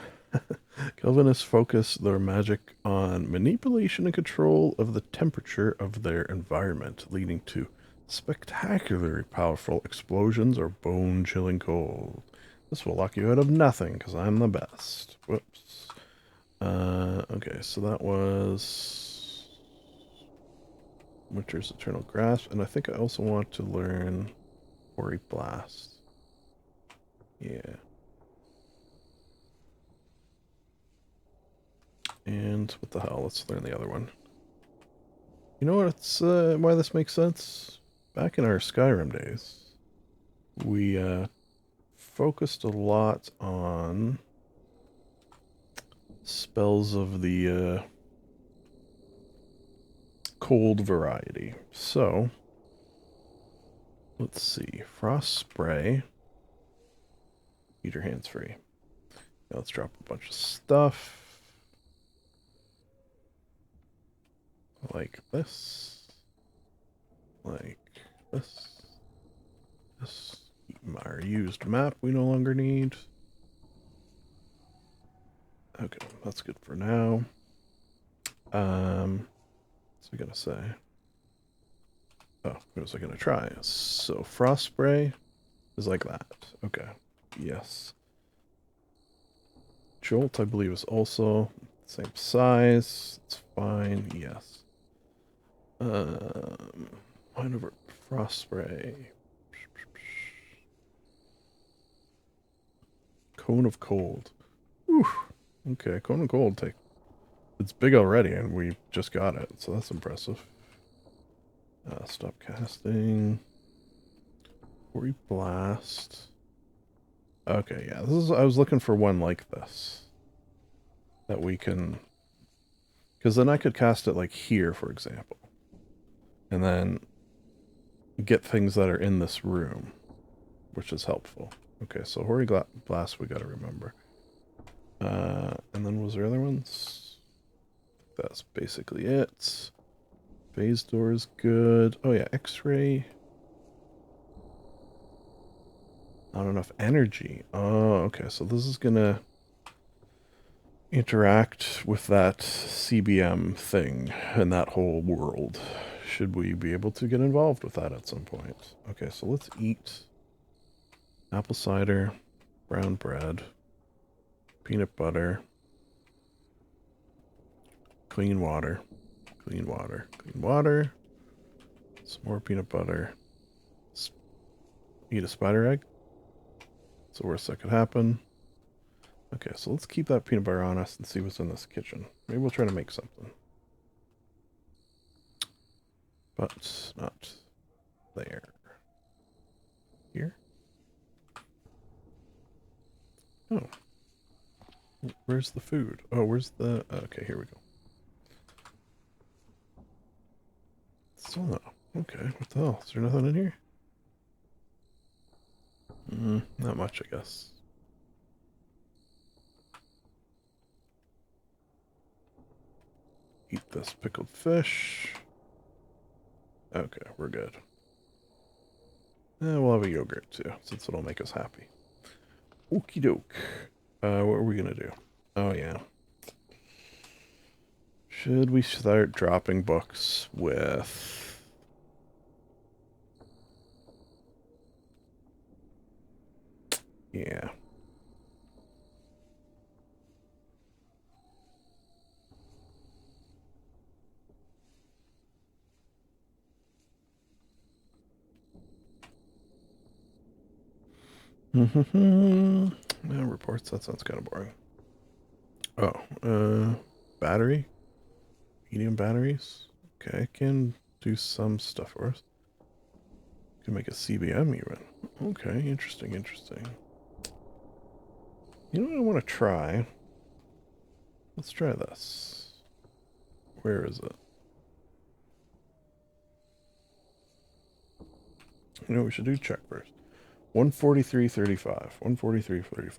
Kelvinists focus their magic on manipulation and control of the temperature of their environment, leading to spectacularly powerful explosions or bone-chilling cold. This will lock you out of nothing, because I'm the best. Whoops. Okay, so that was Winter's Eternal Grasp, and I think I also want to learn Ori Blast. Yeah. And what the hell? Let's learn the other one. You know what? It's why this makes sense. Back in our Skyrim days, we focused a lot on spells of the cold variety. So, let's see. Frost spray. Keep your hands free. Now let's drop a bunch of stuff. Like this. Like this. This. Our used map we no longer need. Okay, that's good for now. What's I gonna say? Oh, what was I gonna try? So frost spray is like that. Okay. Yes. Jolt, I believe, is also same size. It's fine. Yes. Mind over frost spray. Cone of cold. Whew. Okay, cone of cold. It's big already, and we just got it, so that's impressive. Stop casting. Quarry blast. Okay, yeah, I was looking for one like this. That we can... Because then I could cast it like here, for example. And then get things that are in this room, which is helpful. Okay, so Hoary Blast we gotta remember. And then was there other ones? That's basically it. Phase door is good. Oh yeah, X-ray. Not enough energy. Oh, okay, so this is gonna interact with that CBM thing and that whole world. Should we be able to get involved with that at some point? Okay, so let's eat apple cider, brown bread, peanut butter, clean water, clean water, clean water, some more peanut butter, eat a spider egg. It's the worst that could happen. Okay, so let's keep that peanut butter on us and see what's in this kitchen. Maybe we'll try to make something. But not there. Here? Oh. Where's the food? Oh, where's the... Okay, here we go. Still no. Okay, what the hell? Is there nothing in here? Not much, I guess. Eat this pickled fish. Okay, we're good. We'll have a yogurt too, since it'll make us happy. Okie doke. What are we gonna do? Oh yeah. Should we start dropping books with... Yeah. Reports, that sounds kind of boring. Oh, battery? Medium batteries? Okay, can do some stuff for us. Can make a CBM even. Okay, interesting, interesting. You know what I want to try? Let's try this. Where is it? You know what we should do? Check first. 143.35. 143.35.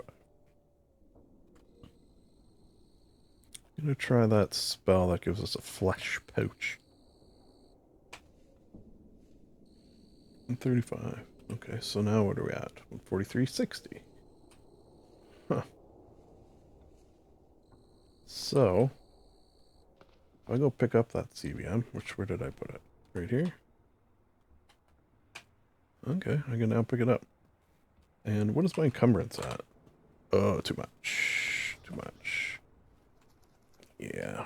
I'm gonna try that spell that gives us a flesh pouch. 135. Okay, so now what are we at? 143.60. Huh. So, if I go pick up that CBM, where did I put it? Right here? Okay, I can now pick it up. And what is my encumbrance at? Oh, too much. Too much. Yeah.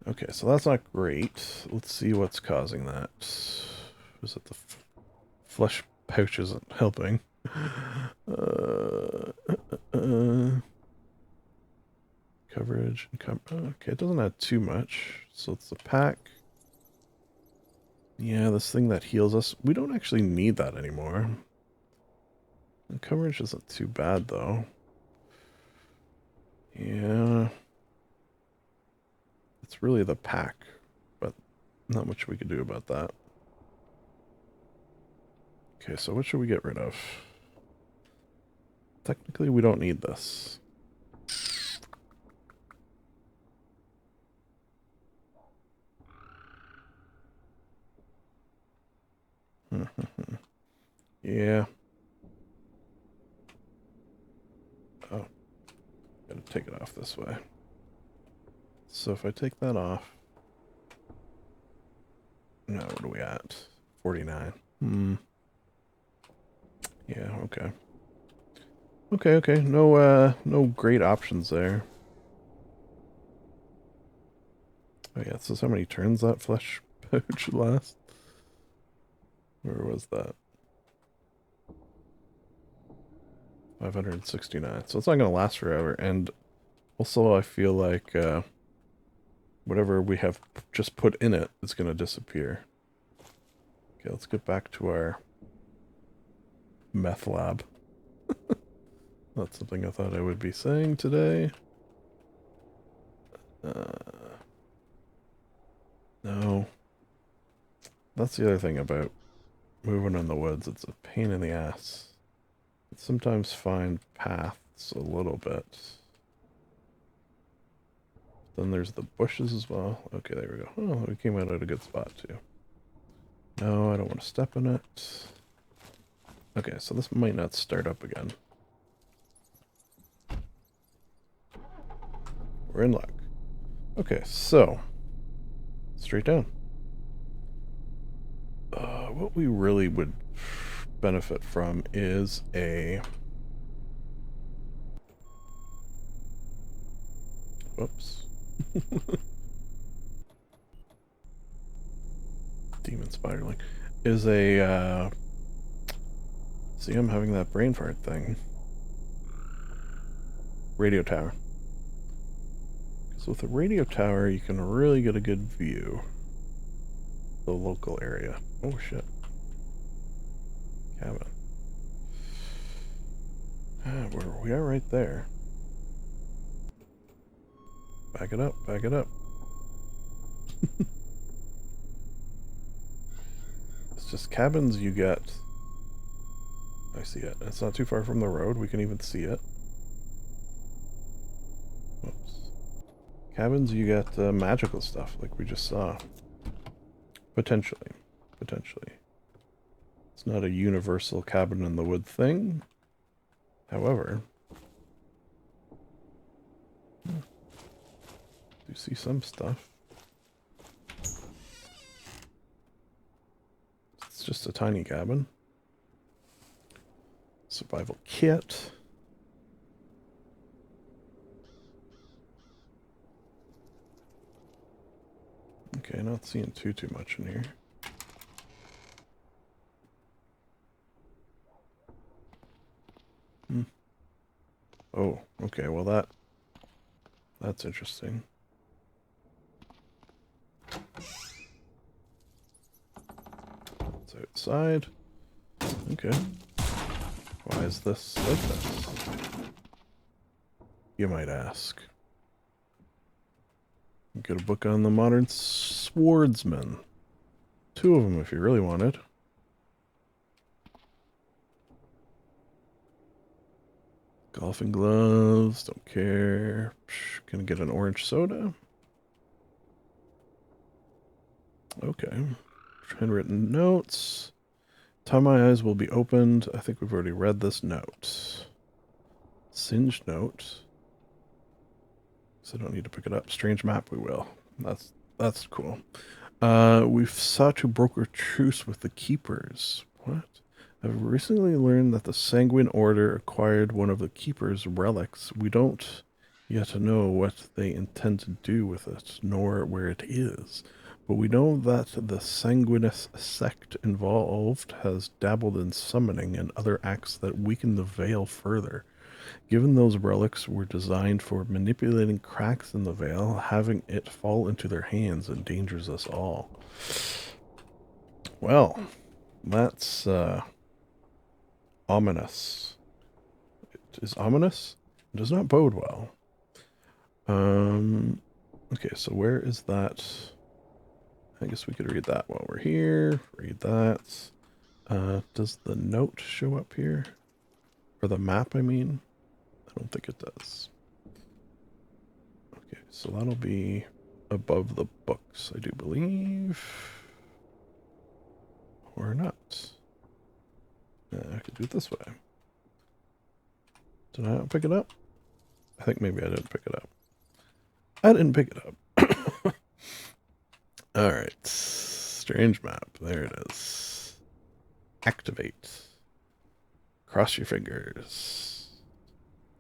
Okay, so that's not great. Let's see what's causing that. Is it the flesh pouch isn't helping? Coverage. Okay, it doesn't add too much. So it's the pack. Yeah, this thing that heals us. We don't actually need that anymore. The coverage isn't too bad, though. Yeah. It's really the pack, but not much we could do about that. Okay, so what should we get rid of? Technically, we don't need this. Yeah. Oh. Gotta take it off this way. So if I take that off... No, what are we at? 49. Yeah, okay. Okay. No great options there. Oh yeah, so how many turns that flesh pouch lasts? Where was that? 569. So it's not going to last forever. And also I feel like whatever we have just put in it is going to disappear. Okay, let's get back to our meth lab. That's something I thought I would be saying today. No. That's the other thing about moving in the woods. It's a pain in the ass. Sometimes find paths a little bit. Then there's the bushes as well. Okay, there we go. Oh, we came out at a good spot too. No, I don't want to step in it. Okay, so this might not start up again. We're in luck. Okay, so straight down. What we really would benefit from is a... Whoops. Demon spiderling. Is a, See, I'm having that brain fart thing. Radio tower. So with a radio tower, you can really get a good view of the local area. Oh, shit. Cabin. We are right there. Back it up, back it up. It's just cabins you get. I see it. It's not too far from the road. We can even see it. Whoops. Cabins you get magical stuff like we just saw. Potentially. Potentially. It's not a universal cabin in the wood thing. However, you see some stuff. It's just a tiny cabin. Survival kit. Okay, not seeing too much in here. Oh, okay, well that's interesting. It's outside. Okay. Why is this like this? You might ask. Get a book on the modern swordsman. 2 of them if you really wanted. Golfing gloves, don't care. Gonna get an orange soda. Okay. Handwritten notes. Time my eyes will be opened. I think we've already read this note. Singed note. So I don't need to pick it up. Strange map, we will. That's cool. We've sought to broker truce with the keepers. What? I've recently learned that the Sanguine Order acquired one of the Keeper's relics. We don't yet know what they intend to do with it, nor where it is. But we know that the Sanguinous sect involved has dabbled in summoning and other acts that weaken the veil further. Given those relics were designed for manipulating cracks in the veil, having it fall into their hands endangers us all. Well, that's ominous. It is ominous? It does not bode well. Okay, so where is that? I guess we could read that while we're here. Read that. Does the note show up here? Or the map, I mean? I don't think it does. Okay, so that'll be above the books, I do believe. Or not. I could do it this way. Did I not pick it up? I think maybe I didn't pick it up. I didn't pick it up. Alright. Strange map. There it is. Activate. Cross your fingers.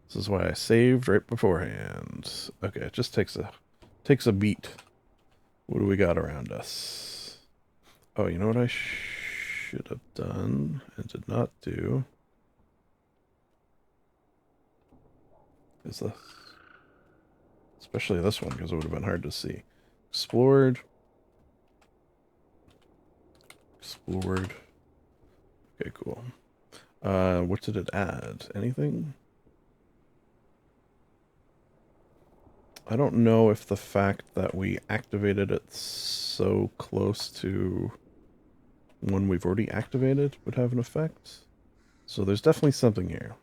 This is why I saved right beforehand. Okay, it just takes a beat. What do we got around us? Oh, you know what I should have done and did not do? Is this? Especially this one, because it would have been hard to see. Explored. Explored. Okay, cool. What did it add? Anything? I don't know if the fact that we activated it so close to one we've already activated would have an effect. So there's definitely something here.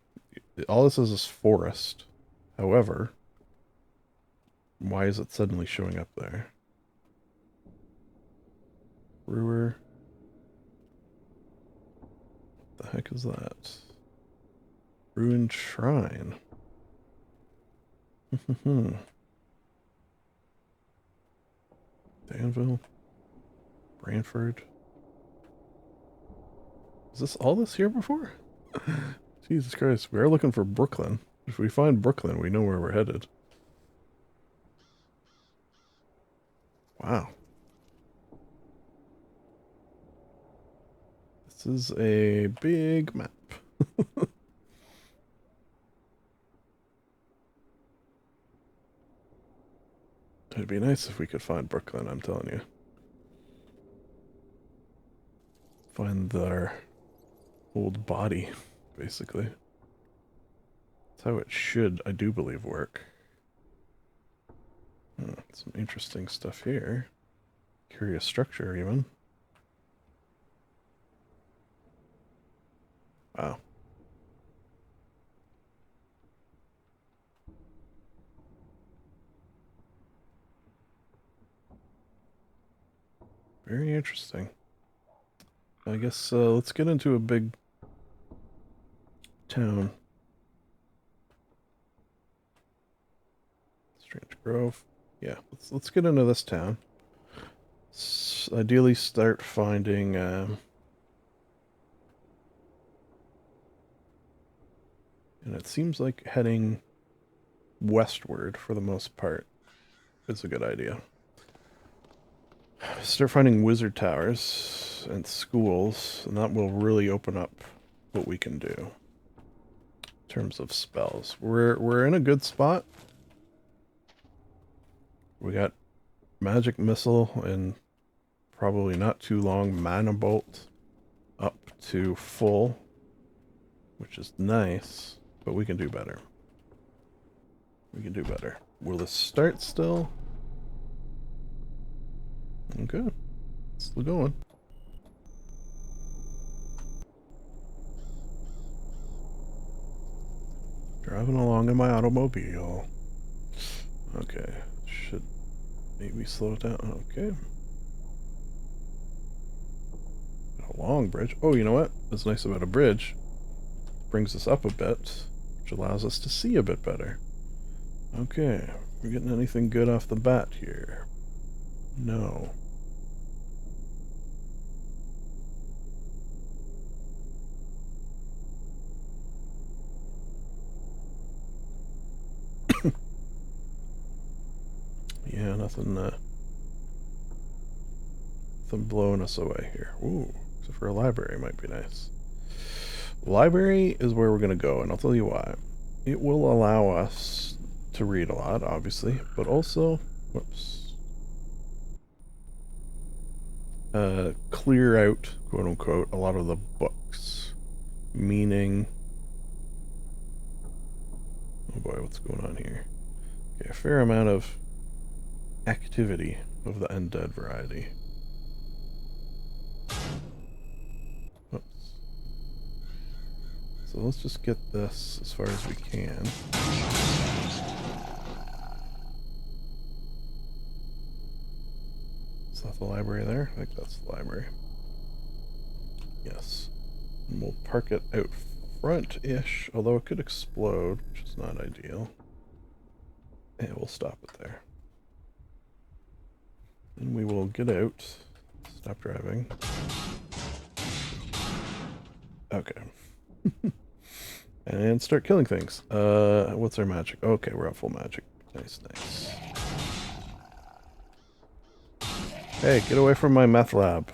All this is forest. However, why is it suddenly showing up there? Brewer. What the heck is that? Ruined Shrine. Danville. Branford. Is this all this here before? Jesus Christ, we are looking for Brooklyn. If we find Brooklyn, we know where we're headed. Wow. This is a big map. It'd be nice if we could find Brooklyn, I'm telling you. Find their old body, basically. That's how it should, I do believe, work. Some interesting stuff here. Curious structure, even. Wow. Very interesting. I guess let's get into a big town. Strange Grove. Yeah, let's get into this town. Ideally start finding and it seems like heading westward for the most part is a good idea. Start finding wizard towers and schools, and that will really open up what we can do in terms of spells. We're in a good spot. We got magic missile and probably not too long mana bolt up to full, which is nice, but we can do better. We can do better. Will this start still? Okay, still going. Driving along in my automobile. Okay, should maybe slow it down. Okay. A long bridge. Oh, you know what? What's nice about a bridge? Brings us up a bit, which allows us to see a bit better. Okay, we're getting anything good off the bat here? No. Yeah, nothing blowing us away here. Ooh, except for a library might be nice. Library is where we're going to go, and I'll tell you why. it will allow us to read a lot, obviously, but also, whoops, clear out, quote unquote, a lot of the books. Meaning, oh boy, what's going on here? Okay, a fair amount of activity of the undead variety. Whoops. So let's just get this as far as we can. Is that the library there? I think that's the library. Yes. And we'll park it out front-ish, although it could explode, which is not ideal. And we'll stop it there. Then we will get out, stop driving. Okay. And start killing things. What's our magic? Okay, we're at full magic. Nice, nice. Hey, get away from my meth lab.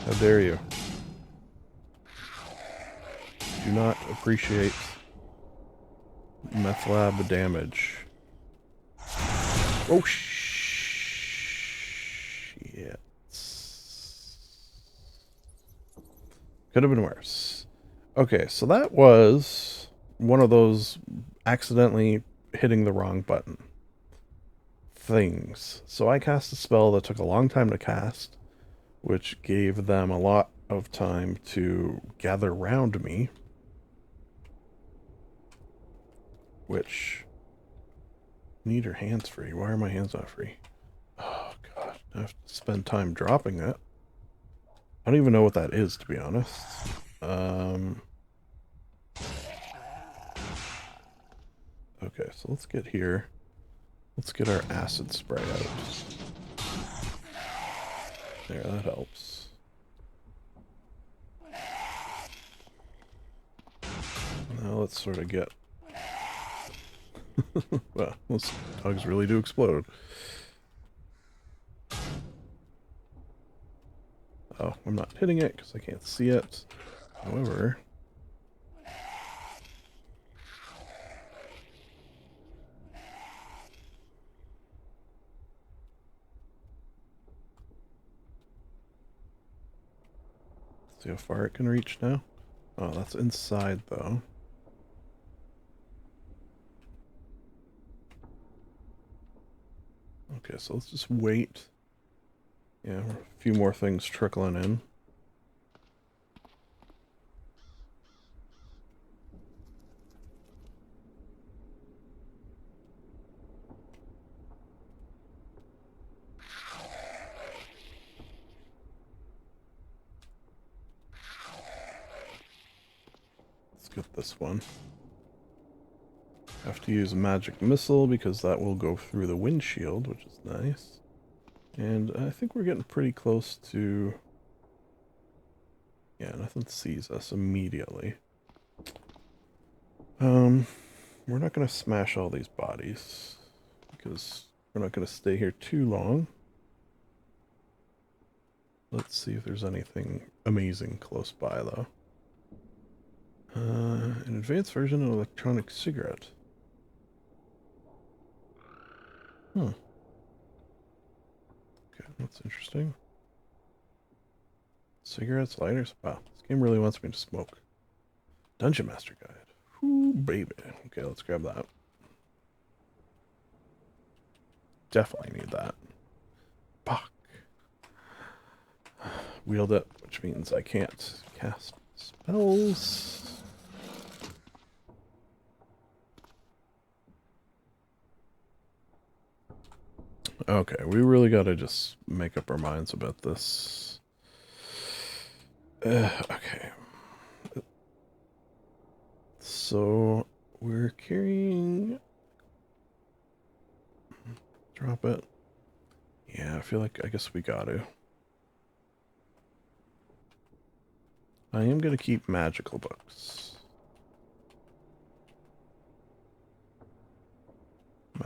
How dare you? Do not appreciate meth lab damage. Oh, shit. Could have been worse. Okay, so that was one of those accidentally hitting the wrong button things. So I cast a spell that took a long time to cast, which gave them a lot of time to gather round me, which... Need your hands free. Why are my hands not free? Oh, God. I have to spend time dropping that. I don't even know what that is, to be honest. Okay, so let's get here. Let's get our acid spray out. There, that helps. Now let's sort of get... Well, those dogs really do explode. Oh, I'm not hitting it because I can't see it. However... See how far it can reach now? Oh, that's inside, though. Okay, so let's just wait. Yeah, a few more things trickling in. Let's get this one. Have to use a magic missile because that will go through the windshield, which is nice. And I think we're getting pretty close to... Yeah, nothing sees us immediately. We're not going to smash all these bodies because we're not going to stay here too long. Let's see if there's anything amazing close by, though. An advanced version of electronic cigarette. Hmm. Okay, that's interesting. Cigarettes, lighters. Wow, this game really wants me to smoke. Dungeon Master Guide. Ooh, baby. Okay, let's grab that. Definitely need that. Fuck. Wield it, which means I can't cast spells. Okay, we really gotta just make up our minds about this. Okay. So, we're carrying... Drop it. Yeah, I feel like I guess we gotta. I am gonna keep magical books.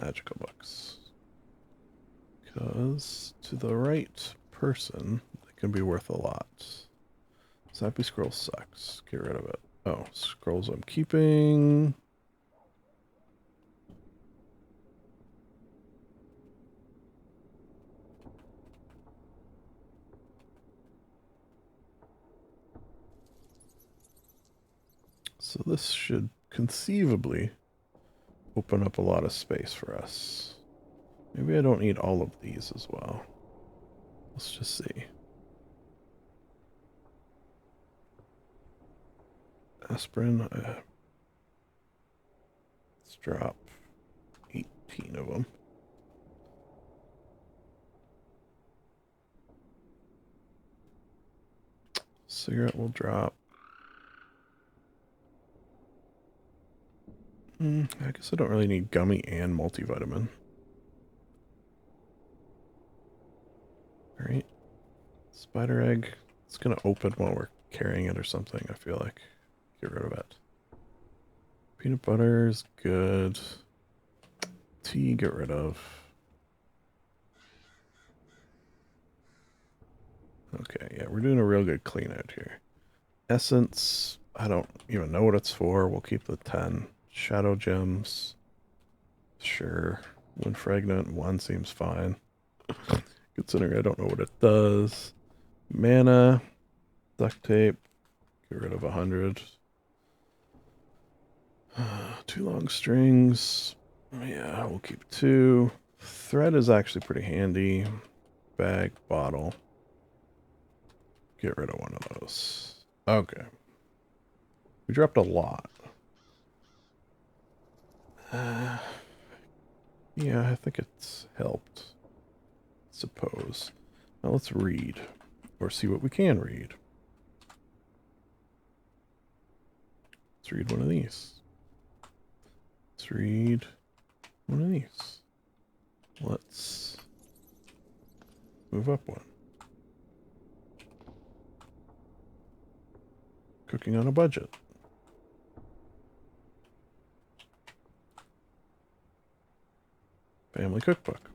Magical books. Because to the right person, they can be worth a lot. Sappy Scroll sucks. Get rid of it. Oh, scrolls I'm keeping. So this should conceivably open up a lot of space for us. Maybe I don't need all of these as well. Let's just see. Aspirin. Let's drop 18 of them. Cigarette will drop. I guess I don't really need gummy and multivitamin. Alright. Spider egg. It's going to open while we're carrying it or something, I feel like. Get rid of it. Peanut butter is good. Tea, get rid of. Okay, yeah, we're doing a real good clean out here. Essence, I don't even know what it's for. We'll keep the 10. Shadow gems. Sure. When fragrant, 1 seems fine. Considering I don't know what it does. Mana. Duct tape. Get rid of 100. 2 long strings. Yeah, we'll keep 2. Thread is actually pretty handy. Bag, bottle. Get rid of 1 of those. Okay. We dropped a lot. Yeah, I think it's helped. Suppose. Now let's read. Or see what we can read. Let's read one of these. Let's read one of these. Let's move up one. Cooking on a budget. Family cookbook.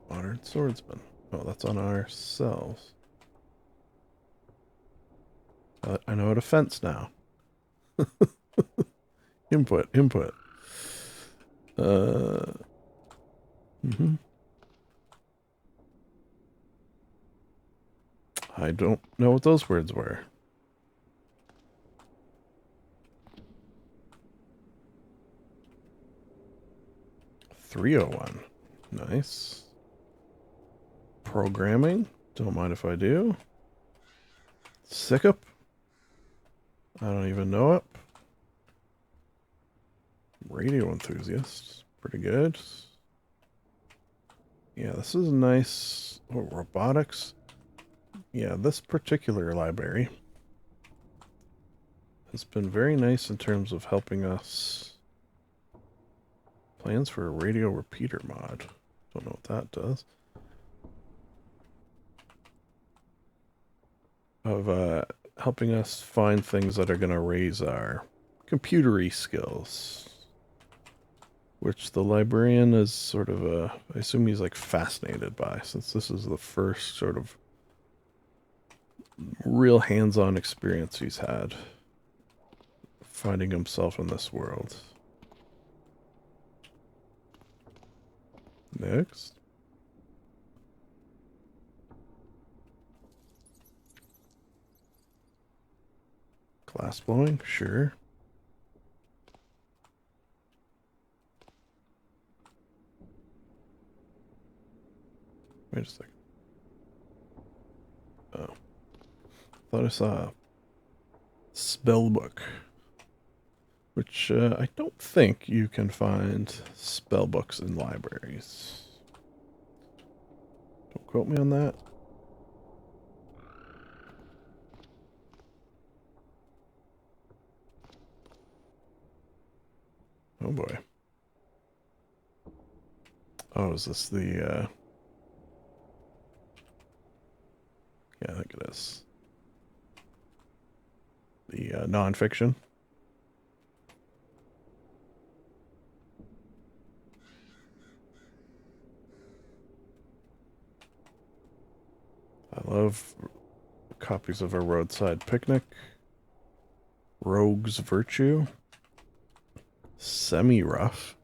Modern swordsman. Oh, that's on ourselves. I know how to fence now. Input. I don't know what those words were. $301. Nice. Programming. Don't mind if I do. Sickup. I don't even know it. Radio enthusiast. Pretty good. Yeah, this is nice. Oh, robotics. Yeah, this particular library has been very nice in terms of helping us. Plans for a radio repeater mod. Don't know what that does. Of helping us find things that are going to raise our computery skills. Which the librarian is sort of I assume he's like fascinated by, since this is the first sort of real hands-on experience he's had finding himself in this world. Next. Glass blowing, sure. Wait a second. Oh. Thought I saw a spell book. Which I don't think you can find spell books in libraries. Don't quote me on that. Oh boy. Oh, is this the, yeah, I think it is. The nonfiction. I love copies of A Roadside Picnic. Rogue's Virtue. Semi-rough.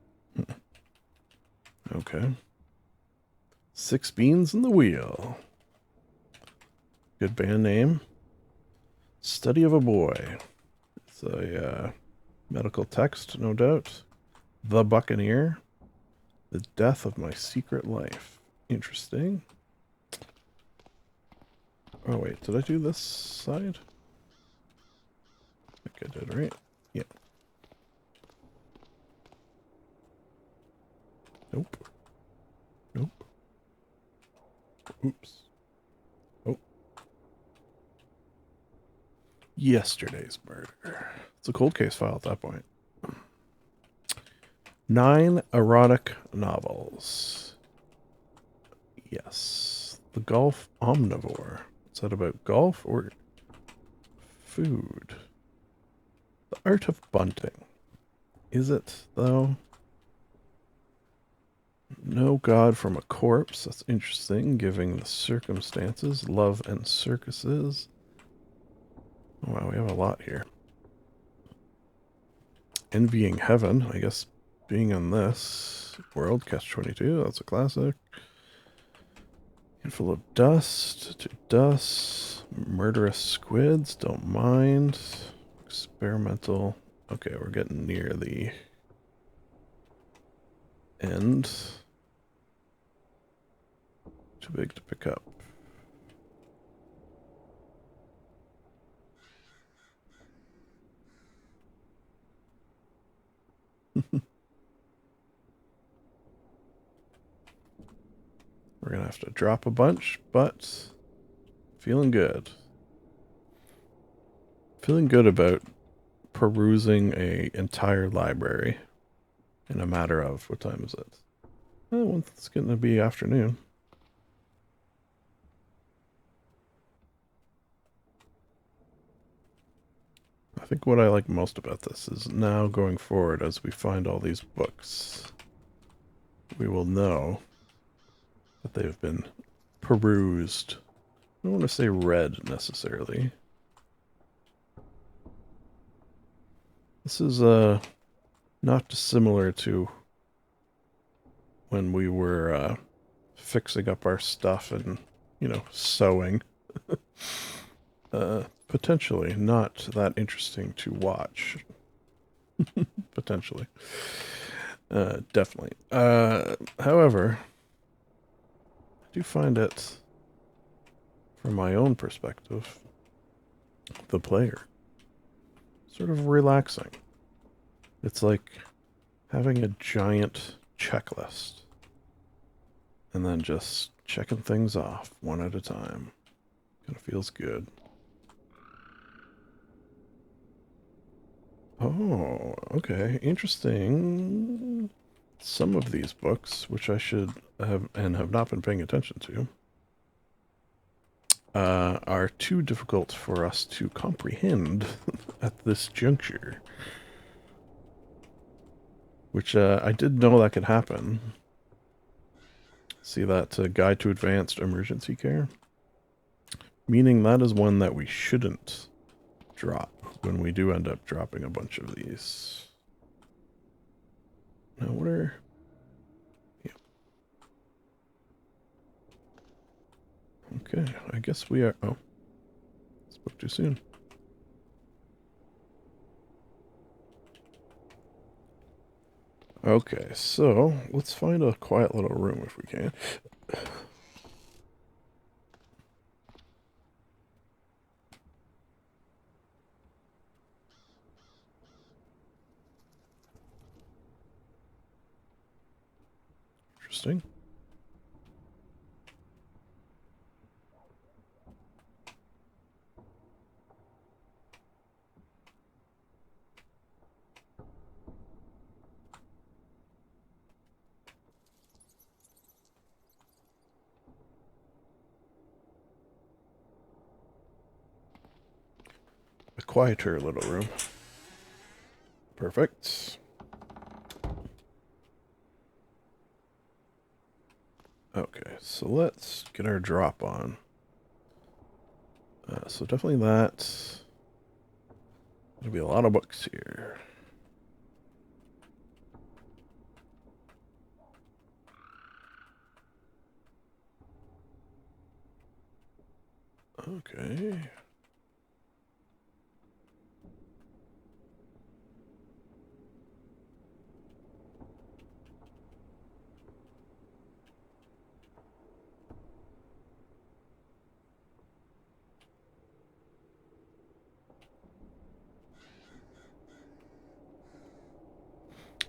Okay. Six Beans in the Wheel. Good band name. Study of a Boy. It's a medical text, no doubt. The Buccaneer. The Death of My Secret Life. Interesting. Oh, wait. Did I do this side? I think I did, right? Yeah. Nope. Nope. Oops. Oh. Yesterday's Murder. It's a cold case file at that point. 9 erotic novels. Yes. The Golf Omnivore. Is that about golf or food? The Art of Bunting. Is it, though? No God from a Corpse. That's interesting, given the circumstances. Love and Circuses. Oh, wow, we have a lot here. Envying Heaven. I guess being in this world. Catch-22. That's a classic. Handful of Dust. To Dust. Murderous Squids. Don't mind. Experimental. Okay, we're getting near the end. Too big to pick up. We're going to have to drop a bunch, but feeling good. Feeling good about perusing a entire library in a matter of, what time is it? Oh, it's going to be afternoon. I think what I like most about this is now going forward as we find all these books, we will know that they've been perused. I don't want to say read necessarily. This is not dissimilar to when we were fixing up our stuff and, you know, sewing. Potentially not that interesting to watch. Potentially. Definitely. However, I do find it, from my own perspective, the player, sort of relaxing. It's like having a giant checklist and then just checking things off one at a time. Kind of feels good. Oh, okay. Interesting. Some of these books, which I should have and have not been paying attention to, are too difficult for us to comprehend at this juncture. Which I did know that could happen. See that Guide to Advanced Emergency Care? Meaning that is one that we shouldn't drop when we do end up dropping a bunch of these. Now, what are... Yeah. Okay, I guess we are... Oh. Spoke too soon. Okay, so let's find a quiet little room if we can. Interesting. A quieter little room. Perfect. Okay, so let's get our drop on. So definitely that. There'll be a lot of books here. Okay.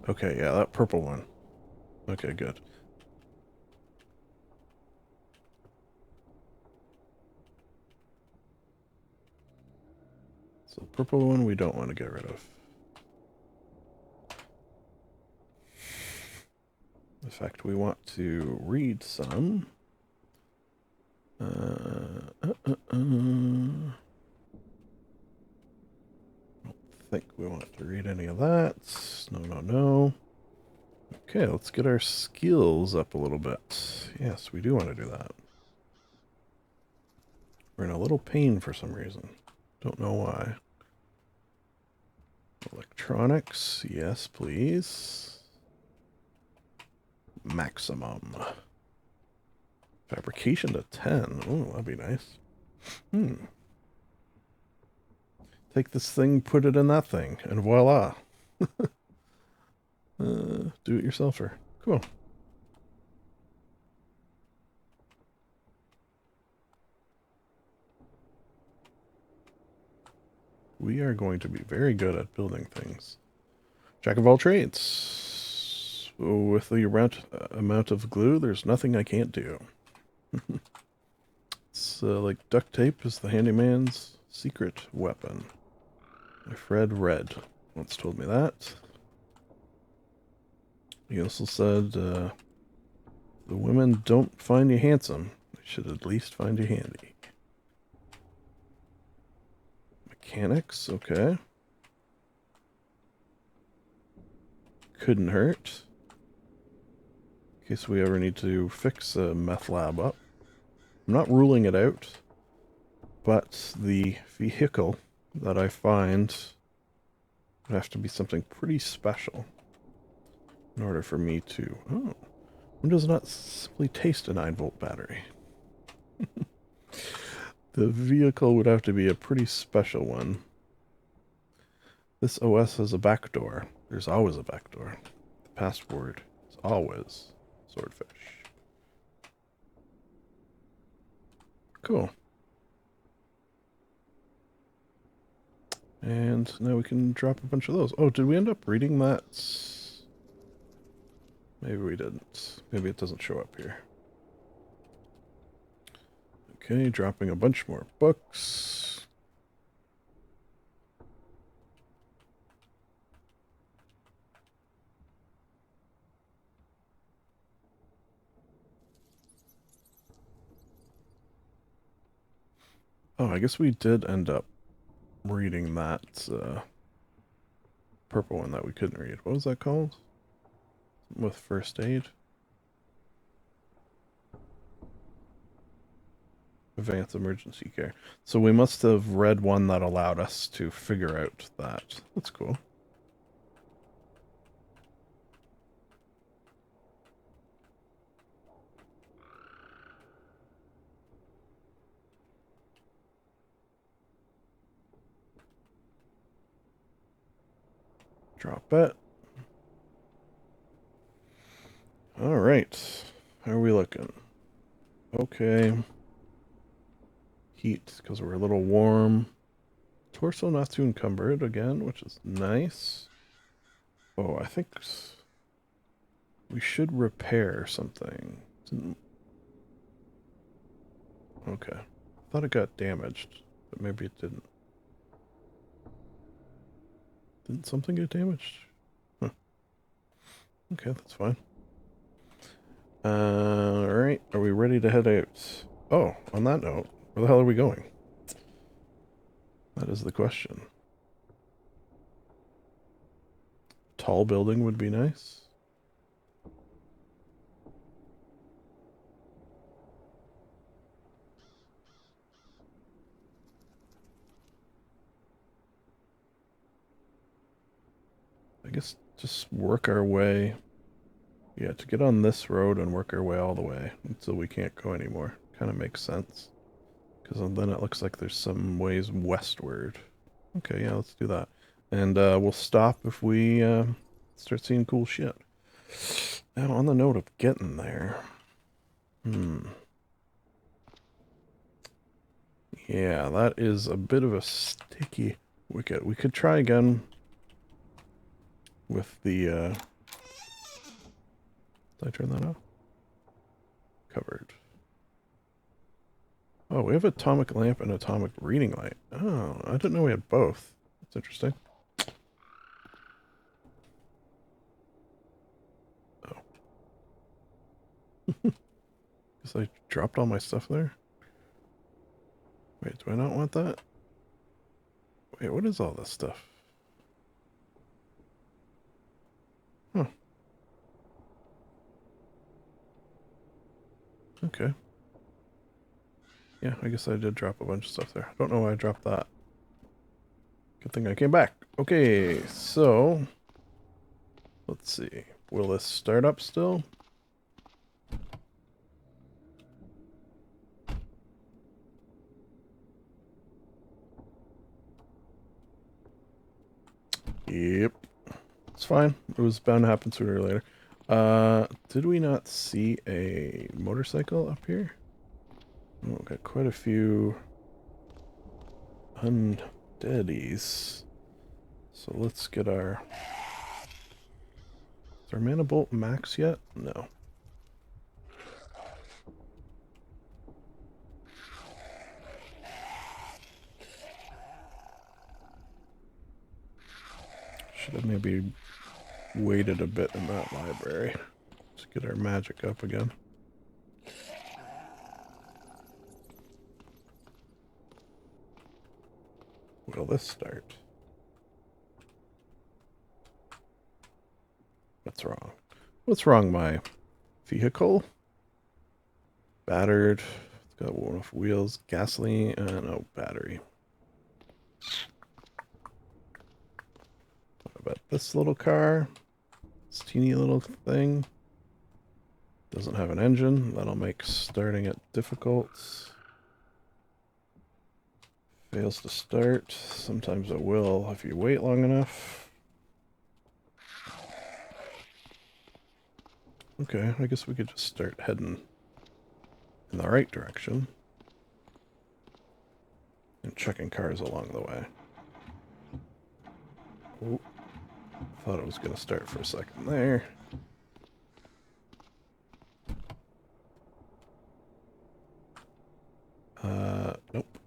Okay, yeah, that purple one. Okay, good. So the purple one we don't want to get rid of. In fact, we want to read some. Don't think we want to read any of that. No, no, no. Okay, let's get our skills up a little bit. Yes, we do want to do that. We're in a little pain for some reason. Don't know why. Electronics, yes, please. Maximum. Fabrication to 10. Oh, that'd be nice. Take this thing, put it in that thing, and voila. Do-it-yourselfer. Cool. We are going to be very good at building things. Jack of all trades. With the amount of glue, there's nothing I can't do. It's like duct tape is the handyman's secret weapon. I've read red. Once told me that. He also said, the women don't find you handsome. They should at least find you handy. Mechanics, okay. Couldn't hurt. In case we ever need to fix a meth lab up. I'm not ruling it out, but the vehicle that I find would have to be something pretty special in order for me to... Oh, one does not simply taste a 9-volt battery. The vehicle would have to be a pretty special one. This OS has a backdoor. There's always a backdoor. The password is always swordfish. Cool. And now we can drop a bunch of those. Oh, did we end up reading that? Maybe we didn't. Maybe it doesn't show up here. Okay, dropping a bunch more books. Oh, I guess we did end up reading that purple one that we couldn't read. What was that called? With first aid? Advanced emergency care. So we must have read one that allowed us to figure out that. That's cool. Drop it. Alright. How are we looking? Okay. Heat, because we're a little warm. Torso not too encumbered again, which is nice. Oh, I think we should repair something. Okay. I thought it got damaged, but maybe it didn't. Didn't something get damaged? Huh. Okay, that's fine. Alright, are we ready to head out? Oh, on that note, where the hell are we going? That is the question. Tall building would be nice. guess just work our way. Yeah, to get on this road and work our way all the way until we can't go anymore. Kind of makes sense. Because then it looks like there's some ways westward. Okay, yeah, let's do that. And we'll stop if we start seeing cool shit. Now, on the note of getting there. Yeah, that is a bit of a sticky wicket. We could try again with the... Did I turn that off? Covered. Oh, we have atomic lamp and atomic reading light. Oh, I didn't know we had both. That's interesting. Oh. Guess I dropped all my stuff there. Wait, do I not want that? Wait, what is all this stuff? Huh. Okay. Yeah, I guess I did drop a bunch of stuff there. I don't know why I dropped that. Good thing I came back. Okay, so... Let's see. Will this start up still? Yep. It's fine. It was bound to happen sooner or later. Did we not see a motorcycle up here? Oh, we've got quite a few undeadies. So let's get our... Is our mana bolt max yet? No. Should have maybe waited a bit in that library. Let's get our magic up again. Will this start? What's wrong? What's wrong, my vehicle? Battered. It's got worn-off wheels, gasoline, and no battery. What about this little car? This teeny little thing. Doesn't have an engine. That'll make starting it difficult. Fails to start. Sometimes it will if you wait long enough. Okay, I guess we could just start heading in the right direction. And checking cars along the way. Oh, thought it was going to start for a second there. Nope.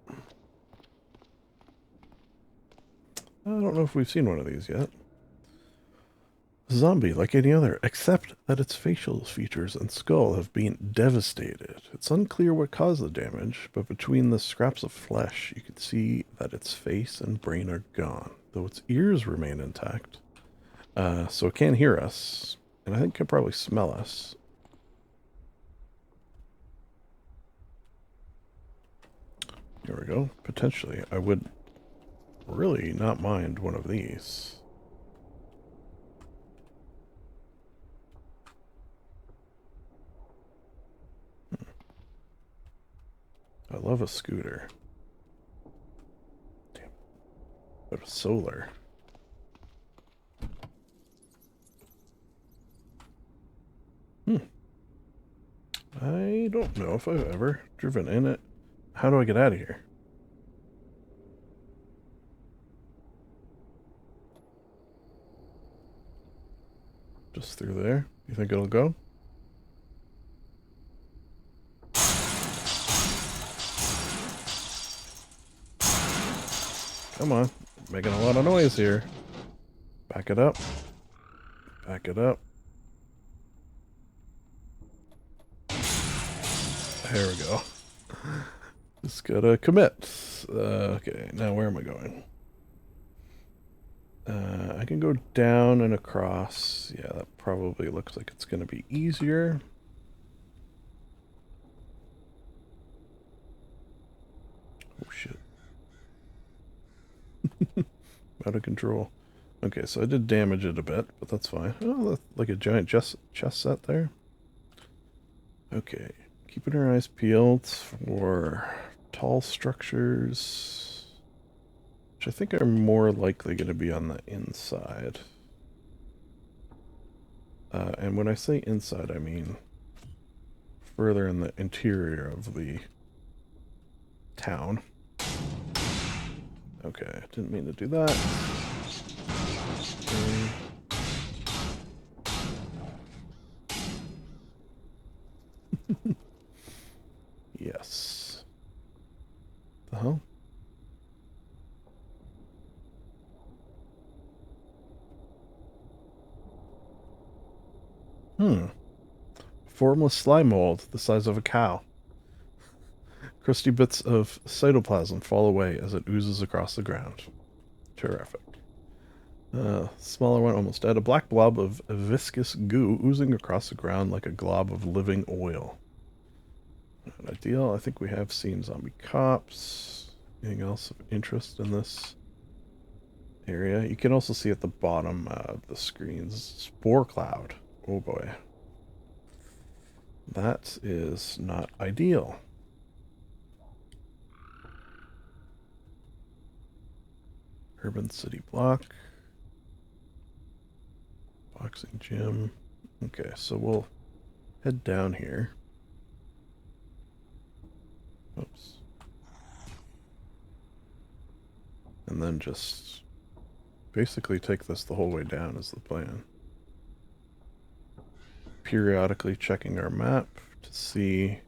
I don't know if we've seen one of these yet. Zombie, like any other, except that its facial features and skull have been devastated. It's unclear what caused the damage, but between the scraps of flesh, you can see that its face and brain are gone, though its ears remain intact. So it can hear us, and I think it can probably smell us. Here we go. Potentially, I would really not mind one of these. I love a scooter. Damn. But solar. I don't know if I've ever driven in it. How do I get out of here? Just through there? You think it'll go? Come on. Making a lot of noise here. Back it up. Back it up. There we go. Just gotta commit. Okay, now where am I going? I can go down and across. Yeah, that probably looks like it's gonna be easier. Oh shit. Out of control. Okay, so I did damage it a bit, but that's fine. Oh, that's like a giant chest set there. Okay, keeping our eyes peeled for tall structures, which I think are more likely going to be on the inside. And when I say inside, I mean further in the interior of the town. Okay, didn't mean to do that. Okay. Yes. The hell? Formless slime mold, the size of a cow. Crusty bits of cytoplasm fall away as it oozes across the ground. Terrific. Smaller one almost dead. A black blob of viscous goo oozing across the ground like a glob of living oil. Not ideal. I think we have seen zombie cops. Anything else of interest in this area? You can also see at the bottom of the screens, spore cloud. Oh boy. That is not ideal. Urban city block. Boxing gym. Okay, so we'll head down here. Oops. And then just basically take this the whole way down is the plan. Periodically checking our map to see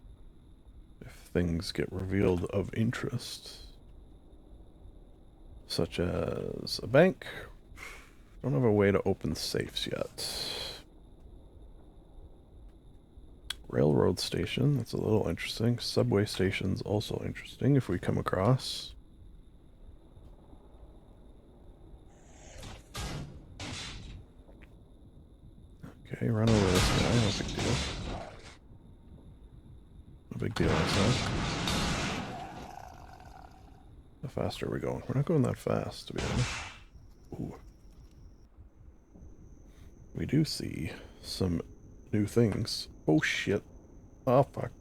if things get revealed of interest. Such as a bank. Don't have a way to open safes yet. Railroad station, that's a little interesting. Subway station's also interesting if we come across. Okay, run over this guy, no big deal. No big deal, I said. How fast are we going? We're not going that fast, to be honest. Ooh. We do see some new things. Oh shit. Oh fuck.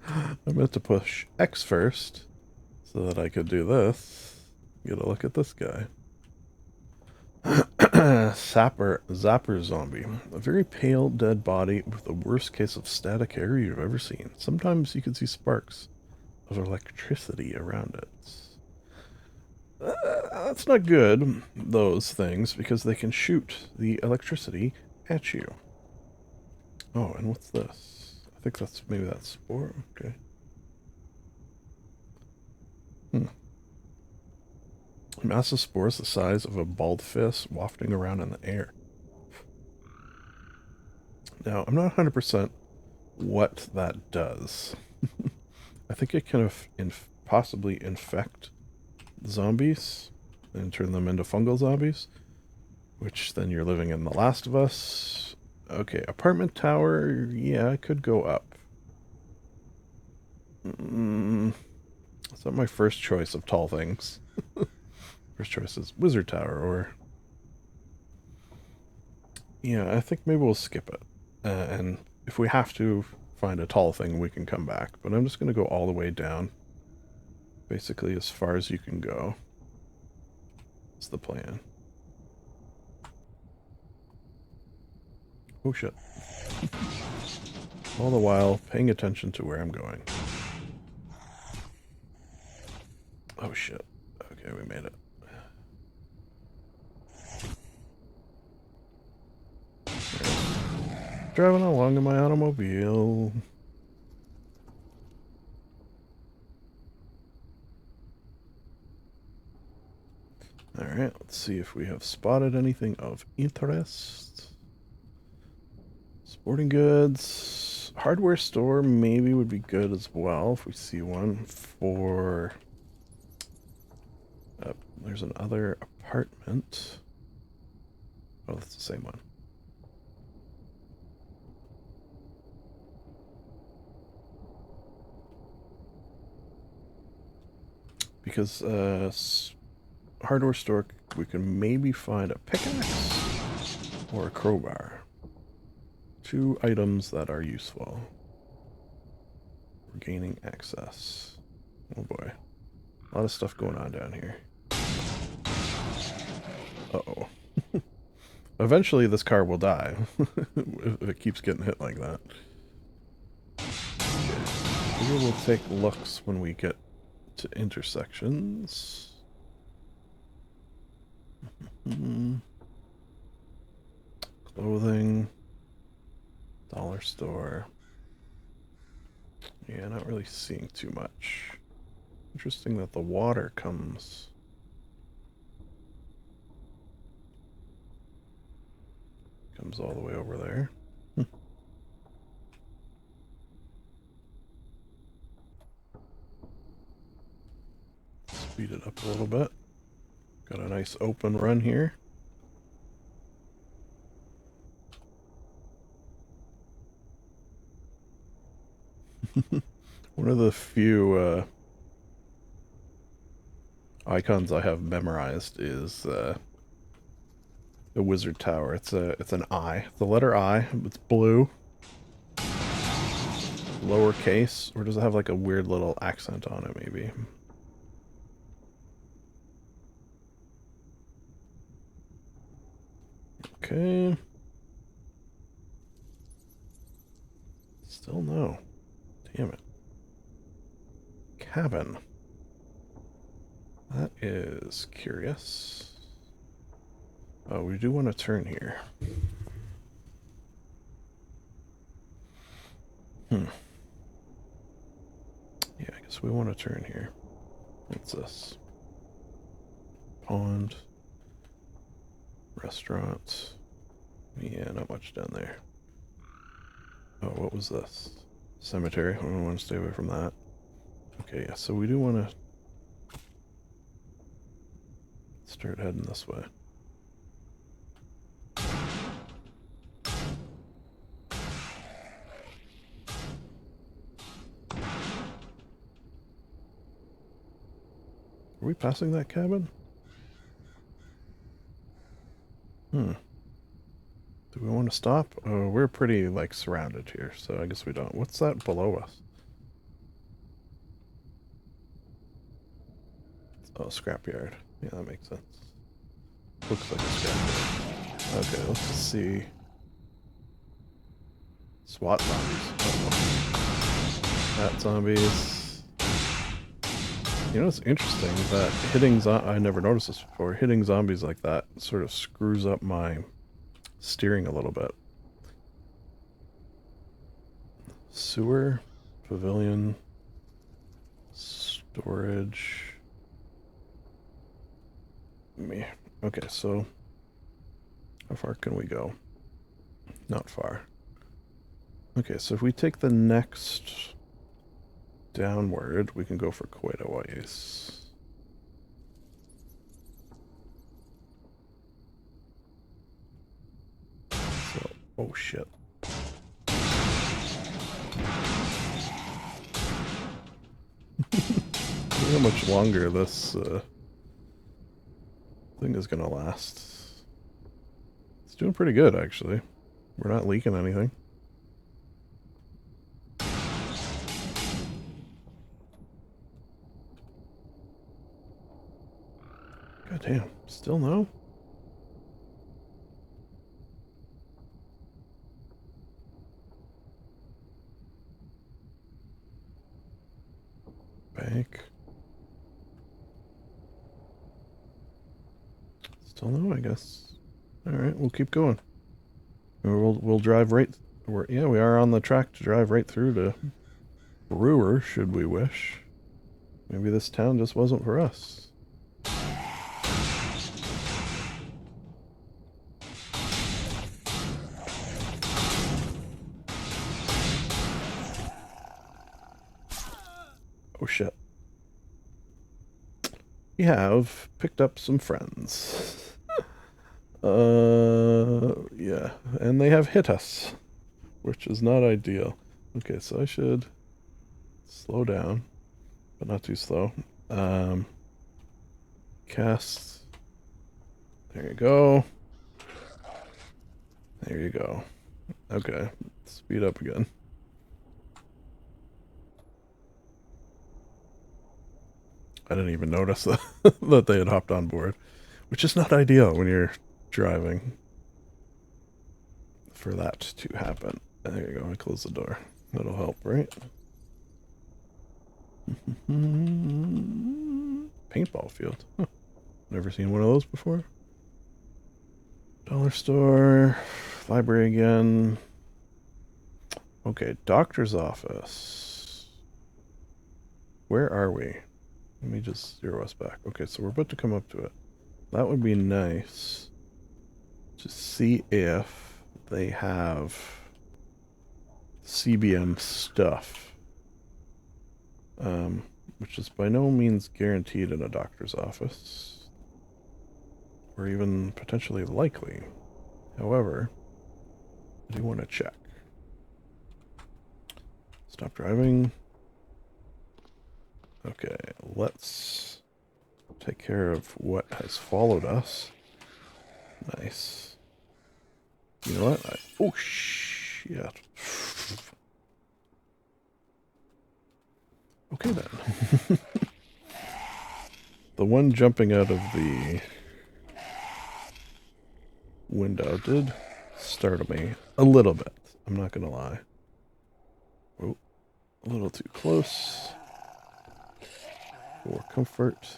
I meant to push X first so that I could do this. Get a look at this guy. Zapper zombie. A very pale, dead body with the worst case of static air you've ever seen. Sometimes you can see sparks of electricity around it. That's not good, those things, because they can shoot the electricity at you. Oh, and what's this? I think that's maybe that spore. Okay. Massive spores the size of a bald fist wafting around in the air. Now, I'm not 100% what that does. I think it can possibly infect zombies and turn them into fungal zombies, which then you're living in The Last of Us. Okay, apartment tower, yeah, I could go up. That's not my first choice of tall things. First choice is wizard tower, or... Yeah, I think maybe we'll skip it. And if we have to find a tall thing, we can come back. But I'm just going to go all the way down. Basically, as far as you can go. That's the plan. Oh, shit. All the while, paying attention to where I'm going. Oh, shit. Okay, we made it. Driving along in my automobile. Alright, let's see if we have spotted anything of interest. Sporting goods. Hardware store maybe would be good as well if we see one for... there's another apartment. Oh, that's the same one. Because, hardware store, we can maybe find a pickaxe or a crowbar. 2 items that are useful. We're gaining access. Oh boy. A lot of stuff going on down here. Uh-oh. Eventually this car will die if it keeps getting hit like that. Okay. We will take looks when we get to intersections. Clothing. Dollar store. Yeah, not really seeing too much. Interesting that the water comes all the way over there. Speed it up a little bit. Got a nice open run here. One of the few icons I have memorized is the wizard tower. It's an I. The letter I. It's blue. Lowercase, or does it have like a weird little accent on it? Maybe. Okay. Still no. Damn it. Cabin. That is curious. Oh, we do want to turn here. Yeah, I guess we want to turn here. What's this? Pond. Restaurant. Yeah, not much down there. Oh, what was this? Cemetery. I don't want to stay away from that. Okay, yeah, so we do want to start heading this way. Are we passing that cabin? Do we want to stop? Oh, we're pretty, like, surrounded here, so I guess we don't. What's that below us? Oh, scrapyard. Yeah, that makes sense. Looks like a scrapyard. Okay, let's just see. SWAT zombies. Uh-oh. Bat zombies. You know, it's interesting that hitting I never noticed this before. Hitting zombies like that sort of screws up my steering a little bit. Sewer, pavilion, storage. Me. Okay, so how far can we go? Not far. Okay, so if we take the next downward, we can go for quite a ways. So, oh shit. How much longer this thing is gonna last. It's doing pretty good, actually. We're not leaking anything. God damn, still no? Bank. Still no, I guess. Alright, we'll keep going. We'll drive right... yeah, we are on the track to drive right through to Brewer, should we wish. Maybe this town just wasn't for us. Oh shit. We have picked up some friends. Yeah, and they have hit us, which is not ideal. Okay, so I should slow down, but not too slow. Cast There you go. There you go. Okay, speed up again. I didn't even notice that they had hopped on board, which is not ideal when you're driving for that to happen. There you go, I close the door. That'll help, right? Paintball field. Huh. Never seen one of those before. Dollar store. Library again. Okay, doctor's office. Where are we? Let me just zero us back. Okay, so we're about to come up to it. That would be nice to see if they have CBM stuff. Which is by no means guaranteed in a doctor's office. Or even potentially likely. However, I do want to check. Stop driving. Okay, let's take care of what has followed us. Nice. You know what? Oh, shit. Okay, then. The one jumping out of the window did startle me a little bit. I'm not going to lie. Oh, a little too close. For comfort.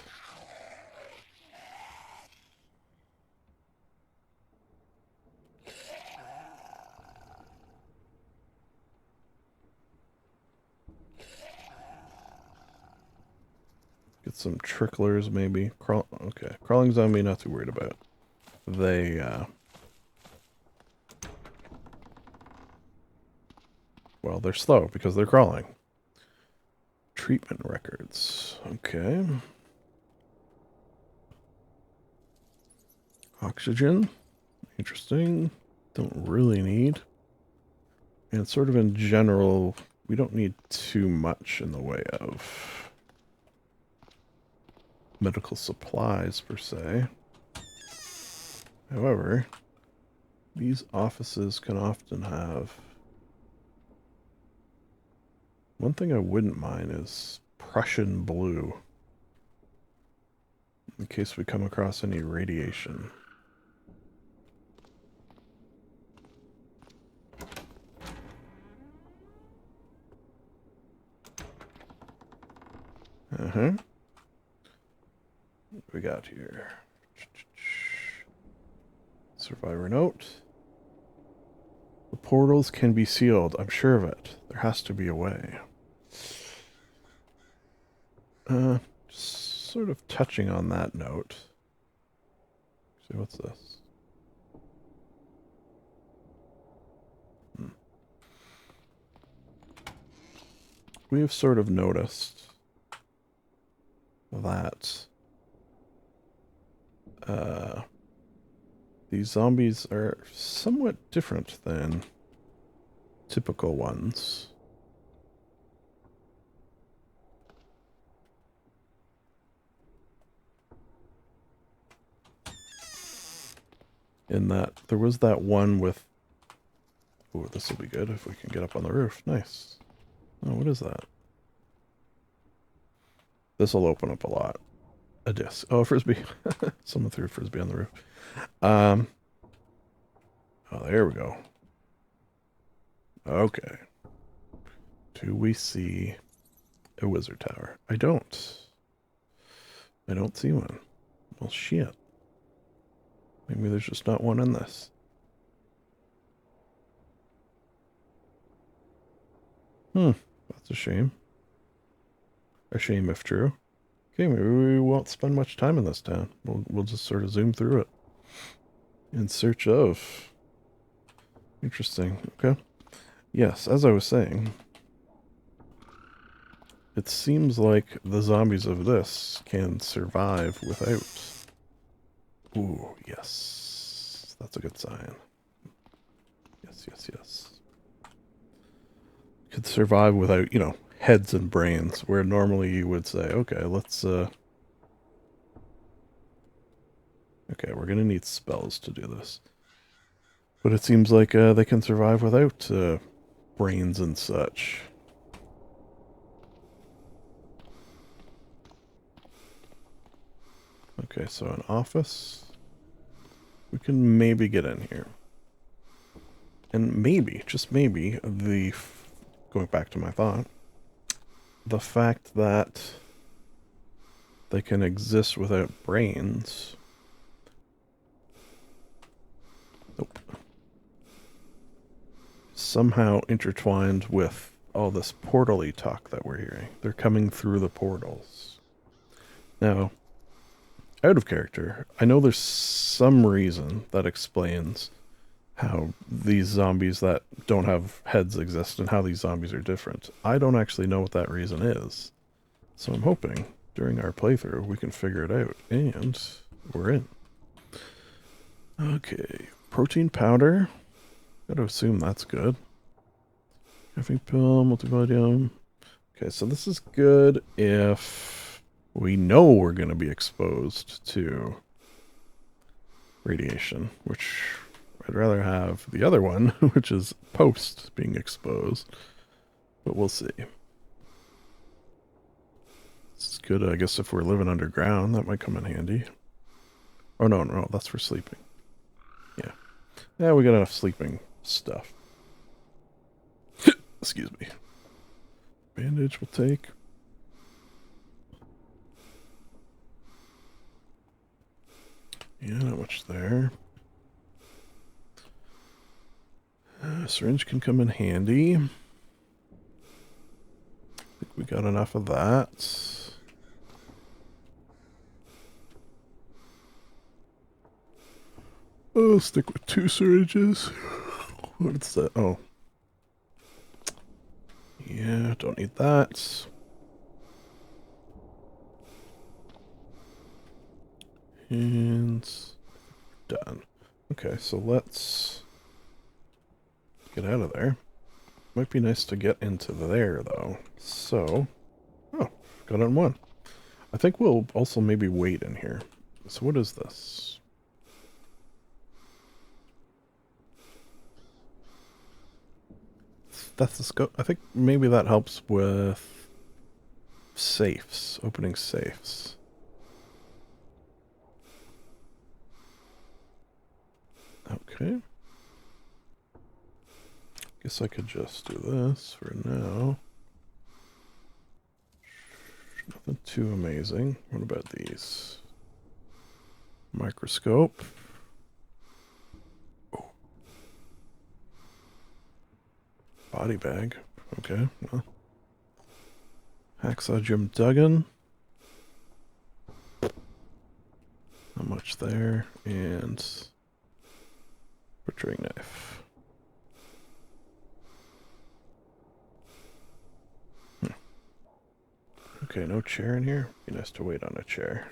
Get some tricklers, maybe. Okay, crawling zombie, not too worried about. They, well, they're slow because they're crawling. Treatment records. Okay. Oxygen. Interesting. Don't really need. And sort of in general, we don't need too much in the way of medical supplies, per se. However, these offices can often have... One thing I wouldn't mind is Prussian blue. In case we come across any radiation. Uh-huh. What we got here? Survivor note. The portals can be sealed. I'm sure of it. There has to be a way. Just sort of touching on that note. See, what's this? We have sort of noticed that these zombies are somewhat different than typical ones. In that there was that one with... Oh, this will be good if we can get up on the roof. Nice. Oh, what is that? This will open up a lot. A disc. Oh, a frisbee. Someone threw a frisbee on the roof. Oh, there we go. Okay. Do we see a wizard tower? I don't. I don't see one. Well, shit. Maybe there's just not one in this. That's a shame. A shame if true. Okay, maybe we won't spend much time in this town. We'll just sort of zoom through it. In search of... Interesting. Okay. Yes, as I was saying, it seems like the zombies of this can survive without... Ooh, yes. That's a good sign. Yes, yes, yes. Could survive without, you know, heads and brains, where normally you would say, okay, let's Okay, we're gonna need spells to do this. But it seems like they can survive without brains and such. Okay, so an office. We can maybe get in here. And maybe, just maybe, going back to my thought, the fact that they can exist without brains. Nope. Somehow intertwined with all this portal-y talk that we're hearing. They're coming through the portals. Now, out of character, I know there's some reason that explains how these zombies that don't have heads exist and how these zombies are different. I don't actually know what that reason is. So I'm hoping during our playthrough we can figure it out. And we're in. Okay. Protein powder. Gotta assume that's good. Caffeine pill, multivitamin. Okay, so this is good if we know we're going to be exposed to radiation, which I'd rather have the other one, which is post being exposed. But we'll see. This is good, I guess, if we're living underground. That might come in handy. Oh, no, that's for sleeping. Yeah. Yeah, we got enough sleeping stuff. Excuse me. Bandage we'll take. Yeah, not much there. Syringe can come in handy. I think we got enough of that. Oh, stick with 2 syringes. What's that? Oh. Yeah, don't need that. And done. Okay, so let's get out of there. Might be nice to get into there, though. So, oh, got on one. I think we'll also maybe wait in here. So what is this? Stethoscope. I think maybe that helps with safes, opening safes. Okay. Guess I could just do this for now. Nothing too amazing. What about these? Microscope. Oh. Body bag. Okay. Well. Hacksaw Jim Duggan. Not much there. And butchering knife. Okay, no chair in here. Be nice to wait on a chair.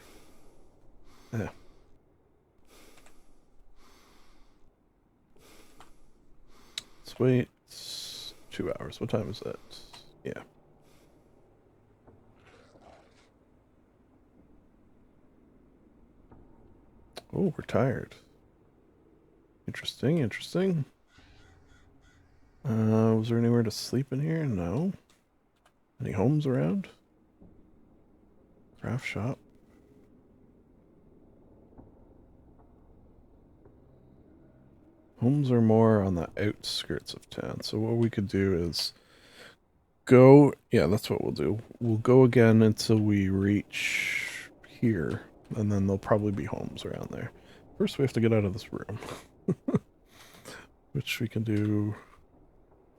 Yeah. Let's wait 2 hours. What time is that? Yeah. Oh, we're tired. Interesting, interesting. Was there anywhere to sleep in here? No. Any homes around? Craft shop. Homes are more on the outskirts of town. So what we could do is go... Yeah, that's what we'll do. We'll go again until we reach here. And then there'll probably be homes around there. First, we have to get out of this room. Which we can do...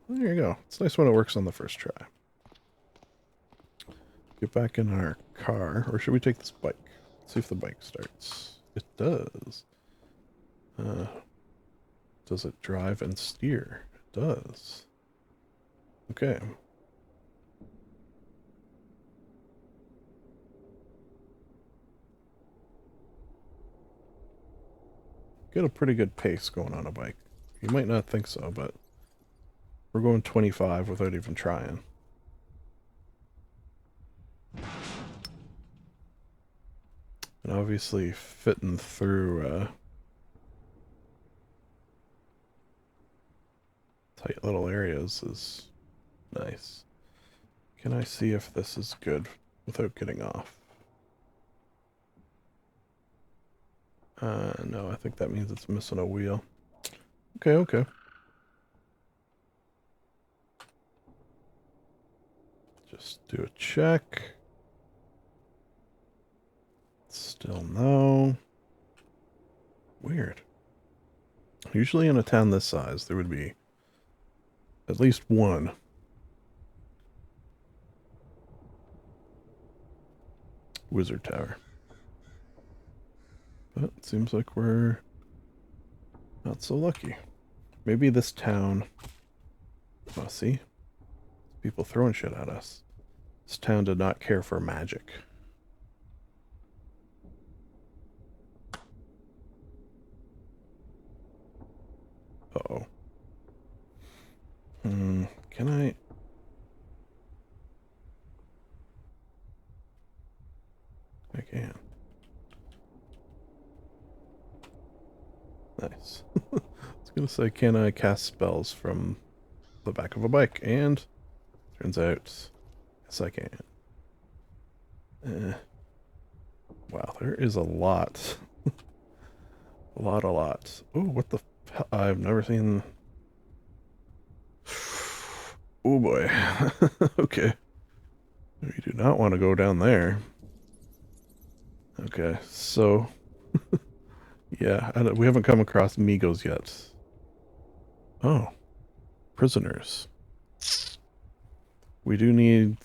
There you go. It's nice when it works on the first try. Get back in our car. Or should we take this bike? Let's see if the bike starts. It does. Does it drive and steer? It does. Okay. Get a pretty good pace going on a bike. You might not think so, but we're going 25 without even trying. And obviously fitting through tight little areas is nice. Can I see if this is good without getting off? No, I think that means it's missing a wheel. Okay, okay. Just do a check. Still no. Weird. Usually in a town this size, there would be at least one. Wizard Tower. But it seems like we're not so lucky. Maybe this town... Oh, see? People throwing shit at us. This town did not care for magic. Uh-oh. Can I... I can. Nice. I was gonna say, can I cast spells from the back of a bike? And turns out, yes I can. Wow, there is a lot. a lot. Oh, what the hell? I've never seen... Oh boy. Okay. We do not want to go down there. Okay, so... yeah, we haven't come across Migos yet. Oh. Prisoners. We do need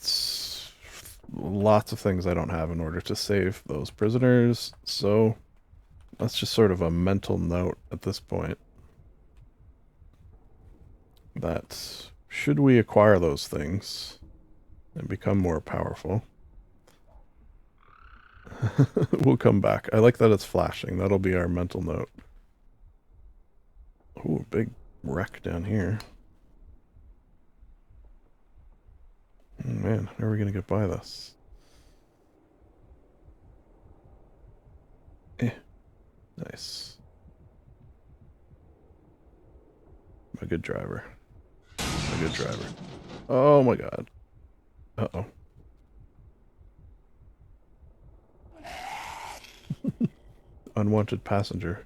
lots of things I don't have in order to save those prisoners, so that's just sort of a mental note at this point. That should we acquire those things and become more powerful, we'll come back. I like that it's flashing. That'll be our mental note. Ooh, big wreck down here. Oh man, how are we gonna get by this? Nice. I'm a good driver. I'm a good driver. Oh my god. Uh-oh. Unwanted passenger.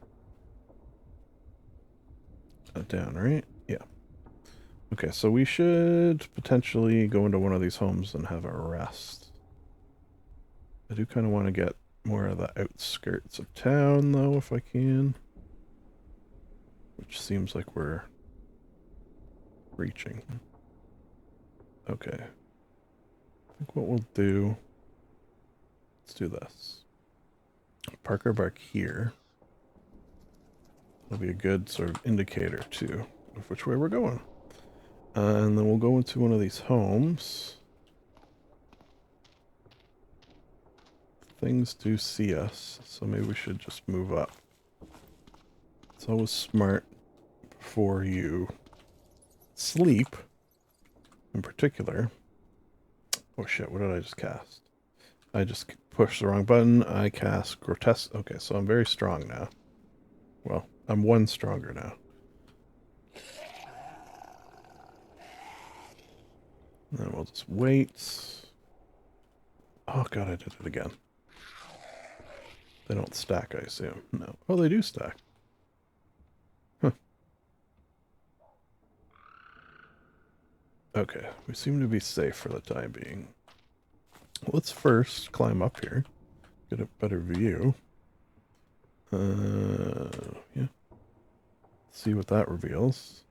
Down, right? Yeah. Okay, so we should potentially go into one of these homes and have a rest. I do kind of want to get more of the outskirts of town, though, if I can. Which seems like we're reaching. Okay. I think what we'll do... Let's do this. Park our bike here. That'll be a good sort of indicator, too, of which way we're going. And then we'll go into one of these homes. Things do see us, so maybe we should just move up. It's always smart before you sleep, in particular. Oh shit, what did I just cast? I just pushed the wrong button. I cast grotesque. Okay, so I'm very strong now. Well, I'm one stronger now. And then we'll just wait. Oh god, I did it again. They don't stack, I assume. No. Oh, they do stack. Huh. Okay, we seem to be safe for the time being. Let's first climb up here. Get a better view. Yeah. See what that reveals.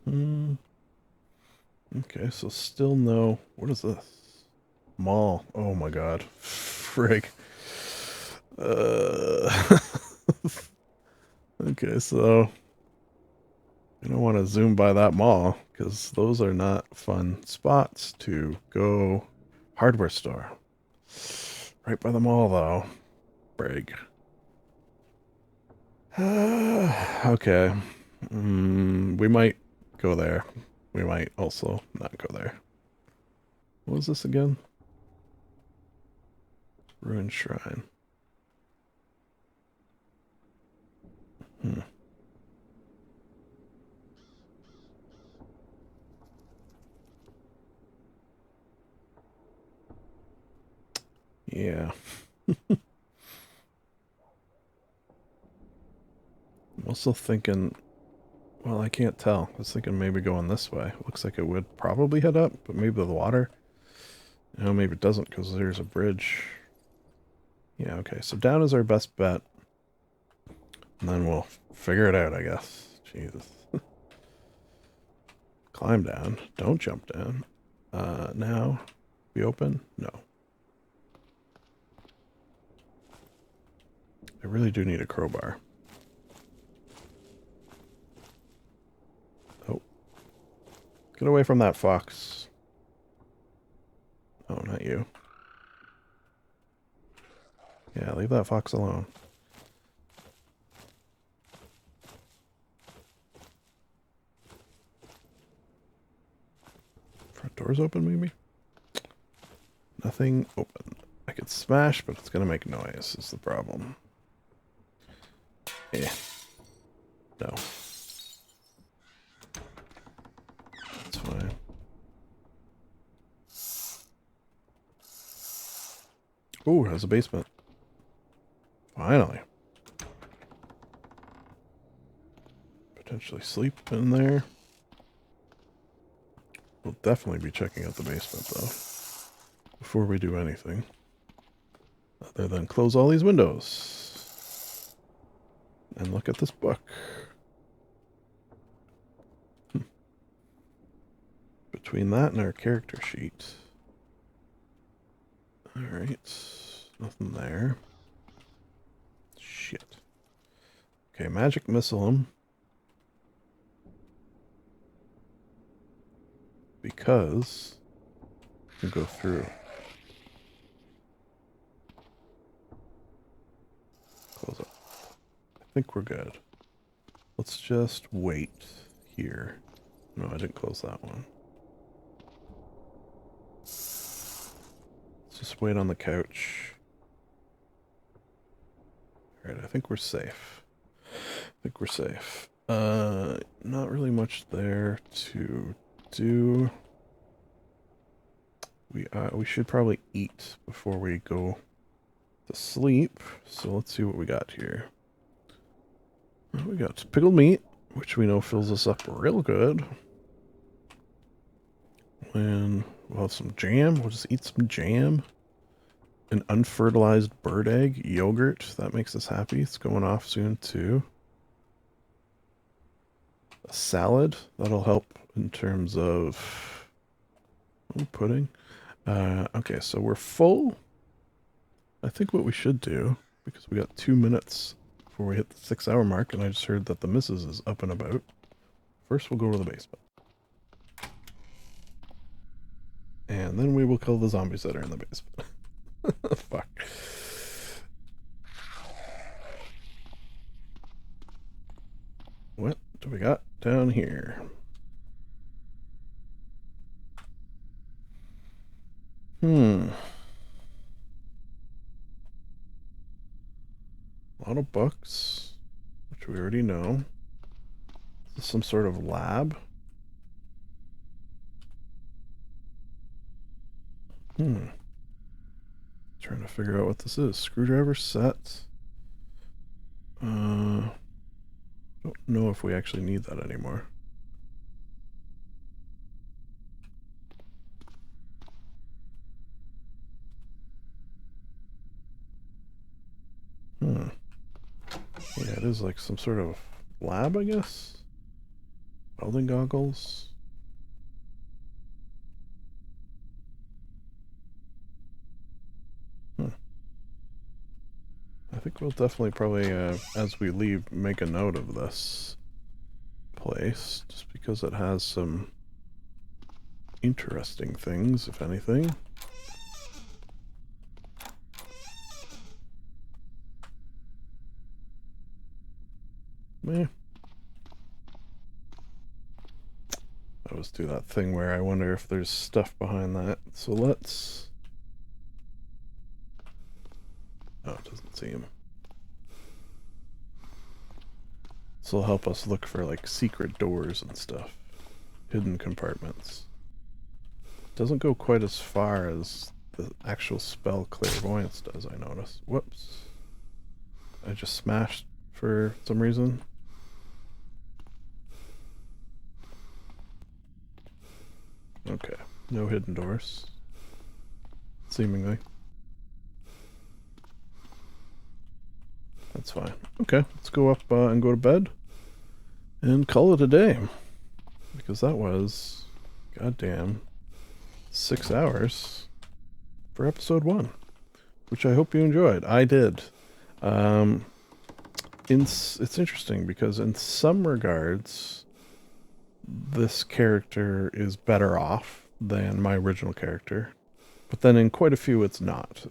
Okay, so still no... What is this? Mall. Oh my god. Frig. Okay, so... I don't want to zoom by that mall, because those are not fun spots to go. Hardware store. Right by the mall, though. Brig. Okay. We might go there. We might also not go there. What was this again? Ruined shrine. Yeah. I'm also thinking, well, I can't tell. I was thinking maybe going this way. Looks like it would probably head up, but maybe the water. No, maybe it doesn't because there's a bridge. Yeah, okay. So down is our best bet. And then we'll figure it out, I guess. Jesus. Climb down. Don't jump down. Now, be open? No. I really do need a crowbar. Oh. Get away from that fox. Oh, not you. Yeah, leave that fox alone. Front door's open, maybe? Nothing open. I could smash, but it's gonna make noise, is the problem. Yeah. No. That's fine. Ooh, it has a basement. Finally. Potentially sleep in there. We'll definitely be checking out the basement, though, before we do anything. Other than close all these windows. And look at this book. Between that and our character sheet. Alright. Nothing there. Shit. Okay, magic missile him. Because we can go through. Close up. I think we're good. Let's just wait here. No, I didn't close that one. Let's just wait on the couch. Alright, I think we're safe. Not really much there to do. We should probably eat before we go to sleep. So let's see what we got here. We got pickled meat, which we know fills us up real good. And we'll have some jam. We'll just eat some jam. An unfertilized bird egg, yogurt. That makes us happy. It's going off soon too. A salad. That'll help in terms of pudding. Okay, so we're full. I think what we should do, because we got 2 minutes before we hit the 6-hour mark, and I just heard that the missus is up and about. First, we'll go to the basement. And then we will kill the zombies that are in the basement. Fuck. What do we got down here? A lot of books, which we already know. Is this some sort of lab? Trying to figure out what this is. Screwdriver set. Don't know if we actually need that anymore. Yeah, it is like some sort of lab, I guess. Welding goggles. I think we'll definitely probably, as we leave, make a note of this place, just because it has some interesting things, if anything. Meh. I always do that thing where I wonder if there's stuff behind that. So let's seem. This will help us look for like secret doors and stuff. Hidden compartments. Doesn't go quite as far as the actual spell clairvoyance does, I notice. Whoops. I just smashed for some reason. Okay, no hidden doors. Seemingly. That's fine. Okay, let's go up and go to bed. And call it a day. Because that was, goddamn, 6 hours for episode 1. Which I hope you enjoyed. I did. It's interesting because in some regards, this character is better off than my original character. But then in quite a few it's not.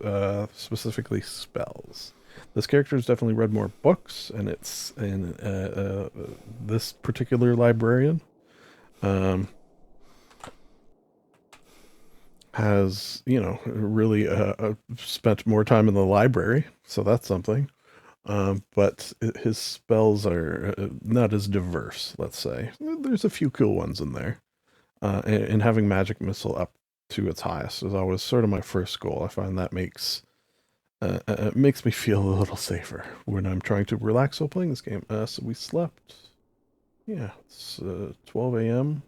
Specifically spells. This character has definitely read more books, and it's in this particular librarian has, you know, really spent more time in the library, so that's something. But his spells are not as diverse, let's say. There's a few cool ones in there. And having magic missile up to its highest is always sort of my first goal. I find that makes me feel a little safer when I'm trying to relax while playing this game. So we slept. Yeah, it's 12 a.m.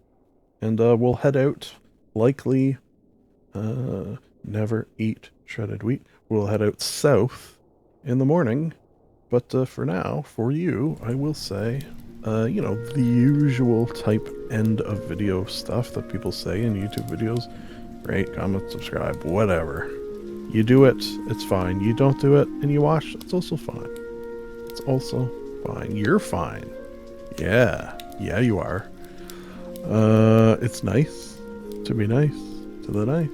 And we'll head out, likely, never eat shredded wheat. We'll head out south in the morning. But for now, for you, I will say, you know, the usual type end of video stuff that people say in YouTube videos. Rate, comment, subscribe, whatever. You do it, it's fine. You don't do it, and you watch, it's also fine. It's also fine. You're fine. Yeah. Yeah, you are. It's nice to be nice to the nice.